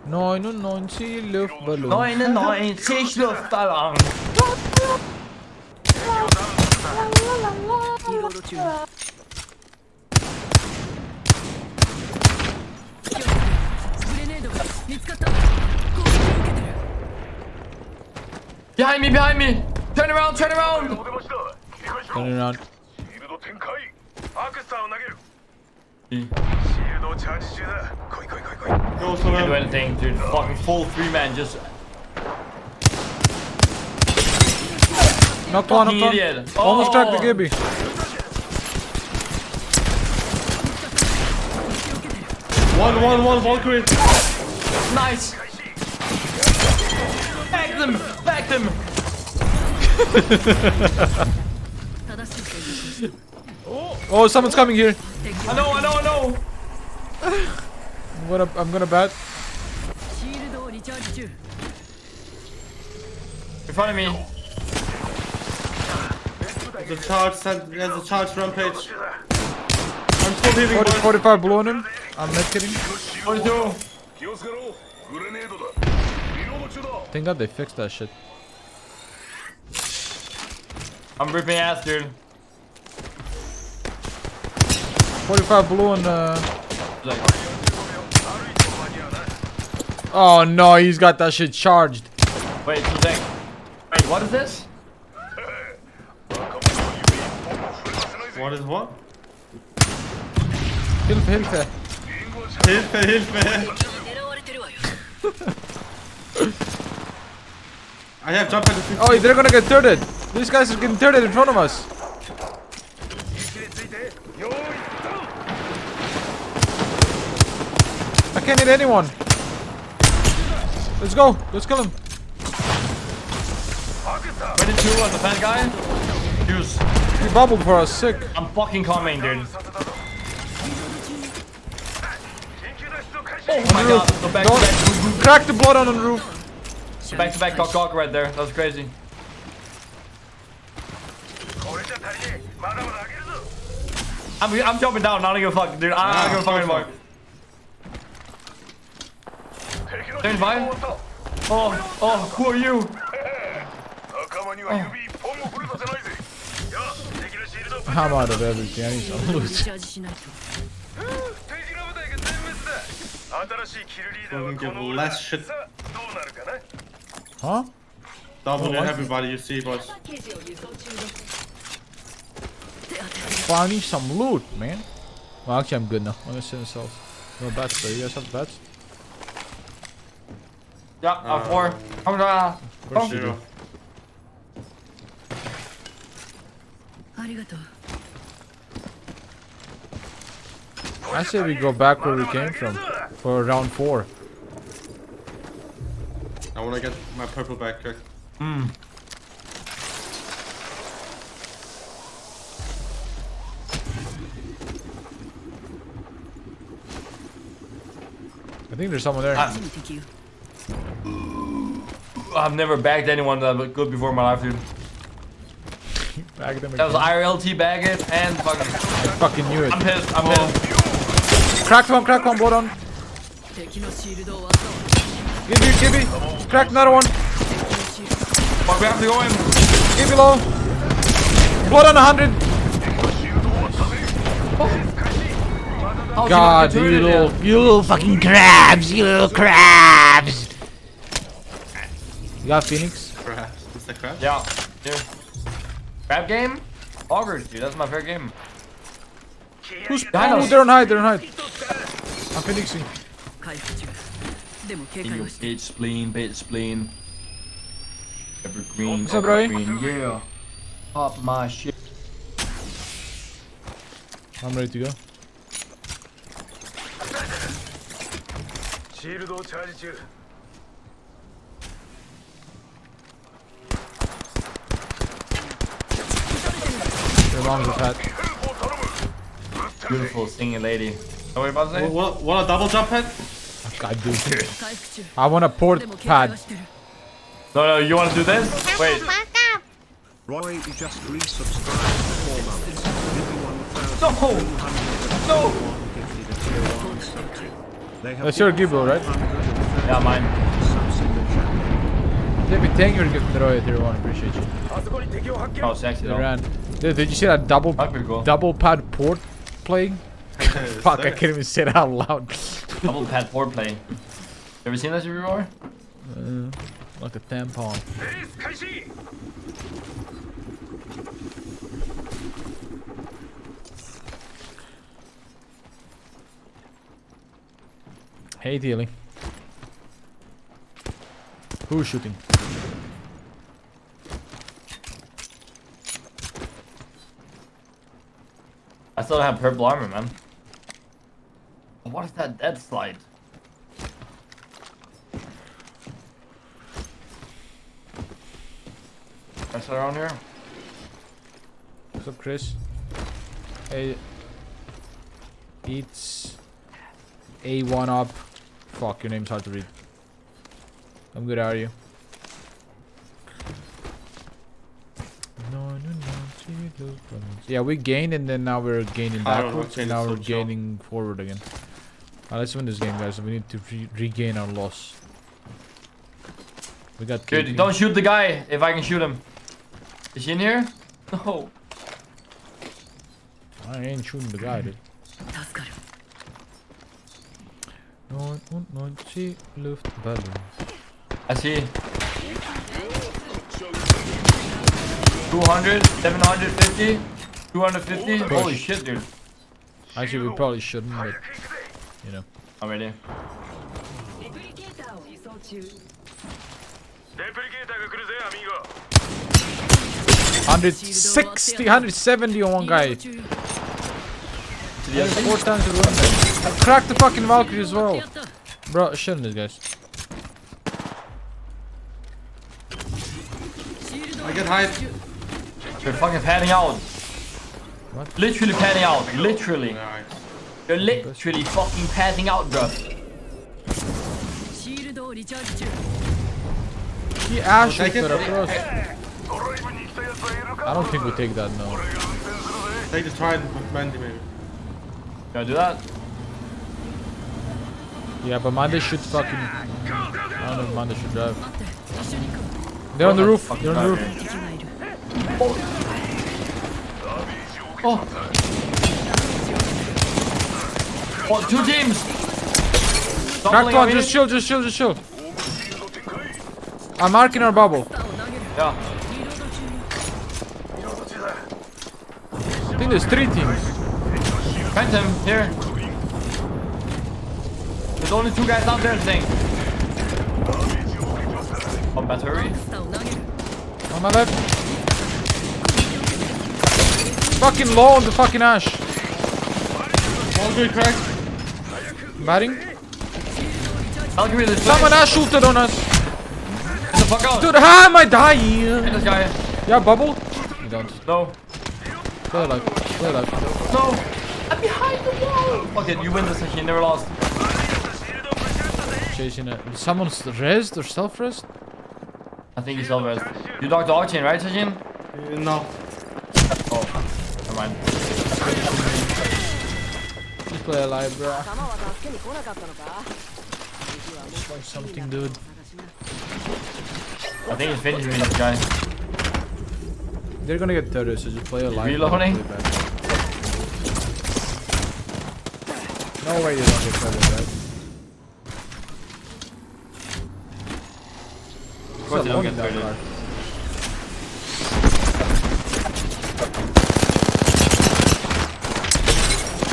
99 luftballon. 99, 6 luftballon. リロード中。グレネードが見つかった。攻撃を受けてる。 Behind me, behind me. Turn around, turn around. Turn around. シールド展開。アクスターを投げる。 He シールドチャージ中だ。来い来い来い来い。 Go, can't do Solar. anything, dude. Fucking full 3-man just Knocked one, fucking knocked one. idiot. Almost cracked the Oh. Gibby. 1 Valkyrie. Nice. Back them. Back them. Oh, someone's coming here. I know. I'm gonna bat. In front of me. There's a charge rampage. I'm still healing. 45 below him. I'm not kidding. 42. Thank God they fixed that shit. I'm ripping ass, dude. 45 below and oh no, he's got that shit charged. Wait, 2 seconds. Wait, what is this? What is what? Hilfe. Hilfe. I have jump at the 15. Oh, they're gonna get thirded. These guys are getting thirded in front of us. I can't hit anyone. Let's go. Let's kill him. 22 on the bad guy. Juice. He bubbled for us. Sick. I'm fucking coming, dude. Oh my god. Go back to back. Crack the blood on the roof. Back to back cock right there. That was crazy. I'm jumping down. I don't give a fuck, dude. I don't give a fuck anymore. 75? Oh, who are you? I'm out of everything. I need some loot. Fucking give less shit. Huh? Double everybody you see, boys. Well, I need some loot, man. Well, actually, I'm good now. I'm gonna sit in cells. No bats, though. You guys have bats? Yeah, 4. Come on. Where's 0? I say we go back where we came from for round 4. I wanna get my purple back quick. I think there's someone there. I've never bagged anyone that looked good before in my life, dude. Bag them That was again. IRLT bag it and fucking. I fucking knew it. I'm pissed. I'm pissed. Cracked one, blood on. Give me. Cracked another one. Fuck, we have to go in. Give me low. Blood on 100. God, you little fucking crabs, you little crabs. You got Phoenix? Crabs. Is that crabs? Yeah. Here. Crab game? Augers, dude. That's my favorite game. Who's behind us? they're on hide. I'm Phoenixing. Bitch spleen. Evergreen. What's up, bro? Yeah. Pop my shit. I'm ready to go. Your mom's a pet. Beautiful singing lady. What are you about to say? What a double jump head? I do. I want a port pad. No, you want to do this? Wait. Roy just resubscribed for 4 months. No! That's your Gibbo, right? Yeah, mine. David, thank you for giving the Roy tier 1. Appreciate you. Oh, sexy They though. ran. Did you see that double pad port playing? Fuck, I can't even say that out loud. Double pad port play. You ever seen that before? Like a tampon. Hey, dealing. Who's shooting? I still don't have purple armor, man. what is that dead slide? Is around here? What's up, Chris? Hey, it's A1 up. Fuck, your name's hard to read. I'm good. How are you? Yeah, we gained and then now we're gaining backwards and now we're gaining forward again. Let's win this game, guys. We need to regain our loss. We got Good. Don't shoot the guy if I can shoot him. Is he in here? No. I ain't shooting the guy, dude. I see. 200, 750, 250. Push. Holy shit, dude. Actually, we probably shouldn't, but you know. I'm ready. 160, 170 on one guy. Yeah, 4 times to run. I cracked the fucking Valkyrie as well. Bro, shooting this, guys. I get hype. You're fucking panning out. What? Literally panning out. Literally. You're literally fucking panning out, bro. He ash it for us. I don't think we take that now. Take the trident with Mandy, maybe. Can I do that? Yeah, but Mande should fucking. I don't know if Mande should drive. They're on the roof. They're on the roof. Oh. Oh, 2 teams. Cracked one. Just chill. Just chill. Just chill. I'm marking our bubble. Yeah. I think there's 3 teams. Phantom, here. There's only 2 guys out there, I think. Oh, battery. On my left. Fucking low on the fucking ash. Valkyrie cracked. Batting. Valkyrie, there's Someone ash shooted on us. Get the fuck out. Dude, how am I dying? Hit this guy. Yeah, bubble. You don't. No. Play alive. Play alive. No. I'm behind the wall. Fuck it, you win this session, you never lost. Chasing it. Someone's rezzed or self-rezzed? I think he's self-rezzed. You docked the Archain, right, Sajin? No. Oh, never mind. Just play alive, bro. Try something, dude. I think he's finishing me, this guy. They're gonna get 30, so just play alive. Reloading? No way you don't get 30, right? Of course you don't get 30.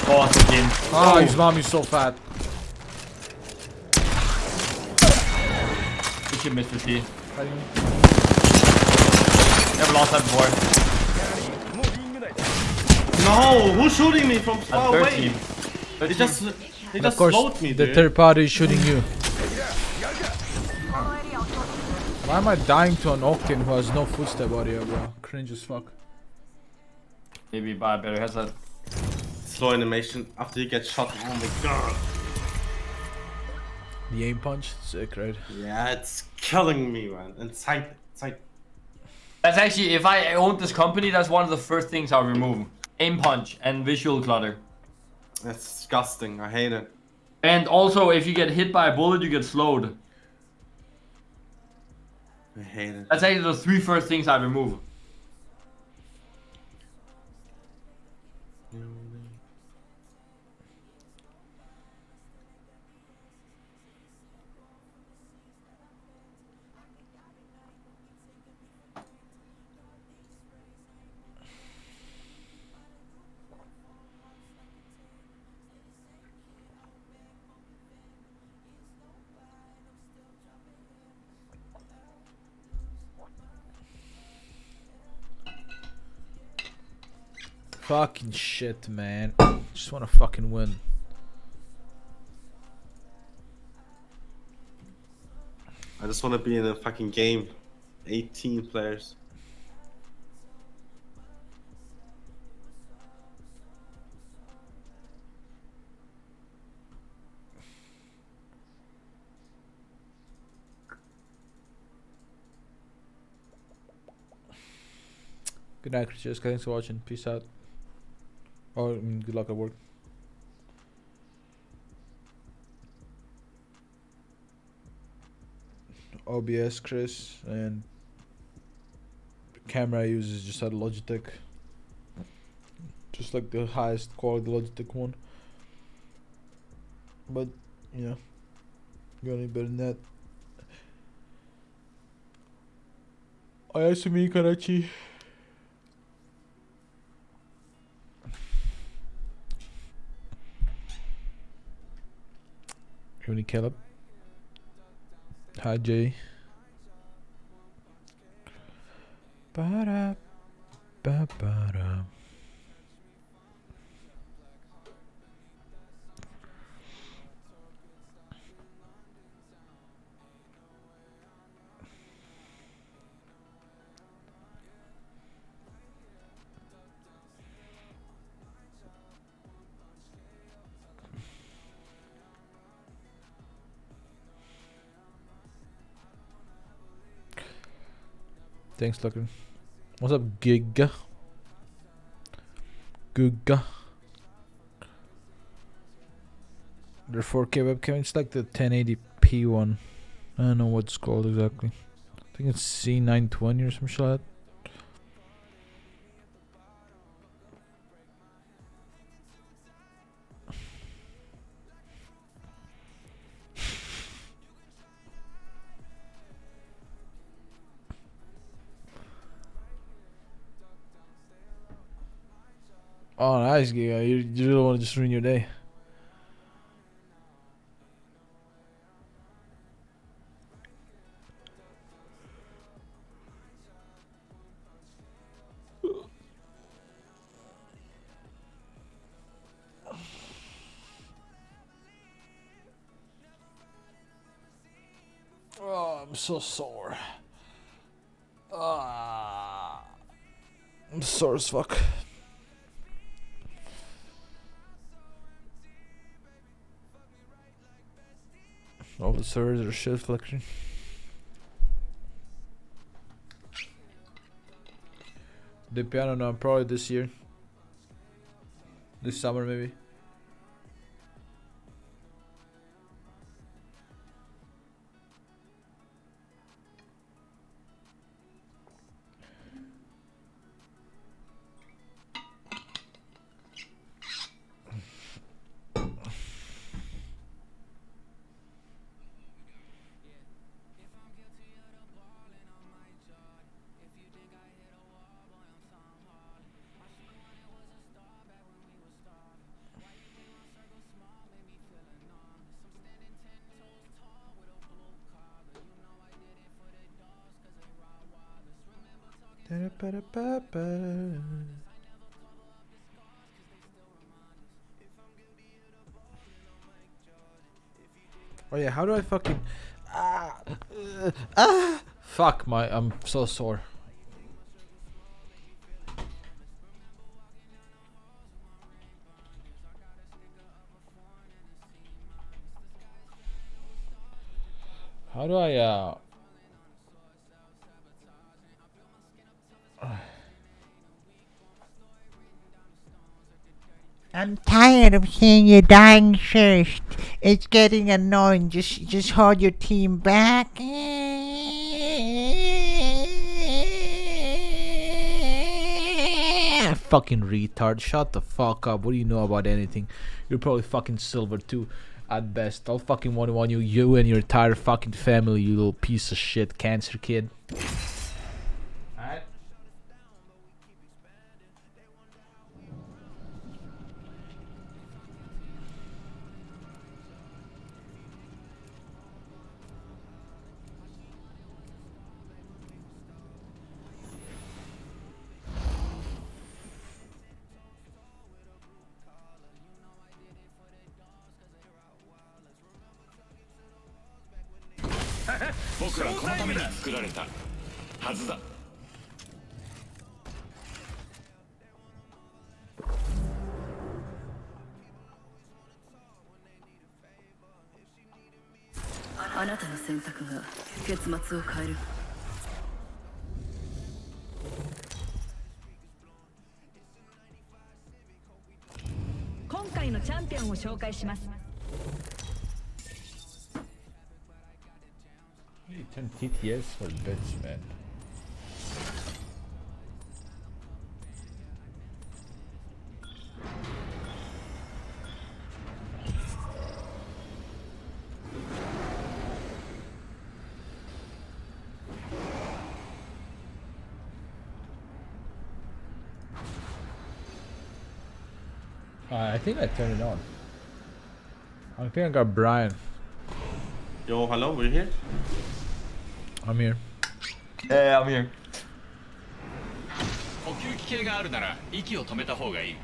Oh, Sajin. Oh, his mom is so fat. Good shit, Mr. T. Never lost that before. No, who's shooting me from far At away? 13. They just Of course, slowed me, the dude. third party is shooting you. Why am I dying to an Octane who has no footstep audio, bro? Cringe as fuck. Maybe buy a better headset. Slow animation after you get shot. Oh my god. The aim punch, sick, right? Yeah, it's killing me, man. And sight. That's actually, if I owned this company, that's one of the first things I'll remove. Aim punch and visual clutter. That's disgusting. I hate it. And also, if you get hit by a bullet, you get slowed. I hate it. That's actually the 3 first things I remove. Fucking shit, man. Just wanna fucking win. I just want to be in a fucking game. 18 players. Good night, Chris. Thanks for watching. Peace out. Oh, I mean, good luck at work. OBS, Chris, and the camera I use is just a Logitech. Just like the highest quality Logitech one. But, you know, you got any better than that. Ayasumi Karachi. Uni Caleb. Hi Jay. Ba-da, ba-ba-da. Thanks, Lucker. What's up, Giga? Guga. The 4K webcam, it's like the 1080p one. I don't know what it's called exactly. I think it's C920 or some shit like that. Oh, nice, Giga. You really want to just ruin your day. Oh, I'm so sore. I'm sore as fuck. All the servers are shit flexion. The piano, no, probably this year. This summer, maybe. Oh yeah, how do I fucking fuck I'm so sore. How do I I'm tired of seeing you dying first. It's getting annoying. Just hold your team back. fucking retard, shut the fuck up. What do you know about anything? You're probably fucking silver too at best. I'll fucking want you and your entire fucking family, you little piece of shit cancer kid. Alright. 僕はこのために作られたはずだ。あなたの選択が結末を変える。今回のチャンピオンを紹介します。Turn TTS for bitch, man. I think I turned it on. I think I got Brian. Yo, hello, we're here. I'm here. Yeah, I'm here. 呼吸器系があるなら息を止めた方がいい。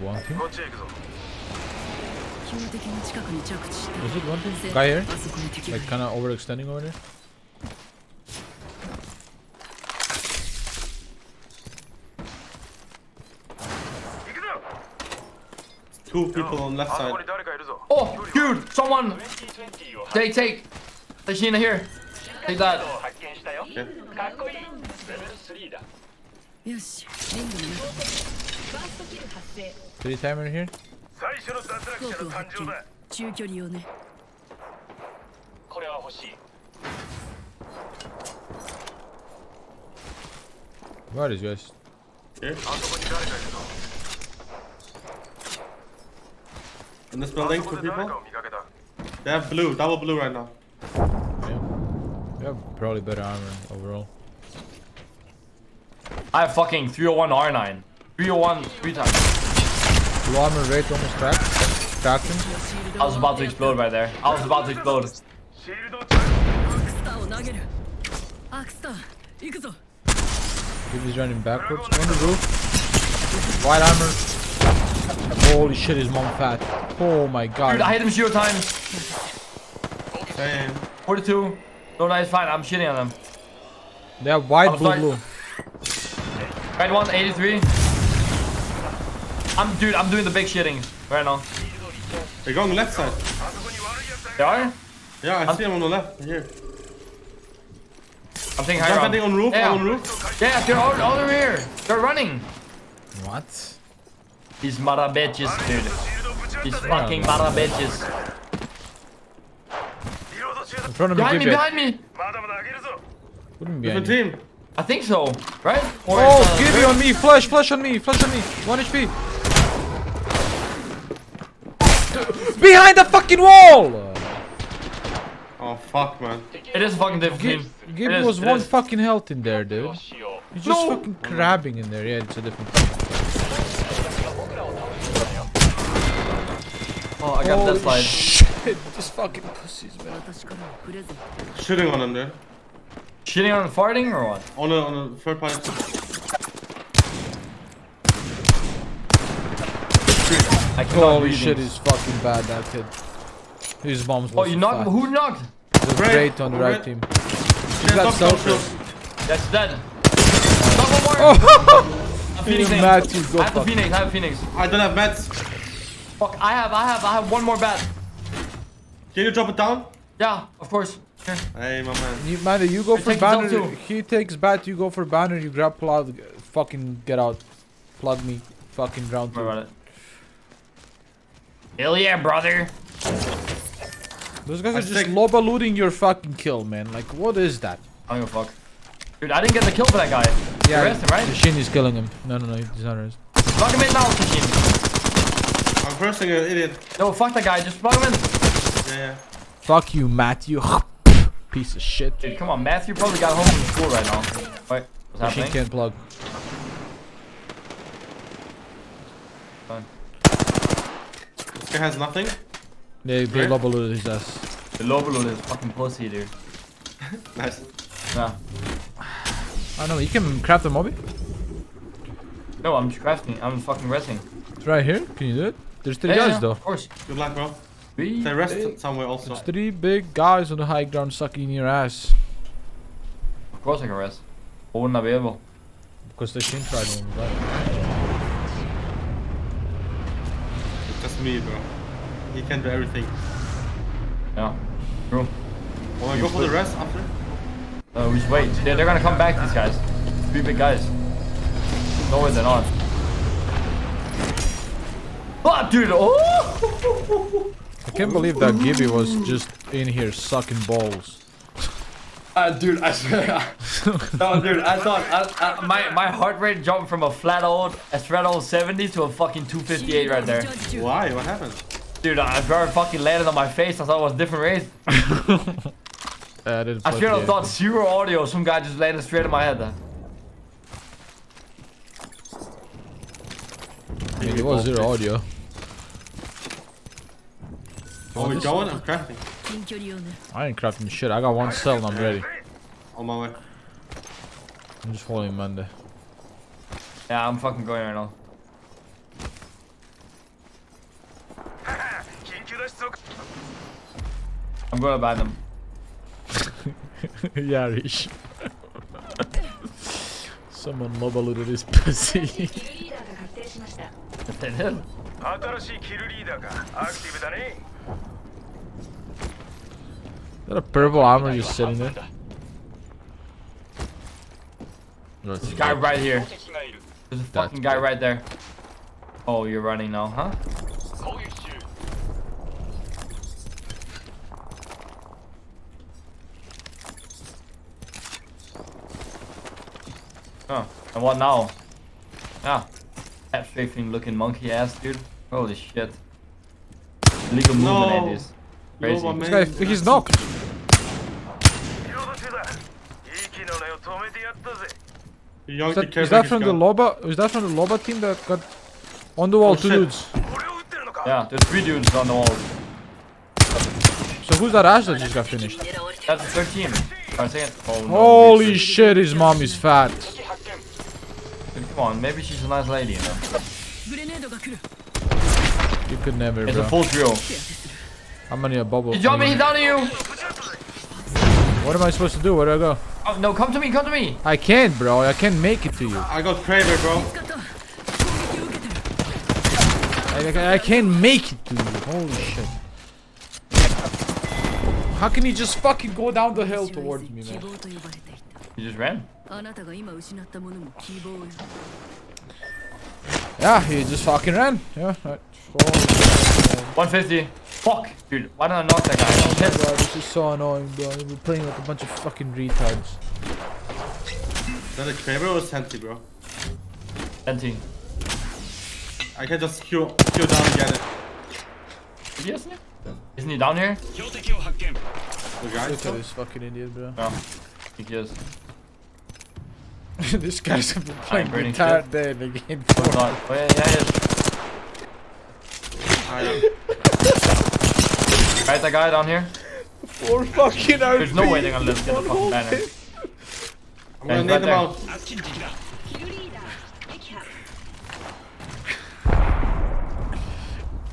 One thing? こっちへ行くぞ。標的の近くに着地した。 Is it one thing? Guy here? あそこに敵がい Like る。 kinda overextending over there? Two people on left あそ side. こに誰かいるぞ。 Oh, dude, someone 2020を take. There's Sheena here. Take that. 発見したよ。かっこいい。レベル3だ。よし、リングの中。ファーストキル発生。 Three timer here? 最初の脱落者の誕生だ。中距離をね。これは欲しい。 Where is guys? Here. あそこに誰かいるぞ。 In this あ building, そ two こで誰 people. かを見かけた。 They have blue, double blue right now. Yeah. You have probably better armor overall. I have fucking 301 R9. 301 3 times. Blue armor rate almost cracked. Cracked him. I was about to explode right there. I was about to explode. シールドチャーアクスターを投げる。アクスター、行くぞ。 Dude is running backwards. On the roof. White armor. Holy shit, his mom fat. Oh my god. Dude, I hit him 0 times. Same. 42. No, no, it's fine. I'm shitting on them. They have white, I'm blue, sorry. blue. Red one, 83. Dude, I'm doing the big shitting right now. They're going left side. They are? Yeah, I see them on the left. Here. I'm taking high ground. Jumping on roof, Yeah. on roof. Yeah, they're all over here. They're running. What? These mother bitches, dude. These fucking mother bitches. In front of me, Behind me, give it. behind me. Wouldn't be Different any. team. I think so, right? Or Oh, it's, Gibby on me! Flash, flash on me! Flash on me! 1 HP! Behind the fucking wall! Oh fuck, man. It is a fucking different team. Gibby It is, was it 1 is. fucking health in there, dude. He's just No. fucking crabbing in there. Yeah, it's a different team. Oh, I got that Holy slide. shit, just fucking pussies, man. Shitting on them there. Shitting on farting or what? On a third party. I cannot Holy breathe. shit, he's fucking bad, that kid. His mom's Oh, you knocked? fat. Who knocked? The great on the right team. He's got selfies. That's dead. Knock one more. I'm Phoenix. You Matthew, go I have the fuck. Phoenix. I have Phoenix. I don't have meds. Fuck. I have one more bat. Can you drop it down? Yeah, of course. Here. Hey, my man. You, man, you go He for takes his own banner. too. He takes bat, you go for banner, you grab plug, fucking get out. Plug me. Fucking round What 2. about it? Hell yeah, brother. Those guys I are just think- loba looting your fucking kill, man. Like, what is that? I don't give a fuck. Dude, I didn't get the kill for that guy. Yeah, Arrest him, right? the Shin is killing him. No, he's not arrested. Plug him in now, Shin. I'm cursing an idiot. No, fuck that guy. Just plug him in. Yeah. Fuck you, Matthew. Piece of shit. Dude, come on. Matthew probably got home from school right now. Wait, what's The Shin happening? can't plug. Fine. This guy has nothing. They Right? loba looted his ass. The Lobelo is fucking pussy, dude. Nice. Yeah. I know, you can craft a mobby. No, I'm crafting. I'm fucking resting. It's right here. Can you do it? There's 3 Yeah, guys though. Of course. Good luck, bro. Three They rest big- somewhere also. There's 3 big guys on the high ground sucking your ass. Of course I can rest. Why wouldn't I be able? Because they shouldn't try to right? It's just me, bro. He can do everything. Yeah. True. Wanna go for the rest after? We just wait. They're gonna come back, these guys. 3 big guys. No way they're not. Oh, dude! Oh! I can't believe that Gibby was just in here sucking balls. Dude, I swear. No, dude, I thought my heart rate jumped from a flat old 70 to a fucking 258 right there. Why? What happened? Dude, I very fucking landed on my face. I thought it was a different race. I should have thought 0 audio. Some guy just landed straight in my head. I mean, it was 0 audio. Are we going? I'm crafting. I ain't crafting shit. I got 1 cell and I'm ready. On my way. I'm just following Mande. Yeah, I'm fucking going right now. I'm gonna buy them. Yarish. Someone mob looted his pussy. They did. 新しいキルリーダーがアクティブだね。 Is that a purple armor just sitting there? There's a guy right here. There's a fucking guy right there. Oh, you're running now, huh? Oh, and what now? Ah, that strafing looking monkey ass, dude. Holy shit. Illegal movement at this. Crazy. This guy, he's knocked. Is that from the Loba? Is that from the Loba team that got on the wall 2 dudes? Yeah, there's 3 dudes on the wall. So who's that Ash that just got finished? That's the 13. Oh, no, Holy shit, his mom is fat. Come on, maybe she's a nice lady, you know. You could never, It's bro. a full trio. How many a bubble? He jumped me, he's down to you! What am I supposed to do? Where do I go? Oh, no, come to me, come to me! I can't, bro. I can't make it to you. I got Kraber, bro. I can't make it to you. Holy shit. How can he just fucking go down the hill towards me, man? He just ran. Yeah, he just fucking ran. Yeah, right. 150. Fuck, dude. Why don't I knock that guy? I don't hit. Bro, this is so annoying, bro. We're playing like a bunch of fucking retards. Is that a Kraber or a Senti, bro? Senti. I can just Q down and get it. Isn't he down here? The guy? Look at this fucking idiot, bro. No. I think he is. This guy's been playing burning guitar shit. day in the game. Oh, God. Oh, yeah, he is. Right, that guy down here. 4 fucking hours. There's no way they're gonna let us get the fucking banner. I'm gonna need them out.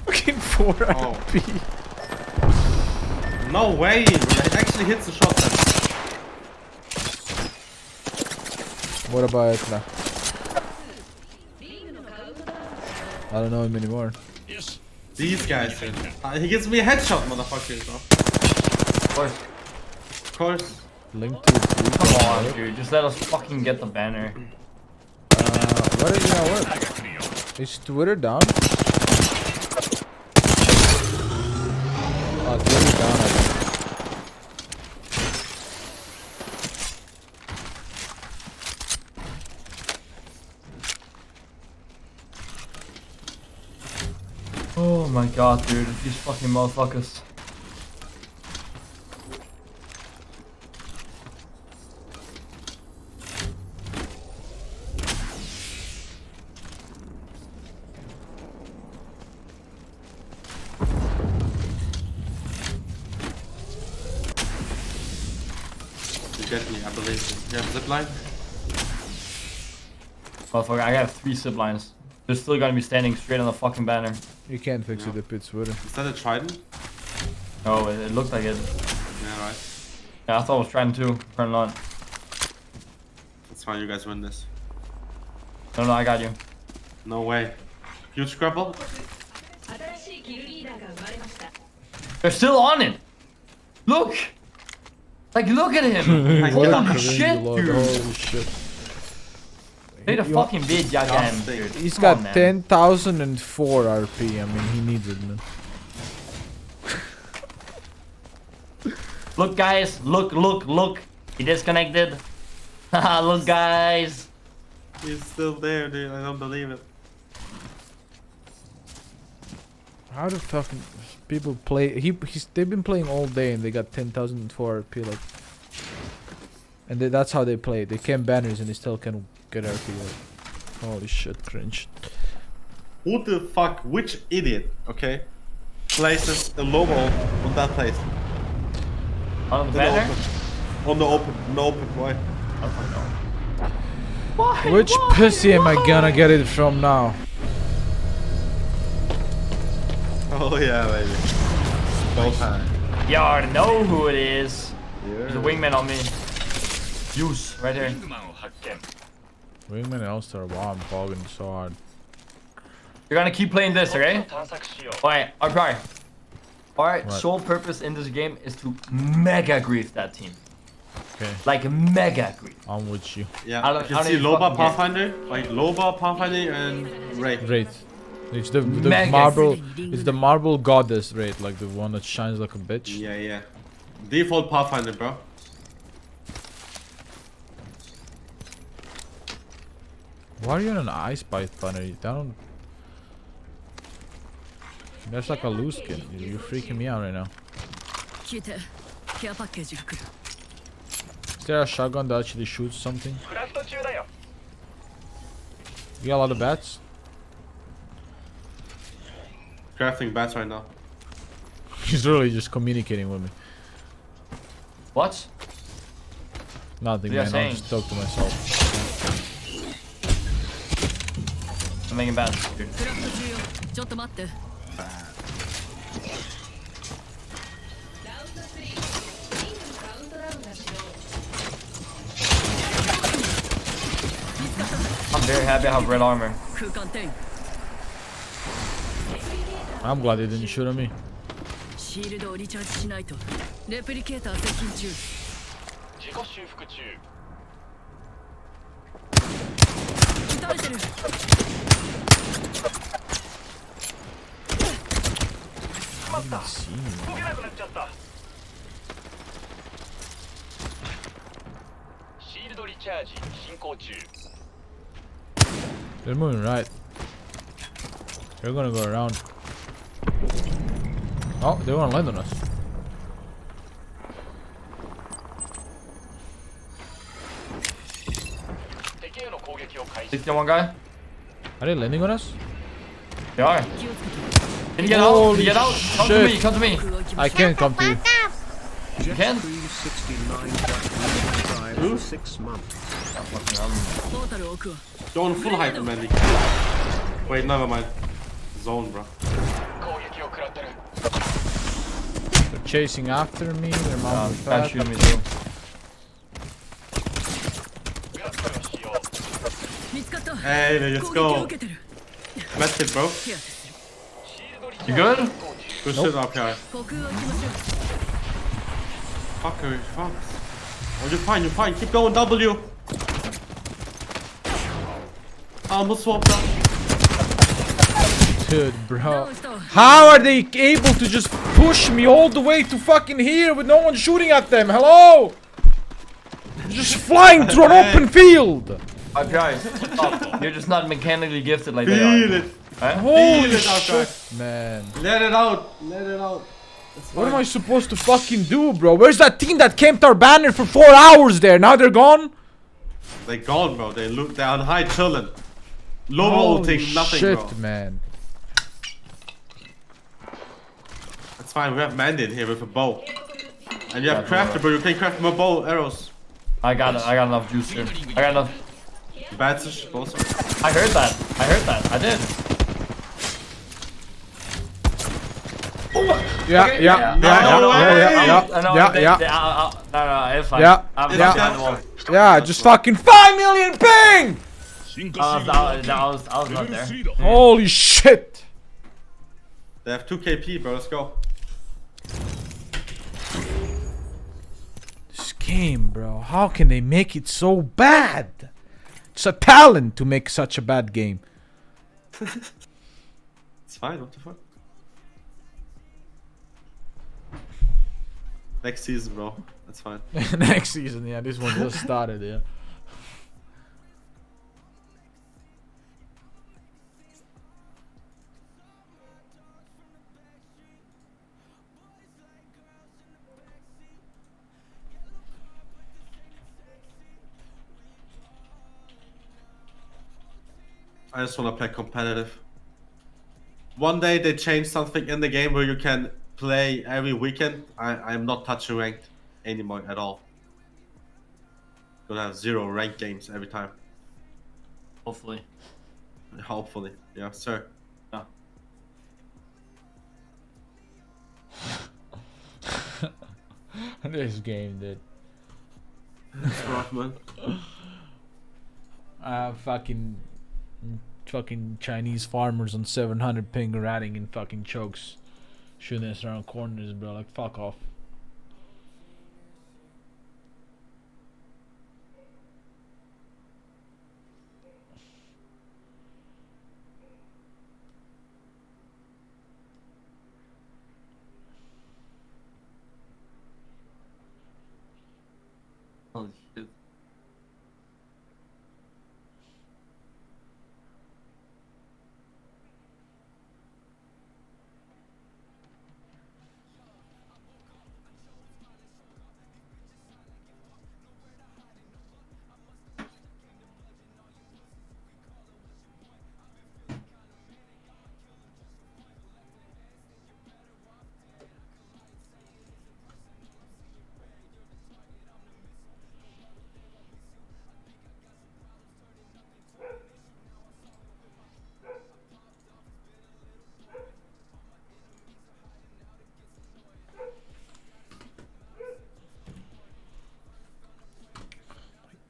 Fucking 4 RP. No way, bro. It actually hits the shot then. What about Etna? I don't know him anymore. These guys. He gives me a headshot, motherfucker. Bro. Of course. Of course. Link to the Come on, dude. Just let us fucking get the banner. Why did it not work? Is Twitter down? Oh, Twitter's down, I think. Oh my god, dude. These fucking motherfuckers. You get me, I believe. You have zipline? Motherfucker, I got 3 zip lines. They're still gonna be standing straight on the fucking banner. You can't fix it if it's wooden. Is that a trident? No, it looks like it. Yeah, right. Yeah, I thought I was trying to turn it on. It's fine, you guys win this. No, I got you. No way. Huge scrabble? They're still on it. Look. Like, look at him. Holy shit, dude. Holy shit. Play the fucking video game, dude. He's Come on, got man. 10,004 RP. I mean, he needs it, man. Look, guys. Look. He disconnected. Haha, look, guys. He's still there, dude. I don't believe it. How do fucking people play? They've been playing all day and they got 10,004 RP. Like, and that's how they play. They camp banners and they still can get RP. Like, holy shit, cringe. Who the fuck, which idiot, okay, places a logo on that place? On the banner? On the open, why? Why? Which pussy am I gonna get it from now? Oh yeah, baby. Both hands. You already know who it is. Yeah. There's a wingman on me. Use, right here. Wingman and All-Star. Wow, I'm fogging so hard. You're gonna keep playing this, okay? Alright, okay. Our What? sole purpose in this game is to mega grief that team. Okay, Like mega grief. I'm with you. Yeah, I don't- you I don't see even Loba, fucking get- Pathfinder, like Loba, Pathfinder, and Wraith. Wraith. It's the Mega marble. It's the marble goddess Wraith, like the one that shines like a bitch. Yeah. Default Pathfinder, bro. Why are you on an ice python? You don't. That's like a loose skin. You're freaking me out right now. Is there a shotgun that actually shoots something? You got a lot of bats? Crafting bats right now. He's really just communicating with me. What? Nothing, What are you man. I'll saying? just talk to myself. I'm making bad, dude. I'm very happy I have red armor. I'm glad they didn't shoot at me. シールドをリチャージしないとレプリケーター接近中自己修復中撃たれてる I didn't see him. 動けなくなっちゃったシールドリチャージ進行中 They're moving right. They're gonna go around. Oh, they wanna land on us. One guy. Are they landing on us? They are. Can you get out? Can you get out? Come to me, come to me. I can't come to you. You can? 6 months. Going full hyper, man. Wait, never mind. Zone, bro. They're chasing after me. They're mounting Can't fast. shoot me too. Hey, let's go. Medkit, bro. You good? Good shit up here. Fucker, fuck. Oh, you're fine, you're fine. Keep going, W. I almost swapped up. Dude, bro. How are they able to just push me all the way to fucking here with no one shooting at them? Hello? Just flying through an open field. Okay, stop. You're just not mechanically gifted like they Feel are. it. Huh? Holy Feel it out there. shit, man. Let it out. Let it out. What am I supposed to fucking do, bro? Where's that team that camped our banner for 4 hours there? Now they're gone? They gone, bro. They're on high chilling. Low Holy ulting, nothing, shit, bro. man. That's fine. We have Mandate here with a bow. And you have crafter, bro. You can craft more bow arrows. I got enough juice here. I got enough. Bad switch, both. I heard that. I did. Yeah, Okay. yeah, No, it's fine. Yeah, I'm yeah. behind the wall. Yeah, just fucking 5 million ping! I was not there. Holy shit! They have 2 KP, bro. Let's go. This game, bro. How can they make it so bad? It's a talent to make such a bad game. It's fine. What the fuck? Next season, bro. That's fine. Next season, yeah. This one just started, yeah. I just want to play competitive. One day they change something in the game where you can play every weekend. I'm not touching ranked anymore at all. Gonna have 0 ranked games every time. Hopefully. Hopefully, yeah, sir. Yeah. This game, dude. It's rough, man. Fucking Chinese farmers on 700 ping ratting in fucking chokes, shooting us around corners, bro. Like, fuck off. Holy shit.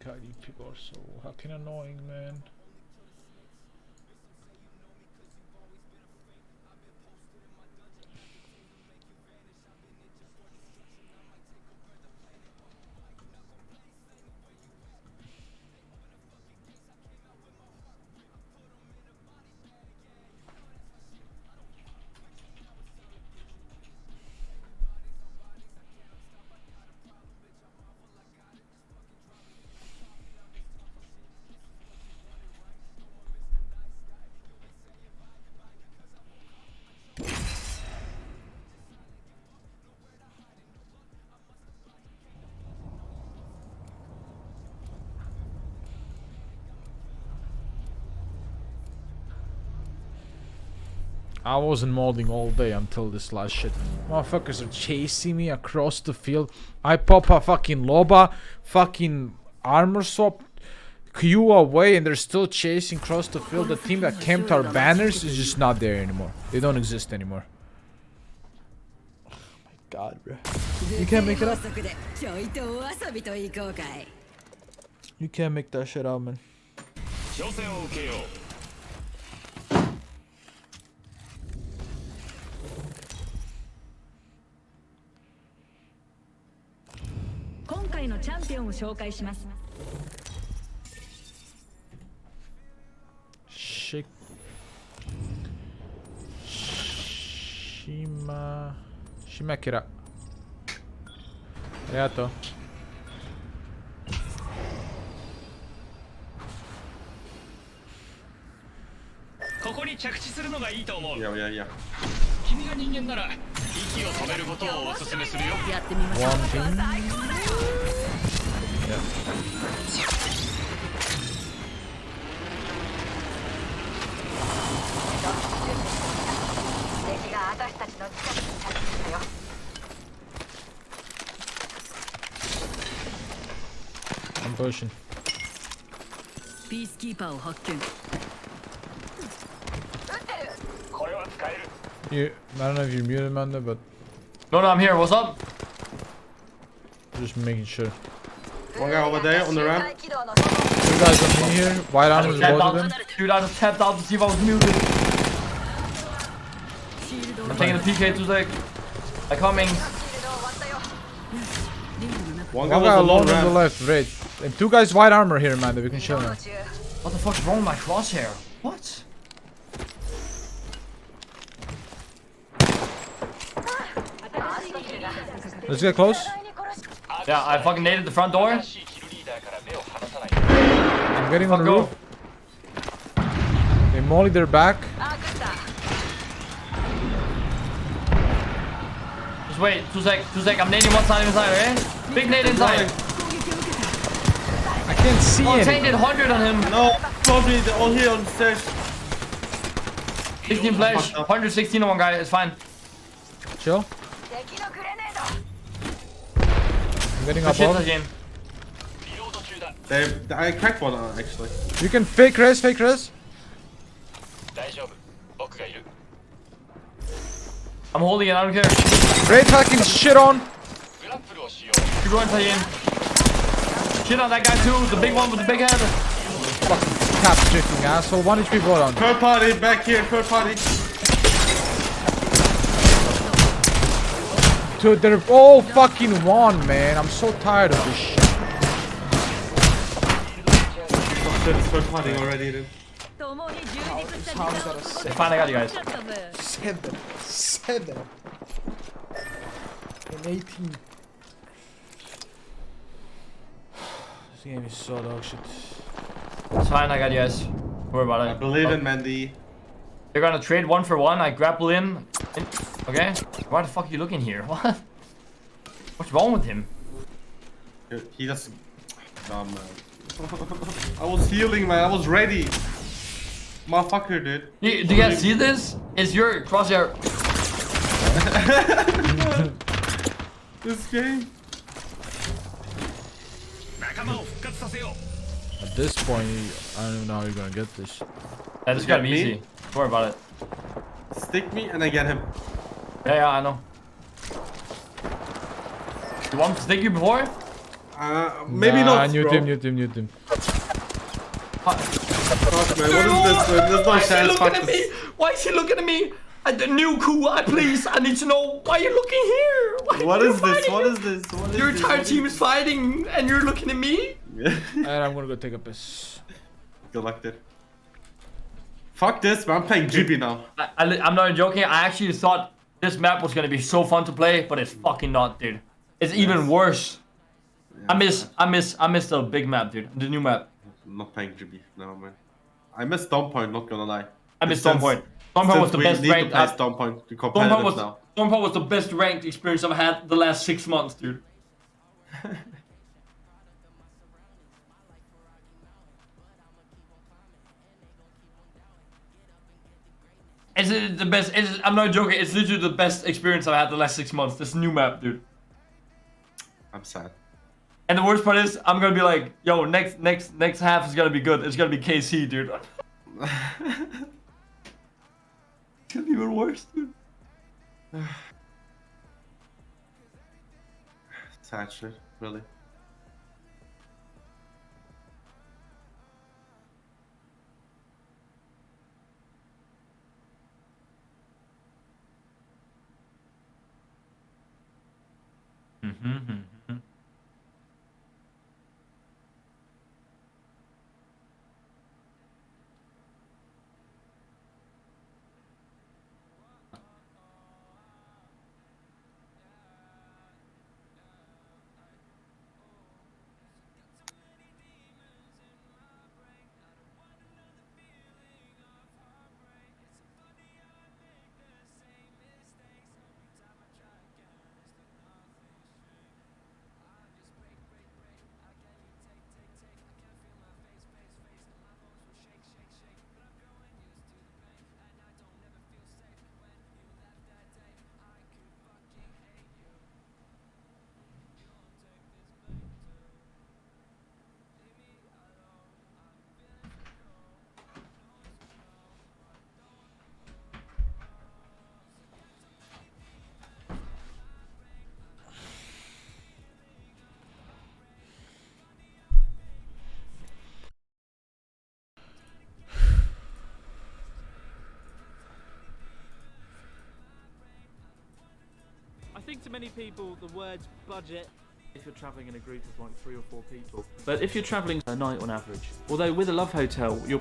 God, you people are so fucking annoying, man. I wasn't molding all day until this last shit. Motherfuckers are chasing me across the field. I pop a fucking Loba, fucking armor swap, Q away, and they're still chasing across the field. The team that camped our banners is just not there anymore. They don't exist anymore. Oh my god, bro. You can't make it up. You can't make that shit out, man. Shimakira. Arigato. Yeah, yeah. 君が人間なら息を止めることをおすすめするよ。やってみましょう。 One thing. Yeah. 敵が私たちの近くに立っているよ。 I'm pushing. ピースキーパーを発見。これは使える。 You, I don't know if you're muted, Amanda, but No, I'm here. What's up? just making sure. One guy over there on the ramp. Two guys on me here. White I armor, just both tapped of out. them. Dude, I just tapped out to see if I was muted. I'm taking the PK to like. I'm coming. One One guy guy was alone on the on the ramp. left, right. And two guys white armor here, man, that we can chill now. What the fuck's wrong with my crosshair? What? Let's get close. Yeah, I fucking naded the front door. 新しいキルリーダーから目を離さない。 I'm getting on the Go. roof. They molly their back. Just wait, 2 sec, I'm nading one side inside, okay? Big nade inside. I can't see Oh, it. tanked 100 on him. No, probably they're all here on the stairs. 16 flash, 116 on one guy, it's fine. Chill. I'm getting Good up shit all. again. I cracked one actually. You can fake res, fake res. 大丈夫。僕がいる。 I'm holding it, I don't care. Great fucking shit on. グラップルをしよ Keep going, Tayin. Shit on that guy too, the big one with the big head. Fucking cap striking asshole. 1 HP blood on. Third party back here. Third party. Dude, they're all fucking one, man. I'm so tired of this shit. Oh shit, it's third party already. Dude. It's fine, I got you guys. 7 and 18. This game is so dog shit. It's fine, I got you guys. Don't worry about it. I believe in Mandy. They're gonna trade 1 for 1, I grapple in. Okay? Why the fuck are you looking here? What? What's wrong with him? He just. Dumb man. I was healing, man. I was ready. Motherfucker, dude. Do you guys see this? Is your crosshair... This game. At this point, I don't even know how you're gonna get this. Yeah, this You gotta got be me? easy. Don't worry about it. Stick me and I get him. Yeah, I know. You want me to stick you before? Maybe nah, not. New bro. team, new team, new team. Fuck, man, what is this? There's no Why is he chance. looking Fuck at this. me? Why is he looking at me? The new coup, please. I need to know why you're looking here. Why What you're is this? fighting? What is this? What is Your this? entire What team is fighting and you're looking at me? And I'm gonna go take a piss. Good luck, dude. Fuck this, man. I'm playing GB now. I'm not joking. I actually thought this map was gonna be so fun to play, but it's fucking not, dude. It's even worse. I miss the big map, dude. The new map. I'm not playing GB. No, man. I miss Stone Point, not gonna lie. I miss Stone Point. Stone Point was the best ranked. Play Stone Point to competitive now. Stone Point was the best ranked experience I've had the last 6 months, dude. Is it the best? I'm not joking. It's literally the best experience I've had the last 6 months. This new map, dude. I'm sad. And the worst part is, I'm gonna be like, yo, next half is gonna be good. It's gonna be KC, dude. It's gonna be even worse, dude. Sad shit, really. to many people, the words budget if you're travelling in a group of like 3 or 4 people. But if you're travelling a night on average, although with a Love Hotel, you're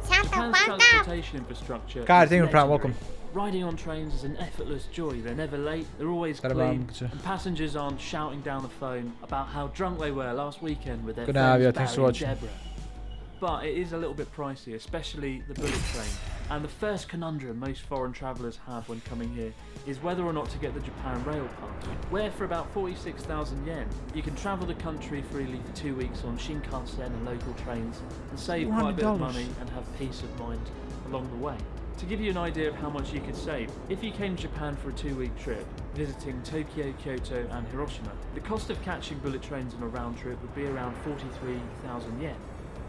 Japan's transportation infrastructure. God is damn, Prime, legendary. welcome. Riding on trains is an effortless joy. They're never late, they're always clean, and passengers aren't shouting down the phone about how drunk they were last weekend with their Good night, friends yeah, thanks for Barry and watching. Deborah. But it is a little bit pricey, especially the bullet train. And the first conundrum most foreign travellers have when coming here is whether or not to get the Japan Rail Pass, where for about 46,000 yen, you can travel the country freely for 2 weeks on Shinkansen and local trains and save quite a bit of money and have peace of mind along the way. To give you an idea of how much you could save, if you came to Japan for a 2-week trip, visiting Tokyo, Kyoto and Hiroshima, the cost of catching bullet trains on a round trip would be around 43,000 yen.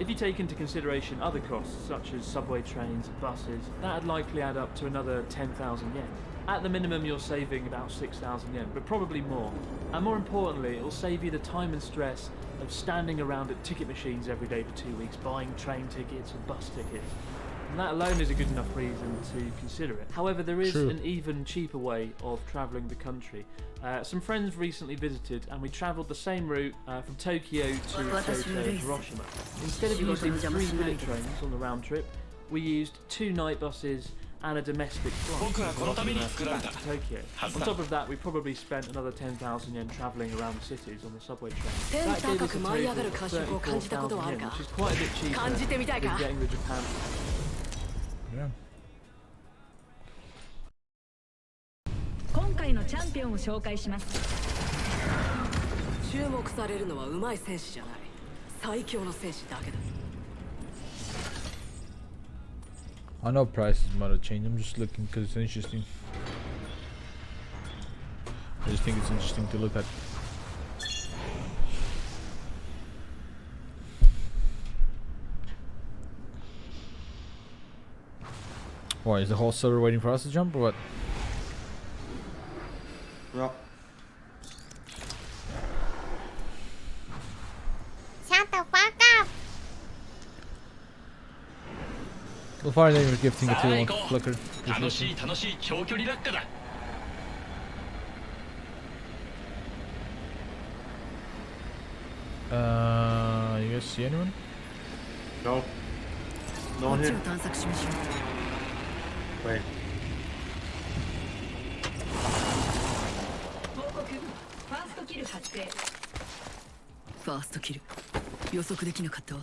If you take into consideration other costs, such as subway trains and buses, that'd likely add up to another 10,000 yen. At the minimum, you're saving about 6,000 yen, but probably more. And more importantly, it'll save you the time and stress of standing around at ticket machines every day for 2 weeks, buying train tickets and bus tickets. And that alone is a good enough reason to consider it. However, there is an even cheaper way of travelling the country. Some friends recently visited and we travelled the same route from Tokyo to Kyoto and Hiroshima. Instead of using 3 bullet trains on the round trip, we used 2 night buses and a domestic flight back to Tokyo. On top of that, we probably spent another 10,000 yen travelling around the cities on the subway train. That gave us a total of 34,000 yen, which is quite a bit cheaper than getting the Japan. Yeah. 今回のチャンピオンを紹介します。注目されるのは上手い選手じゃない。最強の選手だけだ。 I know prices might have changed. I'm just looking because it's interesting. I just think it's interesting to look at. Why is the whole server waiting for us to jump or what? Yeah. Shut the fuck up! So far, they were gifting a 2-1 flicker. 楽しい長距離落下だ You guys see anyone? No. No one here. Wait. 報告、ファーストキル発生。ファーストキル。予測できなかったわ。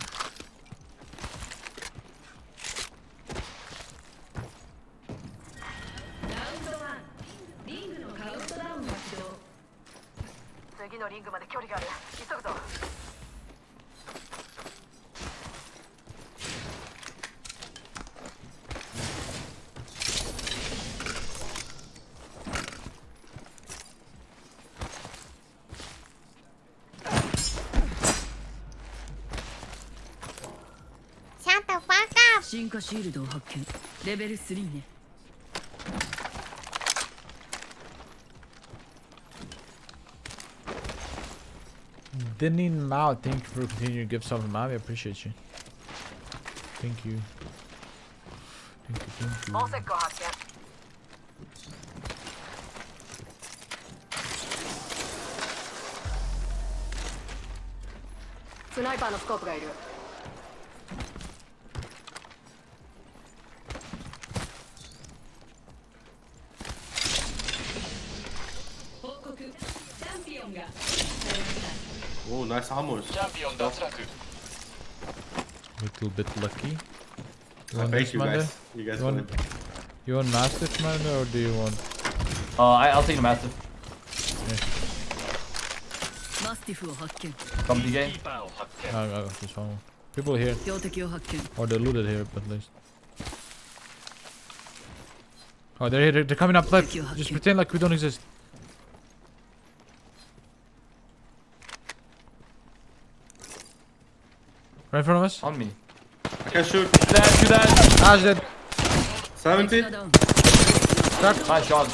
ラウンド1、リングのカウントダウンが起動。次のリングまで距離がある。急ぐぞ。 Shut the fuck up! 進化シールドを発見。レベル3ね。 Denning Mao, thank you for continuing to give some of I appreciate you. Thank you. Thank you. モンセックを発見。スナイパーのスコープがいる。報告、チャンピオンが。 Oh, nice hammers. チャンピオン脱落 Little bit lucky. I bet you guys. You guys win. You want Mastiff, man, or do you want? I'll take the Mastiff. Yeah. マスティフを発見。 Come to game. キーパーを発見 I got this one. People here, 標的を発見。 or they're looted here, but at least. Oh, they're here. They're coming up left. Just pretend like we don't exist. Right in front of us. On me. I can shoot. Do that. Ah, he's dead. 70. Cracked. Nice shot.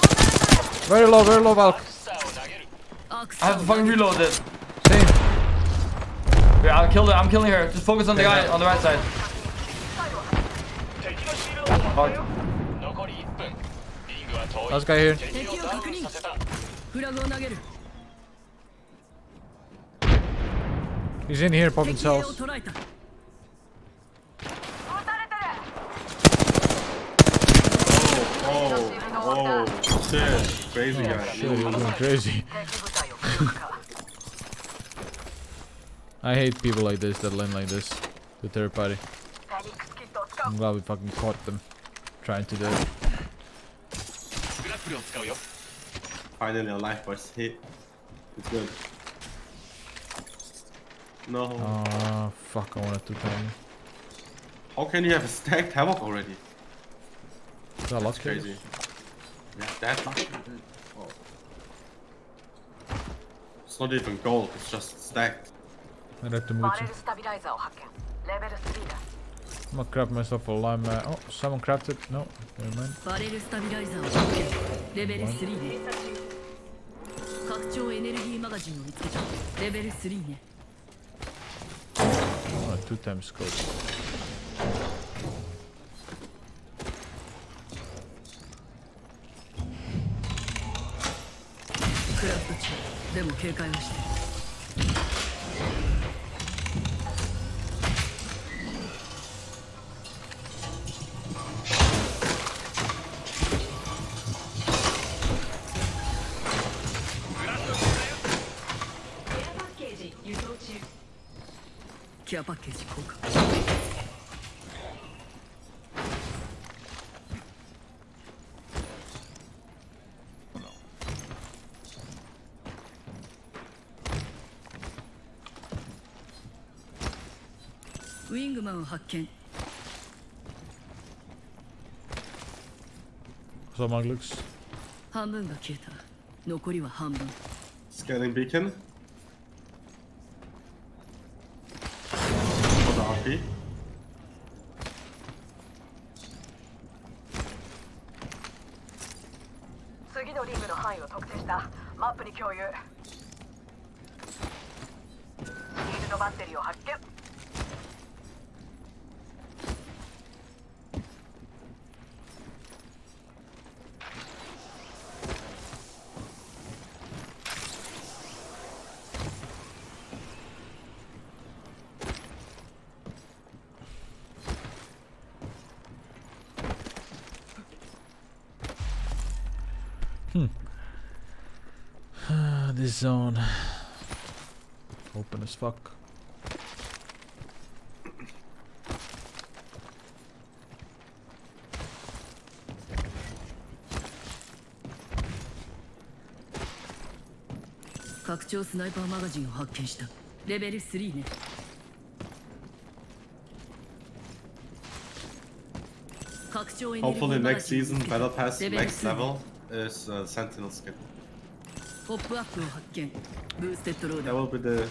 Very low, Valk. I have to fucking reload this. Same. Yeah, I'm killing her. Just focus on the guy on the right side. 敵のシールドを破壊よ残り1分リングは Last guy here. 敵を確認フラグを投げる He's in here popping 敵を cells. 捉えた Oh, shit. Crazy guy. Shit, you're going crazy. I hate people like this that land like this. The third party. I'm glad we fucking caught them trying to do it. Finally alive, boys. Hit. It's good. No. Oh, fuck, I wanted to tell you. How can you have a stacked havoc already? Is that lost Crazy. Yeah, that lucky. Oh. It's not even gold, it's just stacked. I have to move it. I'm gonna craft myself a lime. Oh, someone crafted. No, never mind. バレルスタビライザーを発見レベル3ね拡張エネルギーマガジンを見つけたレベル3ね Oh, 2 times scope. クラフト中でも警戒をしてケアパッケージ交換ウィングマンを発見 Someone looks. 半分が消えた残りは半分 Scanning beacon. For the RP. 次のリングの範囲を特定したマップに共有シールドバッテリーを発見 This zone. Open as fuck.「拡張スナイパーマガジンを発見したレベル3ね」拡張エネルギー Hopefully マガ next ジンを season 見つけた Battle Pass レベル next 2 level is Sentinel skin. ポップアップを発見ブーステッドロー That ダー will be the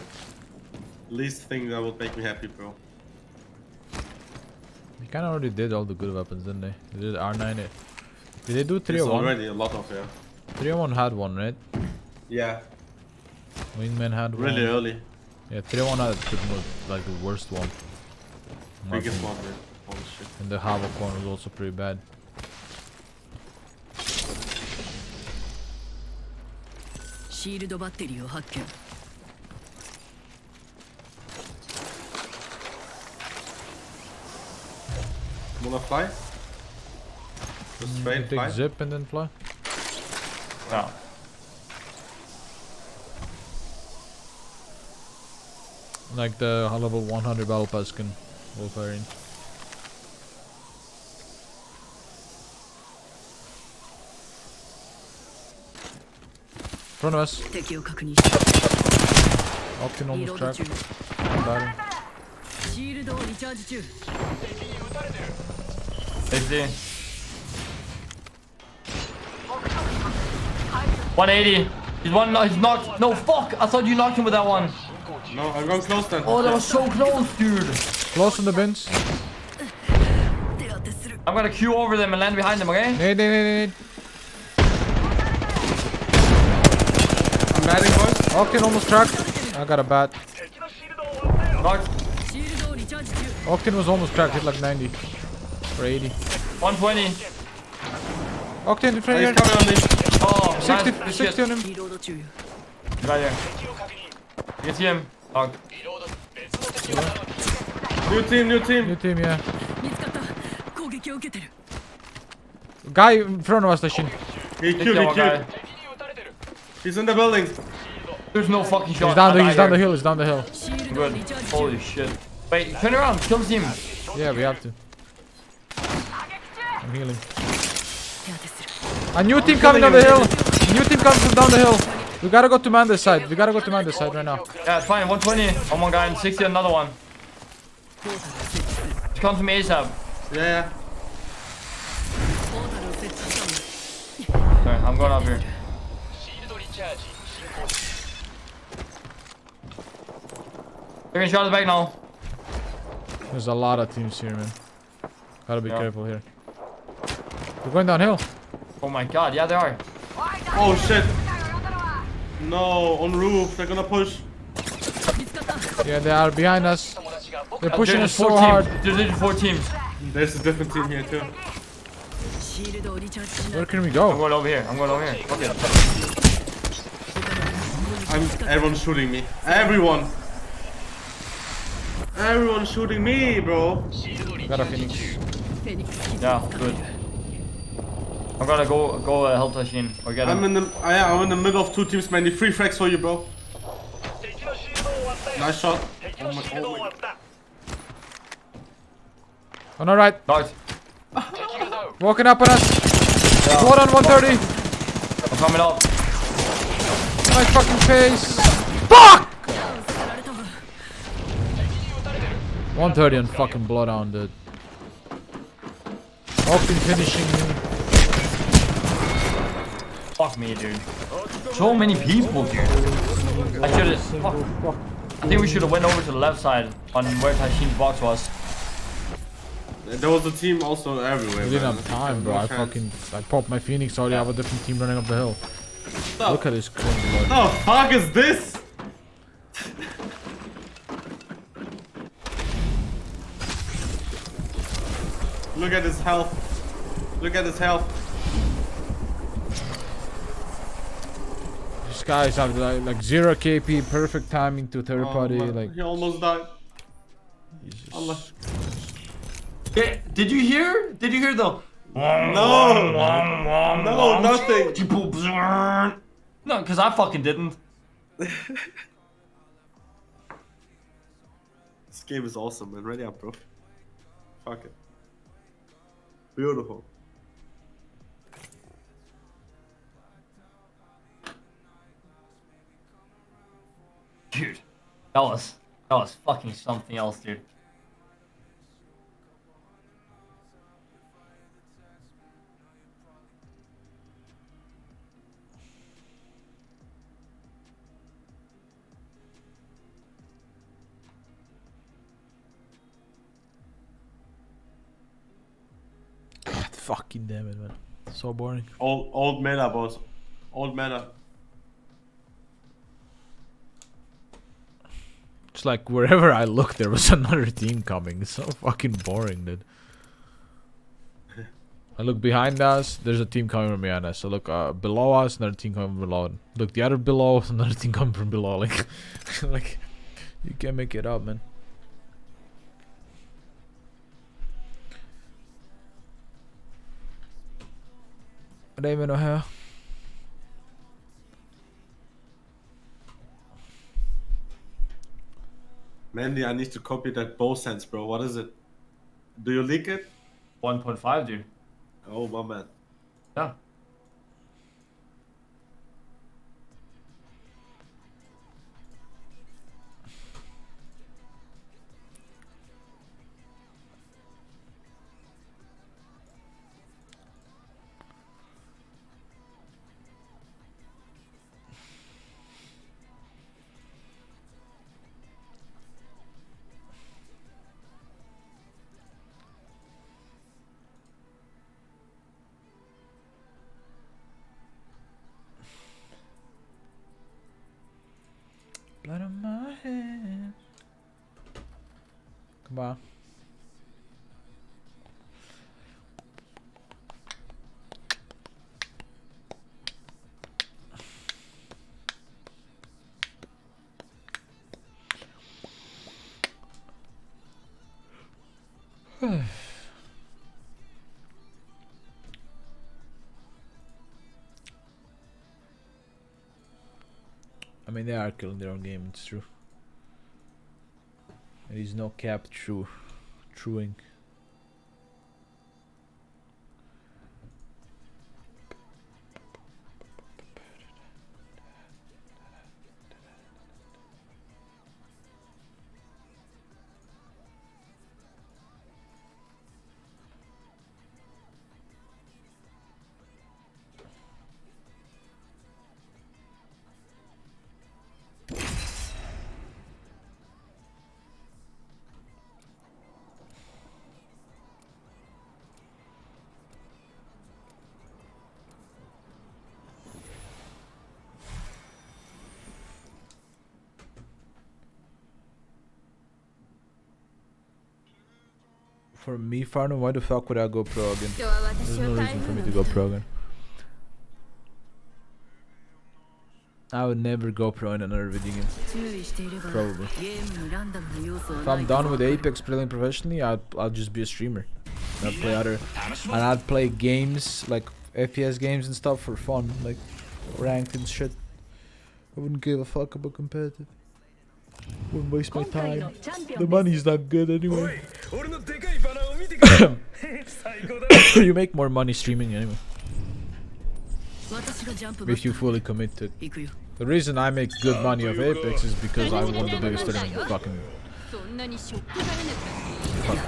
least thing that would make me happy, bro. They kinda already did all the good weapons, didn't they? They did R9. Did they do There's 301? already a lot of, yeah. 301 had one, right? Yeah, Wingman had one. really early. Yeah, 301 had like the worst one. in my Biggest opinion. one, man. Holy shit. And the Havoc one was also pretty bad. Shield バッテリーを発見 Wanna fly? Just straight Take fly? zip and then fly. No. Like the level 100 battle pass skin. Wolverine. Front of us. 敵を確認した Optin リ almost ロード cracked. 中 Batting. シールドをリチャージ中 60. 180. He's one. He's knocked. No, fuck. I thought you knocked him with that one. No, I'm going close then. Oh, that was so close, dude. Close on the bins. 手当てする I'm gonna queue over them and land behind them, okay? Nade. I'm batting, boys. Optin almost cracked. I got a bat. Knocked. シールドをリチャージ中 Optin was almost cracked. Hit like 90. Or 80. 120. Octane in front He's here. coming on me. Oh, 60, nice. 60 on him. Right here. You can see him. Dog. New team, new team. New team, yeah. Guy in front of us, Tashin. He killed, he killed. He's in the building. There's no fucking shot. He's down the hill, he's down the hill. Good. Holy shit. Wait, turn around. Kill the team. Yeah, we have to. I'm healing. A new team coming down the hill. New team comes from down the hill. We gotta go to Manda's side. We gotta go to Manda's side right now. Yeah, it's fine. 120 on one guy and 60 on another one. Come to me ASAP. Yeah. Sorry, I'm going up here. Taking a shot at the back now. There's a lot of teams here, man. Gotta be careful here. We're going downhill. Oh my god, yeah they are. Oh shit. No, on roof. They're gonna push. Yeah, they are behind us. They're pushing us so teams. hard. There's literally 4 teams. There's a different team here too. Where can we go? I'm going over here. I'm going over here. Okay. Everyone's shooting me. Everyone. Everyone's shooting me, bro. Got a Phoenix. Yeah, good. I'm gonna go help Tashin or get him. I'm in the middle of 2 teams, man. The 3 frags for you, bro. Nice shot. Oh my. On our right. Nice. Walking up on us. Yeah. Squad on 130. I'm coming up. My fucking face. Fuck! 130 on fucking Bloodhound, dude. Octane finishing me. Fuck me, dude. So many people, dude. I should've. Fuck. I think we should've went over to the left side on where Tashin's box was. There was a team also everywhere. We didn't have time, bro. I popped my Phoenix already. I have a different team running up the hill. Look at this crazy load. What the fuck is this? Look at his health. Look at his health. These guys have like 0 KP, perfect timing to third party. Like he almost died. Jesus. Yeah, did you hear? Did you hear the? No, no, nothing. No, because I fucking didn't. This game is awesome, man. Ready up, bro. Fuck it. Beautiful. Dude, that was fucking something else, dude. fucking damn it, man. So boring. Old meta, boss. Old meta. It's like wherever I look, there was another team coming. It's so fucking boring, dude. I look behind us, there's a team coming from behind us. I look below us, another team coming from below. Look the other below, another team coming from below. Like, like you can't make it up, man. I don't even know how. Mandy, I need to copy that bow sense, bro. What is it? Do you leak it? 1.5, dude. Oh, my man. Yeah. Blood on my hands. Come on. I mean, they are killing their own game, it's true. There is no cap truing. For me, Farno, why the fuck would I go pro again? There's no reason for me to go pro again. I would never go pro in another video game. Probably. If I'm done with Apex playing professionally, I'll just be a streamer. I'd play I'd play games like FPS games and stuff for fun, like ranked and shit. I wouldn't give a fuck about competitive. Wouldn't waste my time. The money's not good anyway. You make more money streaming anyway. If you fully commit to it. The reason I make good money off Apex is because I won the biggest tournament in the fucking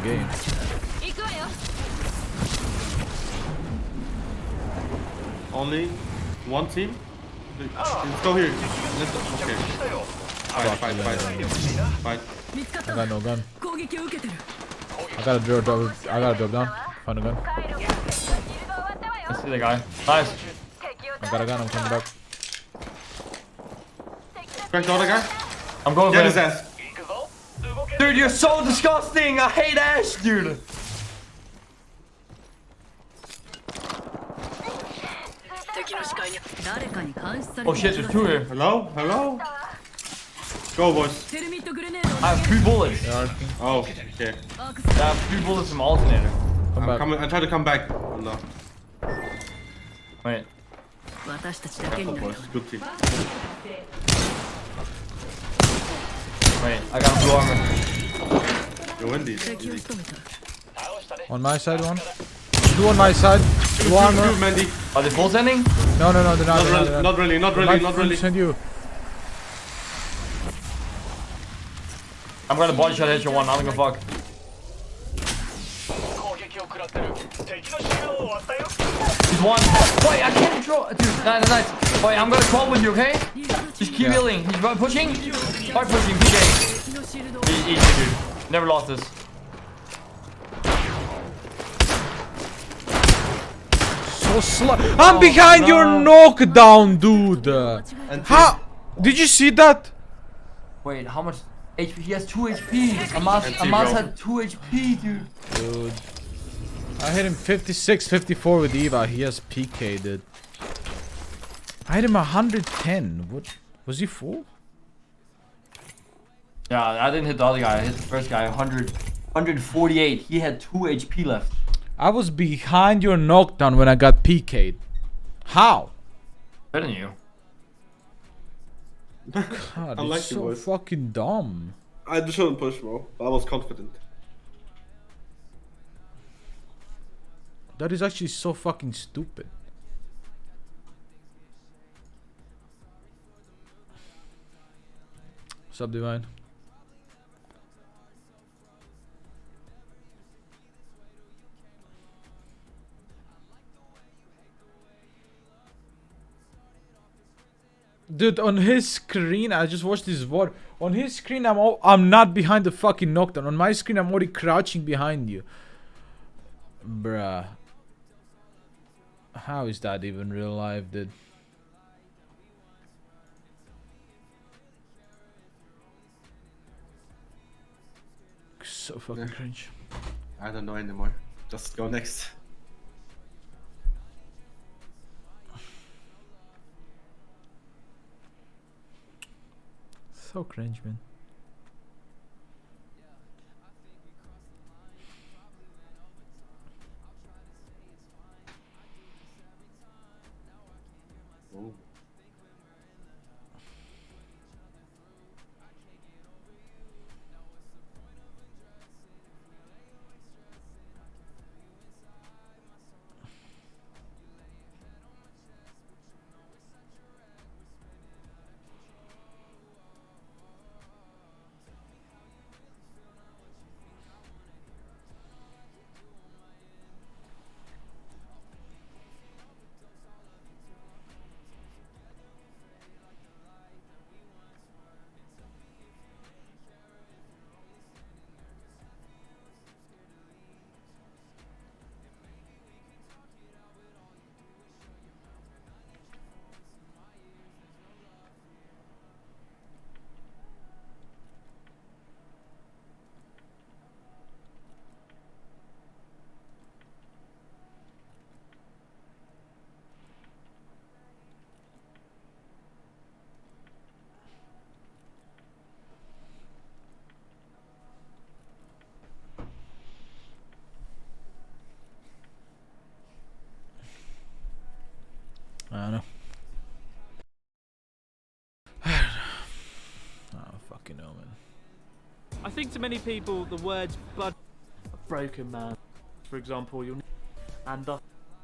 game. Only one team? Let's go here. Okay. Fight. I got no gun. I gotta drop down. Find a gun. I see the guy. Nice. I got a gun, I'm coming back. Crack the other guy. I'm going for his ass. Dude, you're so disgusting. I hate Ash, dude. Oh shit, there's two here. Hello? Go, boys. I have 3 bullets. Oh, okay. I have 3 bullets from alternator. I'm trying to come back. Oh, no. Wait. Careful, boys. Good team. Wait, I got blue armor. You're windy. On my side, one. Two on my side. Blue armor. Are they full sending? No, they're not. Not really. Send you. I'm gonna body shot hit your one. I don't give a fuck. He's one. Wait, I can't control. Dude, nice. Wait, I'm gonna crawl with you, okay? Just keep healing. He's pushing. Hard pushing, PK. Easy, dude. Never lost this. So slow. I'm behind your knockdown, dude. How? Did you see that? Wait, how much HP? He has 2 HP. Amas had 2 HP, dude. Dude. I hit him 56, 54 with Eva. He has PK, dude. I hit him 110. What? Was he full? Yeah, I didn't hit the other guy. I hit the first guy. 148. He had 2 HP left. I was behind your knockdown when I got PK'd. How? Better than you. God, it's so fucking dumb. I just shouldn't push, bro. I was confident. That is actually so fucking stupid. What's up, Divine? Dude, on his screen, I just watched this VOD. On his screen, I'm not behind the fucking knockdown. On my screen, I'm already crouching behind you. Bruh. How is that even real life, dude? So fucking cringe. I don't know anymore. Just go next. So cringe, man. I think to many people the words "bud" a broken man, for example, you'll need and thus a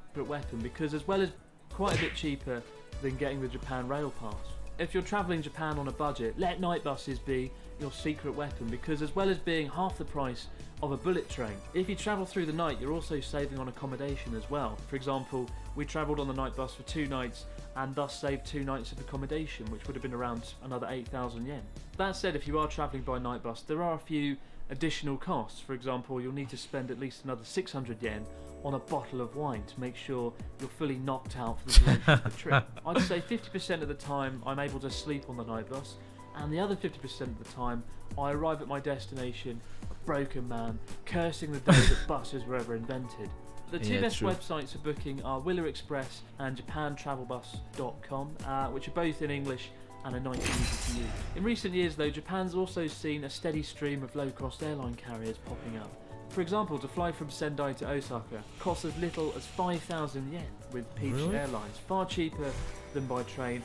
secret weapon because as well as quite a bit cheaper than getting the Japan Rail Pass. If you're travelling Japan on a budget, let night buses be your secret weapon because as well as being half the price of a bullet train, if you travel through the night you're also saving on accommodation as well. For example, we travelled on the night bus for 2 nights and thus saved 2 nights of accommodation, which would have been around another 8,000 yen. That said, if you are travelling by night bus, there are a few additional costs. For example, you'll need to spend at least another 600 yen on a bottle of wine to make sure you're fully knocked out for the duration of the trip. I'd say 50% of the time I'm able to sleep on the night bus, and the other 50% of the time I arrive at my destination a broken man, cursing the day that buses were ever invented. The two best websites for booking are Willer Express and JapanTravelBus.com, which are both in English and are nice and easy to use. In recent years though, Japan's also seen a steady stream of low-cost airline carriers popping up. For example, to fly from Sendai to Osaka costs as little as 5,000 yen with Peach Airlines, far cheaper than by train.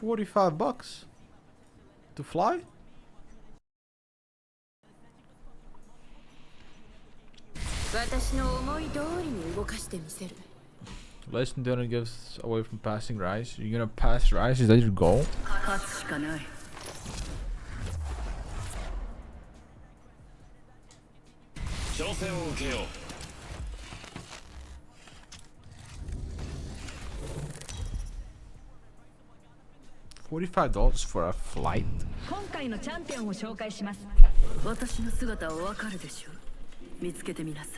$45 to fly? Lesson dinner gives away from passing rice. You're gonna pass rice? Is that your goal? 挑戦を受けよう。$45 for a flight? 今回のチャンピオンを紹介します。私の姿はわかるでしょう。見つけてみなさい。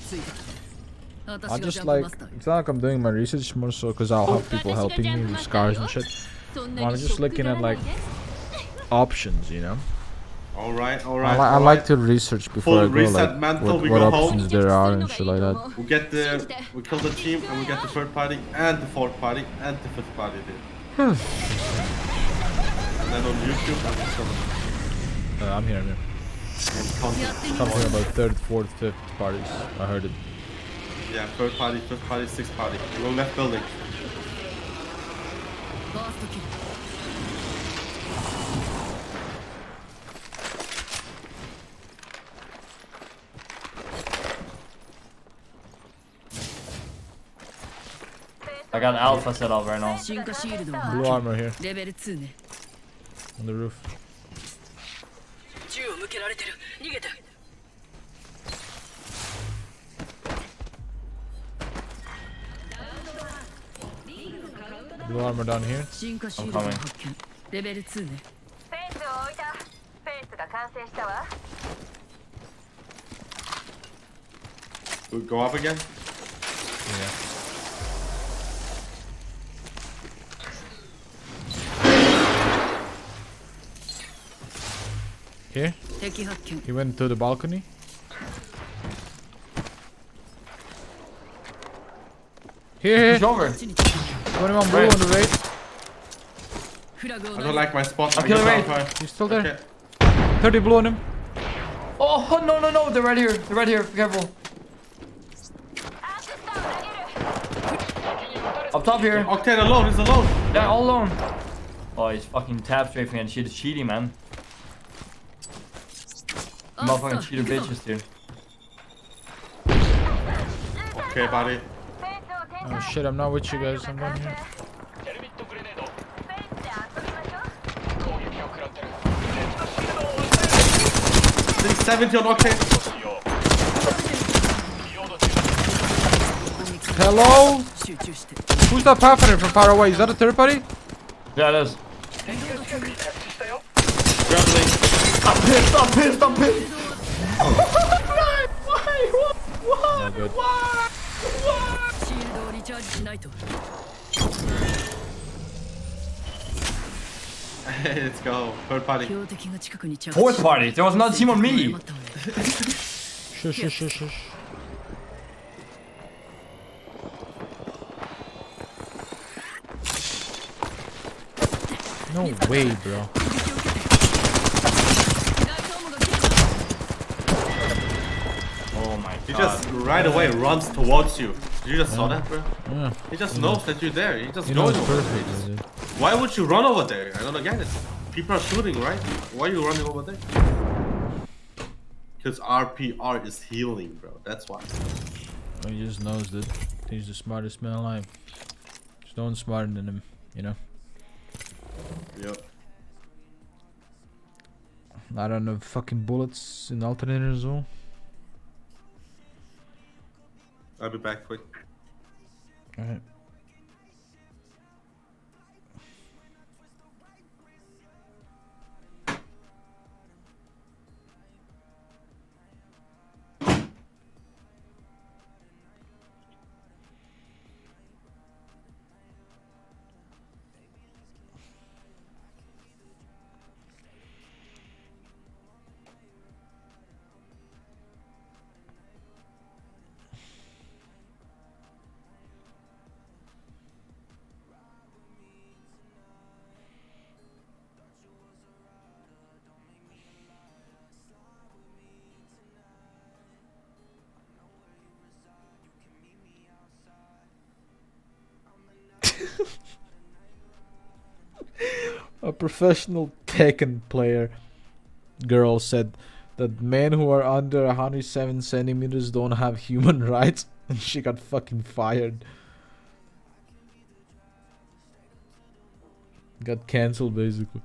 ついてきて。 I just like, it's not like I'm doing my research, more so because I'll have people helping me with scars and shit. I'm just looking at like options, you know. Alright. I like to research before I go, like what options there are and shit like that. We kill the team and we get the third party and the fourth party and the fifth party there. And then on YouTube I'm just gonna... I'm here. Something about third, fourth, fifth parties. I heard it. Yeah, third party, fifth party, sixth party. Go left building. I got an alpha set up right now. Blue armor here. On the roof. Blue armor down here. I'm coming. We go up again? Yeah. Here? He went to the balcony. Here. He's over. 21 blue on the raid. I don't like my spot. I'm killing raid. He's still there. Okay. 30 blue on him. Oh no! They're right here. Be careful. Up top here. Octane alone. He's alone. Yeah, all alone. Oh, he's fucking tap strafing and shit is cheating, man. Motherfucking cheater bitches, dude. Okay, buddy. Oh shit, I'm not with you guys. I'm down here. 70 on Octane. Hello? Who's that pathfinder from far away? Is that a third party? Yeah, it is. Grappling. I'm pissed. Why? Not good. Let's go. Third party. Fourth party. There was another team on me. Shush. No way, bro. Oh my god. He just right away runs towards you. Did you just saw that, bro? Yeah. He just knows that you're there. He just He goes knows over there. perfect, dude. Why would you run over there? I don't get it. People are shooting, right? Why are you running over there? Because RPR is healing, bro. That's why. Oh, he just knows that he's the smartest man alive. There's no one smarter than him, you know? Yep. I don't know, fucking bullets in alternator as well. I'll be back quick. Alright. A professional Tekken player girl said that men who are under 107 centimeters don't have human rights, and she got fucking fired. Got cancelled basically.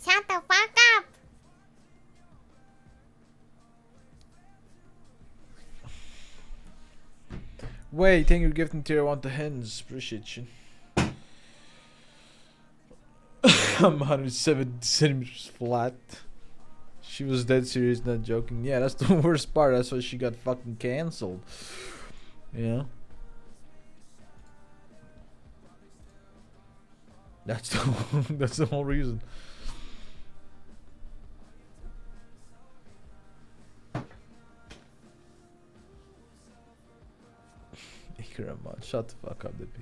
Shut the fuck up! Wait, thank you for gifting tier 1 to Hens. Appreciate you. I'm 170 centimeters flat. She was dead serious, not joking. Yeah, that's the worst part. That's why she got fucking cancelled. You know? That's the whole reason. Ikram, shut the fuck up, Dippy.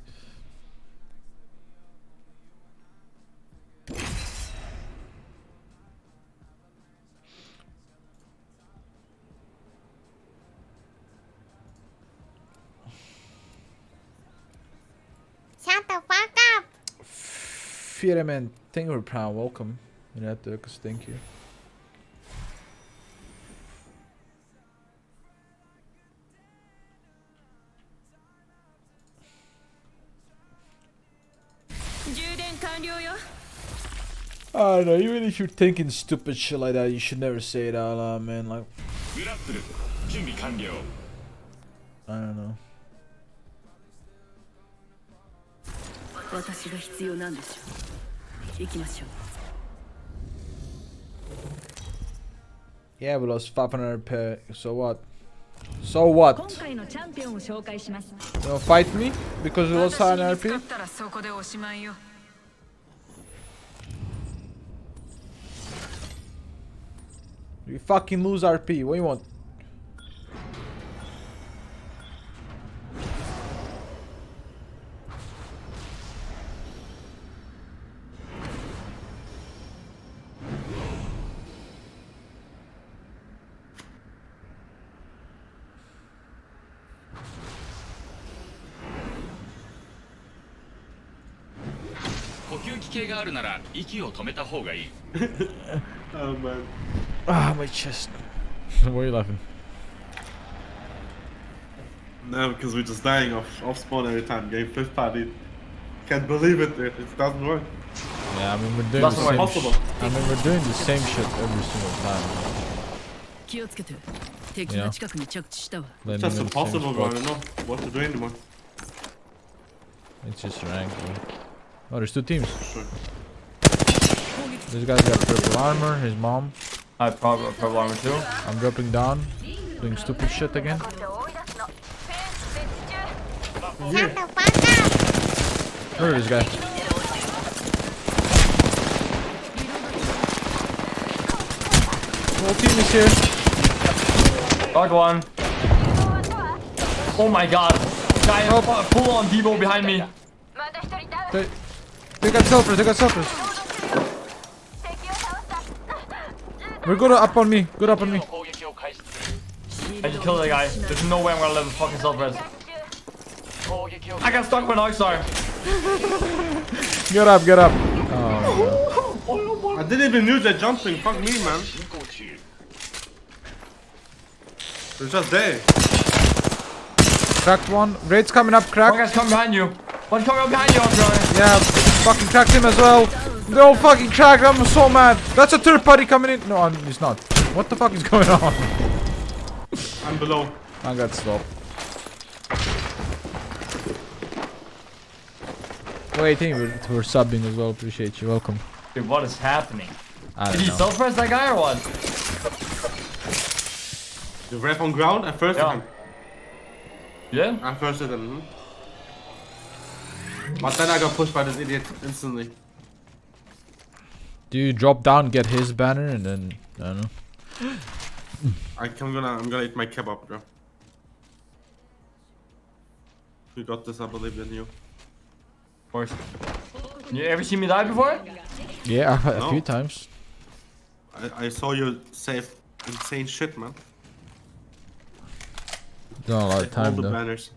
Shut the fuck up! Fireman, thank you for Prime. Welcome. You know, Turks, thank you. I don't know, even if you're thinking stupid shit like that, you should never say it out loud, man. Like, I don't know. Yeah, we lost 500 per. So what? So what? You wanna fight me because we lost 100 RP? You fucking lose RP. What do you want? Oh man. Ah, my chest. Why are you laughing? No, because we're just dying off spawn every time. Getting fifth party. Can't believe it. It doesn't work. Yeah, I mean we're doing That's the not same. possible. I mean we're doing the same shit every single time. 気をつけて。敵が近くに着地したわ。 It's Landing just in the same impossible, bro. I spot. don't know what to do anymore. It's just rank, bro. Oh, there's two teams. Sure. This guy's got purple armor, his mom. I have purple armor too. I'm dropping down, doing stupid shit again. Shut the fuck up. Where is this guy? Whole team is here. Got one. Oh my god. Guy, full on Devo behind me. They got selfers, they got selfers. We're good up on me, good up on me. I just killed that guy. There's no way I'm gonna let him fucking self-res. I got stuck with an star. Get up, get up. Oh, I didn't even use that jumping. Fuck me, man. They're just there. Cracked one. Raid's coming up, cracked. One guy's coming behind you. One's coming up behind you, Andre. Yeah, fucking cracked him as well. They're all fucking cracked. I'm so mad. That's a third party coming in. No, it's not. What the fuck is going on? I'm below. I got stopped. Wait, I think we're subbing as well. Appreciate you. Welcome. Dude, what is happening? I don't Did he know. self-res that guy or what? The ref on ground. I first him. Yeah? I first hit him. But then I got pushed by this idiot instantly. Do you drop down, get his banner, and then I don't know. I'm gonna eat my kebab, bro. You got this, I believe in you. Of course. You ever seen me die before? Yeah, a No. few times. I saw you save insane shit, man. Not a lot of Save all time the though. banners.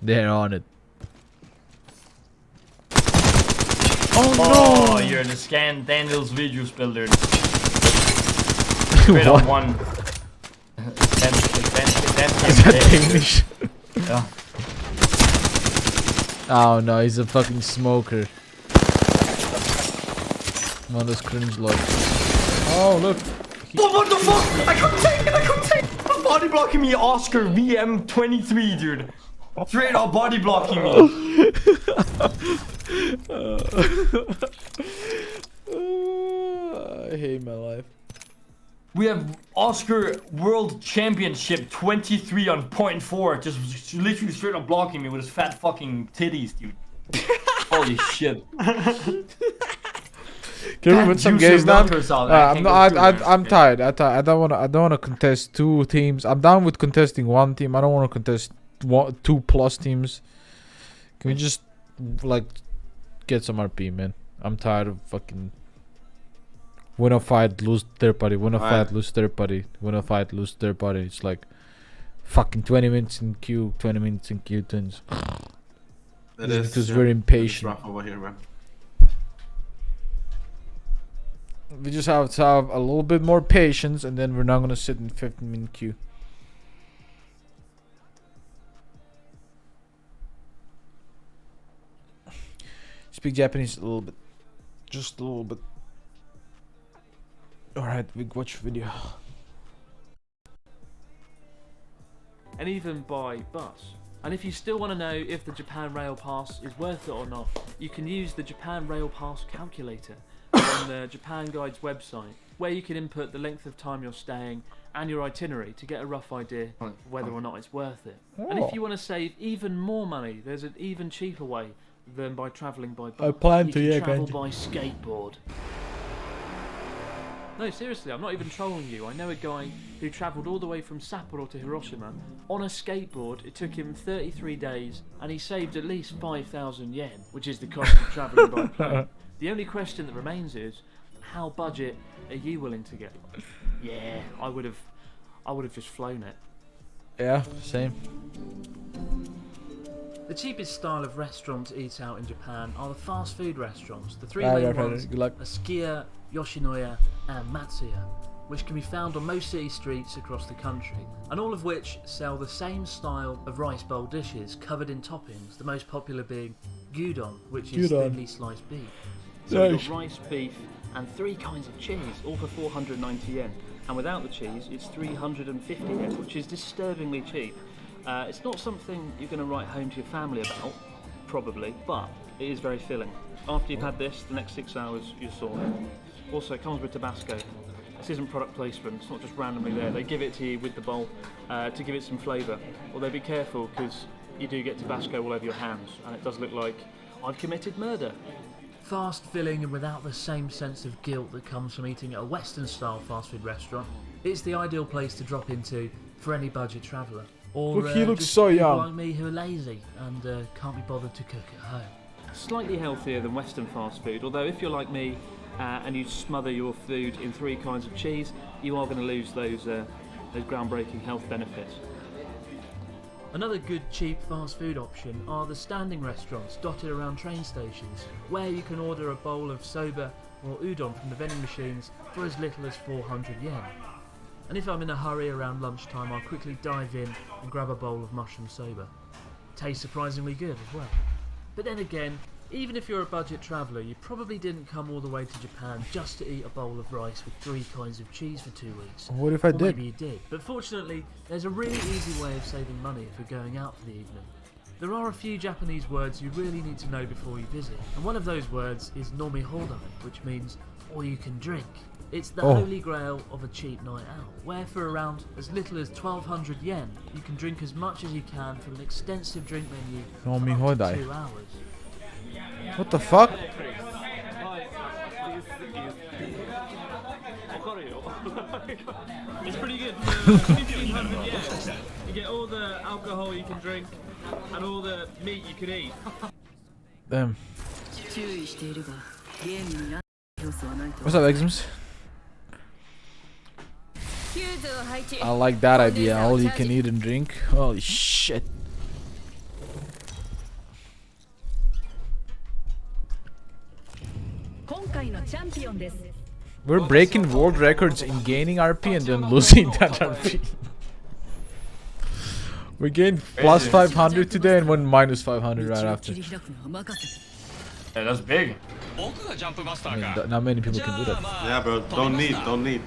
They're on it. Oh, no! You're in the scan Daniel's videos builder. Straight on one. Is that Danish? Yeah. Oh no, he's a fucking smoker. One of those cringe looks. Oh look. Oh, what the fuck? I couldn't take it, I couldn't take it! Body blocking me, Oscar VM23, dude. Straight up body blocking me. I hate my life. We have Oscar World Championship 23 on point 4, just literally straight up blocking me with his fat fucking titties, dude. Holy shit. Can we put some gays down? I'm tired. I don't wanna contest two teams. I'm down with contesting one team. I don't wanna contest 2+ teams. Can we just like get some RP, man? I'm tired of fucking win a fight, lose third party, win a fight, lose third party, win a fight, lose third party. It's like fucking 20 minutes in queue, 20 minutes in queue twins. It is because we're impatient. It's rough over here, man. We just have to have a little bit more patience, and then we're not gonna sit in 15-minute queue. Speak Japanese a little bit, just a little bit. All right, we watch video. And even by bus. And if you still want to know if the Japan Rail Pass is worth it or not, you can use the Japan Rail Pass calculator on the Japan Guide's website, where you can input the length of time you're staying and your itinerary to get a rough idea of whether or not it's worth it. And if you want to save even more money, there's an even cheaper way than by travelling by bus. I plan you to, can yeah, travel Ganji. by skateboard. No, seriously, I'm not even trolling you. I know a guy who travelled all the way from Sapporo to Hiroshima on a skateboard. It took him 33 days and he saved at least 5,000 yen, which is the cost of travelling by plane. The only question that remains is, how budget are you willing to get? Yeah, I would have just flown it. Yeah, same. The cheapest style of restaurant to eat out in Japan are the fast food restaurants. The three Right, main right, ones good luck. are Skiya, Yoshinoya and Matsuya, which can be found on most city streets across the country, and all of which sell the same style of rice bowl dishes covered in toppings, the most popular being gyudon, which is Gyudon. thinly sliced beef. So we've got rice, beef and 3 kinds of cheese, all for 490 yen. And without the cheese, it's 350 yen, which is disturbingly cheap. It's not something you're going to write home to your family about, probably, but it is very filling. After you've had this, the next 6 hours, you're sore. Also, it comes with Tabasco. This isn't product placement, it's not just randomly there. They give it to you with the bowl to give it some flavour. Although be careful, because you do get Tabasco all over your hands, and it does look like I've committed murder. Fast, filling, and without the same sense of guilt that comes from eating at a Western-style fast food restaurant, it's the ideal place to drop into for any budget traveller. Or Look, he looks just so people young. like me who are lazy and can't be bothered to cook at home. Slightly healthier than Western fast food, although if you're like me and you smother your food in 3 kinds of cheese, you are going to lose those groundbreaking health benefits. Another good cheap fast food option are the standing restaurants dotted around train stations, where you can order a bowl of soba or udon from the vending machines for as little as 400 yen. And if I'm in a hurry around lunchtime, I'll quickly dive in and grab a bowl of mushroom soba. Tastes surprisingly good as well. But then again, even if you're a budget traveller, you probably didn't come all the way to Japan just to eat a bowl of rice with 3 kinds of cheese for 2 weeks. What if I Or did? Maybe you did. But fortunately, there's a really easy way of saving money if you're going out for the evening. There are a few Japanese words you really need to know before you visit, and one of those words is nomihodai, which means all you can drink. It's the holy grail of a cheap night out, where for around as little as 1,200 yen, you can drink as much as you can from an extensive drink menu for up to Nomihodai. 2 hours. What the fuck? It's pretty good. 1,500 yen. You get all the alcohol you can drink and all the meat you can eat. Damn. What's up, Exums? I like that idea. All you can eat and drink. Holy shit. We're breaking world records in gaining RP and then losing that RP. We gained plus 500 today and went minus 500 right after. Yeah, that's big. I mean, not many people can do that. Yeah, bro. Don't need.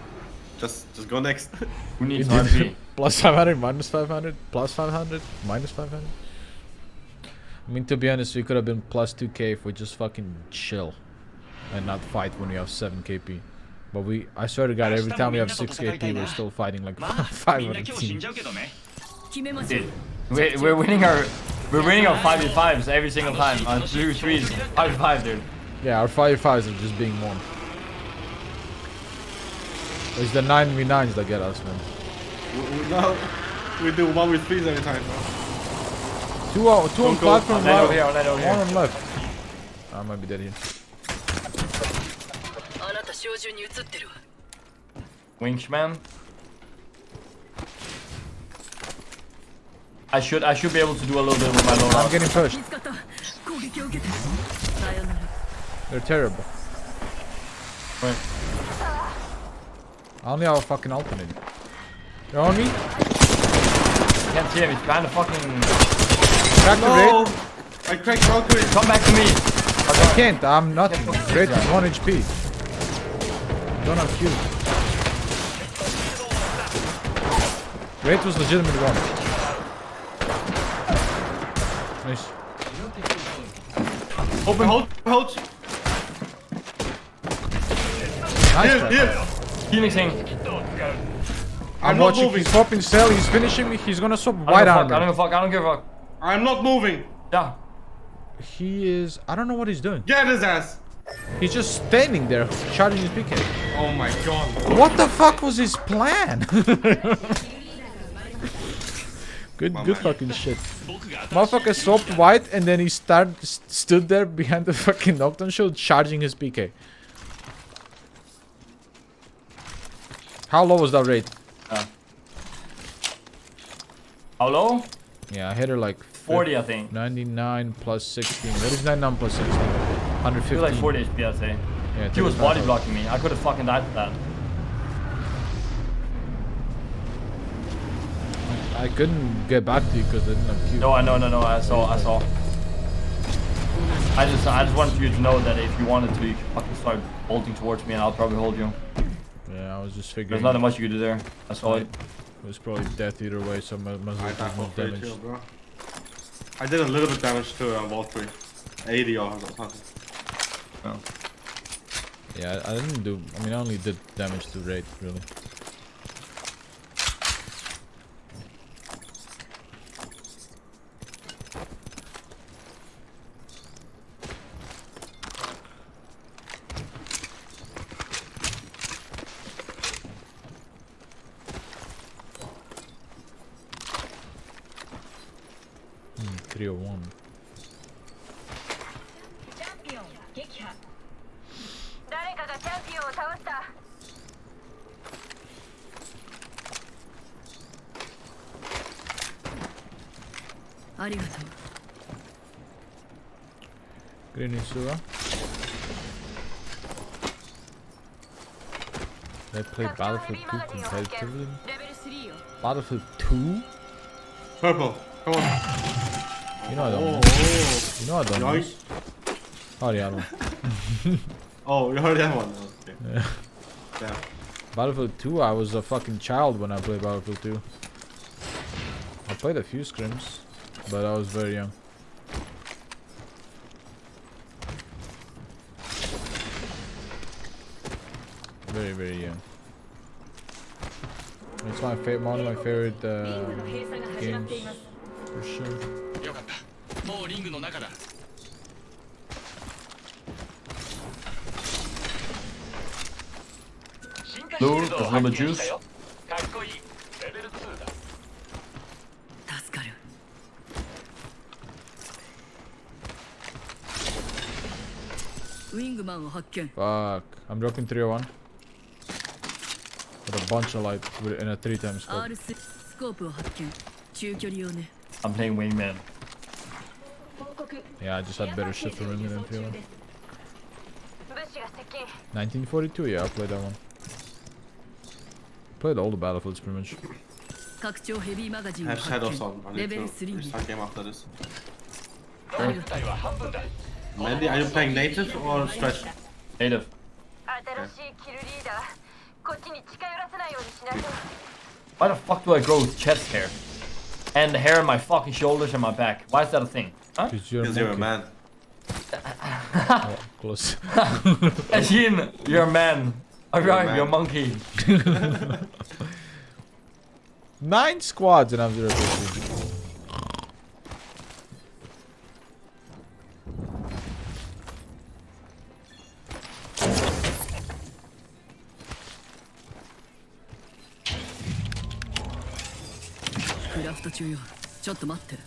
Just go next. Who needs RP? Plus 500, minus 500, plus 500, minus 500. I mean, to be honest, we could have been plus 2k if we just fucking chill and not fight when we have 7 KP. But I swear to God, every time we have 6 KP, we're still fighting like 5 on the team. Dude, we're winning our 5v5s every single time on 2v3s, 5v5, dude. Yeah, our 5v5s are just being won. It's the 9v9s that get us, man. We do 1v3s every time, bro. 2 on platform, I'll let over here. 1 on left. I might be dead here. Winch, man. I should be able to do a little bit with my low I'm getting pushed. They're terrible. Wait. I only have a fucking alternate. You're on me? Can't see him, he's behind the fucking... Crack the raid. I cracked Valkyrie. Come back to me. I can't, I'm nothing. Raid is 1 HP. Don't have Q. Raid was legitimate 1. Nice. Open, hold. Nice. Here. Phoenixing. I'm not watching. moving. He's swapping cell. He's finishing me. He's gonna swap I white don't armor. give a fuck. I don't give a fuck. I'm not moving. Yeah. He is. I don't know what he's doing. Get his ass. He's just standing there, charging his PK. Oh my god. What the fuck was his plan? Good fucking shit. Motherfucker swapped white and then he stood there behind the fucking Nocturne shield charging his PK. How low was that rate? How low? Yeah, I hit her like 40, I think. 99 plus 16. What is 99 plus 16? He 150. was like 40 HP, I'd say. Yeah, He was 35 body health. blocking me. I could have fucking died for that. I couldn't get back to you because I didn't have Q. No, I saw. I just wanted you to know that if you wanted to, you could fucking start bolting towards me and I'll probably hold you. Yeah, I was just figuring. There's nothing much you could do there. I saw it. It was probably death either way, so I must have done more damage. Too, bro. I did a little bit damage to Valkyrie. 80 or something. Oh. Yeah, I didn't do. I mean, I only did damage to Raid, really. Hmm, 301. チャンピオン撃破。誰かがチャンピオンを倒した。ありがとう。 Green Isura. Did I play Battlefield 2 competitively? Battlefield 2? Purple, come on. You know I don't know. You know I don't know. Nice. Oh yeah, I don't. Oh, you heard that one. Okay. Yeah. Yeah. Battlefield 2, I was a fucking child when I played Battlefield 2. I played a few scrims, but I was very young. Very, very young. It's my favorite, one of my favorite games, for sure. よかったもうリングの中だ Blue, there's another juice. かっこいいレベル2だ助かる。ウィングマンを発見。 Fuck. I'm dropping 301. With a bunch of light in a 3x scope. R3 スコープを発見。中距離用ね。 I'm playing wingman. Yeah, I just had better shit for Ring than 301. 物資が接近。 1942, yeah, I played that one. Played all the Battlefields pretty much. 拡張ヘビーマガジンを I 発 have shadows on. I 見。レ need ベル to 3に。 restart game after this. 部隊は半分だ Mandy, are you playing native or stretch? Native. 新しいキルリーダー。こっちに近寄らせないようにしないと。 Why the fuck do I grow chest hair? And the hair on my fucking shoulders and my back. Why is that a thing? Huh? Because you're, Because you're a man. Oh, close. Ajin, you're a man. Alright, man. you're a monkey. 9 squads and I'm 0-50. Craft クラフト中よ。ちょっと待って。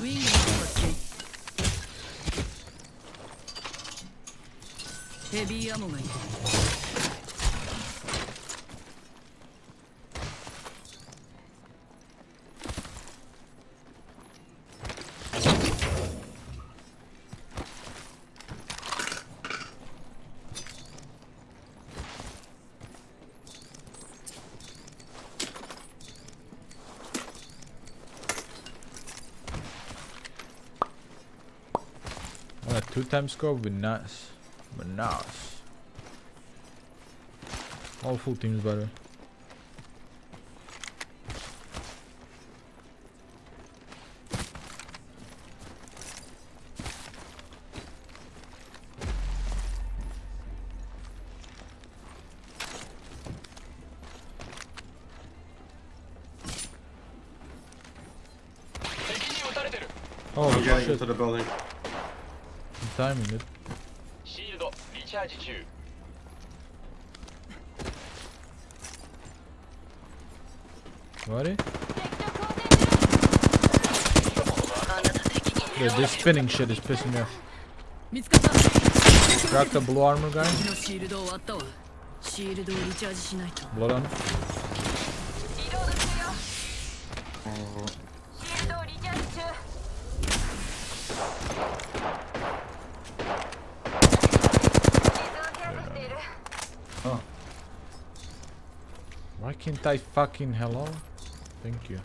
ウィングの発見。ヘビーアモがいる。 Well, a 2x scope would be nice. But nice. All full teams better. Oh I'm getting shit. into the building. Good timing it. シールドリチャージ中 What? Dude, this spinning shit is pissing me off. 見つかった Crack the blue armor guy. 敵のシールド終わったわシールドをリチャージしないと Blood on. リロード中よシールドをリチャージ中 Why can't I fucking hello? Thank you.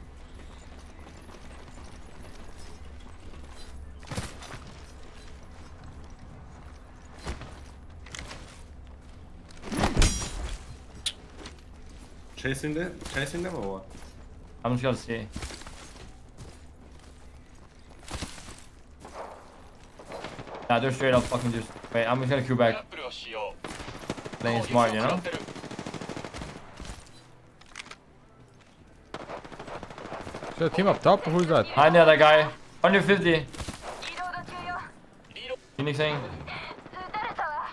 Chasing them or what? I'm just gonna see. Nah, they're straight up fucking just. Wait, I'm just gonna queue グラ back. ップルを使用 Playing smart, you know? Is that team up top or who's that? Hi there, that guy. 150. リロード中よ Anything? 撃たれたわ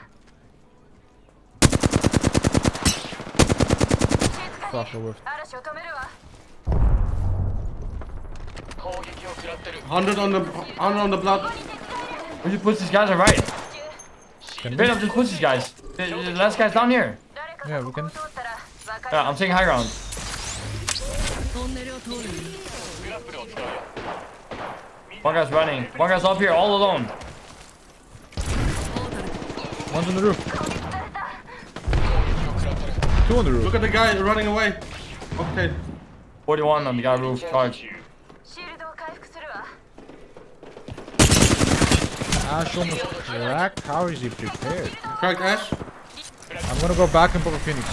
Fuck, I whiffed. 嵐を止めるわ 攻撃を食らってる 100 on the blood. We just push these guys on right. Straight up, just push these guys. The last guy's down here. Yeah, we can. Yeah, I'm taking high ground. トンネルを通る グラップルを使うよ One guy's running. One guy's up here all alone. One's on the roof. Two on the roof. Look at the guy running away. Okay. 41 on the guy roof. Charge. シールドを回復するわ Ash almost cracked. How is he prepared? Cracked Ash. I'm gonna go back and pop a Phoenix.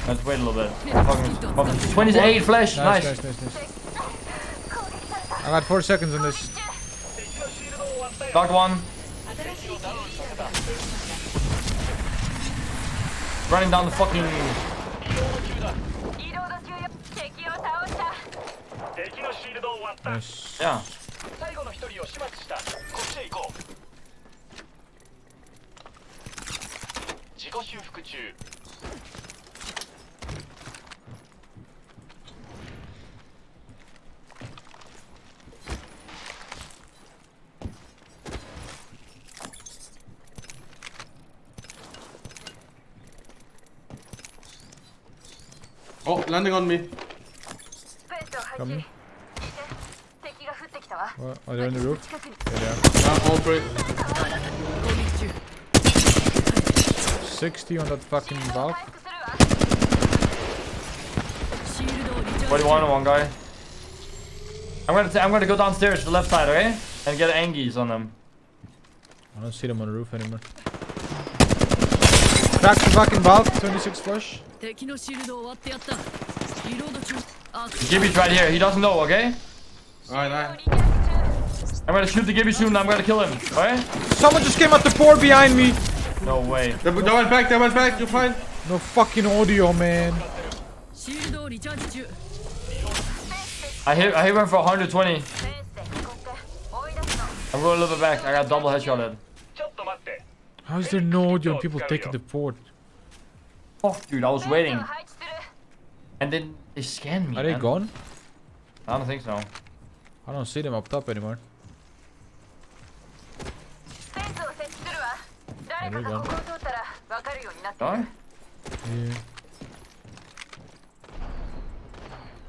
Let's wait a little bit. Fucking 28 flash. Nice. Nice. I got 4 seconds on this. Knocked one. Running down the fucking. リロード中よ敵を倒した敵のシールドを割った Nice. Yeah. 最後の一人を始末したこっちへ行こう自己修復中 Oh, landing on me. スペースを配置 Coming. 敵が降ってきたわ What? Are they on the roof? 近くに Yeah, they are. All three. 攻撃中 60 on that fucking valve. 回復するわシールドをリチャージ 41 on one guy. I'm gonna go downstairs to the left side, okay? And get Angies on them. I don't see them on the roof anymore. Crack the fucking valve. 26 flush. 敵のシールド終わってやったリロード中あ Gibby's right here. He doesn't know, okay? Alright, I'm gonna shoot the Gibby soon. I'm gonna kill him. Alright? Someone just came out the port behind me. No way. They went back, you're fine. No fucking audio, man. シールドをリチャージ中 I hit him for 120. フェンスで囲って追い出すの I'm going a little bit back. I got double headshotted. ちょっと待って How is there no audio on people taking the port? Fuck, dude. I was フェン waiting. スを配置する And then they scanned me. Are they man. gone? I don't think so. I don't see them up top anymore. フェンスを設置するわ誰か There we が go. ここを通ったら分かるようになってる Alright? Yeah.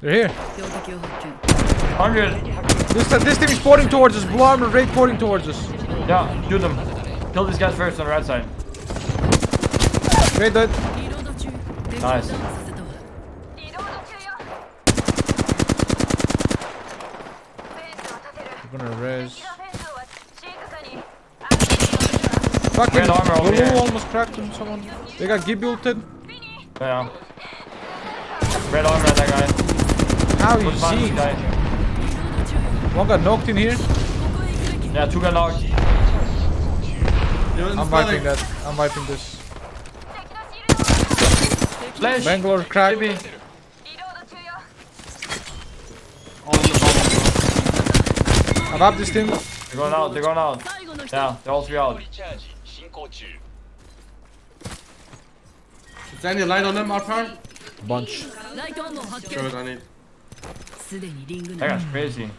They're here. 標的を発見 100. This team is porting towards us. Blue armor raid porting towards us. Yeah, shoot them. Kill these guys first on the right side. Raid dead. リロード中敵を Nice. ダウンさせたわリロード中よフェンスを立てる We're gonna res. 敵がフェンスを割って飼育下に Fucking Red armor over blue here. almost cracked him. Someone. They got Gibby ulted. Yeah. Red armor on that guy. How Good is find this he? guy. One got knocked in here. Yeah, 2 got knocked. You're in I'm wiping that. I'm wiping this. Flash. Bangalore cracked. Gibby. リロード中よ All in the bubble. I've upped this team. They're going out. They're going out. 最後の人 Yeah, they're all 3 out. リチャージ進行中 Is there any light on them, Alpar? Bunch. ライトアンモを発 Sure, 見 I need. すでにリングに That guy's crazy.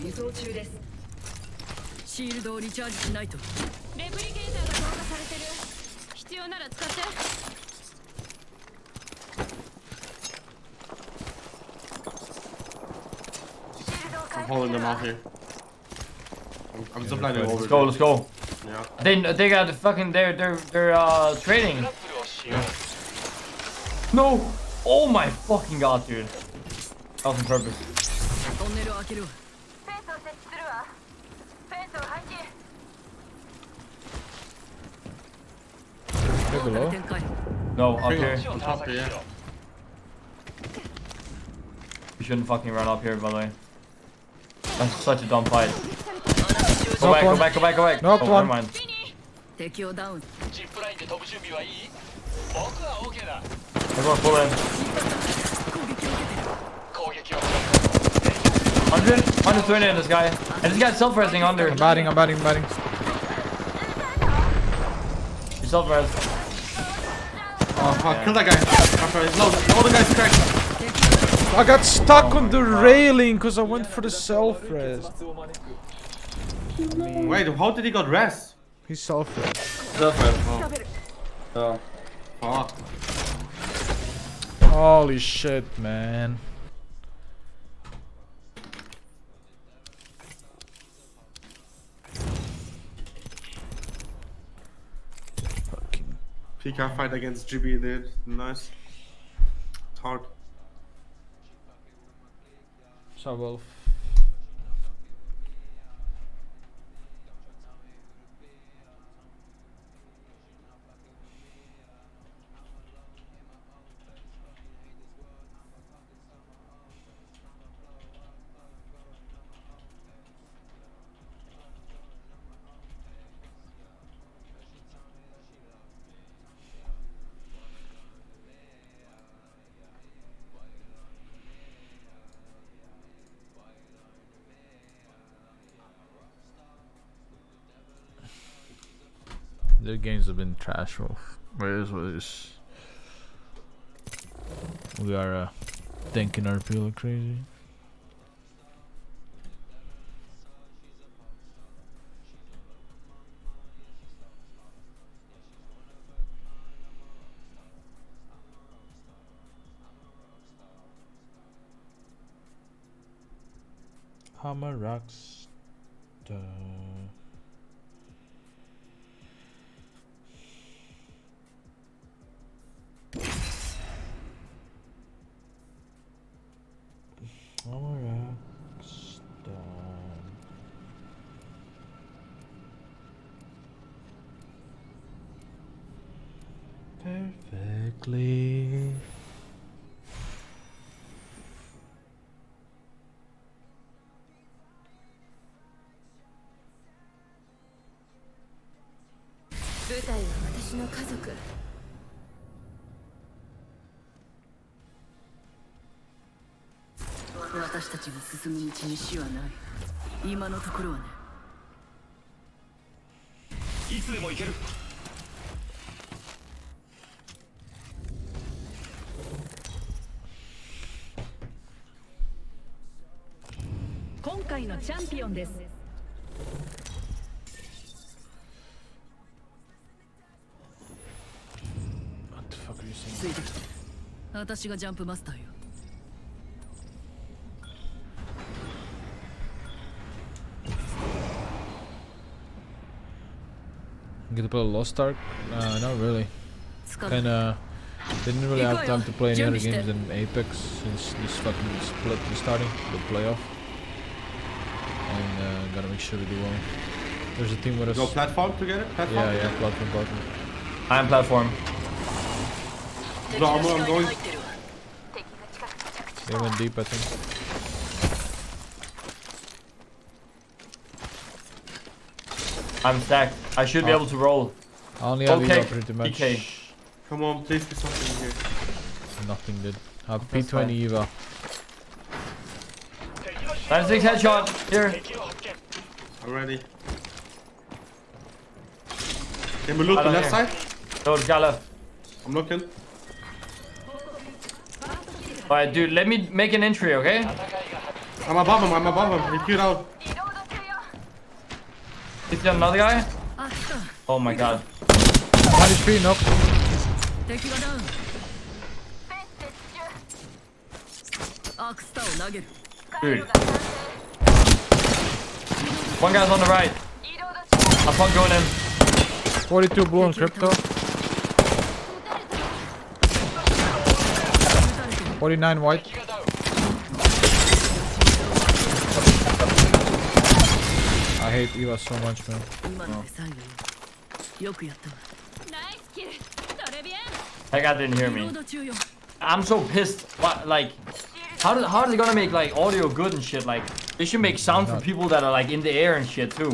輸送中です。シールドをリチャージしないと。レプリケーターが投下されてる。必要なら使って。I'm holding them out here. I'm ziplining over. Let's go, let's go. Yeah. They got fucking they're trading. No! Oh my fucking god, dude. That was on purpose. トンネルを開けるわ。フェンスを設置するわ。フェンスを配置。 They're below. 展開。 No, up here. On top here, yeah. You shouldn't fucking run up here, by the way. That's such a dumb fight. Go Knocked back, go one. back, go back, go back. Knocked Oh, one. never mind. 敵をダウン。ジップラインで飛ぶ準備はいい？僕は OK だ。 Everyone pull in. 攻撃を 120 in this guy. And this guy's self-resing under. I'm batting. He's self-res. Oh fuck, kill that guy. He's low. All the guys cracked. I got stuck on the railing because I went for the self-res. Wait, how did he got rest? He's self-res. Self-res. Oh. Fuck. Holy shit, man. Fucking PK fight against GB, dude. Nice. It's hard. Shovel. Their games have been trash, Wolf. But it is what it is. We are thinking our people like crazy. I'm a rock star. I'm a rock star. Perfectly. "私たちが進む道に死はない。今のところはね。いつでも行ける。今回のチャンピオンです。What the fuck are you つ saying? いてきて。私がジャンプマスターよ。You get to play Lost Ark? Not really. Kinda didn't really have time to play any other games than Apex since this fucking split is starting, the playoff. And gotta make sure we do well. There's a team with us. Go platform together? Platform? Yeah, platform. I'm platform. No, I'm going. They went deep, I think. I'm stacked. I should be able to roll. I only have Okay, Eva pretty much. PK. Come on, please be something here. Nothing did. I have That's P20 fine. Eva. 96 headshot. Here. I'm ready. Can we look Right the on left here. side? No, this guy left. I'm looking. Alright, dude, let me make an entry, okay? I'm above him. I'm above him. He queued out. Is there another guy? Oh my god. 1 HP, knock. 敵がダウンアクスタを投げる Dude. One guy's on the right. I'm fucking going in. 42 blue on crypto. 49 white. I hate Eva so much, man. 今ので最後によくやったわ That guy didn't hear リロー me. ド中よ I'm so pissed. What, like, how are they gonna make like audio good and shit? Like, they should make sound for people that are like in the air and shit too.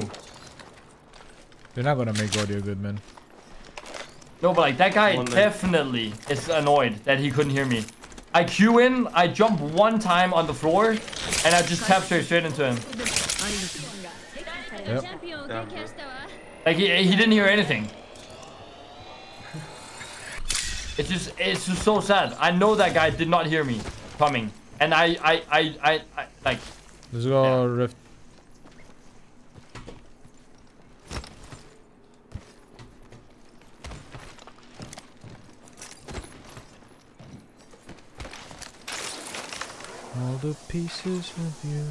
They're not gonna make audio good, man. No, but like that guy One minute. definitely is annoyed that he couldn't hear me. I queue in, I jump one time on the floor, and I just tap straight into him. Yep. Like he didn't hear anything. It's just so sad. I know that guy did not hear me coming, and I like. Let's go Rift. All the pieces of you.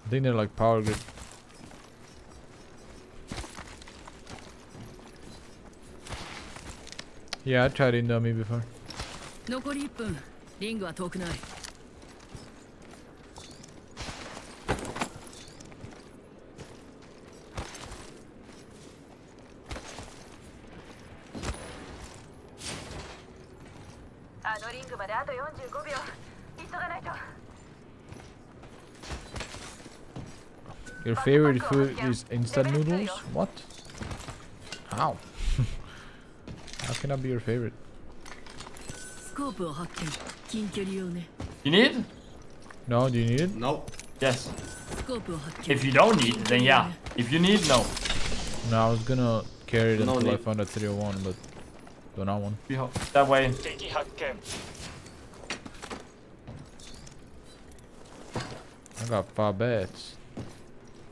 I think they're like power grid. Yeah, I tried Indomie before. 残り1分リングは遠くない Your favorite food is instant noodles? What? How? How can that be your favorite? スコープを発見近距離用ね You need? No, do you need it? No. Yes. スコープを発見 If you don't need, then yeah. If you need, no. No, I was gonna carry it No until I need. found a 301, but don't have one. That way. 敵発見 I got 5 beds.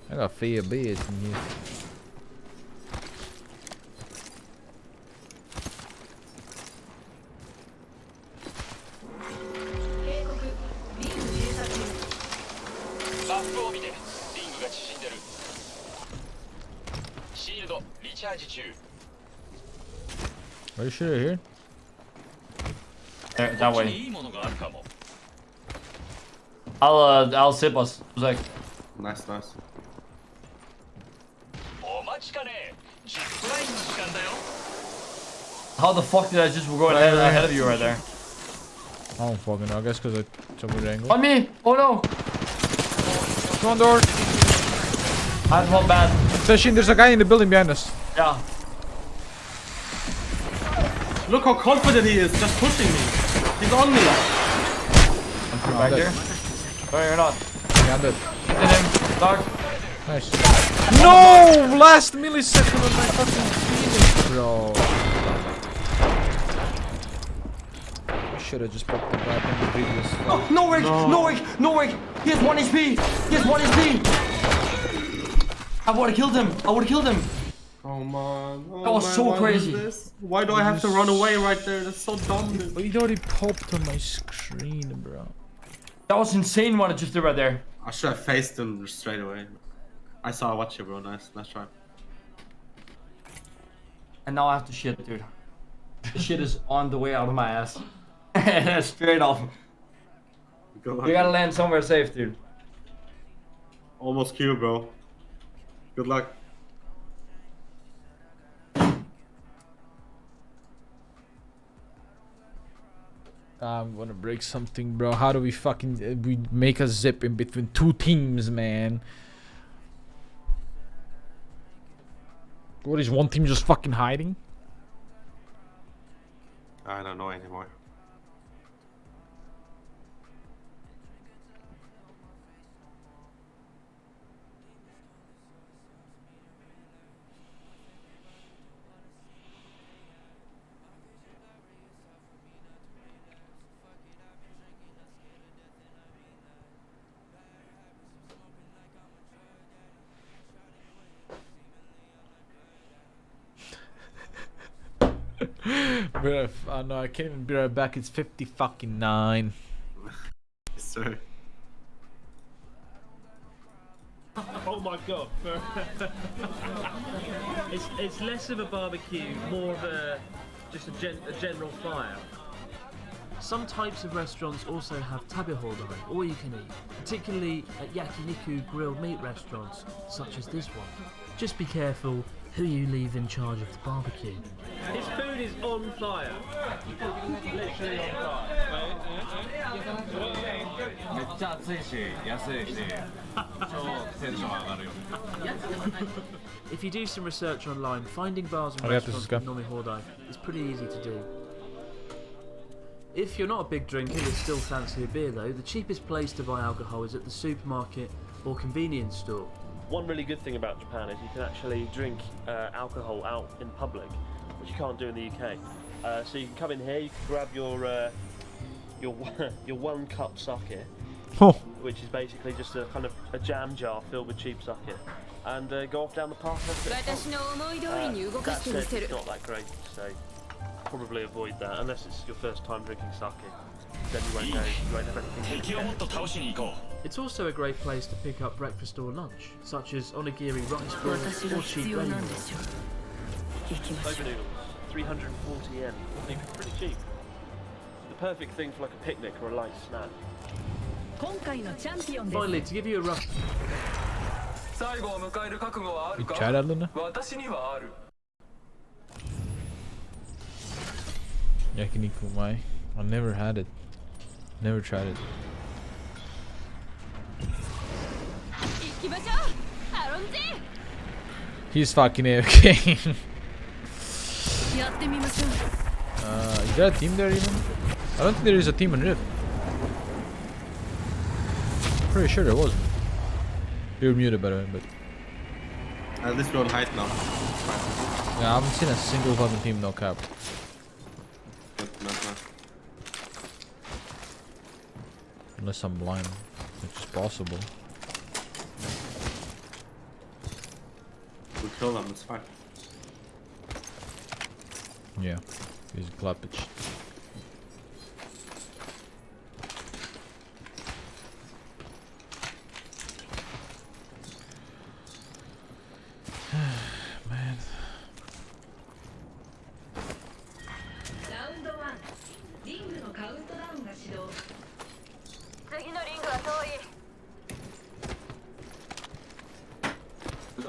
I got 4 beds in here. Are you sure you're here? There, that way. I'll sip us. Like, Nice, nice. お待ちかねジップラインの時間だよ how the fuck did I just go ahead of you right there? I don't fucking know. I guess because I took a angle. On me! Oh no! Come on, door. I have one bad. Session, there's a guy in the building behind us. Yeah. Look how confident he is, just pushing me. He's on me. I'm back here. No, you're not. Yeah, I'm dead. Hit him. Dark. Nice. No! Last millisecond of my fucking Phoenix, bro. I should have just popped the goddamn previous. Oh, no Rick! No Rick! No Rick! He has 1 HP! He has 1 HP! I would have killed him! I would have killed him! Oh man. Oh, That was man, so why crazy. this? Why do I have to run away right there? That's so dumb. Dude. But it already popped on my screen, bro. That was insane what I just did right there. I should have faced him straight away. I saw what you, bro. Nice try. And now I have to shit, dude. The shit is on the way out of my ass. Straight off. Good luck. We gotta land somewhere safe, dude. Almost Q, bro. Good luck. I'm gonna break something, bro. How do we fucking we make a zip in between 2 teams, man? What is one team just fucking hiding? I don't know anymore. No, I can't even be right back. It's 50 fucking 9. Yes, sir. Oh my god. it's less of a barbecue, more of just a general fire. Some types of restaurants also have tabehodai, all you can eat, particularly at yakiniku grilled meat restaurants, such as this one. Just be careful who you leave in charge of the barbecue. His food is on fire. Literally on fire. If you do some research online, finding bars and restaurants with nomihodai is pretty easy to do. If you're not a big drinker but still fancy a beer though, the cheapest place to buy alcohol is at the supermarket or convenience store. One really good thing about Japan is you can actually drink alcohol out in public, which you can't do in the UK. So you can come in here, you can grab your 1 cup sake, which is basically just a kind of a jam jar filled with cheap sake, and go off down the path. That said, it's not that great, so probably avoid that unless it's your first time drinking sake. Then you won't have anything. It's also a great place to pick up breakfast or lunch, such as onigiri rice balls or cheap ready meals. Soba noodles, 340 yen. Pretty cheap. The perfect thing for like a picnic or a light snack. Finally, to give you a rough... You tried that, Luna? Yakiniku, why? I never had it. Never tried it. He's fucking AFK. Is there a team there even? I don't think there is a team in Rift. Pretty sure there wasn't. You're muted by the way, but... At least we're on height now. Yeah, I haven't seen a single fucking team no cap. Unless I'm blind, which is possible. We kill them, it's fine. Yeah, he's a clappage. Man.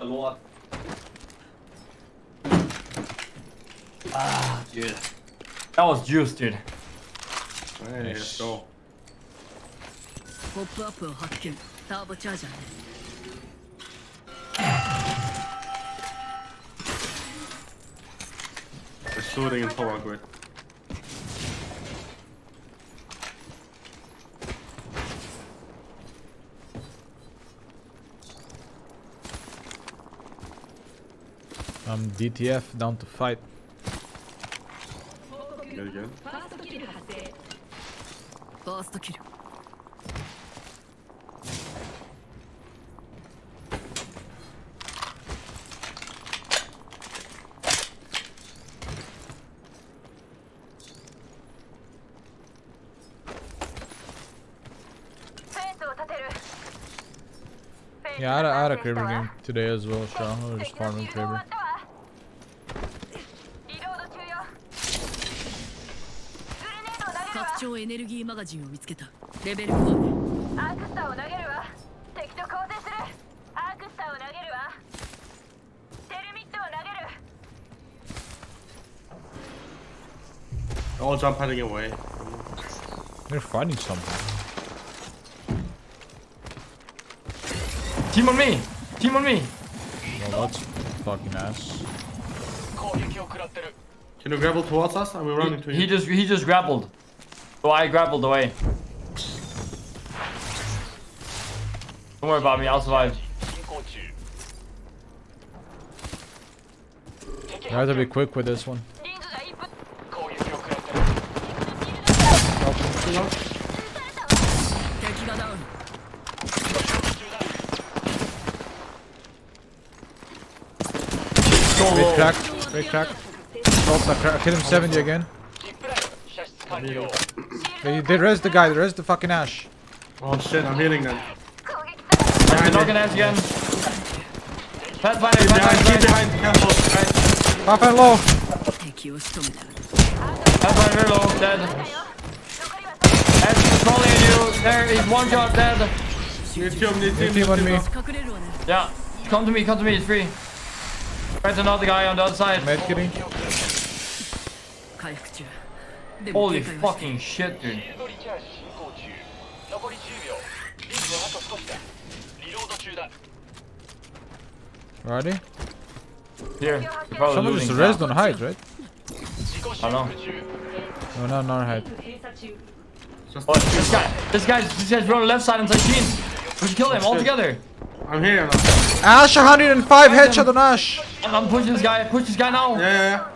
A lot. Ah, dude. That was juice, dude. Hey, let's go. They're shooting in power grid. I'm DTF down to fight. Good again. First kill. Yeah, I had a Kraber game today as well, so I was just farming Kraber. 拡張エネルギーマガジンを見つけた。レベル4。アークスターを投げるわ。敵と交戦する。アークスターを投げるわ。テルミットを投げる。 All jump heading away. They're fighting something. Team on me! Team on me! Well, that's fucking ass. Can you grapple towards us? Are we running to you? He just grappled. So I grappled away. Don't worry about me, I'll survive. You have to be quick with this one. Great crack. Great crack. I killed him 70 again. They res the guy, they res the fucking Ash. Oh shit, I'm healing them. I'm knocking Ash again. Pathfinder, behind, careful. Pathfinder low. Pathfinder very low, dead. Ash is crawling at you. There, he's one shot, dead. Need team on me. Yeah, come to me, it's free. Try to knock the guy on the other side. Medkitting. Holy fucking shit, dude. Ready? Here, probably someone just looting resed on height, right? I don't know. No, not height. Oh, this guy's running left side inside Sheen. We should kill him all together. I'm here now. Ash 105 headshot on Ash. I'm pushing this guy. Push this guy now. Yeah.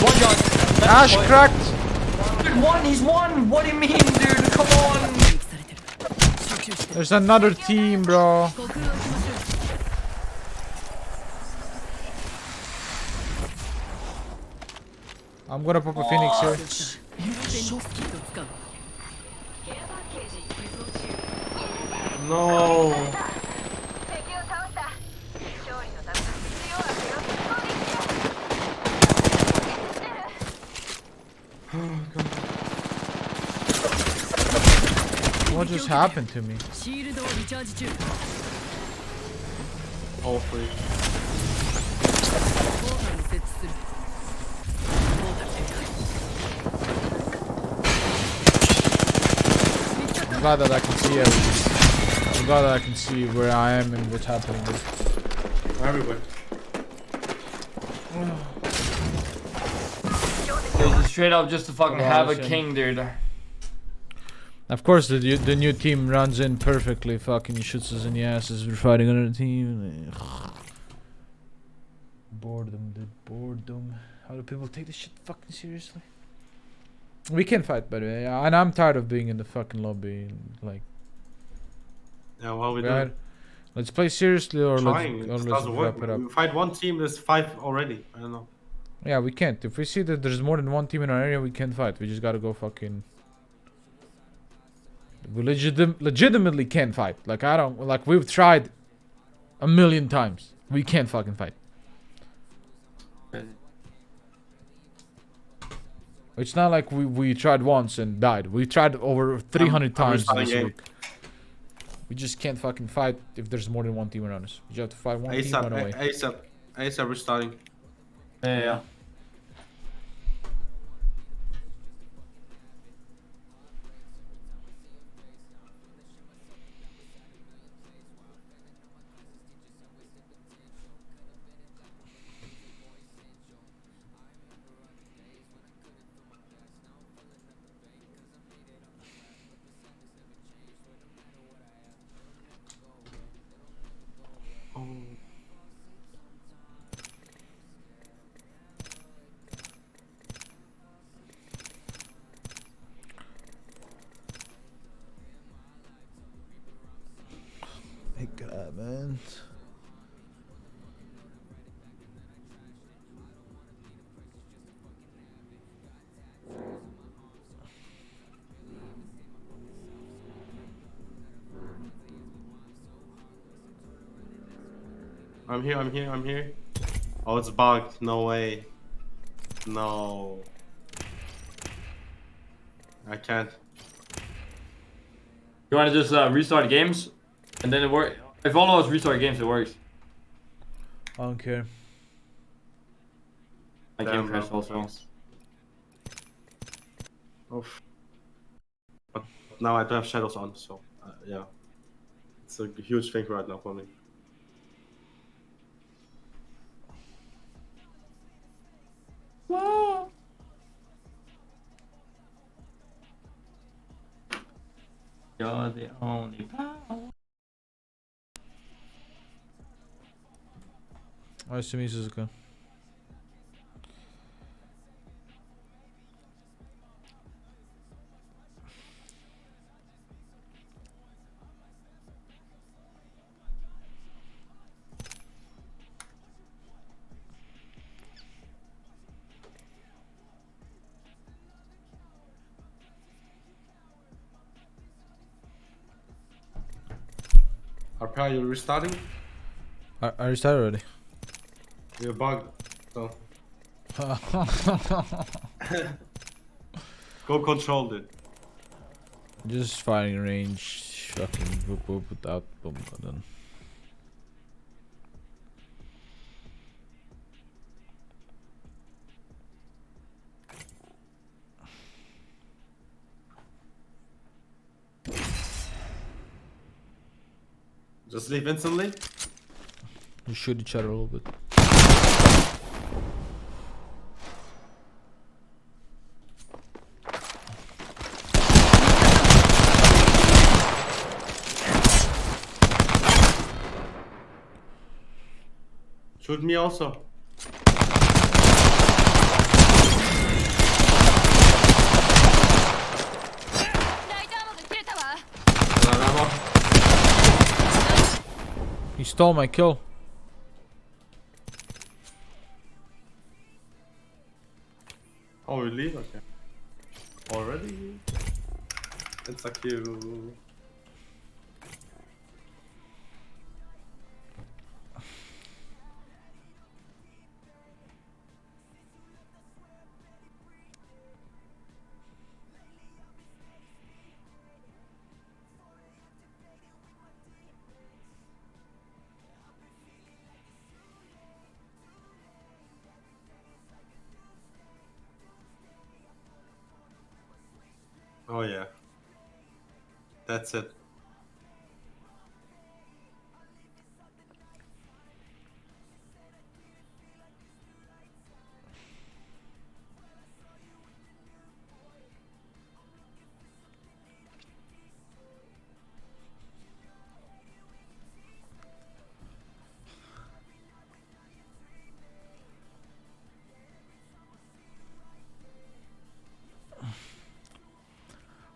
One shot. Ash cracked. Dude, he's one. What do you mean, dude? Come on. There's another team, bro. I'm gonna pop a Phoenix here. No. What just happened to me? All free. I'm glad that I can see everything. I'm glad that I can see where I am and what's happening. Everywhere. Straight up just to fucking have a king, dude. Of course, the new team runs in perfectly. Fucking shoots us in the asses. We're fighting another team. Boredom, dude. Boredom. How do people take this shit fucking seriously? We can fight, by the way. And I'm tired of being in the fucking lobby. Like, yeah, what are we doing? Let's play seriously, or Trying. let's doesn't work. wrap it up. We fight one team, there's 5 already. I don't know. Yeah, we can't. If we see that there's more than one team in our area, we can't fight. We just gotta go fucking. We legitimately can't fight. Like, I don't. Like, we've tried a million times. We can't fucking fight. It's not like we tried once and died. We tried over 300 times this week. We just can't fucking fight if there's more than one team around us. You just have to fight one team, run away. ASAP restarting. Yeah. Hey God, man. I'm here. Oh, it's bugged. No way. No. I can't. You want to just restart games, and then it works. If all of us restart games, it works. I don't care. My game crashed also. Oof. But now I don't have shadows on, so yeah. It's a huge thing right now for me. You're the only power. Nice to meet you, Suzuka. Are you restarting? I restarted already. You're bugged. So go control it. Just firing range, fucking boop boop without boom done. Just leave instantly. We shoot each other a little bit. Shoot me also. He stole my kill. Oh, we leave? Okay. Already? It's a queue. Oh yeah. That's it.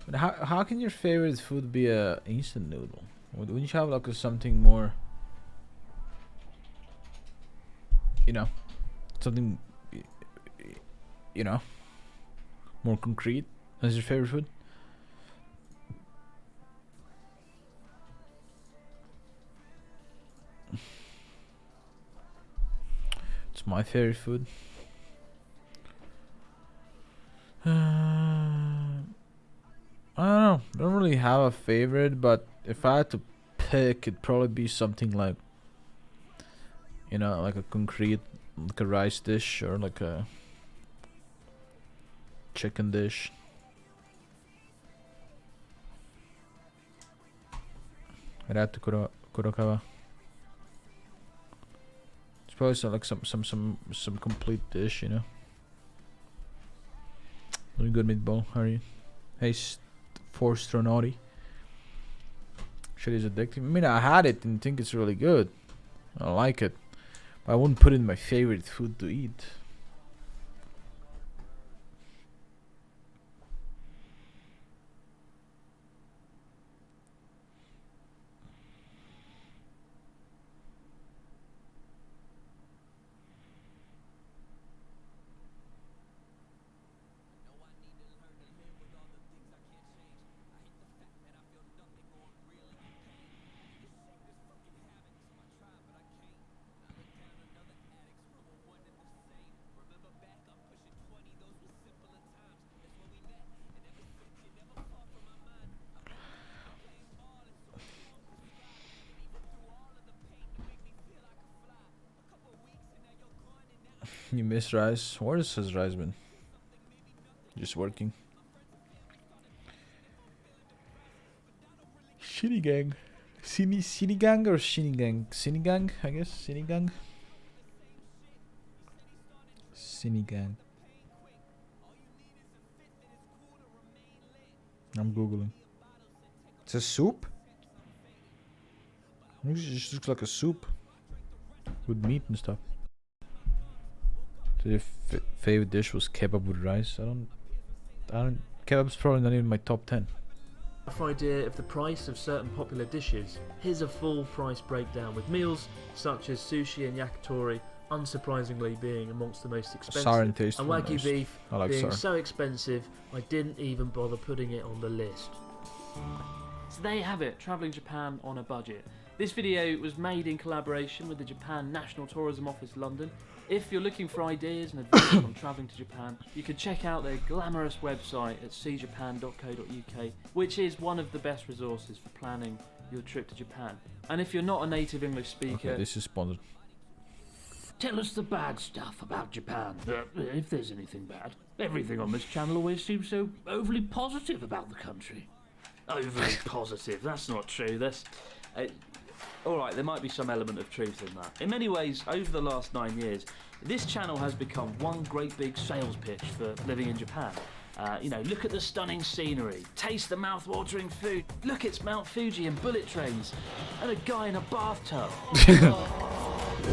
But how can your favorite food be a instant noodle? Wouldn't you have like something more, you know, something, you know, more concrete as your favorite food? It's my favorite food. I don't know. I don't really have a favorite, but if I had to pick, it'd probably be something like, you know, like a concrete, like a rice dish or like a chicken dish. I'd have to Kurokawa. It's probably like some complete dish, you know. Very good meatball. How are you? Hey, Forstronauti. Shit is addictive. I mean, I had it and think it's really good. I like it. But I wouldn't put it in my favorite food to eat. You miss Rise? Where is his Rise been? Just working. Shinigang. Sinigang or Shinigang? Sinigang, I guess. Sinigang. Sinigang. I'm googling. It's a soup? It just looks like a soup with meat and stuff. So your favorite dish was kebab with rice? I don't. Kebab's probably not even my top 10. Rough idea of the price of certain popular dishes. Here's a full price breakdown with meals such as sushi and yakitori unsurprisingly being amongst the most expensive, Sour and taste and for wagyu most. beef I like being sour. so expensive I didn't even bother putting it on the list. So there you have it, travelling Japan on a budget. This video was made in collaboration with the Japan National Tourism Office London. If you're looking for ideas and advice on travelling to Japan, you can check out their glamorous website at seejapan.co.uk, which is one of the best resources for planning your trip to Japan. And if you're not a native English speaker... Okay, this is sponsored. Tell us the bad stuff about Japan, if there's anything bad. Everything on this channel always seems so overly positive about the country. Overly positive, that's not true. That's... Alright, there might be some element of truth in that. In many ways, over the last 9 years, this channel has become one great big sales pitch for living in Japan. You know, look at the stunning scenery, taste the mouth-watering food, look, it's Mount Fuji and bullet trains, and a guy in a bathtub.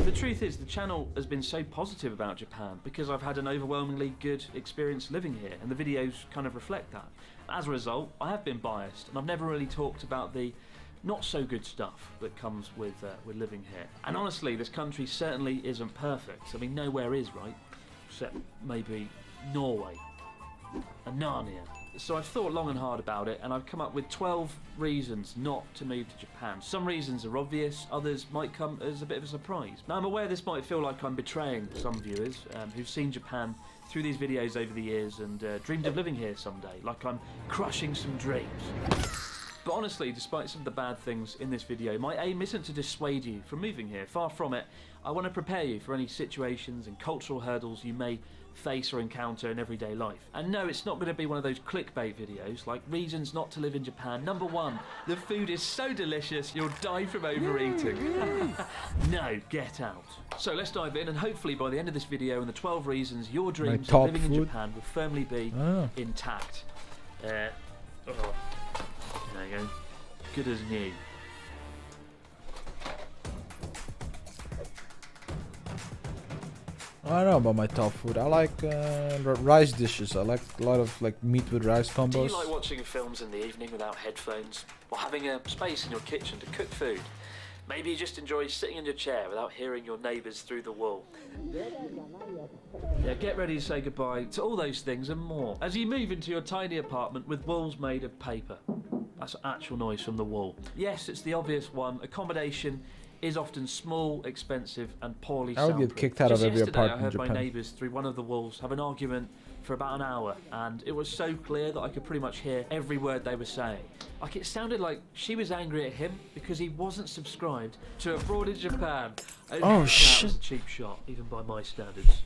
The truth is, the channel has been so positive about Japan because I've had an overwhelmingly good experience living here, and the videos kind of reflect that. As a result, I have been biased, and I've never really talked about the not so good stuff that comes with living here. And honestly, this country certainly isn't perfect. I mean, nowhere is, right? Except maybe Norway and Narnia. So I've thought long and hard about it, and I've come up with 12 reasons not to move to Japan. Some reasons are obvious, others might come as a bit of a surprise. Now, I'm aware this might feel like I'm betraying some viewers who've seen Japan through these videos over the years and dreamed of living here someday, like I'm crushing some dreams. But honestly, despite some of the bad things in this video, my aim isn't to dissuade you from moving here. Far from it. I want to prepare you for any situations and cultural hurdles you may face or encounter in everyday life. And no, it's not going to be one of those clickbait videos like reasons not to live in Japan. Number 1, the food is so delicious you'll die from overeating. No, get out. So let's dive in, and hopefully by the end of this video and the 12 reasons, your dreams of living in Japan will firmly be intact. There you go. Good as new. I don't know about my top food. I like rice dishes. I like a lot of like meat with rice combos. Do you like watching films in the evening without headphones? Or having a space in your kitchen to cook food? Maybe you just enjoy sitting in your chair without hearing your neighbours through the wall. Yeah, get ready to say goodbye to all those things and more as you move into your tiny apartment with walls made of paper. That's actual noise from the wall. Yes, it's the obvious one. Accommodation is often small, expensive, and poorly soundproof. I would get kicked out of every apartment in Japan. I heard my neighbours through one of the walls have an argument for about an hour, and it was so clear that I could pretty much hear every word they were saying. Like, it sounded like she was angry at him because he wasn't subscribed to Abroad in Japan. Oh shit! That was a cheap shot, even by my standards.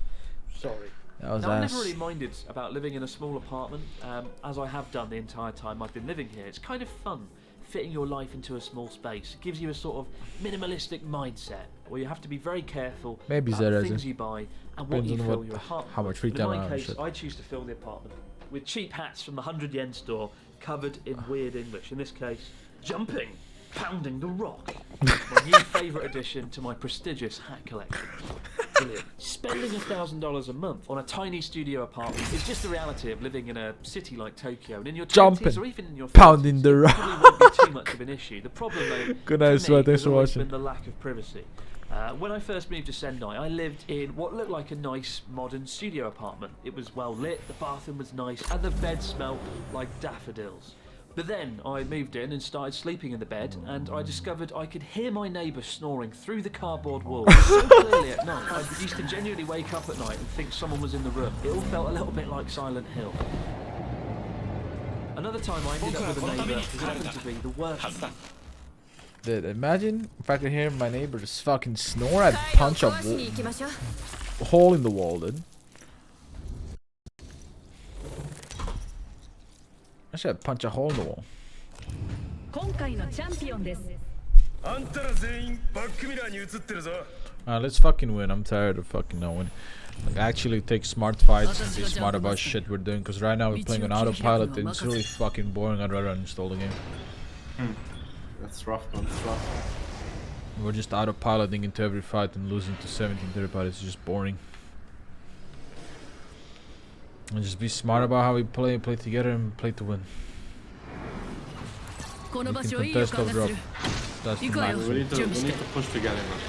Sorry. That was now, I've never really minded about living in a small apartment, as I have done the entire time I've been living here. It's kind of fun fitting your life into a small space. It gives you a sort of minimalistic mindset where you have to be very careful about the things you buy and what you fill your apartment. How much free time in my case, I choose to fill the apartment with cheap hats from the 100 yen store covered in weird English. In this case, jumping, pounding the rock. My new favourite addition to my prestigious hat collection. Brilliant. Spending $1,000 a month on a tiny studio apartment is just the reality of living in a city like Tokyo, and in your 20s or even in your 30s, pounding the rock. It probably won't be too much of an issue. The problem, though, good night, for me, thanks for has always watching. been the lack of privacy. When I first moved to Sendai, I lived in what looked like a nice modern studio apartment. It was well lit, the bathroom was nice, and the bed smelled like daffodils. But then I moved in and started sleeping in the bed, and I discovered I could hear my neighbour snoring through the cardboard wall so clearly at night. I used to genuinely wake up at night and think someone was in the room. It all felt a little bit like Silent Hill. Another time I ended up with a neighbour who happened to be the worst. Dude, imagine if I could hear my neighbor just fucking snore, I'd punch a hole in the wall, dude. I should punch a hole in the wall. Let's fucking win. I'm tired of fucking knowing. Like, actually take smart fights and be smart about shit we're doing. Because right now we're playing on autopilot and it's really fucking boring. I'd rather uninstall the game. That's rough, man. That's rough. We're just autopiloting into every fight and losing to 17 third parties. It's just boring. And just be smart about how we play together and play to win. We can contest or drop. That's the max. We need to push together, man.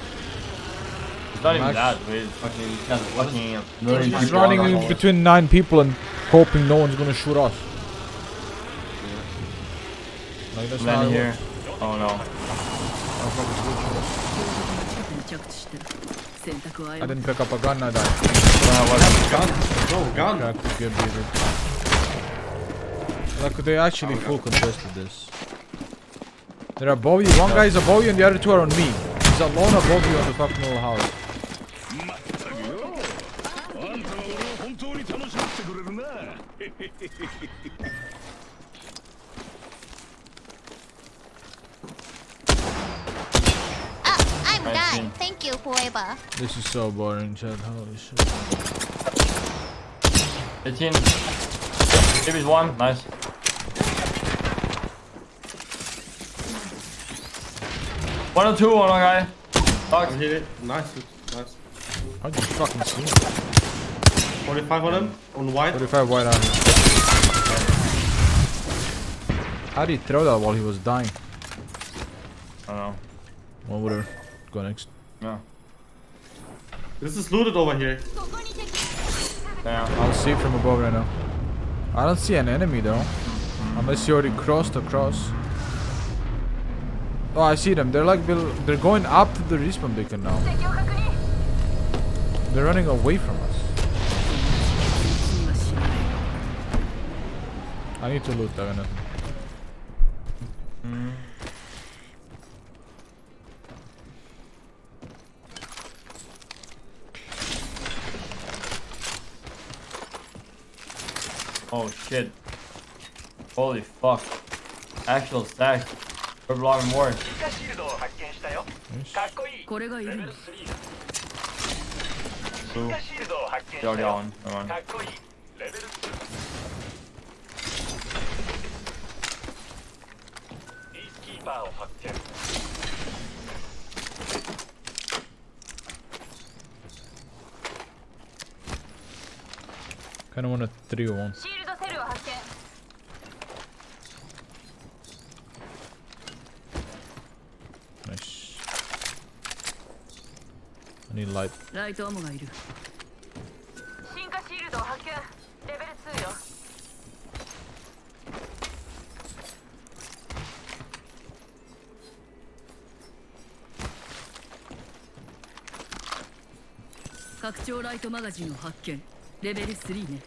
It's not even that. We're fucking He's running in between 9 people and hoping no one's gonna shoot us. Like that's Landing not here. Oh no. I didn't pick up a gun, I died. Gun. No, gun. Cracked the good beater. Like they actually full contested this. They're above you. One guy is above you and the other two are on me. He's alone above you on the fucking little house. I'm done. Thank you, whoever. This is so boring, chat. Holy shit. 18. Maybe it's one. Nice. One or two on one guy. I hit it. Nice. Nice. How'd you fucking see him? 45 on him. On white. 45 white on him. How did he throw that while he was dying? I don't know. Well, whatever. Go next. Yeah. This is looted over here. Yeah. I'll see from above right now. I don't see an enemy though. Unless you already crossed across. Oh, I see them. They're like they're going up to the respawn beacon now. They're running away from us. I need to loot that. Oh shit. Holy fuck. Actual stack. Purple armor more. Two. They already on. Come on. Kinda want a 301. Nice. I need light. ライトアモがいる。進化シールドを発見。レベル2よ。拡張ライトマガジンを発見。レベル3ね。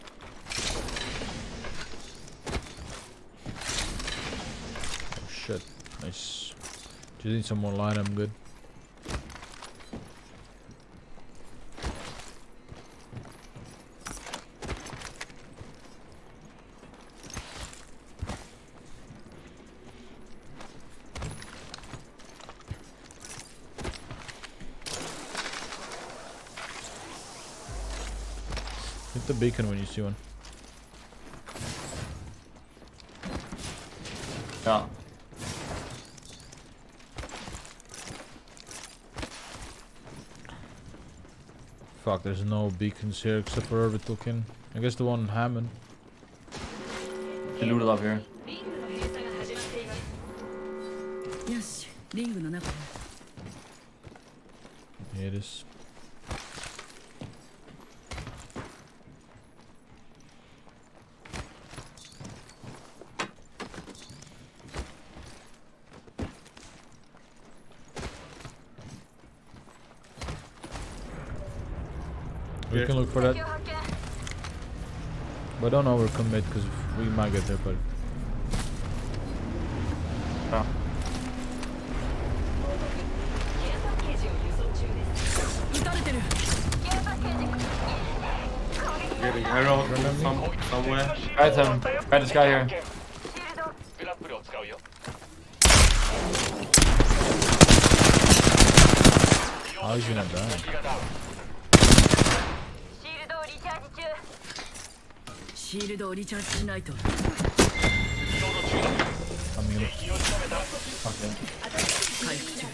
Oh shit. Nice. Just need some more light, I'm good. Hit the beacon when you see one. Yeah. Fuck, there's no beacons here except for orbital kin. I guess the one in Hammond. They looted up here. よし、リングの中で。 Here it is. We can look for that. But don't overcommit because we might get there, but Yeah. Getting arrows somewhere. Right, right, this guy here. how is he not dying? シールドをリチャージしないと。 I'm gonna 回復中。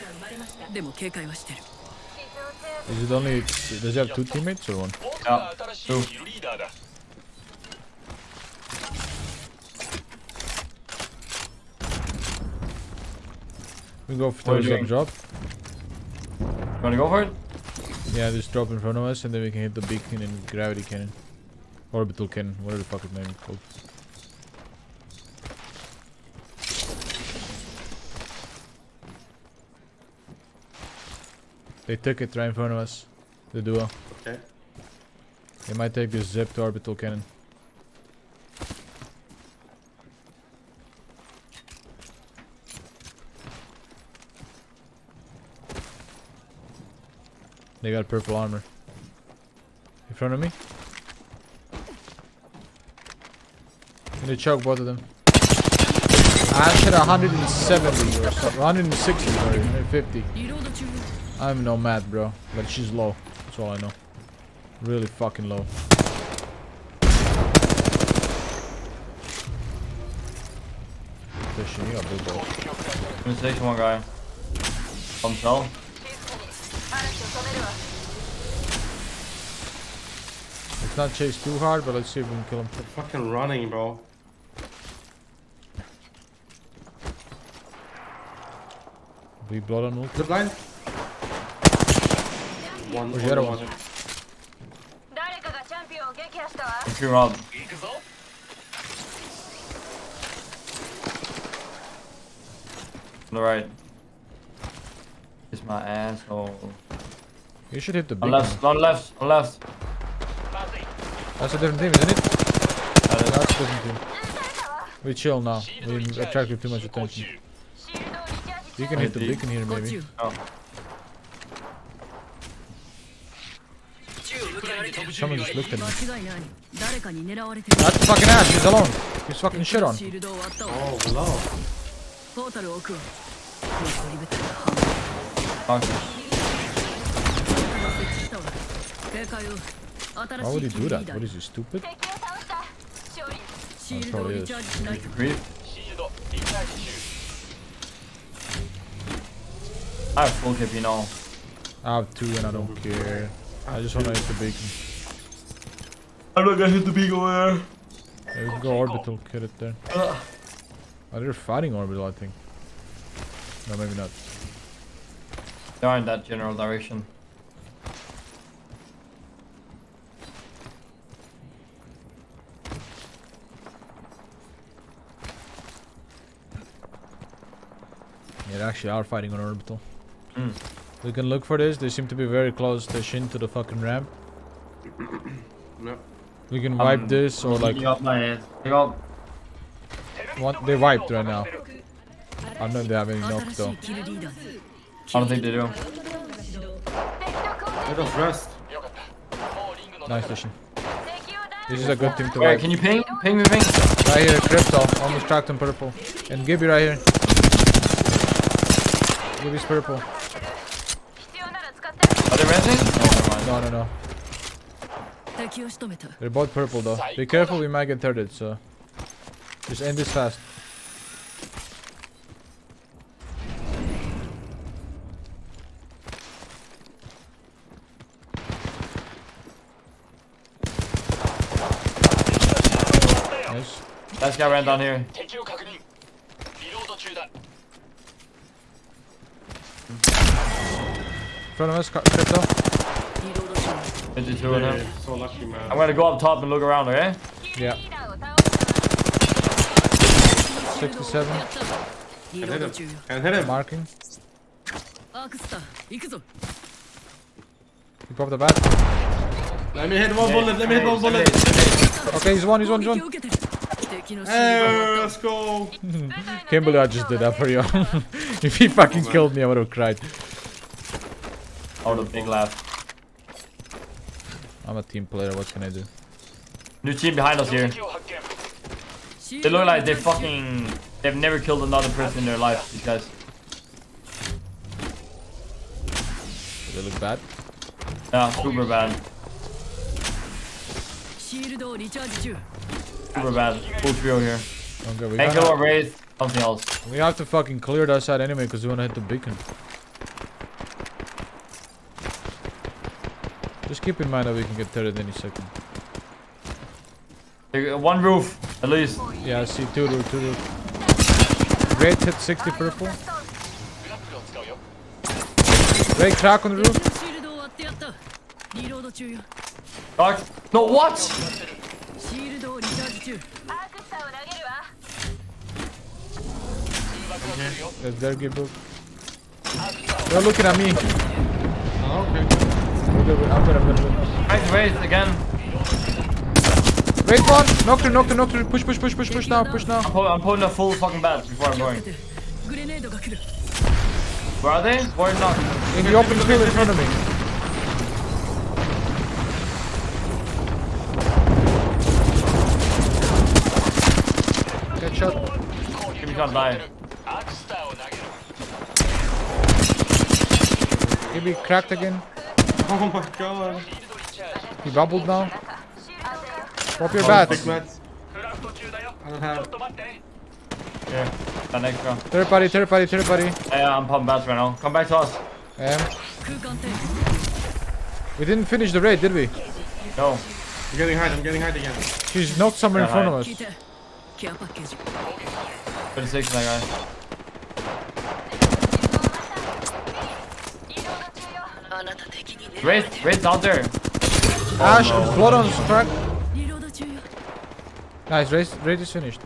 でも警戒はしてる。 Is it only does he have 2 teammates or 1? Yeah. Two. We go What are for you the doing? drop. You wanna go for it? Yeah, just drop in front of us and then we can hit the beacon and gravity cannon. Orbital cannon, whatever the fuck its name is called. They took it right in front of us. The duo. Okay. They might take this zipped orbital cannon. They got purple armor. In front of me. And they choke both of them. I hit 170 or something. 160, sorry. 150. I'm no mad, bro. But she's low. That's all I know. Really fucking low. Fishing, you got big balls. I'm gonna take one guy. Himself. Let's not chase too hard, but let's see if we can kill him. They're fucking running, bro. We blood on ult. The blind. One. Where's the other one? If you're up. On the right. It's my asshole. You should hit the big On left, one. on left, on left. That's a different team, isn't it? That's a different team. We chill now. We attracted too much attention. You can hit the beacon here, maybe. Oh. Someone just looked at me. 誰かに狙われてる。 That's the fucking ass. He's alone. He's fucking shit on. シールドを割ったわ。 Oh, below. ポータルを置くわ。残り部隊が半分。 Fuck. 設置したわ。警戒を。 Why would he do that? What is he, stupid? シールドをリチャージしないと。 Grief. I have full KP now. I have 2 and I don't care. I just wanna hit the beacon. I'm not gonna hit the beacon over there. Yeah, we can go orbital, get it there. Oh, they're fighting orbital, I think. No, maybe not. They are in that general direction. Yeah, they actually are fighting on orbital. Mm. We can look for this. They seem to be very close to Shin to the fucking ramp. No. We can wipe this or like. Up my ass. Pick up. They wiped right now. I don't know if they have any knock though. I don't think they do. Let us rest. Nice vision. This is a good team to Wait, wipe. can you ping? Ping me, ping. Right here, Crypto. Almost tracked him purple. And Gibby right here. Gibby's purple. Are they resing? No, no, no. They're both purple though. Be careful, we might get thirded, so. Just end this fast. Nice. Last guy ran down here. In front of us, Crypto. 52 of them. So lucky, man. I'm gonna go up top and look around, okay? Yeah. 67. Can hit him. Can hit him. Marking. アークスター行くぞ。 He popped the bat. Let me hit one bullet. Let me hit one bullet. Okay, he's one. Hey, let's go. Can't believe I just did that for you. If he fucking killed me, I would have cried. I would have big laugh. I'm a team player, what can I do? New team behind us here. They look like they've never killed another person in their life, these guys. They look bad. Yeah, super bad. Super bad. Full trio here. Okay, we Can't kill or Wraith, something else. We have to fucking clear that side anyway because we want to hit the beacon. Just keep in mind that we can get third any second. One roof, at least. Yeah, I see two roof. Great hit 60 purple. Great crack on the roof. Dark. No, what? Let's there, give book. They're looking at me. Okay. I'm good. Wait again. Wait one! Knocked her. Push now. I'm pulling a full fucking bat before I'm going. Where are they? Where not? In the open field in front of me. Get shot. Give me can't die. Maybe cracked again. Oh my god. He bubbled now. Drop your bat. Big mats. I don't have. Here, that next go. Third party. Yeah, I'm pumping bats right now. Come back to us. We didn't finish the raid, did we? No. I'm getting hide again. She's knocked somewhere in front of us. 36 that guy. Raid's out there. Ash, no. blood on crack. Nice, raid is finished.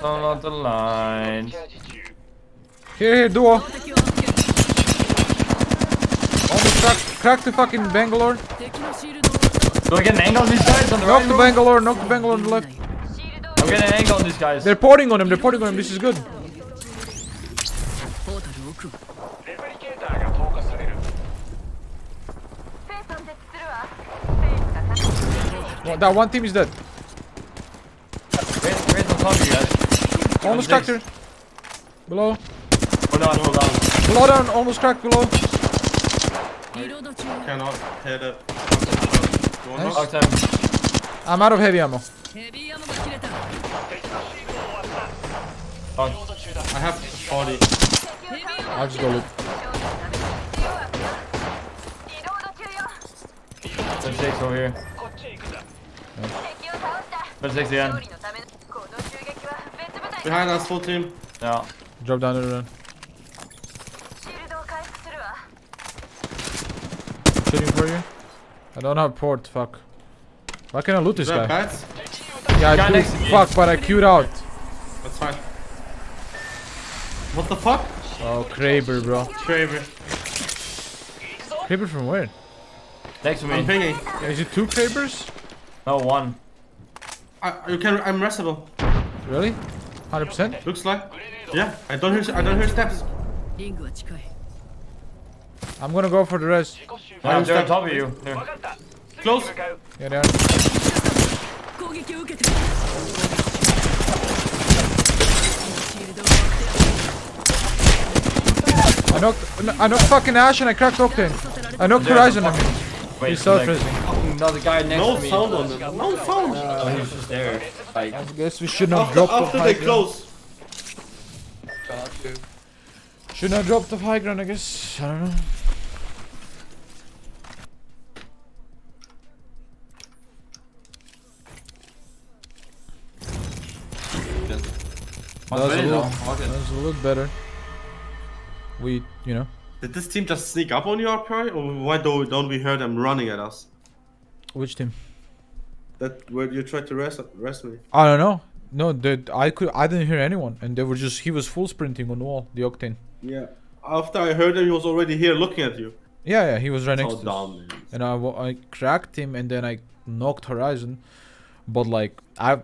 On the line. Here, duo. Almost crack the fucking Bangalore. Do I get an angle on these guys on the right? Knock the Bangalore on the left. I'm getting an angle on these guys. They're porting on him. This is good. Well, that one team is dead. Raid's on top of you guys. Almost cracked her. Below. Hold on. Below down, almost cracked below. Cannot hit it. Nice. I'm out of heavy ammo. I have 40. I'll just go loot. 36 over here. 36 again. Behind us, full team. Yeah. Drop down and run. Shooting for you. I don't have port, fuck. Why can't I loot this guy? Bats? Yeah, I do. Fuck, but I queued out. That's fine. What the fuck? Oh, Kraber, bro. Kraber. Kraber from where? Next to me. I'm pinging. Is it 2 Krabers? No, 1. I'm restable. Really? 100%? Looks like. Yeah, I don't hear steps. I'm gonna go for the rest. Yeah, they're on top of you. Here. Close. Yeah, they are. I knocked fucking Ash and I cracked Octane. I knocked Horizon on him. Wait, He's self-resing. Another guy next No to me. sound on them. No sound. Oh, he was just there. Like, I guess we shouldn't have dropped off After high they ground. close. Shouldn't have dropped off high ground, I guess. I don't know. That was a little better. We, you know. Did this team just sneak up on you, RPI? Or why don't we hear them running at us? Which team? That where you tried to rest me. I don't know. No, I didn't hear anyone, and they were just. He was full sprinting on the wall, the Octane. Yeah. After I heard him, he was already here looking at you. Yeah, he was right next So to dumb, us. And I cracked him, and then I knocked Horizon, but like I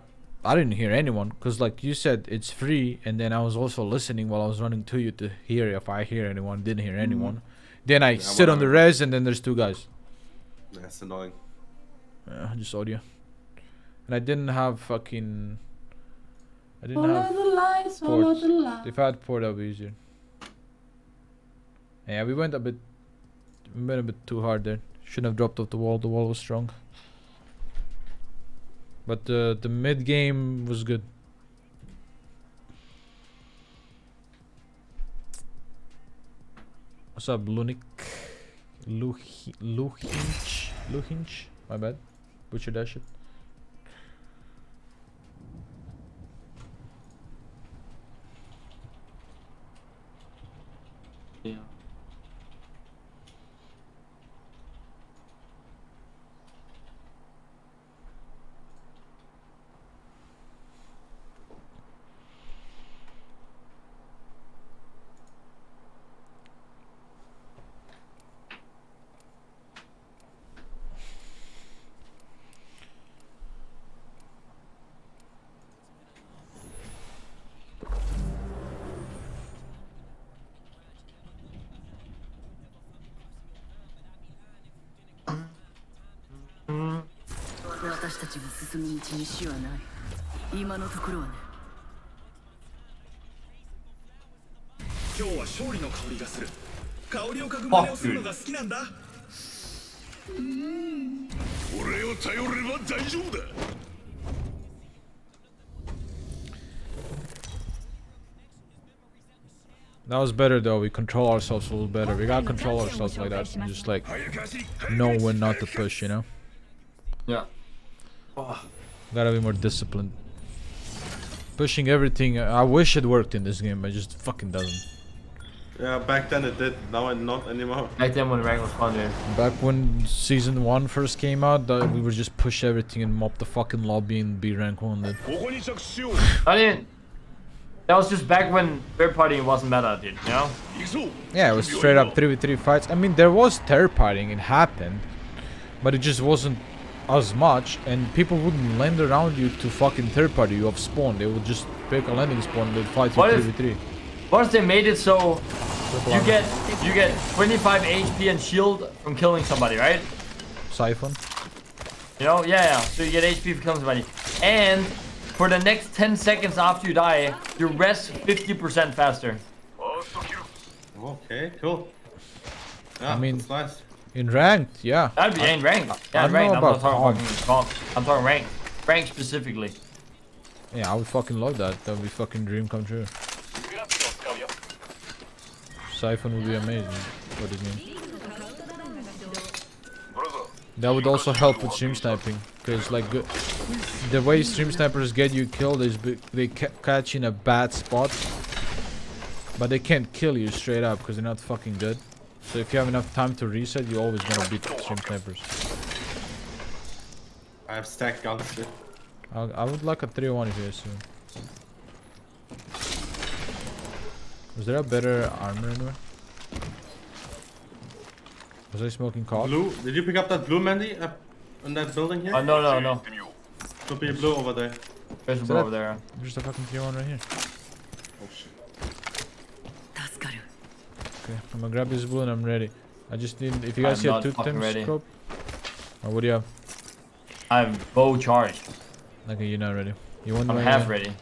didn't hear anyone, cause like you said it's free, and then I was also listening while I was running to you to hear if I hear anyone. Didn't hear anyone. Then I sit on the res, and then there's 2 guys. That's annoying. Yeah, just audio. And I didn't have fucking. I didn't have ports. If I had port, that would be easier. Yeah, we went a bit too hard there. Shouldn't have dropped off the wall. The wall was strong. But the mid game was good. What's up, Lunik? Luhinch? My bad. Butchered that shit. yeah. 私たちが進む道に死はない。今のところはね。今日は勝利の香りがする。香りを嗅ぐ真似をするのが好きなんだ。俺を頼れば大丈夫だ。That was better though. We control ourselves a little better. We gotta control ourselves like that. And just like know when not to push, you know? Yeah. Gotta be more disciplined. Pushing everything. I wish it worked in this game, but it just fucking doesn't. Yeah, back then it did. Now not anymore. Back then when rank was fun, dude. Back when season 1 first came out, we would just push everything and mop the fucking lobby and be rank 1 then. I didn't. That was just back when third party wasn't meta, dude, you know? Yeah, it was straight up 3v3 fights. I mean, there was third partying, it happened, but it just wasn't as much, and people wouldn't land around you to fucking third party you off spawn. They would just pick a landing spawn and they'd fight you 3v3. What if they made it so you get 25 HP and shield from killing somebody, right? Siphon. You know, yeah. So you get HP for killing somebody, and for the next 10 seconds after you die, you rest 50% faster. Okay, cool. Yeah, I mean, that's nice. In ranked, yeah. That'd be in ranked. Yeah, in ranked. I'm not talking comp. I'm talking ranked. Ranked specifically. Yeah, I would fucking love that. That would be fucking dream come true. Siphon would be amazing for this game. That would also help with stream sniping, because like the way stream snipers get you killed is they catch you in a bad spot, but they can't kill you straight up because they're not fucking good. So if you have enough time to reset, you're always gonna beat stream snipers. I have stacked guns too. I would like a 3-1 if you soon. Was there a better armor anywhere? Was I smoking coffee? Blue? Did you pick up that blue Mandy in that building here? No. Could be a blue over there. There's a blue over there. There's a fucking 3-1 right here. Oh shit. Okay, I'm gonna grab this blue and I'm ready. I just need, if you guys see a 2-time scope. Or what do you have? I have bow charged. Okay, you're not ready. You want? I'm half ready.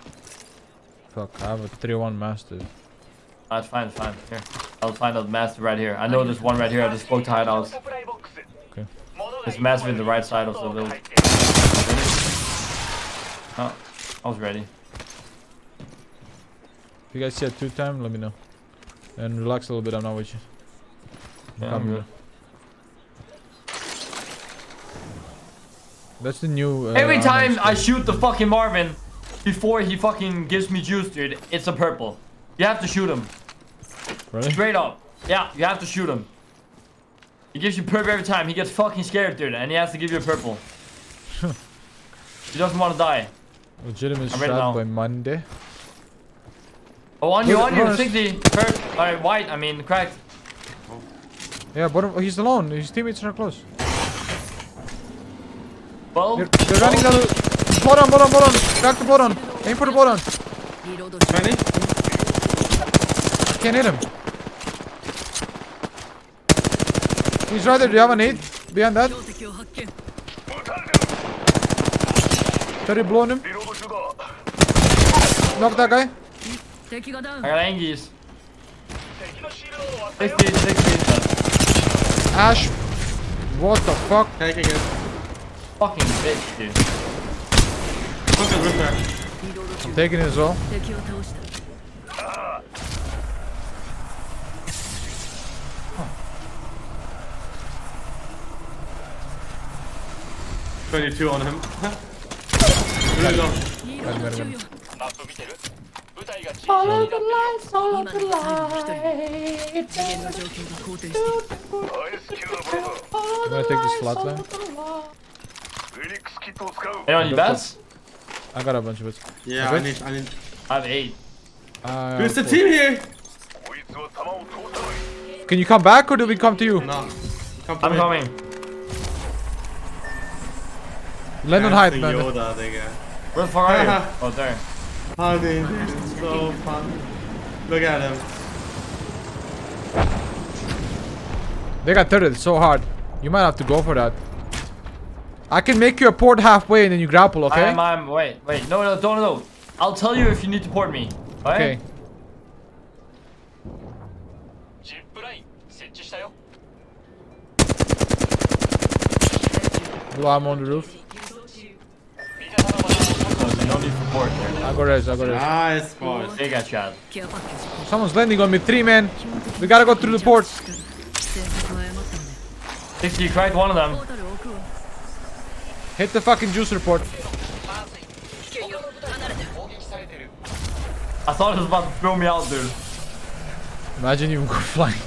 Fuck, I have a 3-1 master. That's fine, it's fine. Here. I'll find out master right here. I know there's one right here. I just spoke to hideouts. Okay. There's master in the right side of the build. Oh, I was ready. If you guys see a 2-time, let me know. And relax a little bit, I'm not with you. Yeah, I'm good. That's the new... Every time I shoot the fucking Marvin before he fucking gives me juice, dude, it's a purple. You have to shoot him. Really? Straight up. Yeah, you have to shoot him. He gives you purple every time. He gets fucking scared, dude, and he has to give you a purple. He doesn't want to die. Legitimate shot by Monday. Oh, on you, 60. Hurt. Alright, white, I mean, cracked. Yeah, but he's alone. His teammates are close. Well, they're running down the... Bottom. Crack the bottom. Aim for the bottom. 20? Can't hit him. He's right there. Do you have a nade behind that? 30 blowing him. Knock that guy. I got Angies. 60. Ash. What the fuck? Taking it. Fucking bitch, dude. Fucking rip I'm taking it as well. 22 on him. Got him. Follow the lights, follow the lights. I'm gonna take this flatline. Anyone need bats? I got a bunch of it. Yeah, I need. I have 8. Who's the team here? Can you come back or do we come to you? No. I'm coming. Land on height, man. Yoda, nigga. Where the fuck are you? Oh, there. Oh, dude, this is so fun. Look at him. They got turret so hard. You might have to go for that. I can make you a port halfway and then you grapple, okay? Wait. No, don't. I'll tell you if you need to port me. Okay. Blue armor on the roof. No need for port there. I got res. Nice, boys. They got shot. Someone's landing on me. 3 man. We gotta go through the port. 60, you cracked one of them. Hit the fucking juicer port. I thought it was about to throw me out, dude. Imagine you go flying.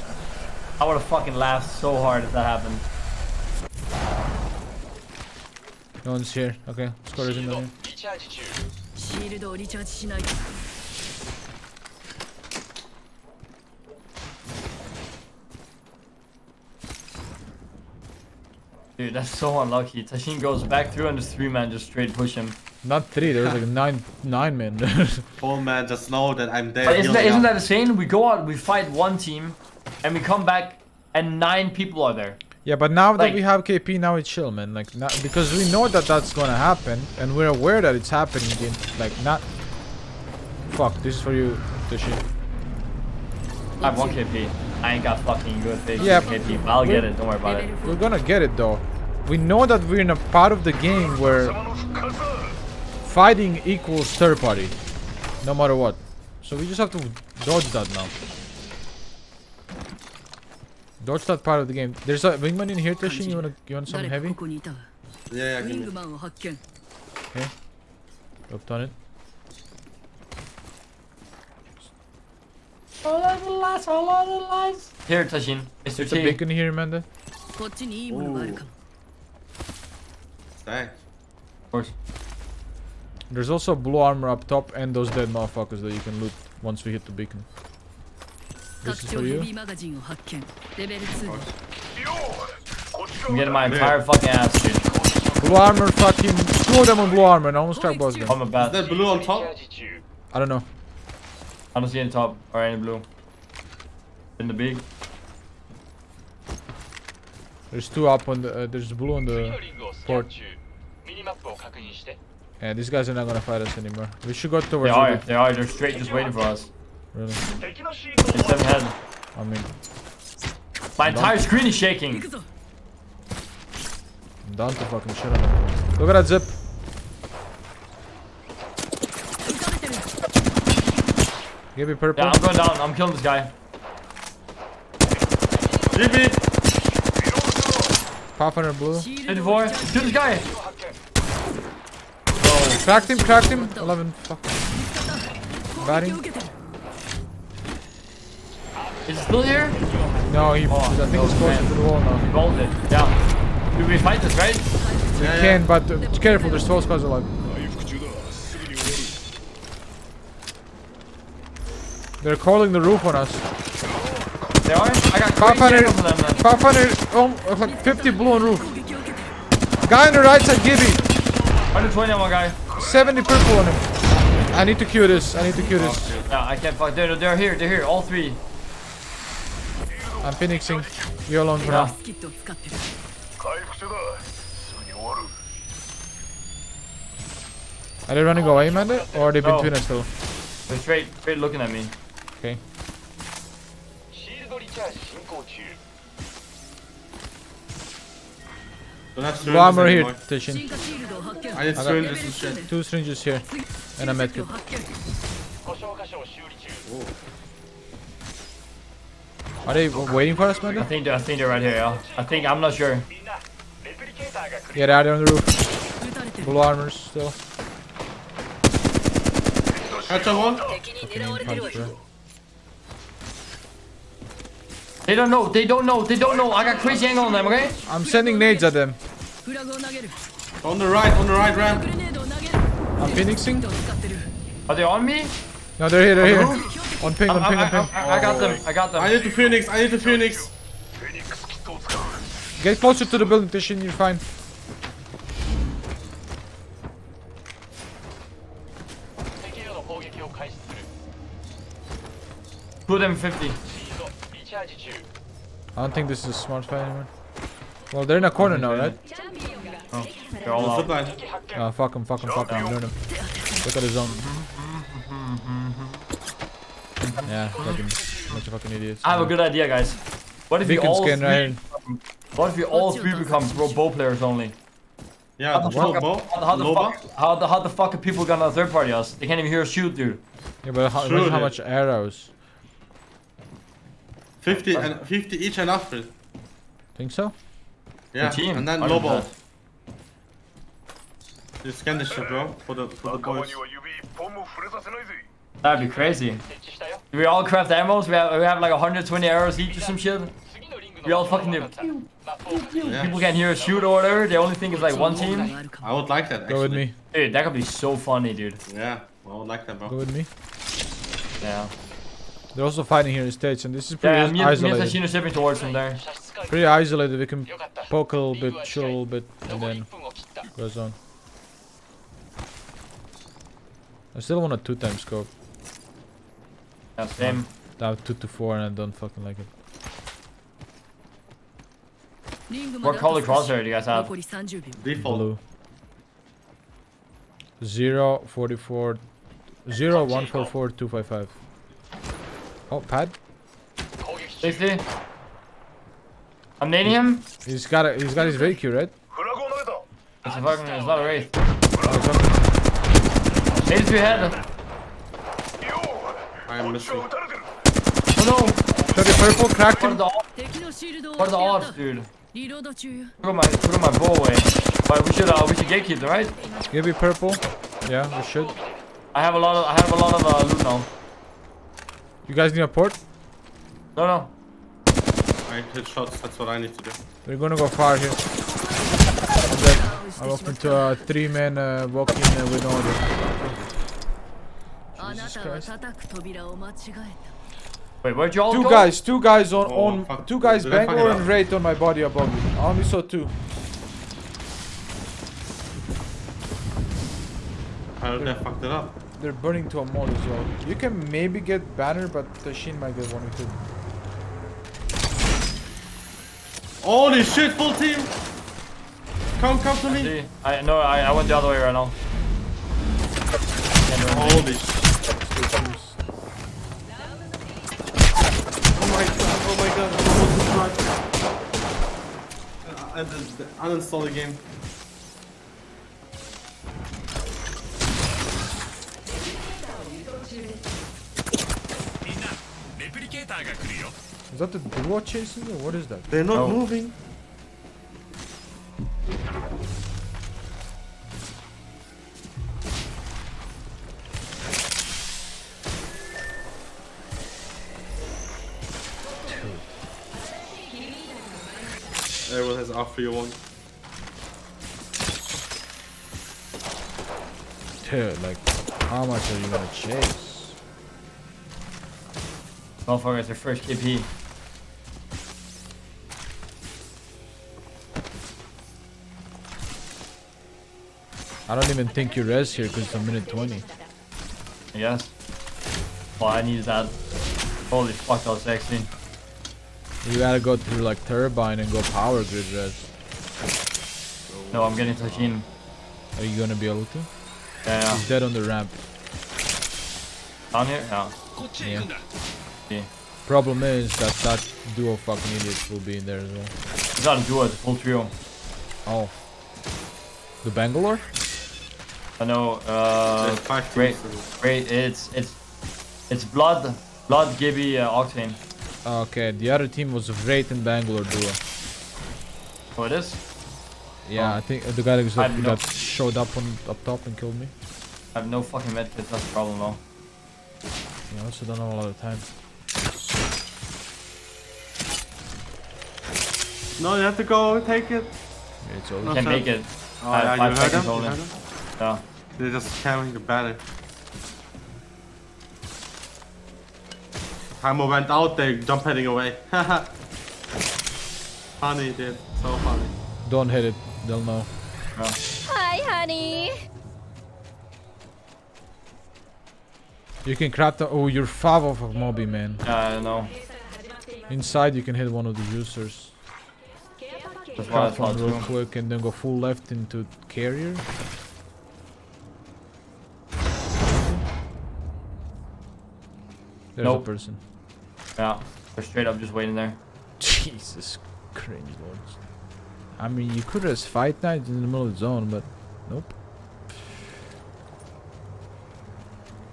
I would have fucking laughed so hard if that happened. No one's here. Okay, let's go resume down here. シールドをリチャージしないと。 Dude, that's so unlucky. Tashin goes back through and the 3-man just straight push him. Not 3, there was like 9 men. 4 man, just know that I'm there. But isn't that insane? We go out, we fight one team, and we come back, and 9 people are there. Yeah, but now that we have KP, now it's chill, man. Like, not, because we know that that's gonna happen, and we're aware that it's happening. Like, not. Fuck, this is for you, Tushy. I have 1 KP. I ain't got fucking good big KP. But I'll get it. Don't worry about it. We're gonna get it though. We know that we're in a part of the game where fighting equals third party, no matter what. So we just have to dodge that now. Dodge that part of the game. There's a wingman in here, Tashin. You want some heavy? Yeah, I can. Okay. Looked on it. Here, Tashin. Mr. There's a beacon here, Amanda. Thanks. Of course. There's also blue armor up top and those dead motherfuckers that you can loot once we hit the beacon. This is for you. I'm getting my entire fucking ass, dude. Blue armor, fucking 2 of them on blue armor and I almost cracked boss gun. I'm a bat. Is there blue on top? I don't know. I don't see any top or any blue. In the big. There's 2 up on the. There's blue on the port. Yeah, these guys are not gonna fight us anymore. We should go towards. They are. They're straight, just waiting for us. Really? It's 7 head. I mean, my entire screen is shaking. I'm down to fucking shit on them. Look at that zip. Give me purple. Yeah, I'm going down. I'm killing this guy. GP. 500 blue. 54. Kill this guy. Cracked him. 11. Fuck. Batting. Is he still here? No, I think he's closer to the wall now. He rolled it. Yeah. Do we fight this, right? We can, but careful, there's 12 squads alive. They're calling the roof on us. They are? I got 500, for them then. 500, like 50 blue on roof. Guy on the right side, Gibby. 120 on one guy. 70 purple on him. I need to queue this. Yeah, I can't fuck. They're here. All 3. I'm phoenixing. You alone for now. Are they running away, Amanda? Or are they between us still? They're straight looking at me. Okay. Blue armor here, Tishin. I need syringes and shit. 2 syringes here. And a medkit. Are they waiting for us, Amanda? I think they're right here, yeah. I'm not sure. Yeah, they're out on the roof. Blue armors still. Headshot 1. They don't know. I got crazy angle on them, okay? I'm sending nades at them. On the right, ramp. I'm phoenixing. Are they on me? No, they're here. On ping. I got them. I need to phoenix. Get closer to the building, Tishin, you're fine. Put them 50. I don't think this is a smart fight anymore. Well, they're in a corner now, right? Oh. They're all out. Fuck him, learn him. Look at his zone. Yeah, fucking bunch of fucking idiots. I have a good idea, guys. What if we all skin, three, right? what if we all three become bow players only? Yeah, how the fuck are people gonna third party us? They can't even hear us shoot, dude. Yeah, but imagine how much arrows. 50 each and after. Think so? Yeah, team, and then 100%. lowball. You scan this shit, bro, for the boys. That'd be crazy. We all craft ammos. We have like 120 arrows each or some shit. We all fucking do. Yeah. People can't hear us shoot or whatever. They only think it's like one team. I would like that, actually. Go with me. Dude, that could be so funny, dude. Yeah, I would like that, bro. Go with me. Yeah. They're also fighting here in stage, and this is pretty Me and isolated. Sashina shipping towards them there. Pretty isolated. We can poke a little bit, shoot a little bit, and then goes on. I still want a 2-time scope. Yeah, same. I have 2 to 4, and I don't fucking like it. What color crosshair do you guys have? Default. Blue. 0, 44, 0, 144, 255. Oh, pad. 60. I'm nading him. He's got his Reiki, right? It's a fucking, it's not a wraith. Oh, 83 head. I'm missing. Oh no. 30 purple, cracked him. What are the odds, dude? Put my bow away. But we should gatekeep them, right? Give me purple. Yeah, we should. I have a lot of loot now. You guys need a port? No. I hit shots, that's what I need to do. We're gonna go far here. I walked into a 3-man walking with order. Jesus Christ. Wait, where'd you all go? Two guys on fuck. two guys Did I fuck Bangalore it and up? Wraith on my body above me. I only saw 2. How did I fuck it up? They're burning to a mod as well. You can maybe get banner, but Tashin might get one or two. Holy shit, full team! Come to me! See, I went the other way right now. Holy shit. Oh my god, I almost died. Uninstall the game. Is that the duo chasing you? What is that? They're not moving. Everyone has R301. Dude, like, how much are you gonna chase? Motherfuckers, their first KP. I don't even think you res here because it's a minute 20. Yes. Well, I needed that. Holy fuck, that was sexy. You gotta go through like turbine and go power grid res. No, I'm getting Tashin. Are you gonna be able to? Yeah. He's dead on the ramp. Down here? Yeah. Yeah. Yeah. Problem is that duo fucking idiots will be in there as well. It's not a duo, it's a full trio. Oh. The Bangalore? I know, great, it's Blood, Gibby, Octane. Okay, the other team was Wraith and Bangalore duo. Oh, it is? Yeah, Oh. I think the guy that showed up top and killed me. I have no fucking medkits, that's the problem though. Yeah, I also don't have a lot of time. No, you have to go take it. Yeah, it's over. You can't make it. Oh, I have yeah, 5 you heard seconds them? only. You heard them? Yeah. They're just carrying the banner. Timer went out, they jump heading away. Funny, dude. So funny. Don't hit it, they'll know. Yeah. Hi, honey. You can craft oh, you're 5 off of Moby, man. Yeah, I know. Inside you can hit one of the users. That's why I Craft one thought real too. quick and then go full left into carrier. There's Nope. a person. Yeah, they're straight up just waiting there. Jesus, cringe lords. I mean, you could just fight that in the middle of the zone, but nope.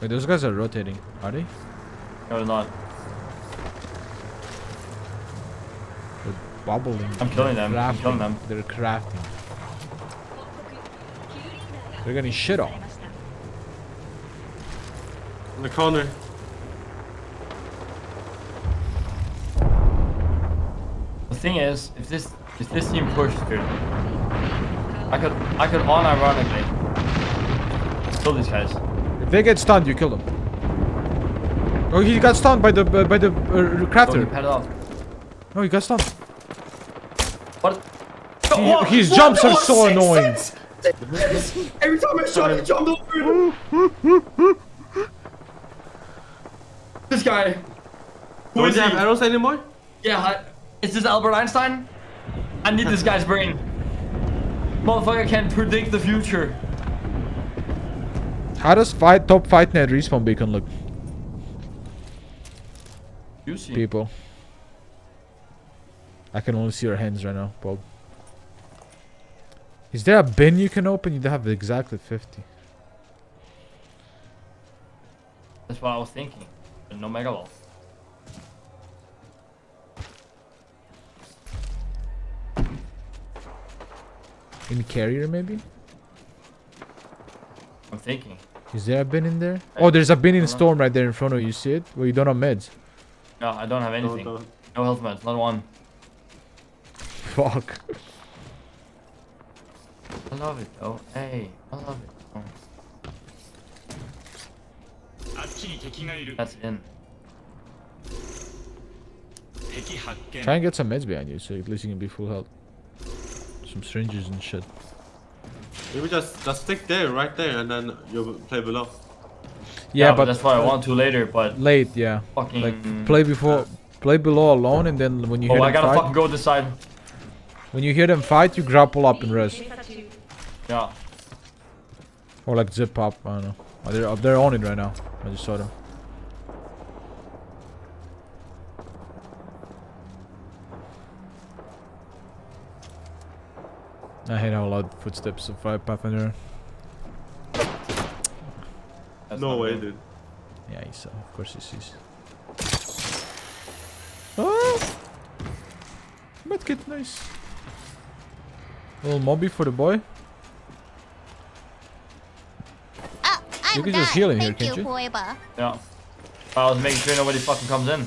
Wait, those guys are rotating, are they? No, they're not. They're bubbling. I'm killing them. I'm Crafting. killing them. They're crafting. They're getting shit on. In the corner. The thing is, if this team pushed, dude, I could unironically kill these guys. If they get stunned, you kill them. Oh, he got stunned by the crafter. Oh, he padded off. No, he got stunned. What? His jumps are so annoying. Every time I shot, he jumped over. This guy. Who Don't is you he? have arrows anymore? Yeah, is this Albert Einstein? I need this guy's brain. Motherfucker can predict the future. How does top fight net respawn beacon look? You see. People. I can only see your hands right now, Bob. Is there a bin you can open? You have exactly 50. That's what I was thinking. But no mega wall. In carrier, maybe? I'm thinking. Is there a bin in there? Oh, there's a bin in storm right there in front of you. You see it? Well, you don't have meds. No, I don't have anything. No health meds, not one. Fuck. I love it though. Hey, I love it. Oh. That's in. Try and get some meds behind you, so at least you can be full health. Some syringes and shit. Maybe just stick there, right there, and then you'll play below. Yeah, but that's what I want to later, but late, yeah. Fucking like play below alone, and then when you hear I them gotta fight, fucking go this side. when you hear them fight, you grapple up and rest, Yeah. or like zip up. I don't know. Oh, they're on it right now. I just saw them. I hate how loud footsteps of Pathfinder. No way, dude. Yeah, he saw. Of course he sees. Oh! Medkit, nice. Little mobby for the boy. You can just heal in here, can't you? Yeah. I was making sure nobody fucking comes in.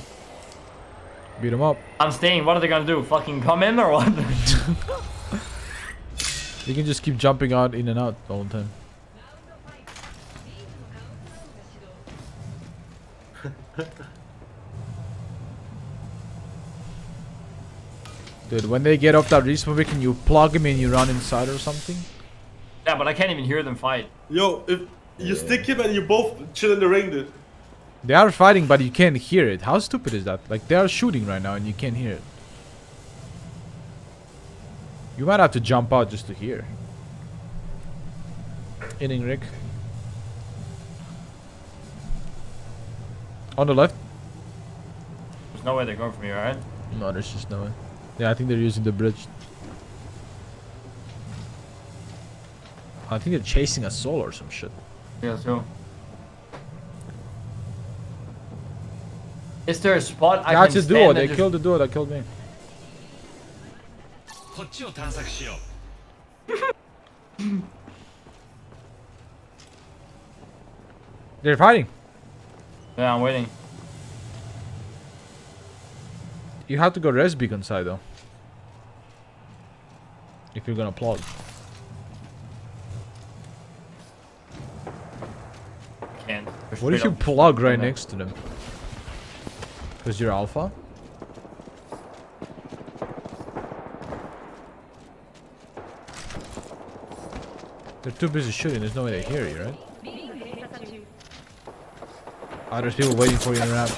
Beat him up. I'm staying. What are they gonna do? Fucking come in or what? You can just keep jumping out, in and out the whole time. Dude, when they get off that respawn beacon, can you plug him in, you run inside or something? Yeah, but I can't even hear them fight. Yo, if you stick him and you both chill in the ring, dude. They are fighting, but you can't hear it. How stupid is that? Like, they are shooting right now and you can't hear it. You might have to jump out just to hear. Inning, Rick. On the left? There's no way they're going from here, right? No, there's just no way. Yeah, I think they're using the bridge. I think they're chasing a soul or some shit. Yeah, so. Is there a spot I That's can a duo. stand They and just... killed the duo that killed me. They're fighting. Yeah, I'm waiting. You have to go res beacon side though. If you're gonna plug. Can't. What if you plug right next to them? Because you're alpha? They're too busy shooting, there's no way they hear you, right? Oh, there's people waiting for you in the ramp.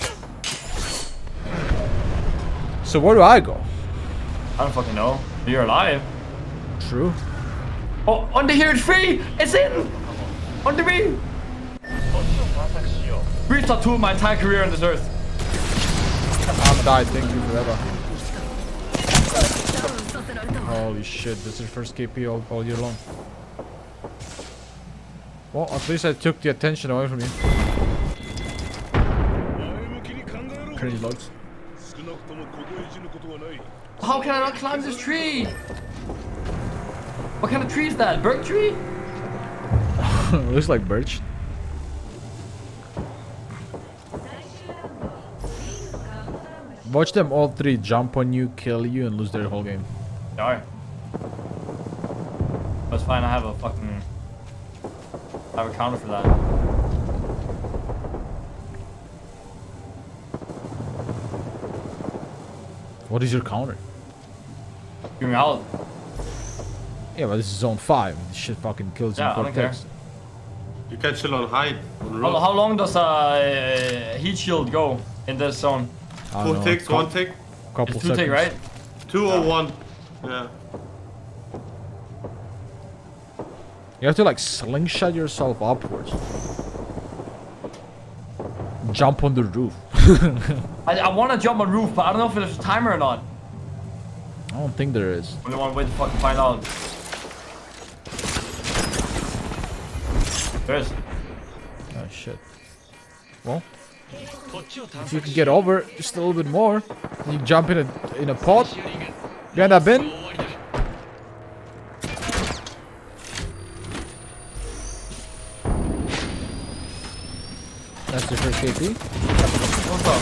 So where do I go? I don't fucking know. You're alive. True. Oh, under here, it's free! It's in! Under me! Breached out 2 of my entire career on this earth. I'm died, thank you forever. Holy shit, this is your first KP all year long. Well, at least I took the attention away from you. Cringe loads. How can I not climb this tree? What kind of tree is that? Birch tree? Looks like birch. Watch them all 3 jump on you, kill you, and lose their whole game. Alright. That's fine, I have a counter for that. What is your counter? Give me out. Yeah, but this is zone 5. This shit fucking kills you. Yeah, I don't care. You can chill on hide. How long does a heat shield go in this zone? 2 ticks, 1 tick. Couple it's 2 tick, right? 2 or 1. Yeah. You have to like slingshot yourself upwards. Jump on the roof. I want to jump on roof, but I don't know if there's a timer or not. I don't think there is. We want to wait to fucking find out. There is. Oh shit. Well, if you can get over just a little bit more, you jump in a pot. Behind that bin. That's the first KP. What's up?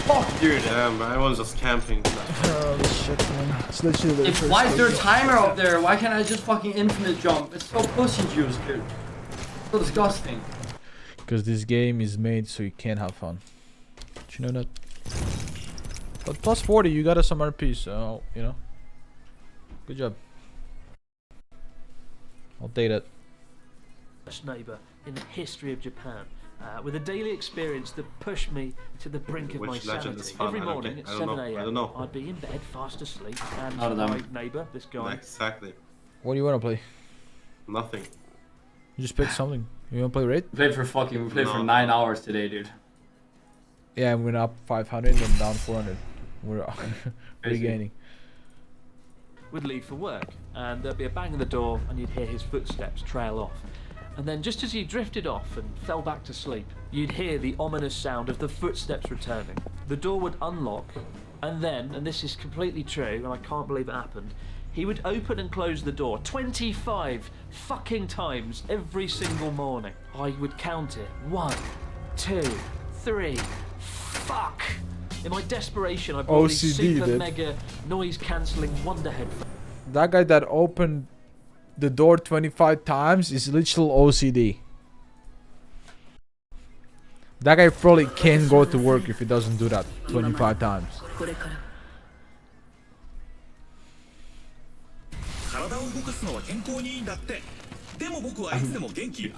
Fuck, dude. Damn, but everyone's just camping. Oh shit, man. It's literally the first Why is there a KP. timer up there? Why can't I just fucking infinite jump? It's so pussy juice, dude. So disgusting. Because this game is made so you can't have fun. Did you know that? But plus 40, you got us some RP, so, you know. Good job. I'll date it. Best neighbour in the history of Japan, with a daily experience that pushed me to the brink of my legend is sanity. fun? Every I don't morning get- at I don't 7 know. I a.m. don't know. I'd be in bed, fast asleep, and None of them. my neighbour, this guy, Exactly. What do you want to play? Nothing. You just pick something. You want to play raid? We played for 9 hours today, dude. Yeah, and we're up 500 and down 400. We're regaining. would leave for work, and there'd be a bang on the door, and you'd hear his footsteps trail off. And then just as he drifted off and fell back to sleep, you'd hear the ominous sound of the footsteps returning. The door would unlock, and then, and this is completely true, and I can't believe it happened, he would open and close the door 25 fucking times every single morning. I would count it. 1, 2, 3. Fuck! In my desperation, I brought these OCD, super dude. mega noise-cancelling Wonder headphones. That guy that opened the door 25 times is literal OCD. That guy probably can't go to work if he doesn't do that 25 times.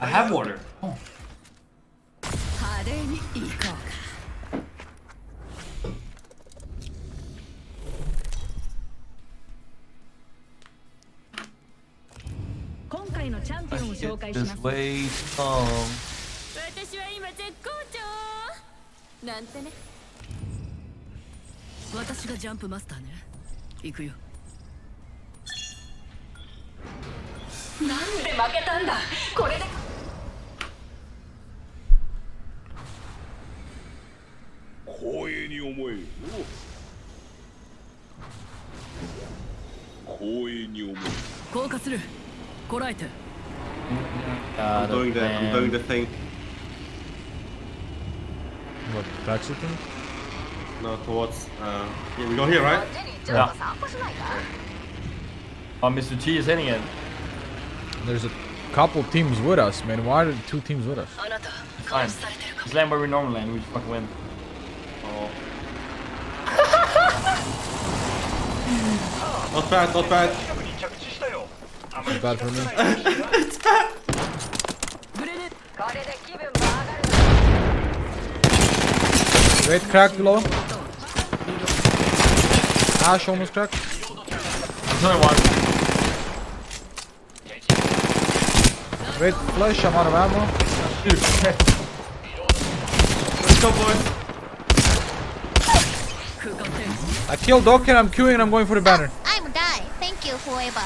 I have water. Oh. 派手に行こうか。今回のチャンピオンを紹介します。 way too long. 私は今絶好調なんてね。私がジャンプマスターね。行くよ。なんで負けたんだこれで光栄に思えよ光栄に思え降下する。こらえて。I'm doing the thing. What, taxi thing? No, towards. Here we go here, right? Yeah. Oh, Mr. T is hitting it. There's a couple teams with us, man. Why are there 2 teams with us? Fine. Just land where we normally land. We just fucking win. Oh. Not bad, not bad. It's bad for me. It's bad. Wait, crack below. Ash almost cracked. There's only one. Wait, flash, I'm out of ammo. Let's go, boys. I killed Dokken, I'm queuing and I'm going for the banner. I'm dying. Thank you, Fueba.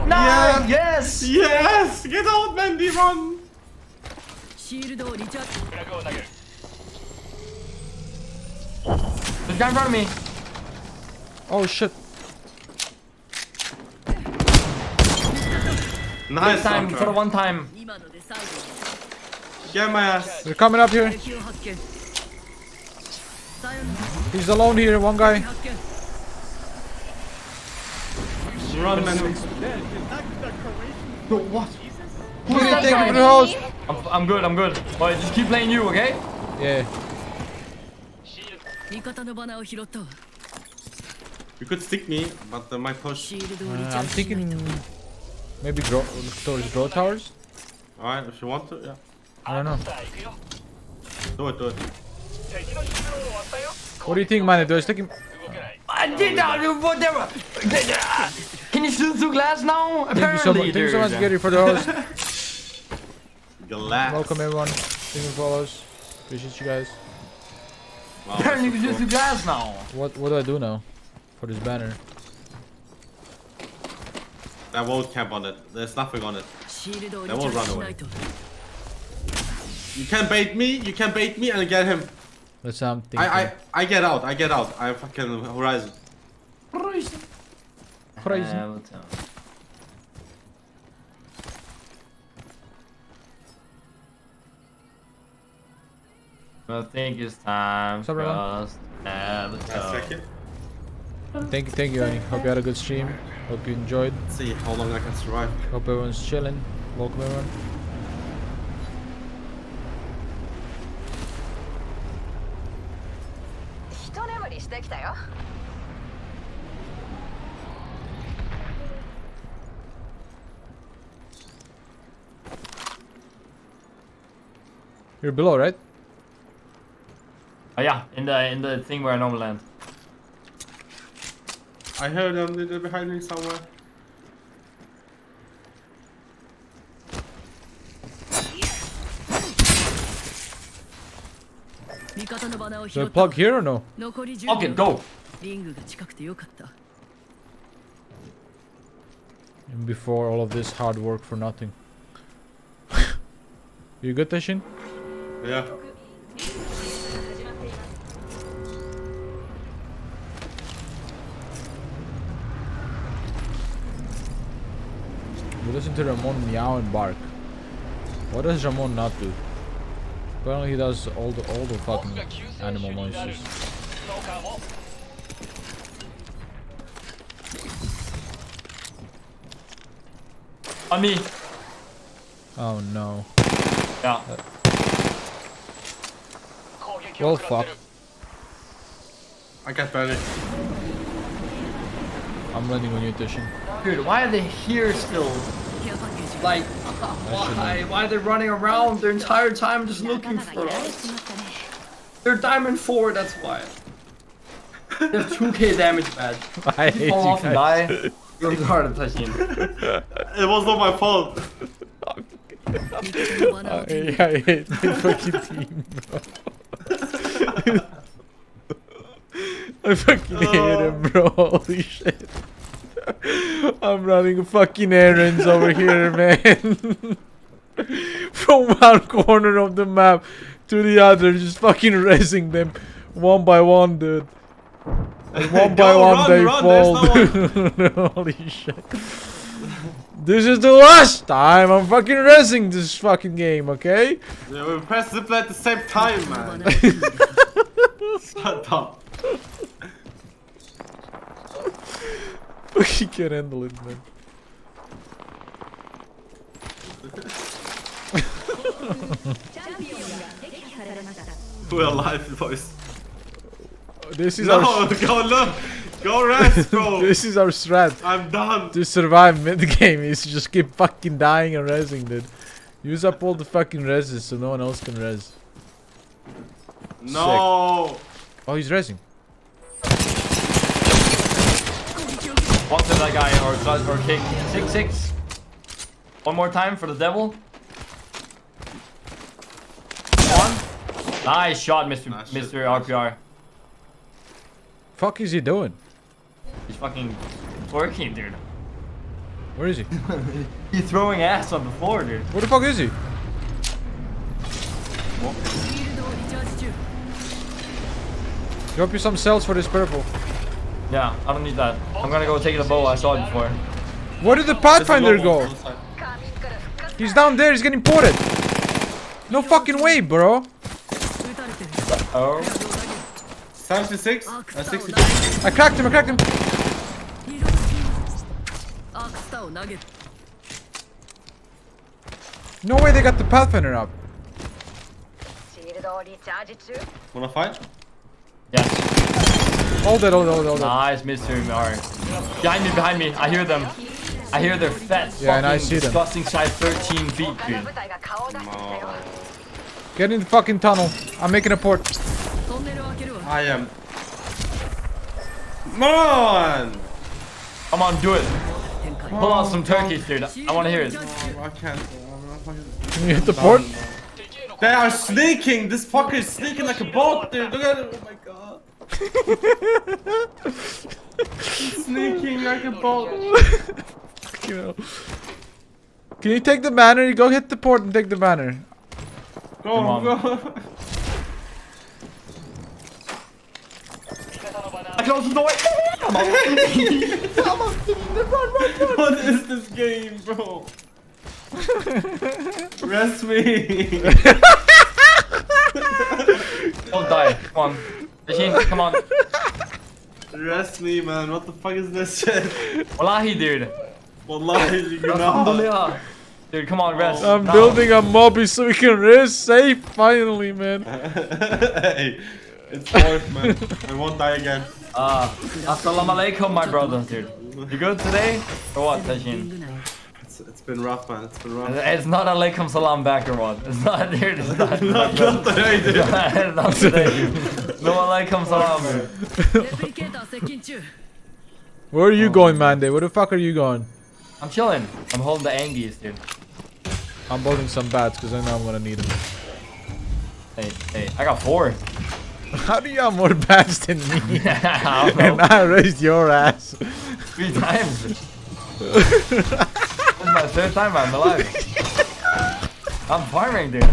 No! Yes! Yes! Get out, Mandy, run! シールドをリチャージ There's a guy in front of me. Oh shit. Nice Time for the Sakura. one time. 今ので最後 Get my ass. They're coming up here. 敵を発見さよなら He's alone here, one guy. 発見 Run, Mandy. What? Who did take him to the house? I'm good, I'm good. But just keep playing you, okay? Yeah. 味方のバナーを拾ったわ You could stick me, but my push. シールドをリチャ I'm ージしない thinking と maybe grow towards grow towers. Alright, if you want to, yeah. I don't know. Do it, do it. What do you think, man? Do I stick him? I did not do whatever. Can you shoot through glass now? Thank you so much. Thank you so much, Gary, for the host. Glass. Welcome everyone. Thank you for follows. Appreciate you guys. Wow, Apparently you that's can so shoot through glass now. What do I do now for this banner? That won't camp on it. There's nothing on it. シールドをリ They チャ won't ージ run しな away. いと You can bait me, you can bait me and get him. That's something. I get out, I get out. I fucking horizon. Horizon. I think it's time What's up, for everyone? us to have a talk. Thank you, Annie. Hope you had a good stream. Hope you enjoyed. Let's see how long I can survive. Hope everyone's chilling. Welcome everyone. You're below, right? Oh yeah, in the thing where I normally land. I heard them, they're behind me somewhere. Should I plug here or no? Okay, go. リングが近くてよかった And before all of this hard work for nothing. You good, Tashin? Yeah. You listen to Ramon meow and bark. What does Ramon not do? Apparently he does all the fucking animal noises. On me. Oh no. Yeah. Well, fuck. I got better. I'm landing on you, Tashin. Dude, why are they here still? Like, why? Why are they running around their entire time just looking for us? They're Diamond 4, that's why. They have 2k damage badge. I If hate you fall you off and guys. die, you're retarded, Tashin. It was not my fault. I hate my fucking team, bro. I fucking hate him, bro. Holy shit. I'm running fucking errands over here, man. From one corner of the map to the other, just fucking raising them one by one, dude. And one by one they fall. Holy shit. This is the last time I'm fucking racing this fucking game, okay? Yeah, we pressed the play at the same time, man. Shut up. Fucking can't handle it, man. We're alive, boys. This is No, our go look! Go rest, bro! this is our strat. I'm done! To survive mid game is just keep fucking dying and resing, dude. Use up all the fucking reses so no one else can res. No! Oh, he's resing. One to that guy or kick. 6-6. One more time for the devil. One. Nice shot, Mr. RPR. Fuck is he doing? He's fucking twerking, dude. Where is he? He's throwing ass on the floor, dude. Where the fuck is he? Drop you some cells for this purple. Yeah, I don't need that. I'm gonna go take the bow. I saw it before. Where did the Pathfinder go? He's down there. He's getting ported. No fucking way, bro. Oh. 76? 62. I cracked him. I cracked him. No way they got the Pathfinder up. Wanna fight? Yes. Hold it, hold it, hold it, hold it. Nice, Mr. Alright. Behind me. I hear them. I hear their fat, Yeah, and I see them. disgusting size 13 feet, dude. Get in the fucking tunnel. I'm making a port. I am. Come on! Come on, do it. Pull out some turkeys, dude. I want to hear it. I can't. Can you hit the port? They are sneaking! This fucker is sneaking like a boat, dude! Look at it! Oh my god! He's sneaking like a boat! You know. Can you take the banner? You go hit the port and take the banner. Go, go! I closed the door! What is this game, bro? Rest me! Don't die. Come on. Machine, come on. Rest me, man. What the fuck is this shit? Wallahi, dude. Wallahi, you know. Dude, come on, rest. I'm building a mobby so we can rest safe finally, man. Hey, it's fourth, man. I won't die again. Assalamu alaikum, my brother, dude. You good today? Or what, Tajin? It's been rough, man. It's been rough. It's not alaikum salam back or what? It's not, dude. It's not. Not today, dude. Not today, dude. No alaikum salam, dude. Where are you going, Mande? Where the fuck are you going? I'm chilling. I'm holding the Angies, dude. I'm building some bats because I know I'm gonna need them. Hey, I got 4. How do you have more bats than me? I don't know. And I raised your ass 3 times. This is my 3rd time I'm alive. I'm farming, dude.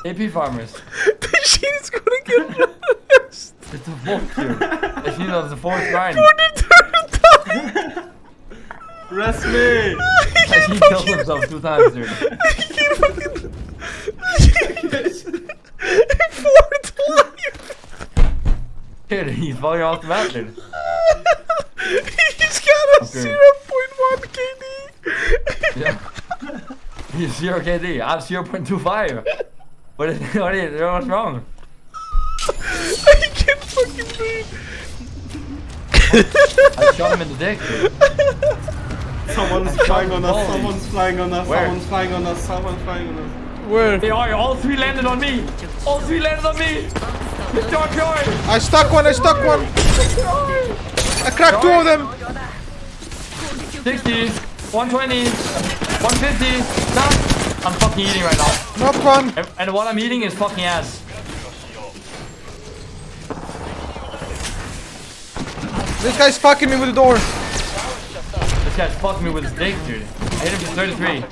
AP farmers. The shit is gonna get lost. It's a 4th, dude. The shit is the 4th grind. Rest me! He killed himself 2 times, dude. Fourth life. Dude, he's falling off the map, dude. He's got a 0.1 KD. Yeah. He's 0 KD. I'm 0.25. What's wrong? I can't fucking breathe. I shot him in the dick, dude. Someone's flying on us. Someone's flying on us. Where? Someone's flying on us. Someone's flying on us. Where? They are. All 3 landed on me. All 3 landed on me. It's dark joy. I stuck one. I stuck one. I cracked 2 of them. 60, 120, 150. Nah, I'm fucking eating right now. Knock one. And what I'm eating is fucking ass. This guy's fucking me with the door. This guy's fucking me with his dick, dude. I hit him for 33.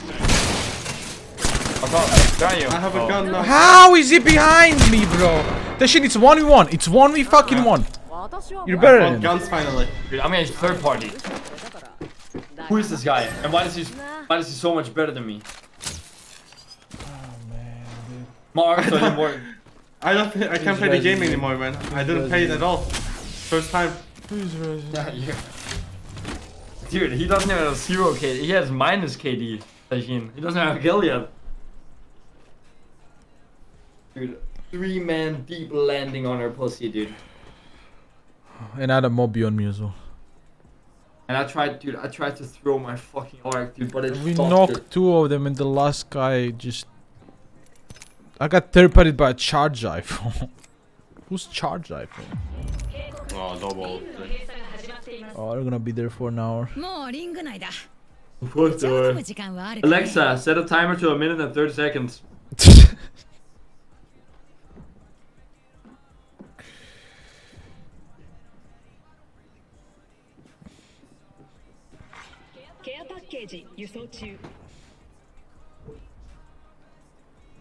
Where are you? I have a gun now. How is he behind me, bro? That shit, it's 1v1. It's 1v fucking 1. You're better than him. Guns finally. Dude, I'm a 3rd party. Who is this guy? And why is he so much better than me? Oh man, dude. My arms didn't work. I can't play the game anymore, man. I didn't play it at all. First time. Yeah, dude, he doesn't have 0 KD. He has minus KD. He doesn't have a kill yet. Dude, 3-man deep landing on her pussy, dude. And I had a mobby on me as well. And I tried to throw my fucking arc, dude, but We knocked 2 of them and the last guy just... I got third-partied by a charge iPhone. Who's charge iPhone? Oh, double. Oh, they're gonna be there for an hour. もうリング内だ。 What ちょう the? どむ時間はあるからね。 Alexa, set a timer to 1 minute and 30 seconds.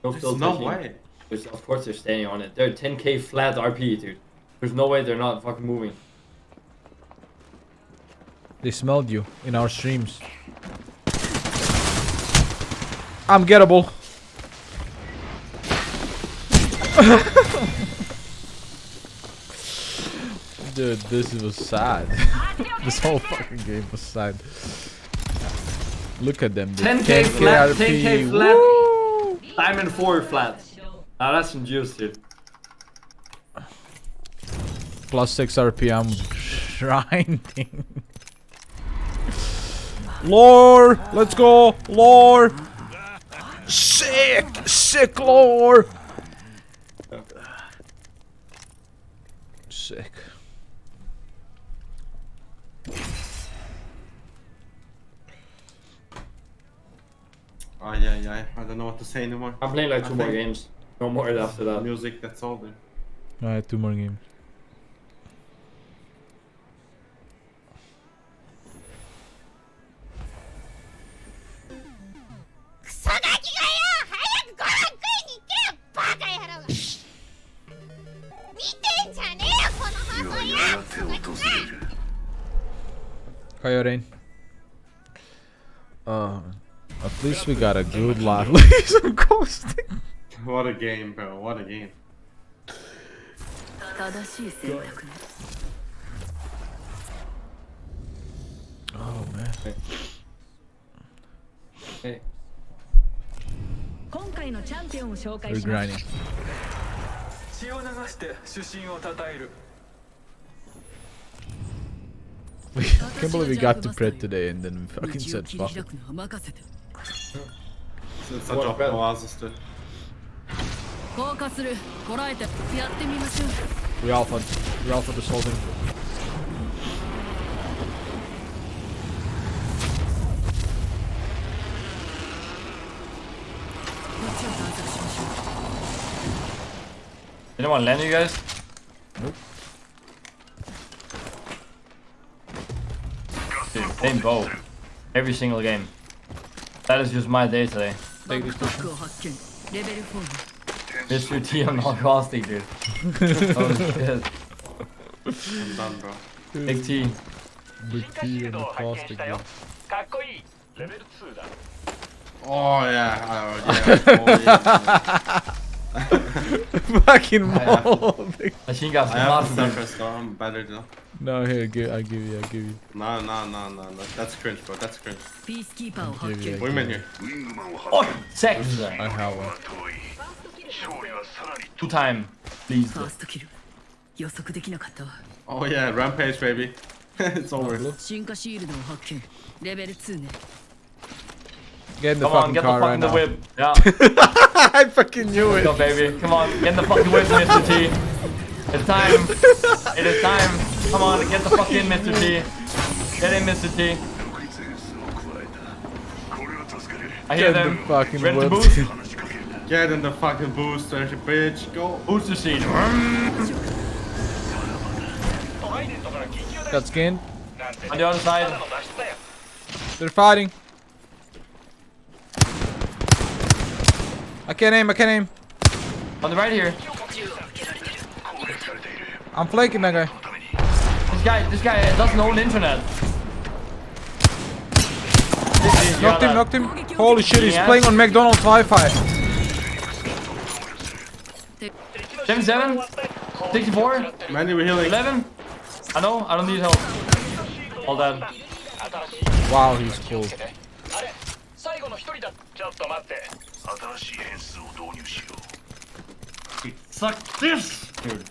There's no way. Of course they're staying on it. They're 10k flat RP, dude. There's no way they're not fucking moving. They smelled you in our streams. I'm gettable. Dude, this was sad. This whole fucking game was sad. Look at them. 10k flat, RP. 10k flat. Woo! Diamond 4 flat. Now that's some juice, dude. Plus 6 RP, I'm grinding. Lore! Let's go! Lore! Sick! Sick lore! Sick. Oh yeah. I don't know what to say anymore. I'm playing like 2 more games. No more after that. Music, that's all then. Alright, 2 more games. Rain. At least we got a good lot. Some ghosting. What a game, bro. What a game. Oh man. Hey. We're grinding. I can't believe we got to Pred today and then we fucking said fuck it. It's such a oasis, dude. We alpha this whole thing. You don't want to land you guys? Nope. Dude, same bow. Every single game. That is just my day today. Take this question. Mr. T, I'm not caustic, dude. Oh shit. I'm done, bro. Big T. Big T and the caustic. Oh yeah. Fucking mole. Machine got I have some the Tempest though. I'm better though. No, here, I give you. No. That's cringe, bro. That's cringe. Give you. Women here. Oh, sex. I have one. 2 time, please. Oh yeah, rampage, baby. It's over. Get in the Come on, fucking get the car fuck right in the now. whip. Yeah. I fucking knew it. Go, baby. Come on, get in the fucking whip, Mr. T. It's time. It is time. Come on, get the fuck in, Mr. T. Get in, Mr. T. I hear Get in them. the fucking Ready to whip. boost? Get in the fucking booster, bitch. Go. Booster seat. Got skinned. On the other side. They're fighting. I can't aim. On the right here. I'm flanking that guy. This guy doesn't own internet. Knocked him. Holy shit, he's playing on McDonald's Wi-Fi. 77, 64, Man, we're healing. 11. I know, I don't need help. All that. Wow, he's cool. Suck this! Dude.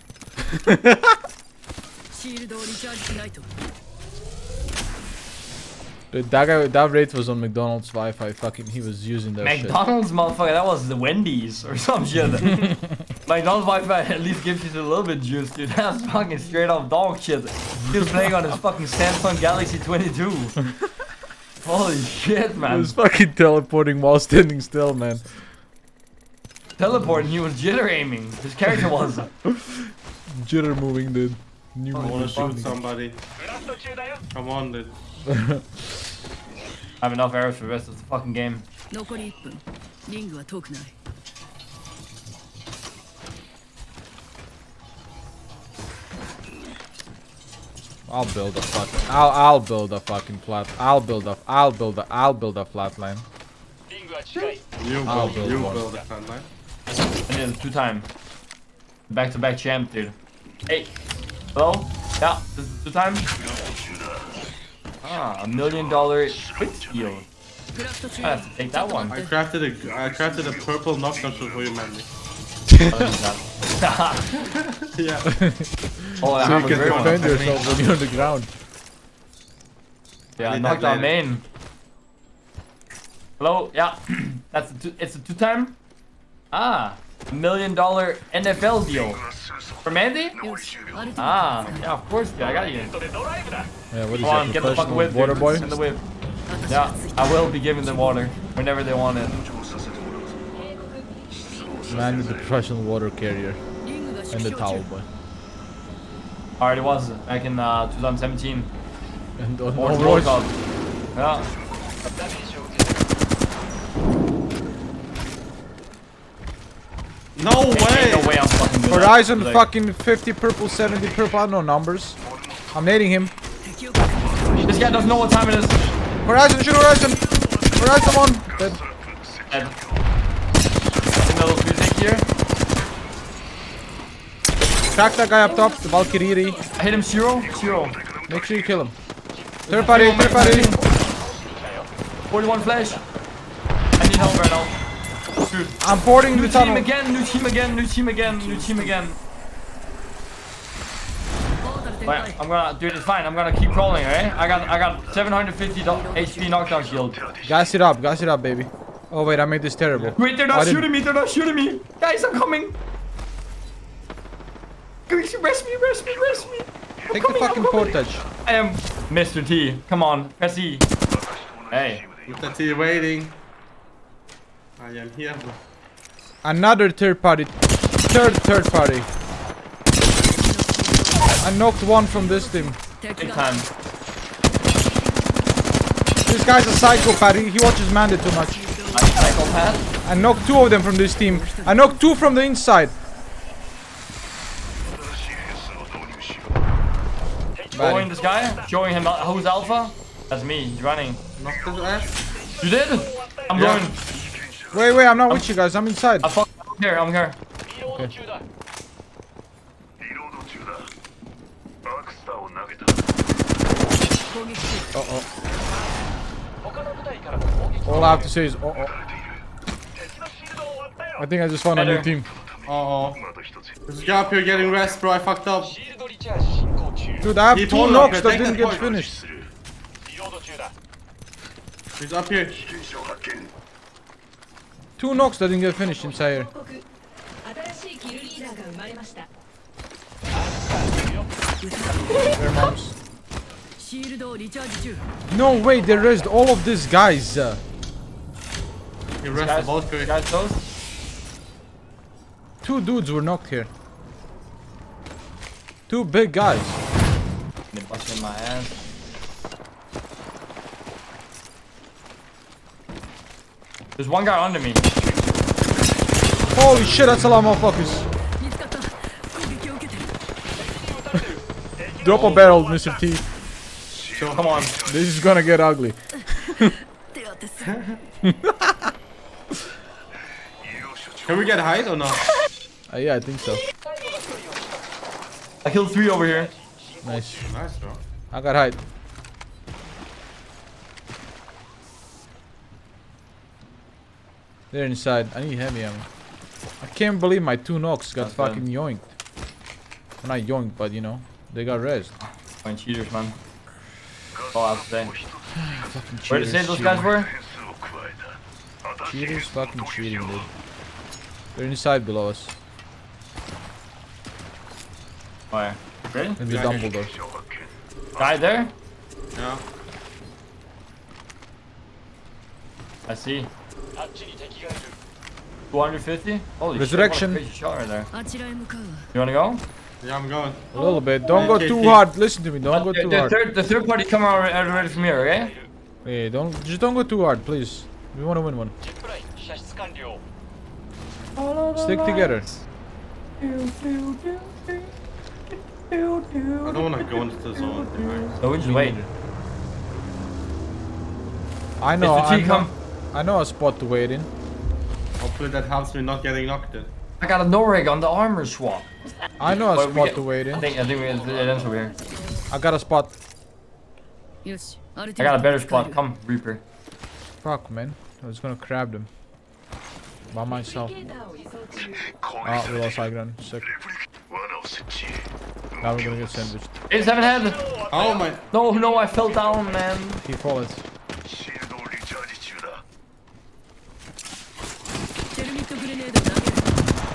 Dude, that Wraith was on McDonald's Wi-Fi. Fucking, he was using that shit. McDonald's, motherfucker, that was the Wendy's or some shit. McDonald's Wi-Fi at least gives you a little bit juice, dude. That's fucking straight up dog shit. He was playing on his fucking Samsung Galaxy 22. Holy shit, man. He was fucking teleporting while standing still, man. Teleporting, he was jitter aiming. His character was. Jitter moving, dude. New I wanna movie shoot shooting. somebody. Come on, dude. I have enough arrows for the rest of the fucking game. 残り1分。リングは遠くない。I'll build a fucking. I'll build a fucking flat. I'll build a flat line. I'll build one. build a flat line. I need a 2-time. Back-to-back champ, dude. Hey. Hello? Yeah, this is 2-time. Ah, $1 million quick steal. I have to take that one. I crafted a purple knockdown shoot for you, Mandy. Yeah. Oh, I So have you a can great one. defend yourself when you're on the ground. Yeah, knockdown main. Hello? Yeah. It's a 2-time. Ah, $1 million NFL deal. For Mandy? Ah, yeah, of course, dude. I got you. Yeah, what is Come on, that? get the fucking whip, Water dude. boy? Send the whip. Yeah, I will be giving them water whenever they want it. Man is the professional water carrier. And the towel boy. Already was back in 2017. And on World Overwatch. Cup. Yeah. No way! No way I'm fucking good. Horizon Like, fucking 50 purple, 70 purple. I don't know numbers. I'm nading him. This guy doesn't know what time it is. Horizon, shoot Horizon! Horizon on! Dead. Dead. Another music here. Crack that guy up top, the Valkyrie. I hit him 0. Make sure you kill him. Third party, third party. 41 flash. I need help right now. Dude. I'm boarding New the team tunnel. again, new team again, new team again, new team again. Right, I'm gonna, dude, it's fine. I'm gonna keep crawling, alright? I got 750 HP knockdown shield. Gas it up, baby. Oh wait, I made this terrible. Wait, they're Oh, I not didn't- shooting me, they're not shooting me. Guys, I'm coming. Guys, rest me. I'm Take coming, the fucking I'm coming. portage. I am Mr. T. Come on, press E. Hey. Mr. T waiting. I am here. Another third party. Third party. I knocked one from this team. Big time. This guy's a psychopath. He watches Mandy too much. Psychopath? I knocked 2 of them from this team. I knocked 2 from the inside. Showing this guy? Showing him who's alpha? That's me. He's running. Knocked his ass. You did? I'm Yeah. going. Wait, I'm not with you guys. I'm inside. I'm here. Okay. All I have to say is I think I just found a new team. There's a guy up here getting rest, bro. I fucked up. Dude, I have Keep 2 holding knocks up here, that take didn't that get point. finished. He's up here. 2 knocks that didn't get finished inside here. Their moms. No way, they raised all of these guys. You rest both guys close? 2 dudes were knocked here. 2 big guys. They're busting my ass. There's one guy under me. Holy shit, that's a lot of motherfuckers. Drop a barrel, Mr. T. Come on. This is gonna get ugly. Can we get height or not? Yeah, I think so. I killed 3 over here. Nice. Nice, bro. I got height. They're inside. I need heavy ammo. I can't believe my 2 knocks got fucking yoinked. Well, not yoinked, but you know, they got rezzed. Fucking cheaters, man. That's all I have to say. Fucking Where did you say those guys were? Cheaters fucking cheating, dude. They're inside below us. Where? Ready? Maybe Dumbledore. Guy there? Yeah. I see. 250? Holy Resurrection. shit, what a crazy shot right there. あちらへ向かうわ You wanna go? Yeah, I'm going. A little bit. Don't go Okay, too okay. hard. Listen to me. Don't go too hard. The third party come already from here, okay? Hey, just don't go too hard, please. We want to win one. ジップライン射出完了 Stick together. I don't want to go into the zone. No, we just wait. I know. It's the T come. I know a spot to wait in. Hopefully that helps me not getting knocked in. I got a no rig on the armor swap. I know a But we spot get- to wait in. I think we get it ends over here. I got a spot. よしある I got a better spot. Come, Reaper. Fuck, man. I was gonna crab them. By myself. Ah, we lost high ground. Sick. Now we're gonna get sandwiched. 87 head. Oh my. No, I fell down, man. He fallen. シールドをリチャージ中だ テルミットグレネード投げる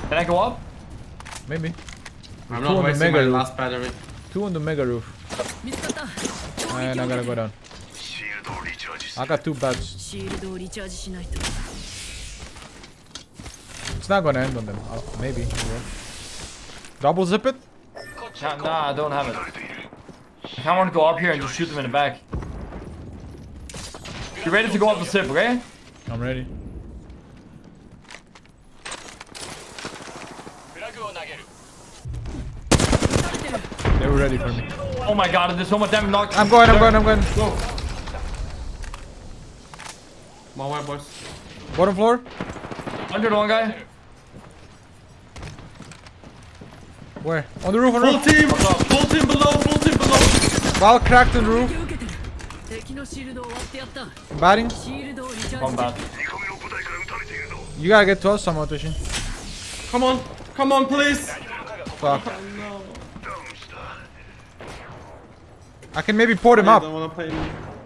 Can I go up? Maybe. I'm Two on not the wasting mega my roof. last battery. 2 on the mega roof. 見つかった And I gotta go down. シールドをリチャージす I る got 2 bats. シールドをリチャージしないと It's not gonna end on them. Maybe. It will. Double zip it? Nah, I don't have it. I kind of want to go up here and just shoot them in the back. You ready to go up the zip, okay? I'm ready. フラグを投げる They were ready for me. Oh my god, there's so much damage knocked. I'm going. Go. Come on, boys. Bottom floor? 101 guy. Where? On the roof, on the Full roof. team! Full team below! Full team below! Ball cracked on the roof. 受けてる敵のシールドを割ってやった Batting. シールドをリチャー Come ジ back. 2個目の部隊から撃たれているぞ You gotta get to us somehow, Tushin. Come on! Come on, please! Fuck. ダウンした I can maybe port him I up. don't wanna play.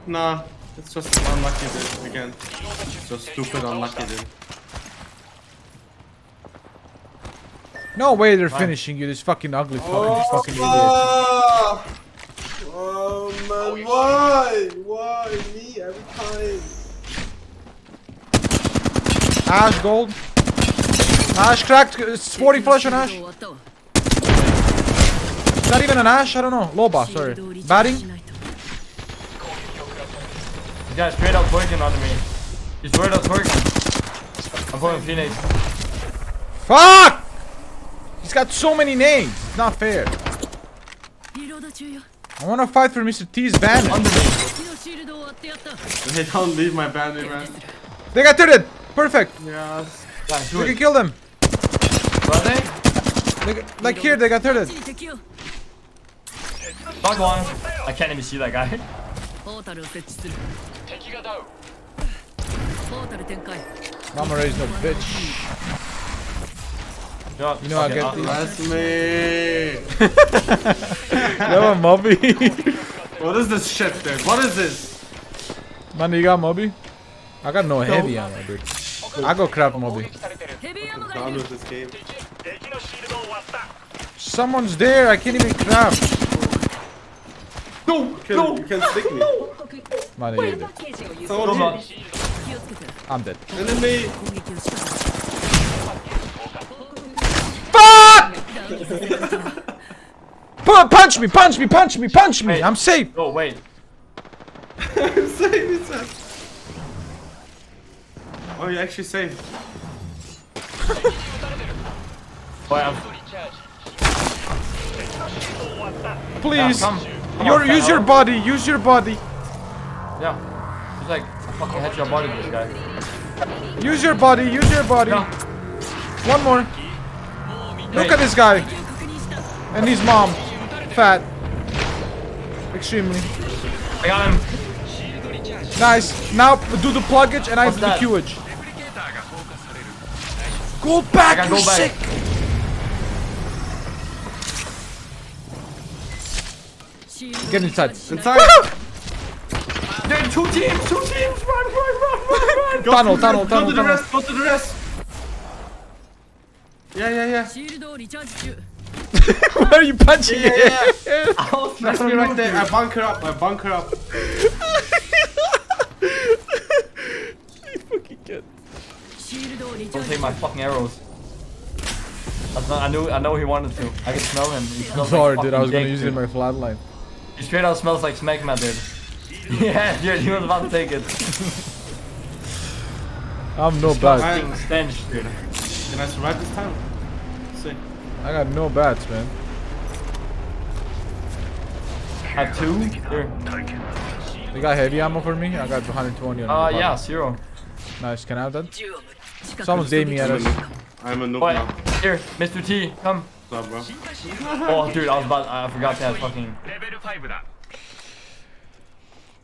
Nah, it's just unlucky dude again. Just stupid unlucky dude. No way they're finishing you, this fucking ugly fucking idiot. Oh man, why? Why me every time? Ash gold. Ash cracked. It's 40 flush on Ash. 終わったわ It's not even an Ash. I don't know. Loba, シー sorry. ルドをリチャージし Batting. ないと This guy's straight up twerking onto me. He's straight up twerking. I'm putting Phoenix. Fuck! He's got so many names. It's not fair. リロード中よ I wanna fight for Mr. T's bandit. Under me. 敵のシールドを割ってやった They don't leave my bandit, man. They got turret. Perfect. Yes. Guys, do We can it. kill them. Where are they? Like here, they got turret. 地に敵を Knock one. I can't even see that guy. ポータルを設置する敵がダウンポータル展開 Mama raised no bitch. You You know I get these. That's me. Yo, Moby. What is this shit, dude? What is this? Man, you got Moby? I got no heavy ammo, dude. I go crap Moby. ヘビーアムが Done いる with this game. 敵のシールドを割った Someone's there. I can't even crap. No! You can stick me. Man, you're dead. Someone Come on. here. 気をつけて I'm dead. Enemy! 攻撃を仕掛け Fuck! Punch me! Punch me! Punch me! Punch me! Wait. I'm safe. Oh, wait. I'm safe, he said. Oh, you're actually safe. Boy, I'm... Please. Yeah, come. Use your body. Use your body. Yeah. He's like, I fucking headshot body this guy. Use your body. Use your body. Yeah. One more. Look at this guy. And his mom. Fat. Extremely. I got him. Nice. Now do the pluggage and I What's do the that? queuage. Go back, I gotta you're go back. sick. Get inside. Inside! Dude, two teams! Run! Tunnel, tunnel, Go to tunnel, the tunnel. rest, go to the rest! Yeah. シールドをリチャージ中 Why are you punching Yeah, it? yeah. I was trying That's to me right move, there. dude. I bunker up. I bunker up. You fucking kid. Don't take my fucking arrows. That's not, I know he wanted to. I can smell him. He I'm smells sorry, like dude. I was gonna dick, use it in dude. my flatline. He straight out smells like Smegma, dude. Yeah, dude, he was about to take it. I'm no bats. Fucking stench, dude. Can I survive this time? See. I got no bats, man. I have 2. Here. You got heavy ammo for me? I got 120 on the Yeah, bottom. 0. Nice. Can I have that? Someone's aiming at us. I'm a noob Boy, now. here, Mr. T, come. What's up, bro? Oh, dude, I forgot to have fucking.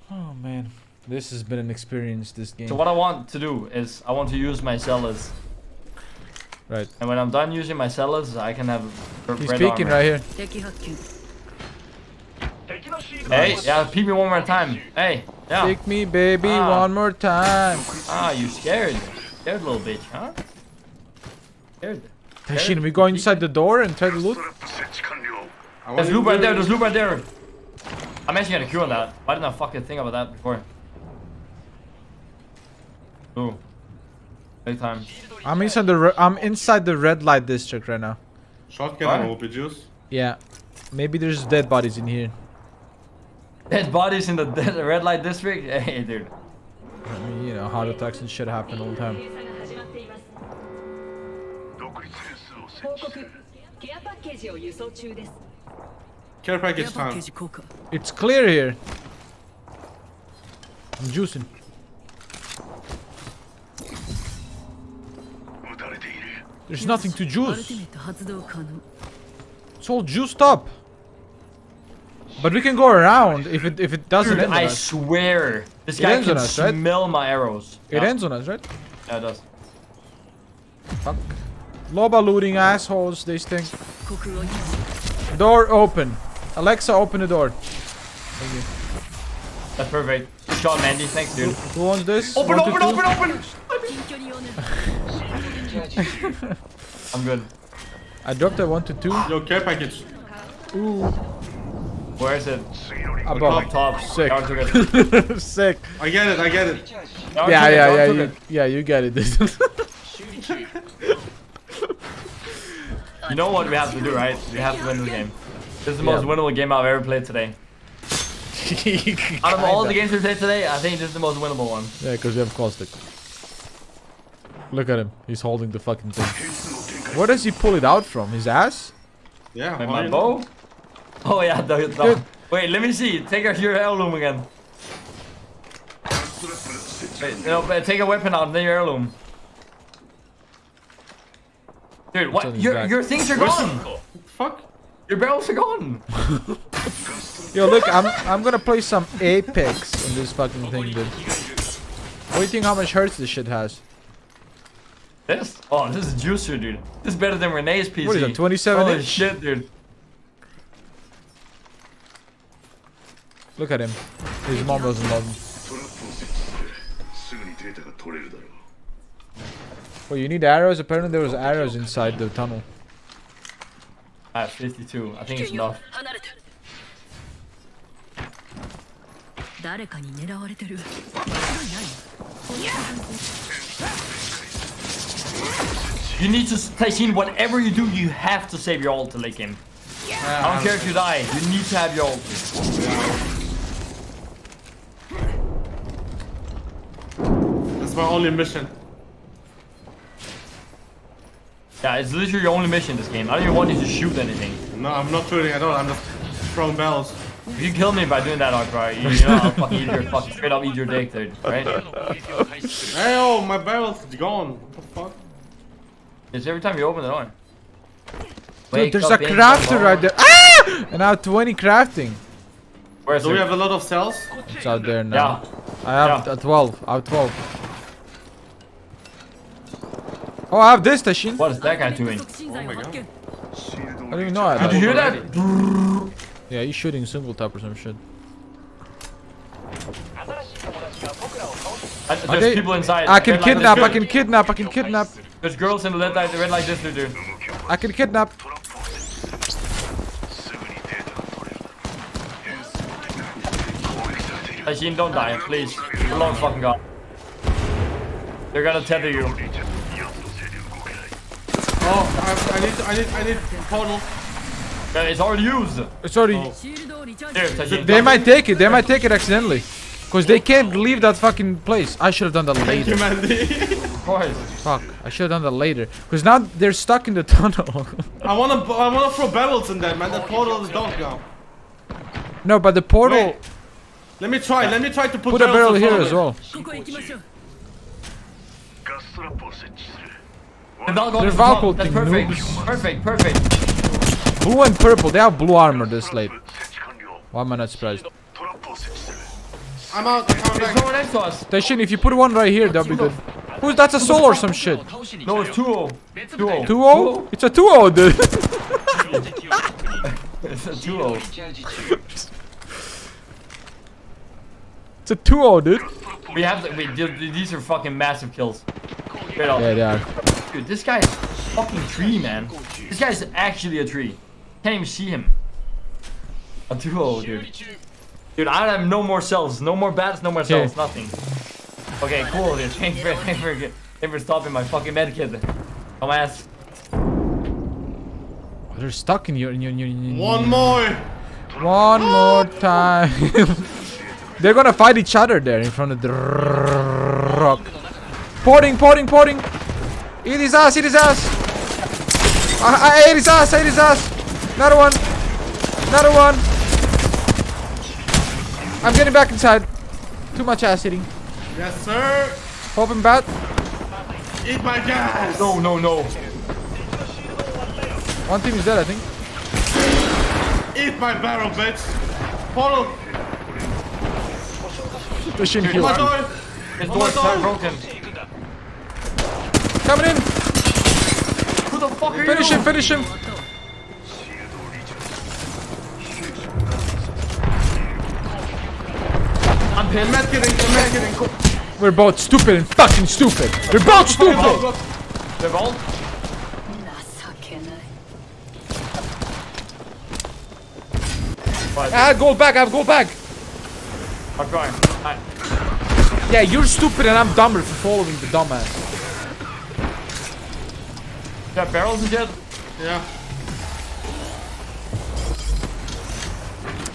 Oh man, this has been an experience. This game. So what I want to do is I want to use my sellers. Right. And when I'm done using my sellers, I can have. He's red peeking armor. right here. Hey, yeah, peek me one more time. Hey, yeah. Pick me, baby, one more time. Ah, you scared. Scared little bitch, huh? Scared. Tashin, we go inside the door and try to loot. There's loot right there, there's loot right there. I'm actually gonna queue on that. Why didn't I fucking think about that before? Ooh. Big time. I'm inside the red light district right now. Shotgun and OP juice. Yeah. Maybe there's dead bodies in here. Dead bodies in the red light district? Hey, dude. I mean, you know, heart attacks and shit happen all the time. Care package time. It's clear here. I'm juicing. There's nothing to juice. It's all juiced up. But we can go around if it doesn't Dude, end on I us. swear. This It guy ends can on us, right? smell my arrows. It ends on us, right? Yeah, it does. Fuck. Loba looting assholes, they stink. Door open. Alexa, open the door. Thank you. That's perfect. Good job, Mandy. Thanks, dude. Who wants this? Open, 1 to open, 2? open, open! I'm good. I dropped a 1 to 2. Yo, care package. Ooh. Where is it? Above. Up top. Sick. Down took it. Sick. I get it, I get it. Down Yeah, took it, yeah, down yeah, took you, it. yeah, you get it. You know what we have to do, right? We have to win this game. This is the most winnable game I've ever played today. Out of all the games we played today, I think this is the most winnable one. Yeah, because we have caustic. Look at him. He's holding the fucking thing. Where does he pull it out from? His ass? Yeah. Wait, my bow? Oh yeah, the wait, let me see. Take out your heirloom again. Wait, no, but take a weapon out, then your heirloom. Dude, what? Your things are gone. Fuck. Your barrels are gone. Yo, look, I'm gonna play some Apex on this fucking thing, dude. What do you think how much hertz this shit has? This? Oh, this is juicer, dude. This is better than Renee's PC. What is that, 27 Holy inch? shit, dude. Look at him. His mom doesn't love him. Well, you need arrows? Apparently there was arrows inside the tunnel. I have 52. I think it's enough. You need to, Taishin, whatever you do, you have to save your ult to late game. I don't care if you die, you need to have your ult. That's my only mission. Yeah, it's literally your only mission in this game. I don't even want you to shoot anything. No, I'm not shooting at all. I'm just throwing bells. If you kill me by doing that, Arkra, you know I'll fucking eat your fucking straight up eat your dick, dude. Right? Hey, oh, my barrel's gone. What the fuck? It's every time you open the door. Dude, there's a crafter right there. Ah! And now 20 crafting. Where's Do we have a lot of cells? It's out there now. Yeah. I have 12. I have 12. Oh, I have this, Tashin. What is that guy doing? Oh my god. I don't even know. I Did you hear that? Yeah, he's shooting single tap or some shit. There's people inside. I can Red light kidnap, district. I can kidnap, I can kidnap. There's girls in the red light district, dude. I can kidnap. Tajin, don't die, please. For the love of fucking God. They're gonna tether you. Oh, I need portal. Yeah, it's already used. It's already. Here, Tajin. They might take it. They might take it accidentally. Because they can't leave that fucking place. I should have done that later. Thank you, Mandy. Fuck. I should have done that later. Because now they're stuck in the tunnel. I wanna throw barrels in there, man. That portal is done now. No, but the portal. Wait. Let me try to Put a barrel in here front of as it. well. They're Valkolting That's perfect. noobs. Perfect. Blue and purple. They have blue armor this late. Why am I not surprised? I'm out. I'm coming There's back. no one next to us. Tashin, if you put one right here, that'll be good. Who's that's a soul or some shit? No, it's 2-0. 2-0. 2-0? It's a 2-0, dude. It's a 2-0. It's a 2-0, dude. We have to, these are fucking massive kills. Straight up. Yeah, they are. Dude, this guy's fucking tree, man. This guy's actually a tree. Can't even see him. A 2-0, dude. Dude, I have no more cells. No more bats, no more cells. Nothing. Okay, cool, dude. Thanks for stopping my fucking medkit. Dumbass. They're stuck in your. One more. One more time. They're gonna fight each other there in front of the rock. Porting. Eat his ass. I ate his ass. Another one. I'm getting back inside. Too much ass eating. Yes, sir. Open bat. Eat my gas. No. One team is dead, I think. Eat my barrel, bitch. Portal. The shin Oh kill. my god. His Oh door's my God. broken. Coming in. Who the fuck are Finish you? him. I'm pinned. I'm kidding. We're both stupid and fucking stupid. We're both stupid. They're both. I have gold back. I'm going. Alright. Yeah, you're stupid and I'm dumber for following the dumbass. Got barrels and shit? Yeah.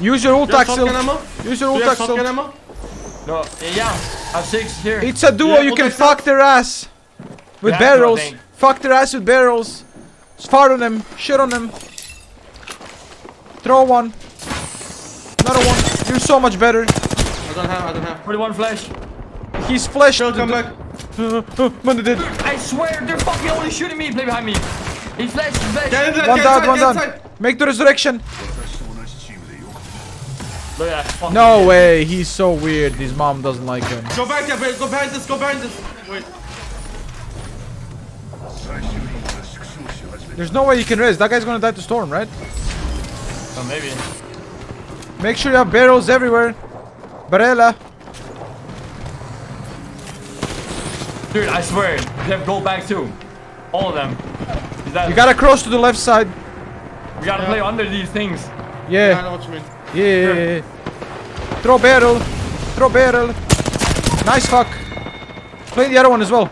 Use your ult You have axle. shotgun ammo? Use your Do ult you have axle. shotgun ammo? No, yeah. I have 6 here. It's a duo. Yeah, You ult can axle. fuck their ass with Yeah, barrels. I think. Fuck their ass with barrels. Fart on them. Shit on them. Throw one. Another one. You're so much better. I don't have. 41 flash. He's fleshed. Come back. Man, did. I swear, they're fucking only shooting me. Play behind me. He's flash. Get inside, One get down. inside, One get down. inside. Make the resurrection. Look at that fucking No idiot. way. He's so weird. His mom doesn't like him. Go back, Gabriel. Go behind this. Wait. There's no way you can res. That guy's gonna die to storm, right? Oh, maybe. Make sure you have barrels everywhere. Barella. Dude, I swear, they have gold back too. All of them. You gotta cross to the left side. We gotta play under these things. Yeah, I Yeah. know what you mean. Yeah. Throw barrel. Nice fuck. Play the other one as well.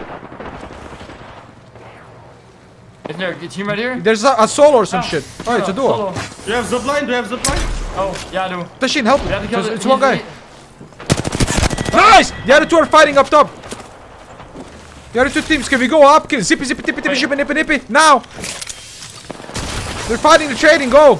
Isn't there a team right here? There's a solo or some shit. Oh, it's a duo. Solo. Do you have zipline? Oh, yeah, I do. Tashin, help. We have to kill It's one guy. he's- Nice! The other two are fighting up top. The other two teams, can we go up? Kill. Zippy, tippy, Wait. shippy, nippy. Now! They're fighting the trading, go!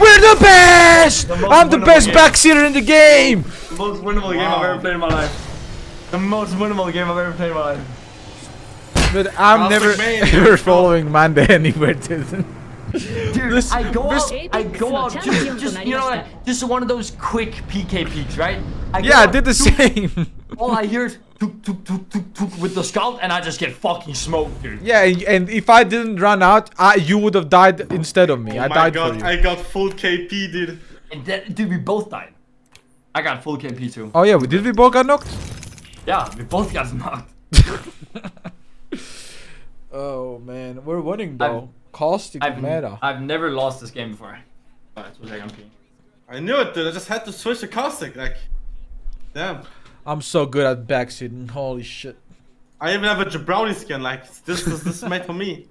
We're the best! The most I'm the winnable best game. backseater in the game! The most winnable game I've ever played in my life. The most winnable game I've ever played in my life. But I'm I'll never take Maine. ever following Manda anywhere, dude. Dude, This- I go this- out just you know what? Just one of those quick PK peeks, right? I go Yeah, I out, did the took- same. All I hear is took with the scout, and I just get fucking smoked, dude. Yeah, and if I didn't run out, you would have died instead of me. I Oh my died god, for you. I got full KP, dude. And that, dude, we both died. I got full KP too. Oh yeah, did we both got knocked? Yeah, we both got knocked. Oh man, we're winning though. Caustic meta. I've never lost this game before. Alright, so I'm peeing. I knew it, dude. I just had to switch to caustic. Like, damn. I'm so good at backseating. Holy shit. I even have a jabroni skin. Like, this is made for me.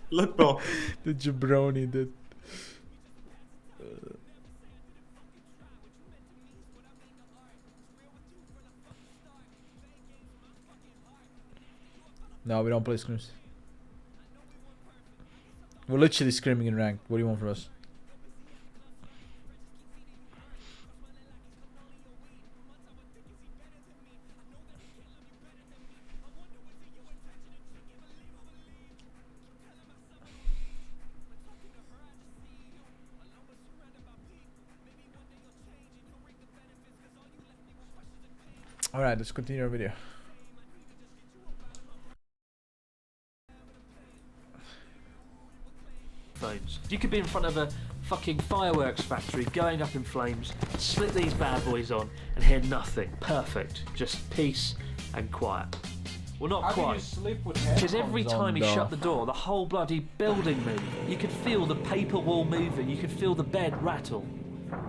Look, bro. The jabroni, dude. No, we don't play scrims. We're literally screaming in ranked. What do you want from us? Alright, let's continue our video. You could be in front of a fucking fireworks factory going up in flames, slip these bad boys on, and hear nothing. Perfect. Just peace and quiet. Well, not quite. Because every time he shut the door, the whole bloody building moved. You could feel the paper wall moving, you could feel the bed rattle.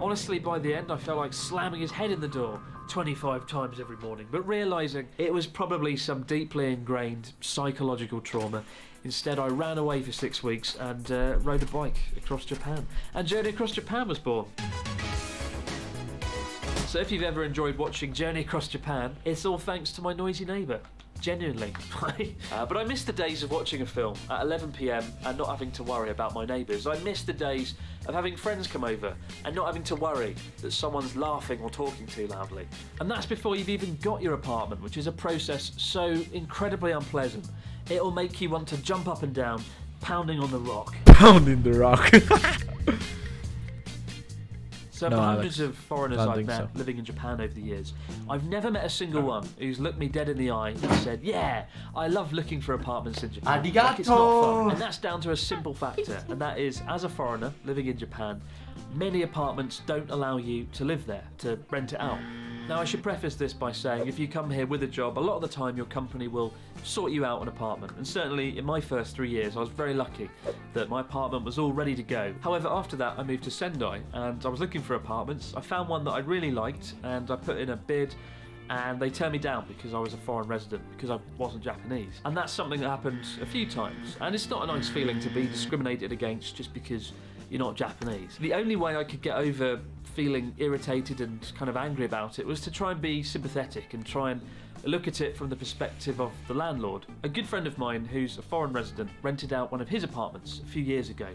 Honestly, by the end, I felt like slamming his head in the door 25 times every morning, but realising it was probably some deeply ingrained psychological trauma. Instead, I ran away for 6 weeks and rode a bike across Japan. And Journey Across Japan was born. So if you've ever enjoyed watching Journey Across Japan, it's all thanks to my noisy neighbour. Genuinely. But I miss the days of watching a film at 11 PM and not having to worry about my neighbours. I miss the days of having friends come over and not having to worry that someone's laughing or talking too loudly. And that's before you've even got your apartment, which is a process so incredibly unpleasant. It'll make you want to jump up and down, pounding on the rock. Pounding the rock. So for hundreds of foreigners I've met living in Japan over the years, I've never met a single one who's looked me dead in the eye and said, yeah, I love looking for apartments in Japan. Like, it's not fun. And that's down to a simple factor, and that is, as a foreigner living in Japan, many apartments don't allow you to live there, to rent it out. Now, I should preface this by saying if you come here with a job, a lot of the time your company will sort you out an apartment. And certainly in my first 3 years, I was very lucky that my apartment was all ready to go. However, after that, I moved to Sendai and I was looking for apartments. I found one that I really liked and I put in a bid and they turned me down because I was a foreign resident, because I wasn't Japanese. And that's something that happened a few times. And it's not a nice feeling to be discriminated against just because you're not Japanese. The only way I could get over feeling irritated and kind of angry about it was to try and be sympathetic and try and look at it from the perspective of the landlord. A good friend of mine who's a foreign resident rented out one of his apartments a few years ago,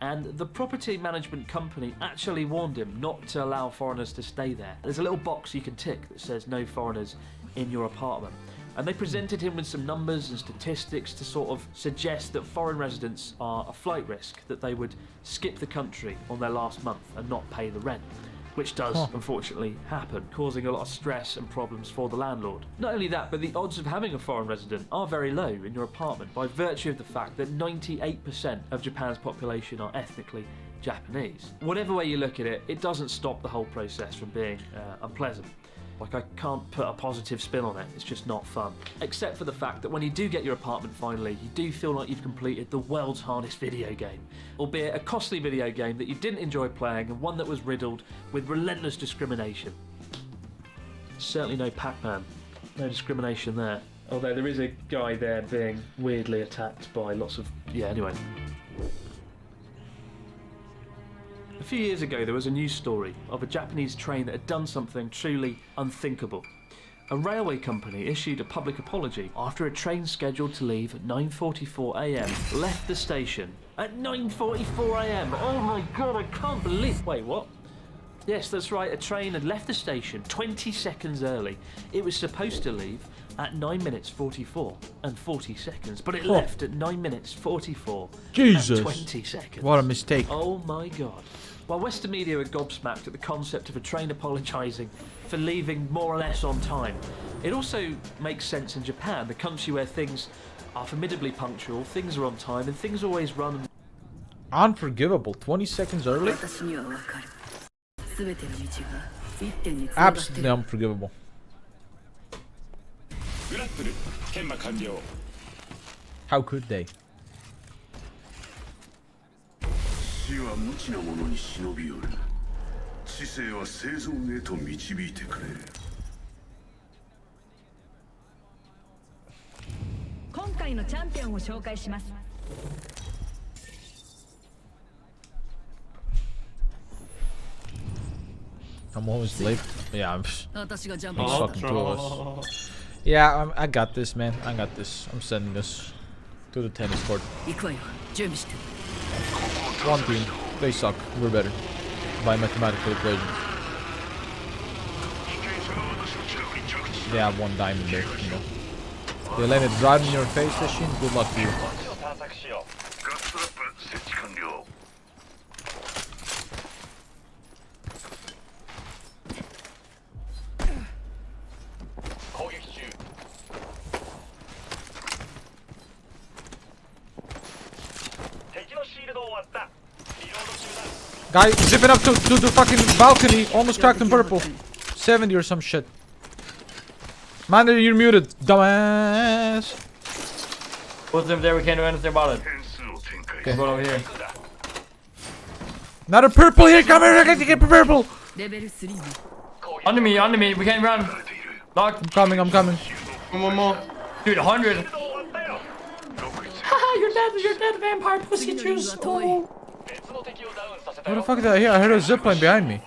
and the property management company actually warned him not to allow foreigners to stay there. There's a little box you can tick that says no foreigners in your apartment. And they presented him with some numbers and statistics to sort of suggest that foreign residents are a flight risk, that they would skip the country on their last month and not pay the rent, which does unfortunately happen, causing a lot of stress and problems for the landlord. Not only that, but the odds of having a foreign resident are very low in your apartment by virtue of the fact that 98% of Japan's population are ethnically Japanese. Whatever way you look at it, it doesn't stop the whole process from being unpleasant. Like, I can't put a positive spin on it, it's just not fun. Except for the fact that when you do get your apartment finally, you do feel like you've completed the world's hardest video game. Albeit a costly video game that you didn't enjoy playing and one that was riddled with relentless discrimination. Certainly no Pac-Man, no discrimination there. Although there is a guy there being weirdly attacked by lots of... yeah, anyway. A few years ago there was a news story of a Japanese train that had done something truly unthinkable. A railway company issued a public apology after a train scheduled to leave at 9:44 AM left the station at 9:44 AM. Oh my god, I can't believe... Wait, what? Yes, that's right, a train had left the station 20 seconds early. It was supposed to leave at 9 minutes 44 and 40 seconds, but it left at 9 minutes 44 Jesus. and 20 seconds. What a mistake. Oh my god. While Western media are gobsmacked at the concept of a train apologising for leaving more or less on time, it also makes sense in Japan, the country where things are formidably punctual, things are on time, and things always run... Unforgivable. 20 seconds early? Absolutely unforgivable. How could they? 死は無知な者に忍び寄る。知性は生存へと導いてくれる。今回のチャンピオンを紹介します。I'm always late. Yeah, I'm Oh, fucking two of us. Yeah, I got this, man. I got this. I'm sending this to the tennis court. One team. They suck. We're better. By mathematical equation. They have one diamond there, you know. They let it right in your face, Shin. Good luck to you. Guy zipping up to the fucking balcony, almost cracked him purple. 70 or some shit. Man, you're muted, dumbass. What's up there? We can't do anything about it. Okay. Go over here. Not a purple here, come here, I can get purple. Under me, we can't run. Lock. I'm coming. One more. Dude, 100. Haha, you're dead, vampire pussy juice. Oh. What the fuck did I hear? I heard a zipline behind me.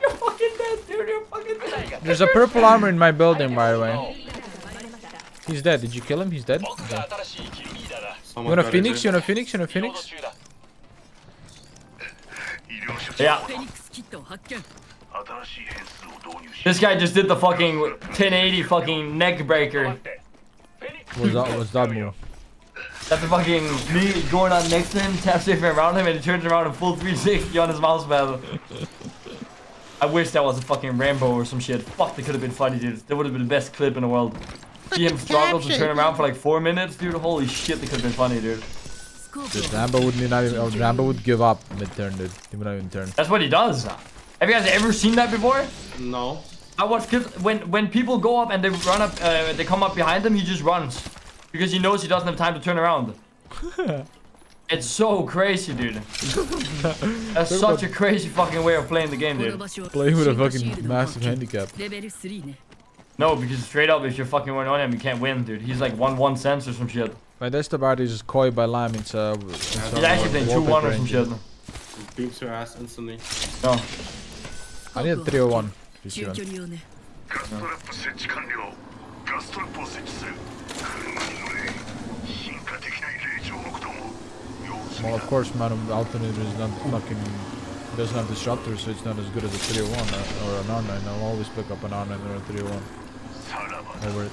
You're fucking dead, dude. You're fucking dead. There's a purple armor in my building, by the way. He's dead. Did you kill him? He's dead? Okay. You want a phoenix? You want a phoenix? You want a phoenix? Yeah. This guy just did the fucking 1080 fucking neck breaker. What's that move? That's the fucking me going on next to him, tap safing around him, and he turns around in full 360 on his mouse pad. I wish that was a fucking Rambo or some shit. Fuck, that could have been funny, dude. That would have been the best clip in the world. See him struggle to turn around for like 4 minutes, dude. Holy shit, that could have been funny, dude. Dude, Rambo would give up mid-turn, dude. He would not even turn. That's what he does. Have you guys ever seen that before? No. I watch kids when people go up and they run up, they come up behind him, he just runs. Because he knows he doesn't have time to turn around. It's so crazy, dude. That's such a crazy fucking way of playing the game, dude. Playing with a fucking massive handicap. No, because straight up, if you're fucking running on him, you can't win, dude. He's like 1-1 cents or some shit. My Destabar is just coy by Lam. It's He's actually playing 2-1 or some shit. Beats your ass instantly. No. I need a 301. Well, of course, man, alternator is not fucking doesn't have disruptor, so it's not as good as a 301 or an R9. I'll always pick up an R9 or a 301 over it.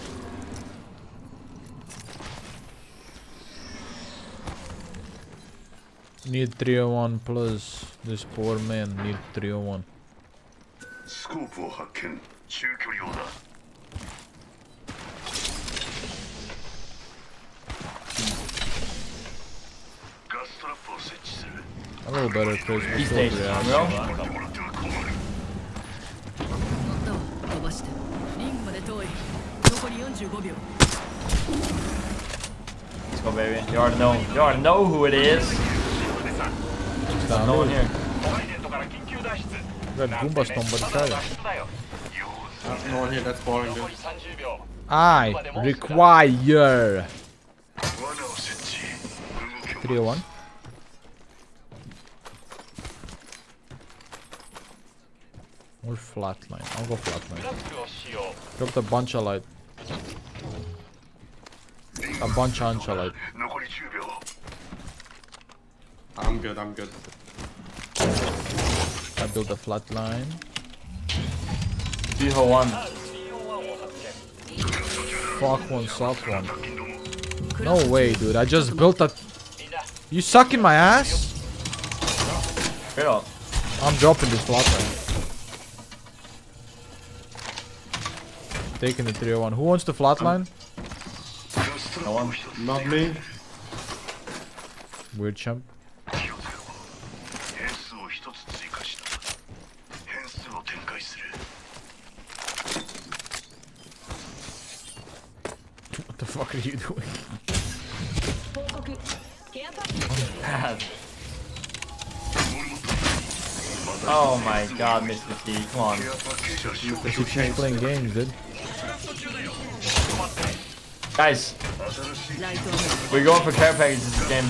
Need 301 plus this poor man need 301. A little better because He's staged, bro. Let's go, baby. You already know. You already know who it is. No one here. Red Goomba Stone, but it's no one here, that's boring, dude. I require 301. Or flatline. I'll go flatline. Dropped a bunch of light. A bunch of light. I'm good, I'm good. I built a flatline. Beautiful one. Fuck one, soft one. No way, dude. I just built a... You sucking my ass? Straight up. I'm dropping this flatline. Taking the 301. Who wants the flatline? No one. Not me. Weird chump. What the fuck are you doing? Oh my god, Mr. T, come on. Because you keep playing games, dude. Guys, we're going for care packages this game.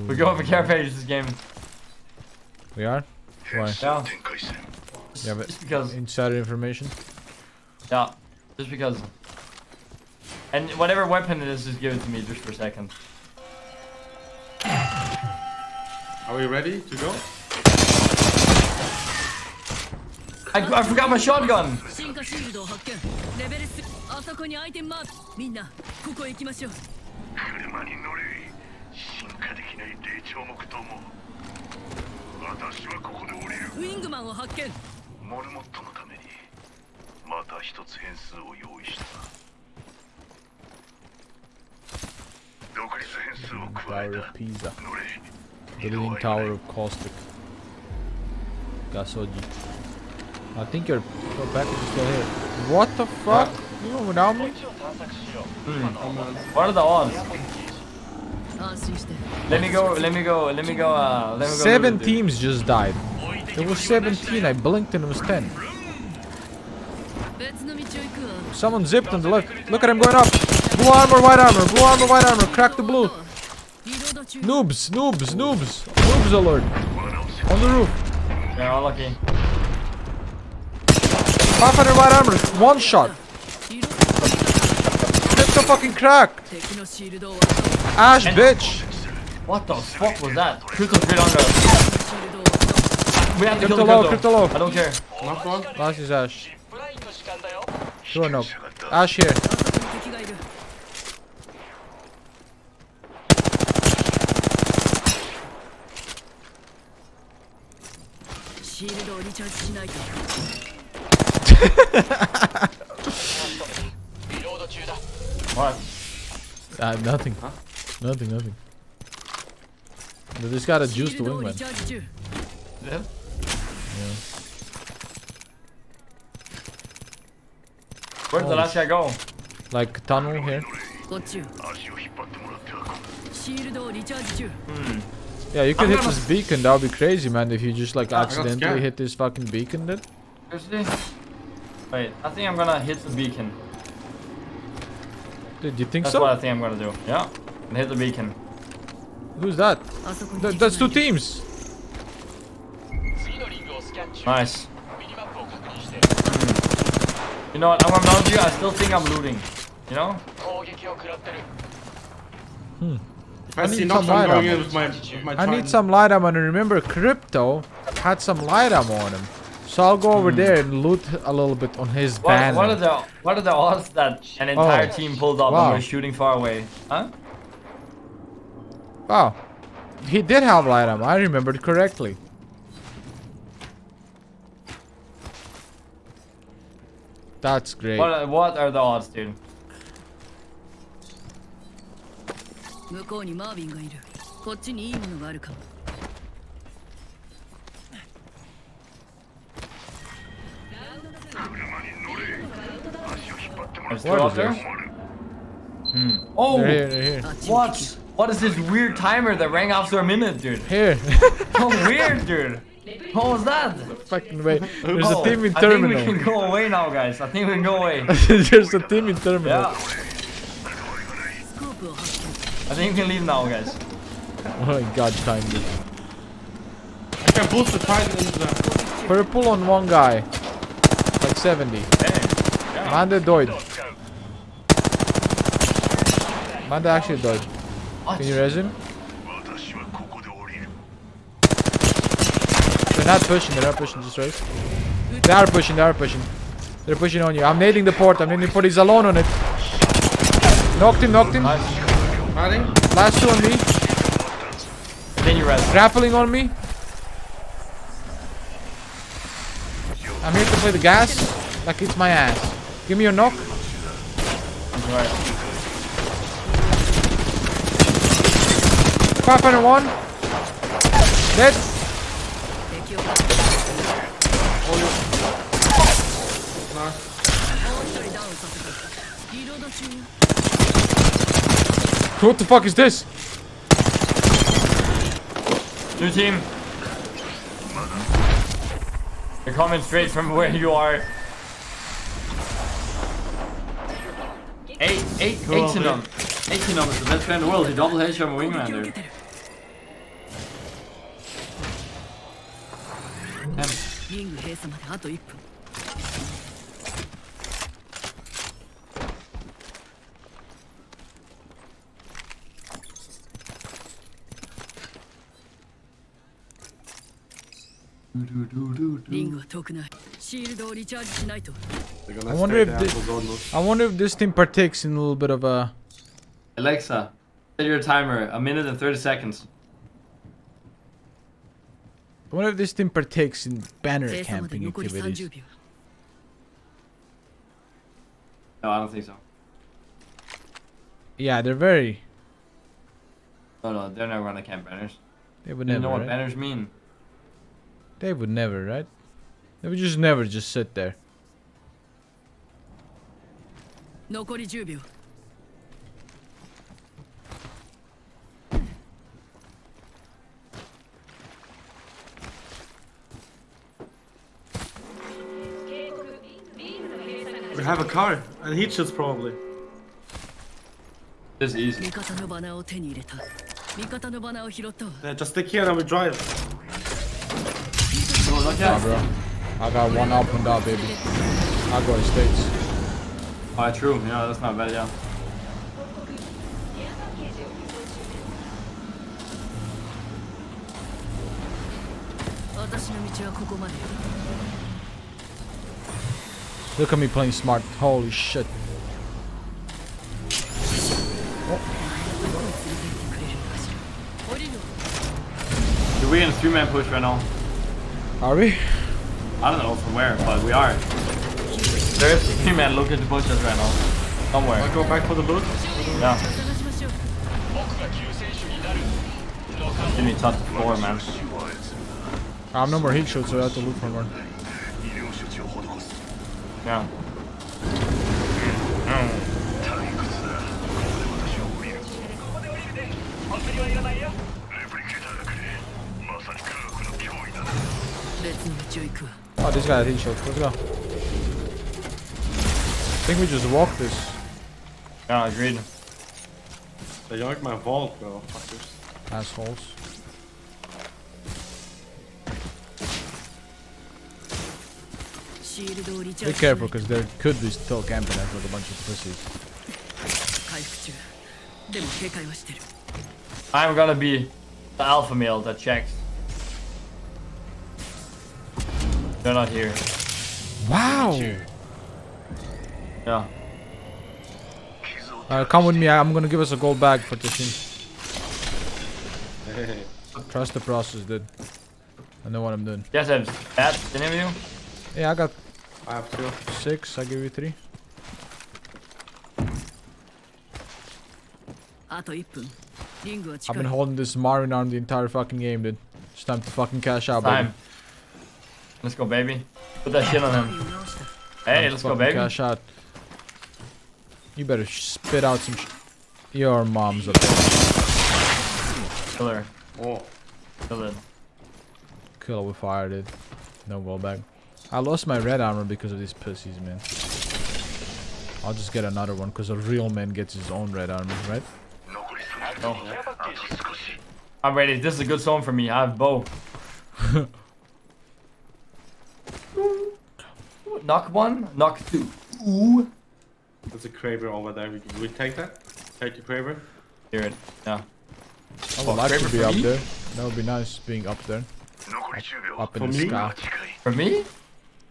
We're going for care packages this game. We are? Why? Yeah. You have Just because. insider information? Yeah, just because. And whatever weapon it is, just give it to me just for a second. Are we ready to go? I forgot my shotgun! 進化シールドを発見レベル3あそこにアイテムマークみんなここへ行きましょう車に乗れ進化できない霊長目とも私はここで降りるウィングマンを発見モルモットのためにまた一つ変数を用意した独立変数を加え Tower た of Pisa. 乗れ The leading tower of Caustic. Gasoji. I think your package is still here. What the fuck? You went without me? What are the odds? 安心して Let me go. 7 teams just died. It was 17, I blinked and it was 10. 別の道を行くわ Someone zipped on the left. Look at him going up. Blue armor, white armor, blue armor, white armor. Crack the blue. リロード中 Noobs, noobs, noobs. Noobs alert. On the roof. You're all lucky. 500 white armor. One shot. リロード Hit the fucking crack. 敵のシールドを Ash, bitch. What the fuck was that? Crypto straight under us. シールドを We have to kill Crypto the low, crypto. crypto low. I don't care. Knock one. Last is Ash. Sure no. Ash here. 敵がいるシールドをリチャージしないと What? Nothing. Nothing. They just got a シ juice ー to ルドを win, リ man. チャージ中 Yeah. Where did the last guy go? Like tunnel here. こっちよシールドをリチャージ中 Yeah, you could hit this beacon. That would be crazy, man. If you just like I got accidentally scared. hit this fucking beacon, then. Seriously? Wait, I think I'm gonna hit the beacon. Dude, you think That's so? what I think I'm gonna do. Yeah. And hit the beacon. Who's that? あそこに That's two teams. Nice. You know what? I'm gonna be honest with you. I still think I'm looting. You know? If I, I see need knocks, some I'm going light in with my I need trident. some light ammo, and remember, Crypto had some light ammo on him. So I'll go over there and loot a little bit on his banner. What are the odds that an entire Oh. team pulled up Wow. and we're shooting far away? Huh? Wow. He did have light ammo. I remembered correctly. That's great. What are the odds, dude? 向こうにマービンがいるこっちにいいものがあるかも I'm still up there? Oh! They're here. What? What is this weird timer that rang after a minute, dude? Here. So weird, dude. What was that? Fucking way. There's Oh, a team in I think we terminal. can go away now, guys. I think we can go away. There's a team in terminal. Yeah. スコープを発見 I think we can leave now, guys. Oh my god, time this. I can boost the trident into the... Purple on one guy. Like 70. Manda died. Manda actually died. What? Can you res him? They're not pushing, just raise. They are pushing. They're pushing on you. I'm nading the port, he's alone on it. Knocked him. Hiding? Last two on me. Then you res. Grappling on me. I'm here to play the gas like it's my ass. Give me your knock. Right. 501. Dead. 敵を Nice. What the fuck is this? New team. They're coming straight from where you are. Eight to them. 18 numbers, the best player in the world. He double headshot my wingman, dude. I wonder if this team partakes in a little bit of a. Alexa, set your timer. 1 minute and 30 seconds. I wonder if this team partakes in banner camping activities. No, I don't think so. Yeah, they're very. No, they're never gonna camp banners. They would They never. know what Right? banners mean. They would never, right? They would just never just sit there. 残り10秒 We have a car and heat shields probably. This is easy. 味方のバナーを手に入れた味方のバナーを拾ったわ Yeah, just stick here and we drive. Oh, look Nah, at bro. I got one up and down, baby. I go to States. Oh, true. Yeah, that's not bad, yeah. Look at me playing smart. Holy shit. Dude, we're in a 3-man push right now. Are we? I don't know from where, but we are. There's a 3-man looking to push us right now. Somewhere. I go back for the loot. Yeah. Give me touch the floor, man. I have no more heat shields, so I have to look for one. Yeah. Oh, this guy has heat shields. Let's go. I think we just walk this. Yeah, agreed. They yoinked my vault, bro. Fuckers. Assholes. Be careful, because there could be still camping us with a bunch of pussies. I'm gonna be the alpha male that checks. They're not here. Wow! Yeah. Come with me, I'm gonna give us a gold bag for Tashin. Trust the process, dude. I know what I'm doing. Yes, I have stats. Any of you? Yeah, I have 2. 6, I give you 3. I've been holding this Marin arm the entire fucking game, dude. It's time to fucking cash out, baby. Time. Let's go, baby. Put that shit on him. Hey, let's go, baby. Cash out. You better spit out some your mom's up there. Kill her. Oh. Kill it. Kill her with fire, dude. No gold bag. I lost my red armor because of these pussies, man. I'll just get another one because a real man gets his own red armor, right? No. I'm ready. This is a good zone for me. I have bow. Knock 1, knock 2. Ooh. There's a Kraber over there. We take that? Take the Kraber? Hear it. Yeah. I would like to be up there. That would be nice being up there. Up in the sky. For me?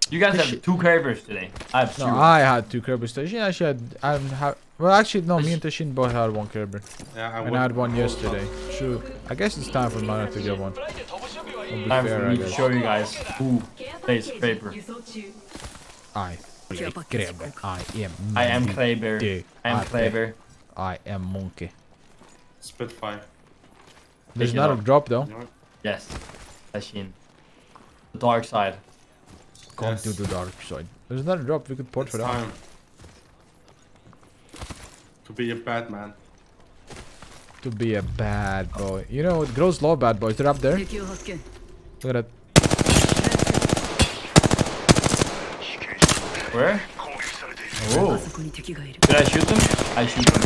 You guys have 2 Kravers today. I have 2. No, I had 2 Kravers. Tashin actually had. Well, actually, no. Me and Tashin both had 1 Kraber. Yeah, and I had 1 yesterday. True. I guess it's time for mine to get 1. Time for me to show you guys who plays Kraber. I am Kraber. I am Kraber. I am Kraber. I am Monkey. Spitfire. There's not a drop though. Yes. Tashin. The dark side. Come to the dark side. There's not a drop. We could port for that. To be a bad man. To be a bad boy. You know what? Girls love bad boys. They're up there. Look at that. Where? Oh. Did I shoot them? I shoot them.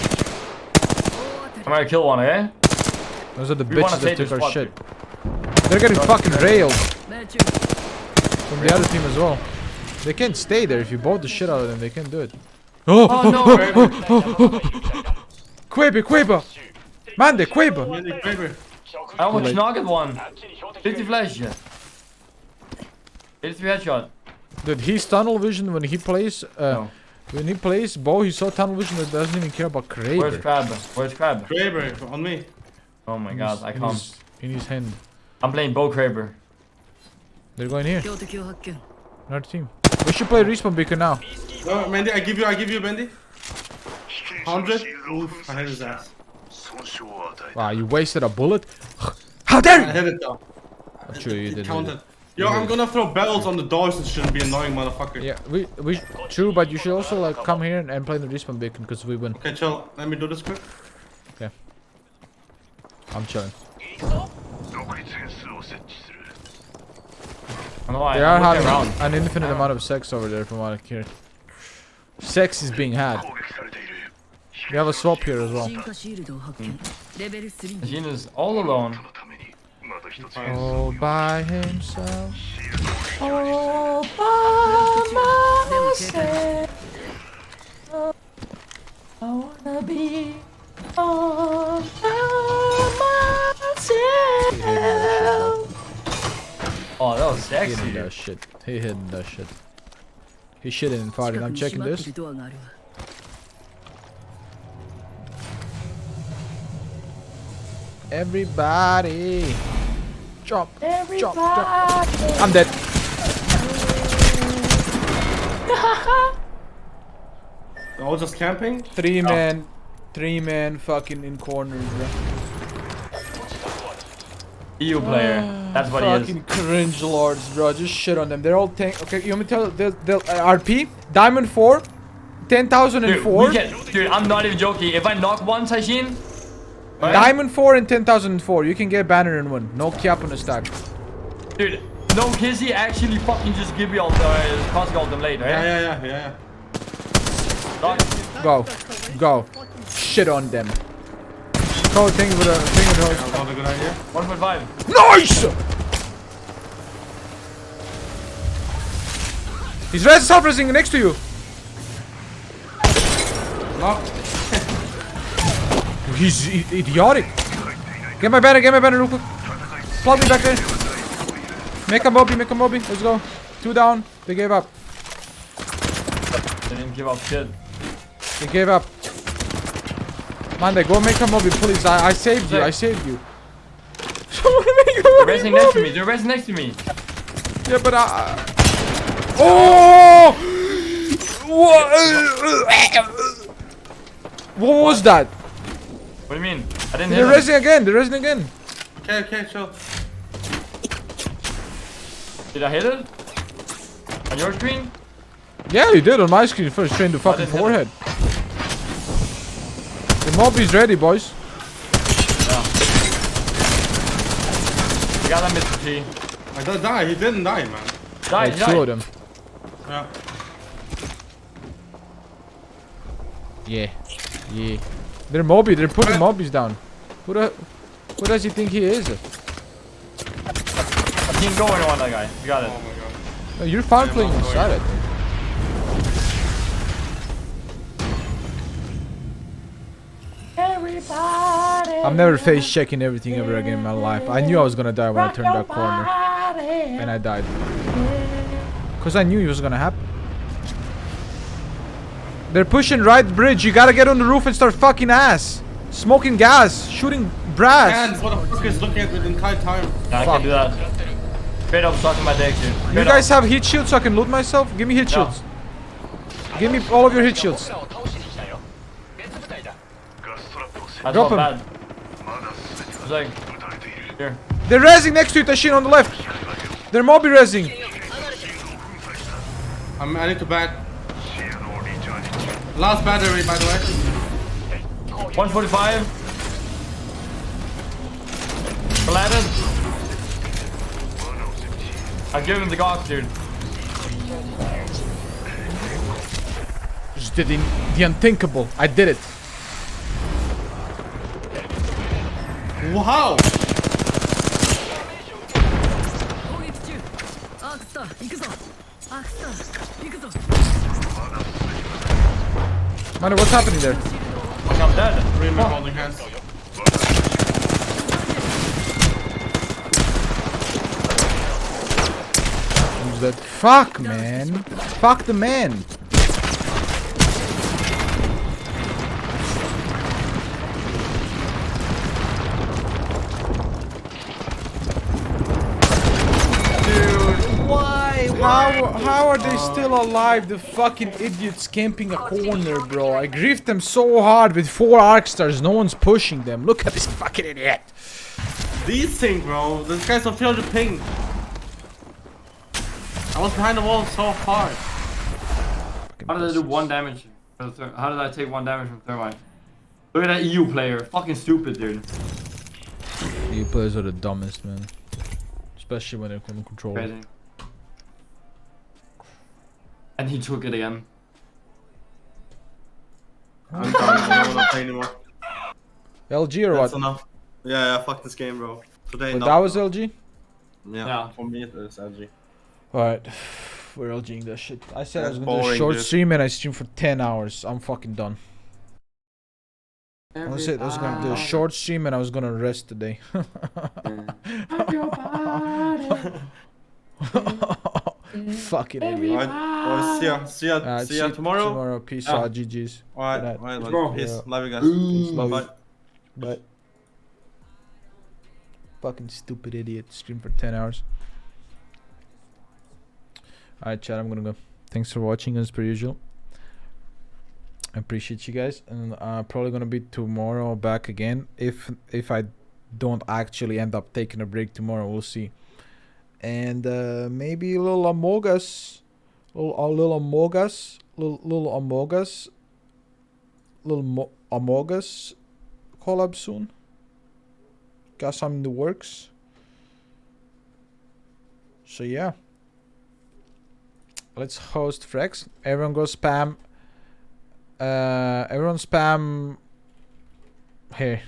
I'm gonna kill one, eh? Those are the We wanna bitches that take took this our spot, shit. They're getting fucking railed. From the other team as well. They can't stay there. If you bolt the shit out of them, they can't do it. Oh no! Quaver, Quaver! Mande, Quaver! I almost knocked one. 50 flash. 83 headshot. Dude, he's tunnel vision when he plays. When he plays Bo, he's so tunnel vision that doesn't even care about Kraber. Where's Crab? Where's Crab? Kraber, on me. Oh my god, I can't. In his hand. I'm playing Bo Kraber. They're going here. Another team. We should play respawn beacon now. No, Mandy, I give you, Mandy. 100. Oof, I hit his ass. Wow, you wasted a bullet. How dare you! I hit it though. I'm sure you did. Counted. Yo, I'm gonna throw bells on the doors and shouldn't be annoying, motherfucker. Yeah, we true, but you should also like come here and play the respawn beacon because we win. Okay, chill. Let me do this quick. Okay. I'm chilling. They are having an infinite amount of sex over there from what I hear. Sex is being had. We have a swap here as well. Machine is all alone. All by himself. All by myself. I wanna be all by myself. Oh, that was sexy. He hitting that shit. He hitting that shit. He's shitting and farting. I'm checking this. Everybody. Jump. Jump. Jump. I'm dead. All just camping? Three man fucking in corners, bro. EU player. That's what he is. Fucking cringe lords, bro. Just shit on them. They're all tank. Okay, you want me to tell? They'll RP Diamond 4, 10,004. Dude, I'm not even joking. If I knock one Taishin, right? Diamond 4 and 10,004. You can get banner in one. No cap on the stack. Dude, no Kizzy actually fucking just give me all the crossing all them late, right? Yeah. Go. Shit on them. Throw a thing with a thing with That's not a good idea. 1.5. Nice! He's self-resing next to you. No. He's idiotic. Get my banner real quick. Plug me back there. Make a mobby. Let's go. 2 down. They gave up. They didn't give up shit. They gave up. Mande, go make a mobby, please. I saved you. They're resting next to me. Yeah, but oh! What was that? What do you mean? I didn't They're resting again. Okay, chill. Did I hit it? On your screen? Yeah, you did on my screen first. Train the fucking forehead. The mob is ready, boys. Yeah. You got that, Mr. T. I didn't die. He didn't die, man. He died. Two of them. Yeah. Yeah. They're mobby. They're putting mobbies down. Who does he think he is? I can't go anywhere on that guy. You got it. Oh my god. No, you're fine playing inside, I think. I'm never face checking everything ever again in my life. I knew I was gonna die when I turned that corner. And I died. Cause I knew it was gonna happen. They're pushing right bridge. You gotta get on the roof and start fucking ass. Smoking gas. Shooting brass. Man, what the fuck is looking at me the entire time? Nah, I can't do that. Straight up sucking my dick, dude. You guys have hit shields so I can loot myself? Give me hit shields. Give me all of your hit shields. Drop him. Bad. It's like, here. They're rezzing next to you, Tashin, on the left. They're mobby rezzing. I need to bat. Last battery, by the way. 145. Landed. I give him the Gauss, dude. Just did the unthinkable. I did it. Wow! Man, what's happening there? Fuck, I'm dead. Remember holding hands. Who's that? Fuck, man. Fuck the man. How are they still alive? The fucking idiots camping a corner, bro. I griefed them so hard with 4 arc stars. No one's pushing them. Look at this fucking idiot. These things, bro. This guy's on 300 ping. I was behind the wall so hard. How did I do 1 damage? How did I take 1 damage from Thermite? Look at that EU player. Fucking stupid, dude. EU players are the dumbest, man. Especially when they're in control. Crazy. And he took it again. I'm done. I don't wanna play anymore. LG or That's what? enough. Yeah, fuck this game, bro. Today, But no. that was LG? Yeah, for me it is LG. Alright. We're LGing that shit. I said I was That's gonna do a boring, short dude. stream and I streamed for 10 hours. I'm fucking done. I said I was gonna do a short stream and I was gonna rest today. Fucking idiot. Alright, see ya tomorrow. Tomorrow. Peace out, GG's. Alright, peace. Love you guys. Peace, love Bye. you. Bye. Fucking stupid idiot. Stream for 10 hours. Alright, chat, I'm gonna go. Thanks for watching as per usual. I appreciate you guys, and probably gonna be tomorrow back again if I don't actually end up taking a break tomorrow. We'll see. And maybe a little Among Us, little Among Us, little Among Us, Among Us collab soon. Got some in the works. So yeah, let's host Frex. Everyone go spam. Everyone spam here.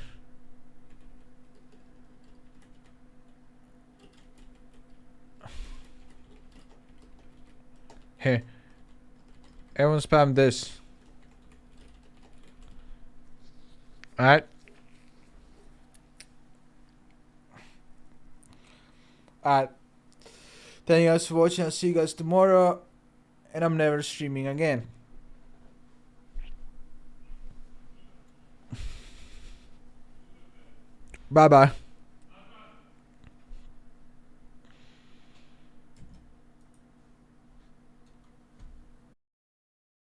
Here. Everyone spam this. Alright. Alright. Thank you guys for watching. I'll see you guys tomorrow. And I'm never streaming again. Bye bye.